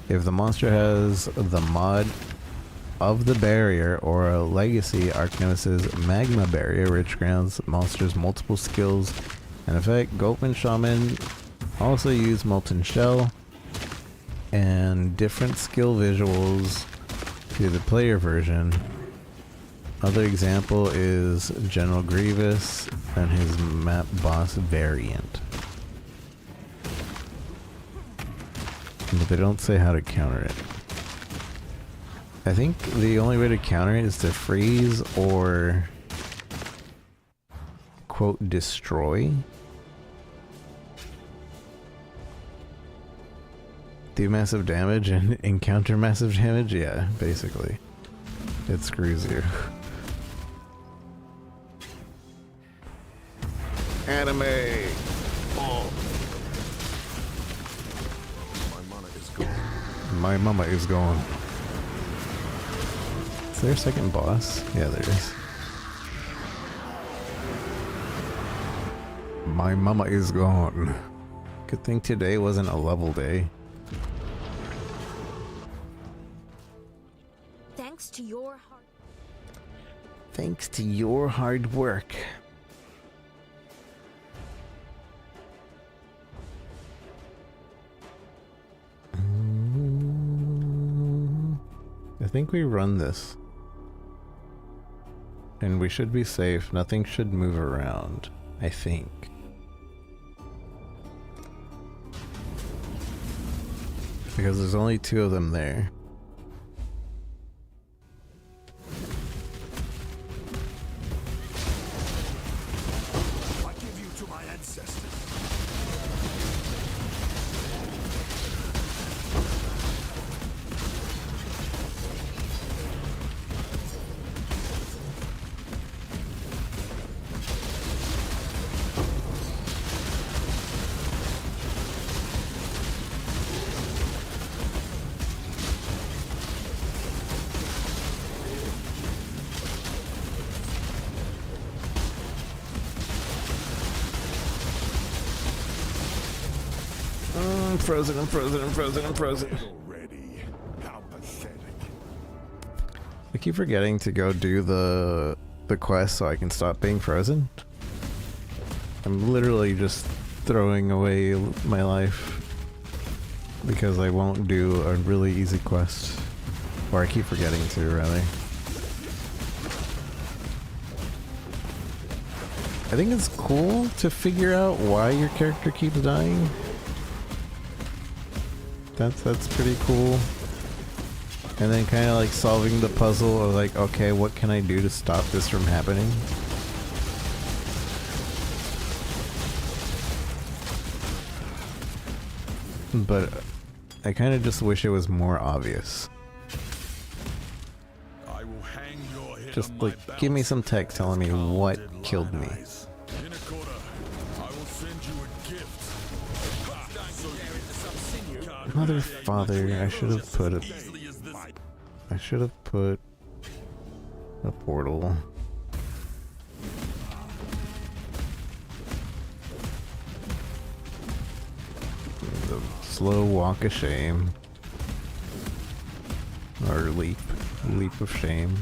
If the monster has the mod of the barrier or a legacy Arch Nemesis Magma Barrier, which grants monsters multiple skills and effect. Goatman Shaman also use Molten Shell and different skill visuals to the player version. Other example is General Grievous and his map boss variant. But they don't say how to counter it. I think the only way to counter it is to freeze or quote destroy. Do massive damage and encounter massive damage? Yeah, basically. It screws you. Anime! Oh. My mama is gone. Is there a second boss? Yeah, there is. My mama is gone. Good thing today wasn't a level day. Thanks to your hard... Thanks to your hard work. I think we run this. And we should be safe. Nothing should move around, I think. Because there's only 2 of them there. I give you to my ancestors. I'm frozen, I'm frozen, I'm frozen, I'm frozen. Already. How pathetic. I keep forgetting to go do the quest so I can stop being frozen. I'm literally just throwing away my life because I won't do a really easy quest. Or I keep forgetting to, rather. I think it's cool to figure out why your character keeps dying. That's pretty cool. And then kind of like solving the puzzle of like, okay, what can I do to stop this from happening? But I kind of just wish it was more obvious. I will hang your head Just on like, my give me some text telling me what killed me. in a quarter. I will send you a gift. Mother, father, I should have put a... I should have put a portal. The slow walk of shame. Or leap of shame.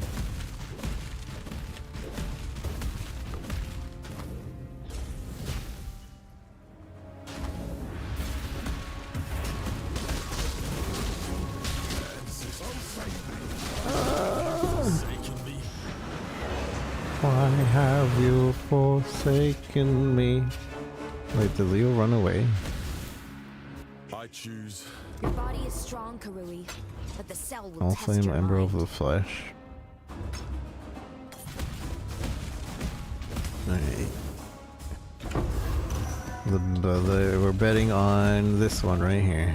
Why have you forsaken me? Wait, did Leo run away? I choose. Your body is strong, Karui, but the cell will I'll test flame your Ember mind. of the Flesh. Alright. We're betting on this one right here.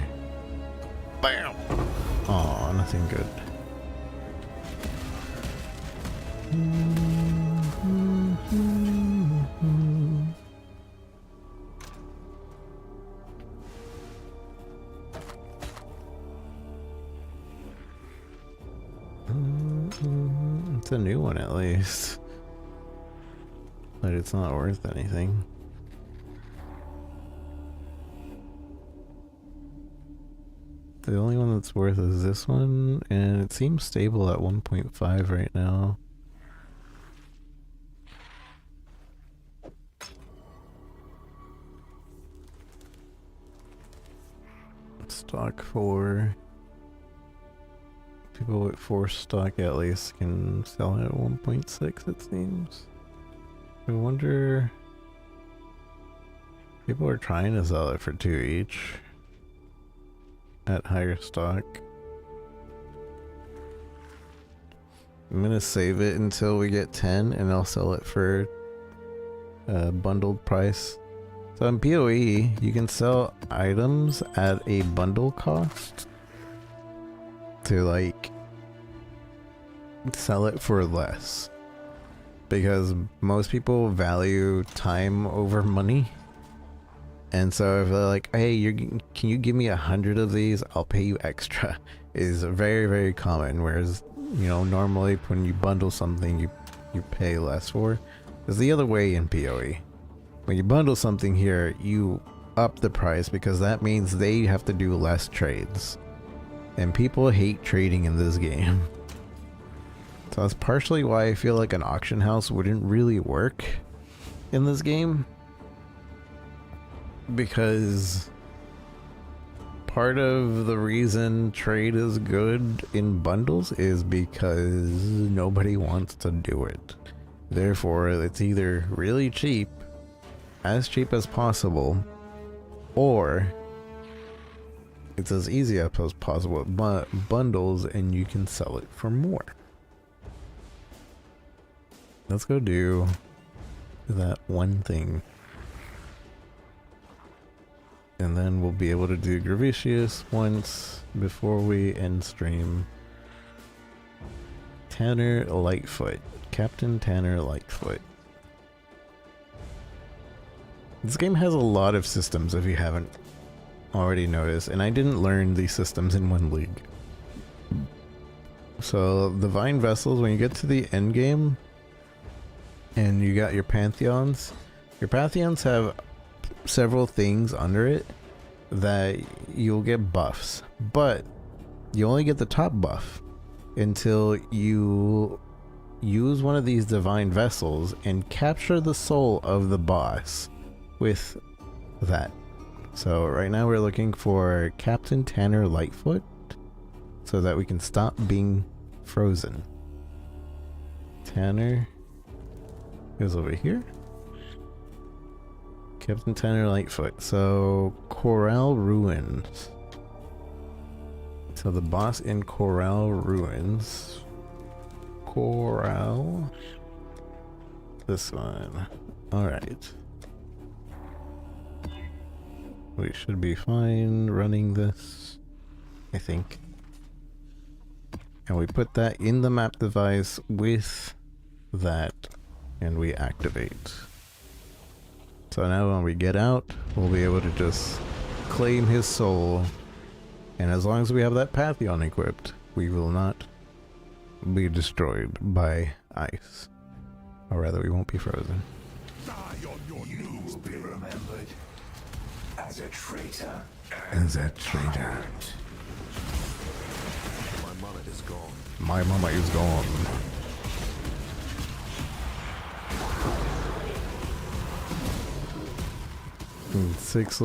Bam! Aw, nothing good. It's a new one at least. But it's not worth anything. The only one that's worth is this one, and it seems stable at 1.5 right now. Stock 4. People with 4 stock at least can sell it at 1.6, it seems. I wonder... People are trying to sell it for 2 each. At higher stock. I'm gonna save it until we get 10 and I'll sell it for a bundled price. So in PoE, you can sell items at a bundle cost to like sell it for less. Because most people value time over money. And so if they're like, hey, can you give me 100 of these? I'll pay you extra. Is very, very common. Whereas, you know, normally when you bundle something, you pay less for. It's the other way in PoE. When you bundle something here, you up the price because that means they have to do less trades. And people hate trading in this game. So that's partially why I feel like an auction house wouldn't really work in this game. Because part of the reason trade is good in bundles is because nobody wants to do it. Therefore, it's either really cheap, as cheap as possible, or it's as easy as possible with bundles and you can sell it for more. Let's go do that one thing. And then we'll be able to do Gravicious once before we end stream. Tanner Lightfoot. Captain Tanner Lightfoot. This game has a lot of systems if you haven't already noticed, and I didn't learn these systems in one league. So the Vine Vessels, when you get to the end game and you got your Pantheons have several things under it that you'll get buffs, but you only get the top buff until you use one of these divine vessels and capture the soul of the boss with that. So right now we're looking for Captain Tanner Lightfoot so that we can stop being frozen. Tanner goes over here. Captain Tanner Lightfoot. So Corral Ruins. So the boss in Corral Ruins. Corral. This one. Alright. We should be fine running this, I think. And we put that in the map device with that, and we activate. So now when we get out, we'll be able to just claim his soul. And as long as we have that Pantheon equipped, we will not be destroyed by ice. Or rather, we won't be frozen. You will be remembered as a traitor. As a traitor. My mullet is gone. My mama is gone. Six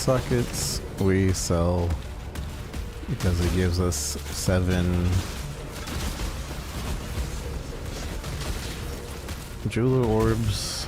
sockets we sell because it gives us 7. jeweler orbs.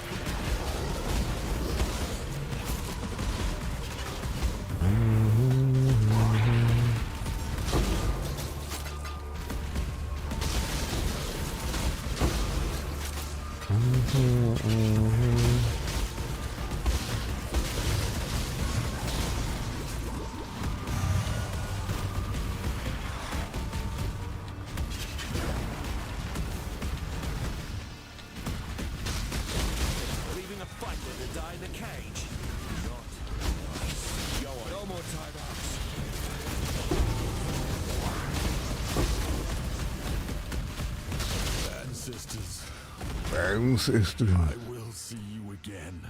Leaving a fighter to die in the cage. Not. Go on. No more time-outs. Ancestors. I will see you again.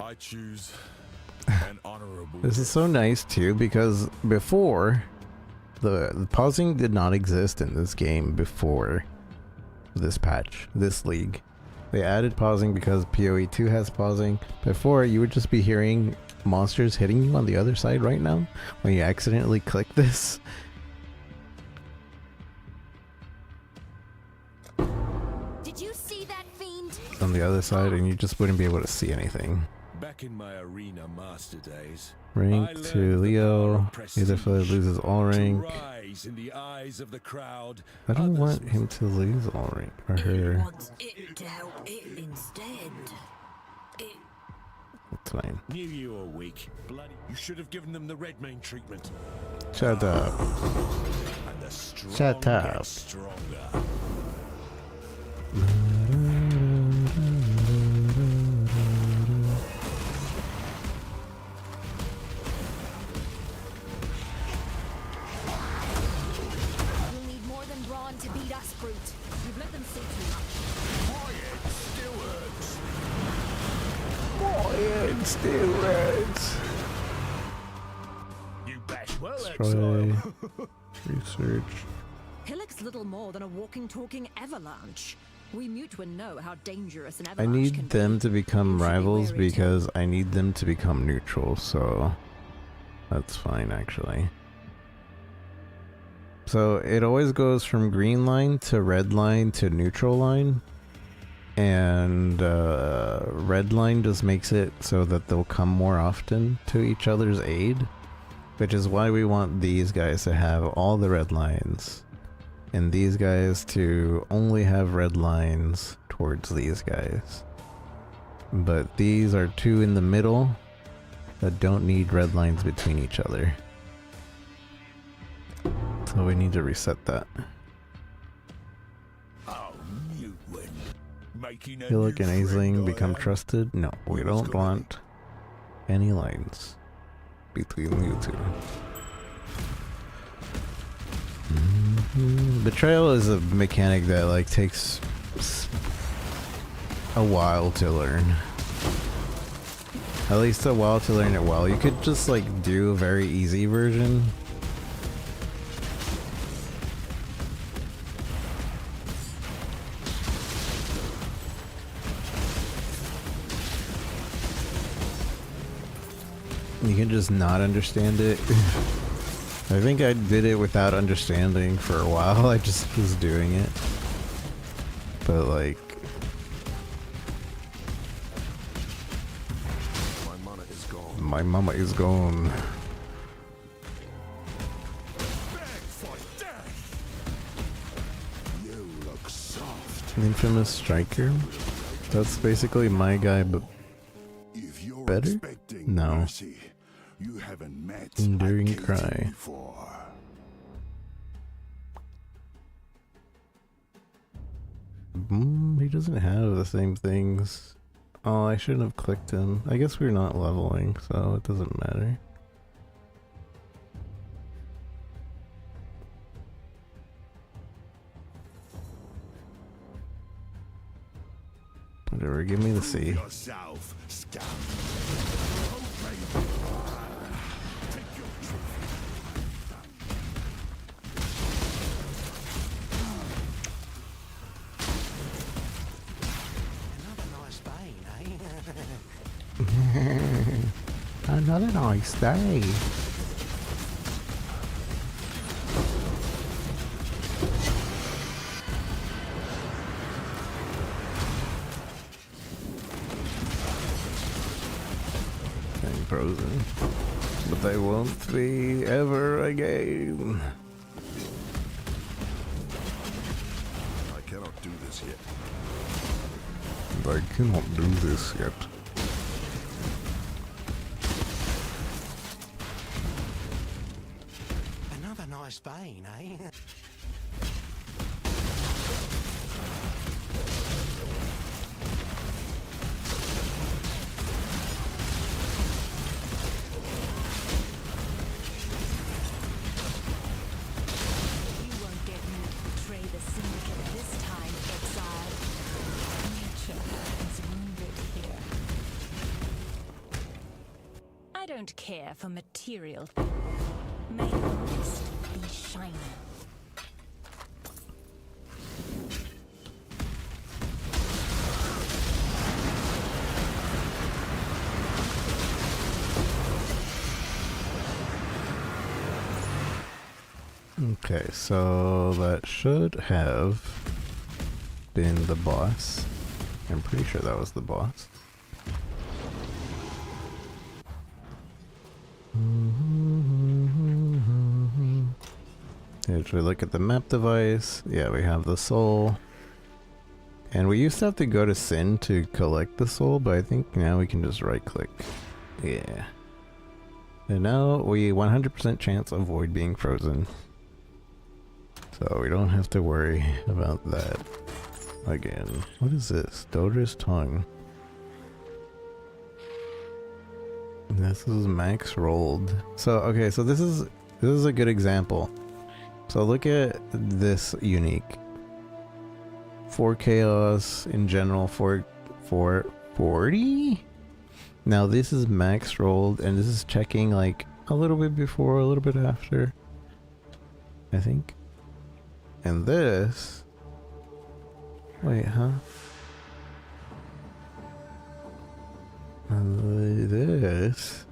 I choose an honorable. This is so nice too, because before the pausing did not exist in this game before this patch, this league. They added pausing because PoE 2 has pausing. Before, you would just be hearing monsters hitting you on the other side right now when you accidentally click this. Did you see that fiend? On the other side, and you just wouldn't be able to see anything. Back in my arena master days, Rank to Leo. Either player loses all rank. rise in the eyes of the crowd. I don't want him to lose all rank, or her. Wants it to help it instead. That's fine. Knew you were weak. Bloody. You should have given them the red main treatment. Shut up. And the strong Shut up. get stronger. You'll need more than brawn to beat us, brute. You've let them see too much. My head still hurts. My head still hurts. You bash well, Destroy. exile. Research. Hillock's little more than a walking, talking avalanche. We Mutuan know how dangerous an I avalanche can need them be. to become You should be rivals wary too. because I need them to become neutral, so that's fine actually. So it always goes from green line to red line to neutral line, and red line just makes it so that they'll come more often to each other's aid, which is why we want these guys to have all the red lines and these guys to only have red lines towards these guys. But these are two in the middle that don't need red lines between each other. So we need to reset that. Oh, Mutuan. Making a Hillock new and friend, Aisling I become am. trusted? No, we don't want any lines between you two. Betrayal is a mechanic that like takes a while to learn. At least a while to learn it well. You could just like do a very easy version. You can just not understand it. I think I did it without understanding for a while. I just was doing it. But like... My mana is gone. My mama is gone. Beg for death. You look soft. Infamous Striker? That's basically my guy, but If you're better? expecting No. mercy, you haven't met Enduring a KT Cry. before. He doesn't have the same things. Oh, I shouldn't have clicked him. I guess we're not leveling, so it doesn't matter. Whatever, give me the C. Yourself, scum. Take your trophy. Another nice day. frozen. But they won't be ever again. I cannot do this yet. I cannot do this yet. Another nice vein, eh? I don't care for material things. May the mist be shining. Okay, so that should have been the boss. I'm pretty sure that was the boss. If we look at the map device, yeah, we have the soul. And we used to have to go to Sin to collect the soul, but I think now we can just right click. Yeah. And now we 100% chance avoid being frozen. So we don't have to worry about that again. What is this? Dodra's tongue. This is max rolled. So okay, so this is a good example. So look at this unique. 4 chaos in general for 40? Now this is max rolled and this is checking like a little bit before, a little bit after. I think. And this, wait, huh? And this,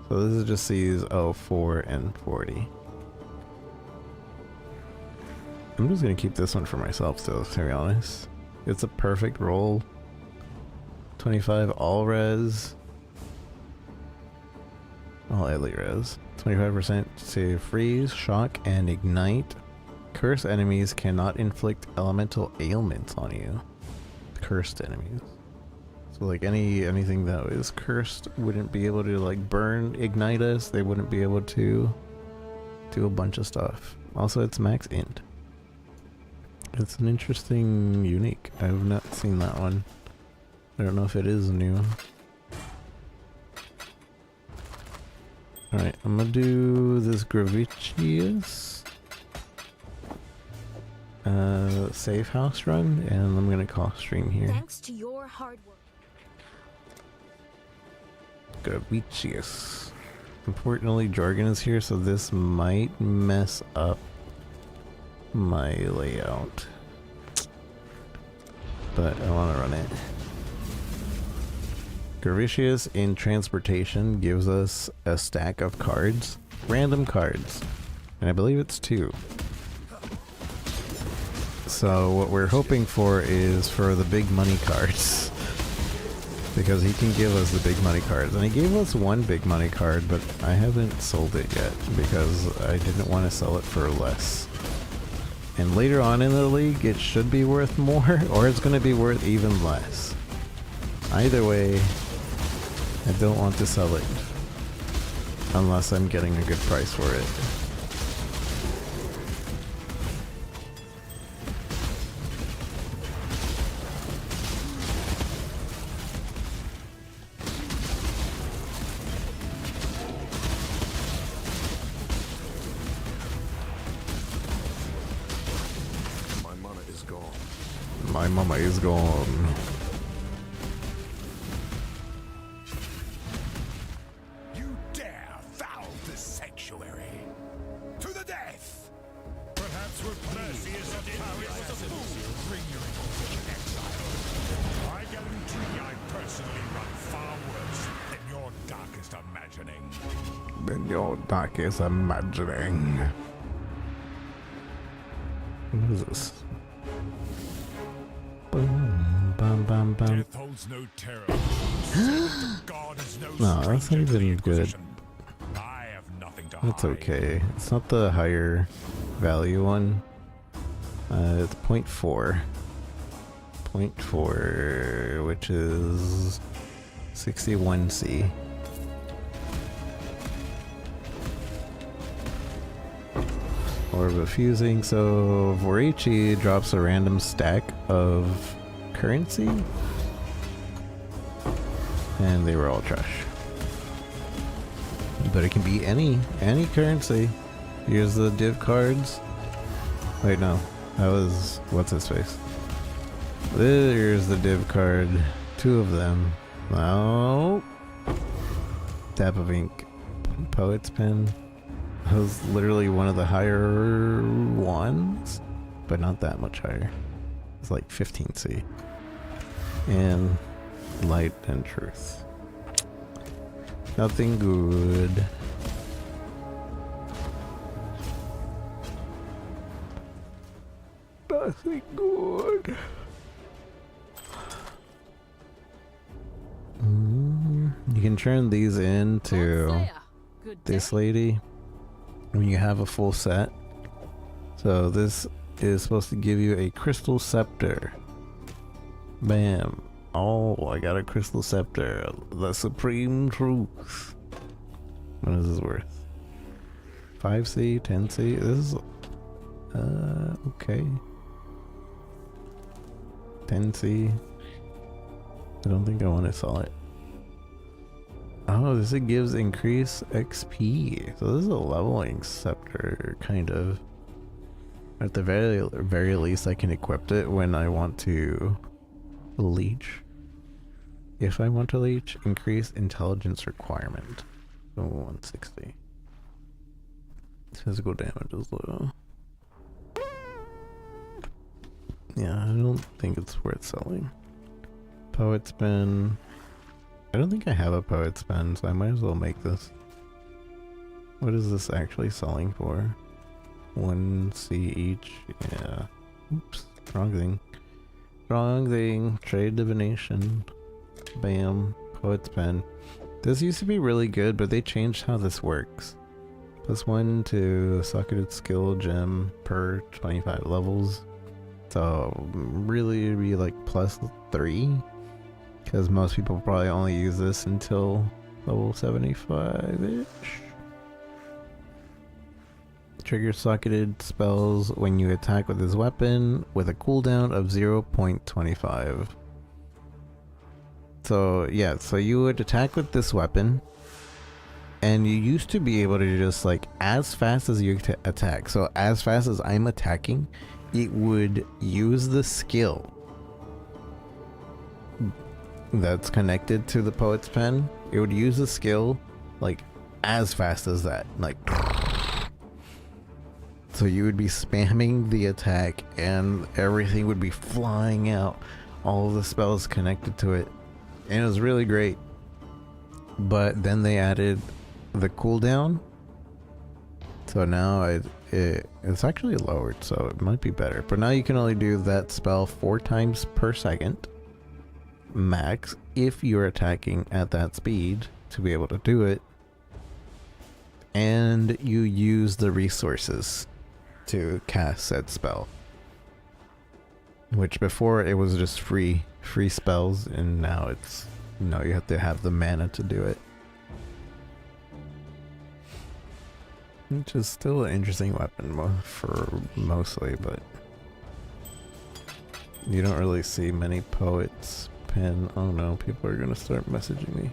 so this is just these 4 and 40. I'm just gonna keep this one for myself still, to be honest. It's a perfect roll. 25 all res. All elite res. 25% to freeze, shock, and ignite. Cursed enemies cannot inflict elemental ailments on you. Cursed enemies. So like anything that is cursed wouldn't be able to like burn, ignite us. They wouldn't be able to do a bunch of stuff. Also, it's max int. It's an interesting unique. I have not seen that one. I don't know if it is new. Alright, I'm gonna do this Gravicious safe house run, and I'm gonna call stream here. Thanks to your hard work. Gravicious. Importantly, Jorgen is here, so this might mess up my layout. But I want to run it. Gravicious in transportation gives us a stack of cards. Random cards. And I believe it's 2. So what we're hoping for is for the big money cards. Because he can give us the big money cards. And he gave us 1 big money card, but I haven't sold it yet because I didn't want to sell it for less. And later on in the league, it should be worth more, or it's going to be worth even less. Either way, I don't want to sell it unless I'm getting a good price for it. My mama is gone. You dare foul this sanctuary to the death. Perhaps mercy is not power. It was a fool. Bring your information, exile. I guarantee I personally run far worse than your darkest imagining. Than your darkest imagining. What is this? Boom, bam, bam, bam. Death holds no terror. The god No, that's not even good. I have nothing to That's hide. okay. It's not the higher value one. It's 0.4. 0.4, which is 61C. Orb of Fusing. So Vorichi drops a random stack of currency. And they were all trash. But it can be any currency. Here's the div cards. Wait, no. That was... what's his face? There's the div card. 2 of them. Oh. Dab of ink. Poet's pen. That was literally one of the higher ones. But not that much higher. It's like 15C. And light and truth. Nothing good. Nothing good. You can turn these into this lady when you have a full set. So this is supposed to give you a crystal scepter. Bam. Oh, I got a crystal scepter. The supreme truth. What is this worth? 5C, 10C? This is... okay. 10C. I don't think I want to sell it. Oh, this gives increased XP. So this is a leveling scepter, kind of. At the very least, I can equip it when I want to leech. If I want to leech, increase intelligence requirement. So 160. Physical damage is low. Yeah, I don't think it's worth selling. Poet's pen. I don't think I have a poet's pen, so I might as well make this. What is this actually selling for? 1C each. Yeah. Oops. Wrong thing. Wrong thing. Trade divination. Bam. Poet's pen. This used to be really good, but they changed how this works. +1 to socketed skill gem per 25 levels. So really it'd be like +3. Because most people probably only use this until level 75-ish. Trigger socketed spells when you attack with this weapon with a cooldown of 0.25. So yeah, so you would attack with this weapon, and you used to be able to just like, as fast as you attack, so as fast as I'm attacking, it would use the skill that's connected to the poet's pen. It would use the skill like as fast as that, like, so you would be spamming the attack and everything would be flying out, all of the spells connected to it, and it was really great. But then they added the cooldown, so now it's actually lowered, so it might be better. But now you can only do that spell 4 times per second max if you're attacking at that speed to be able to do it, and you use the resources to cast said spell, which before it was just free spells, and now it's, no, you have to have the mana to do it, which is still an interesting weapon for mostly, but you don't really see many poets pen. Oh no, people are gonna start messaging me.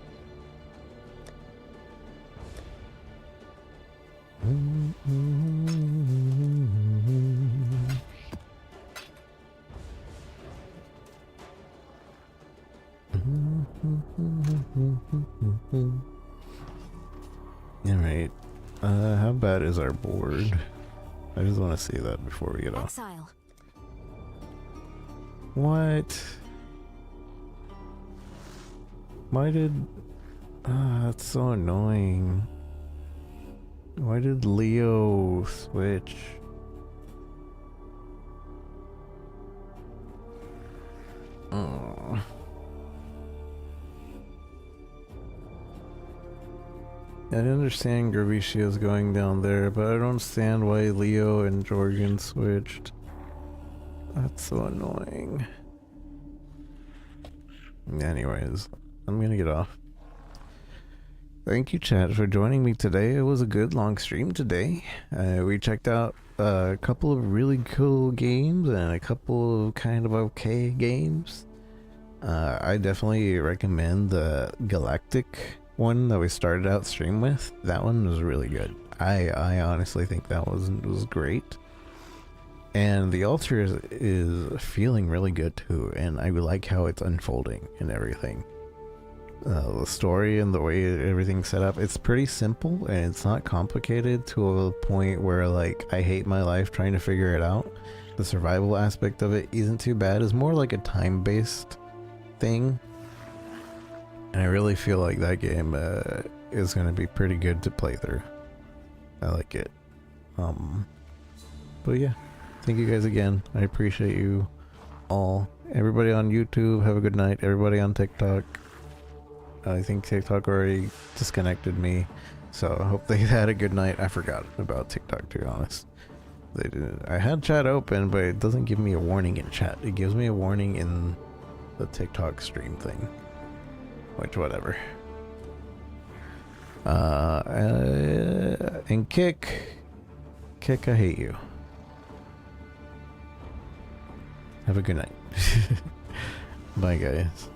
Alright, how bad is our board? I just want to see that before we get off. Exile. What? Why did... that's so annoying. Why did Leo switch? Oh. I understand Gravicio's going down there, but I don't understand why Leo and Georgian switched. That's so annoying. Anyways, I'm gonna get off. Thank you, chat, for joining me today. It was a good long stream today. We checked out a couple of really cool games and a couple of kind of okay games. I definitely recommend the Galactic one that we started out stream with. That one was really good. I honestly think that was great. And the Altar is feeling really good too, and I like how it's unfolding and everything. The story and the way everything's set up, it's pretty simple and it's not complicated to a point where like I hate my life trying to figure it out. The survival aspect of it isn't too bad. It's more like a time-based thing, and I really feel like that game is going to be pretty good to play through. I like it. But yeah, thank you guys again. I appreciate you all. Everybody on YouTube, have a good night. Everybody on TikTok, I think TikTok already disconnected me, so I hope they had a good night. I forgot about TikTok, to be honest. They did. I had chat open, but it doesn't give me a warning in chat. It gives me a warning in the TikTok stream thing, which whatever. And Kick, I hate you. Have a good night. Bye, guys.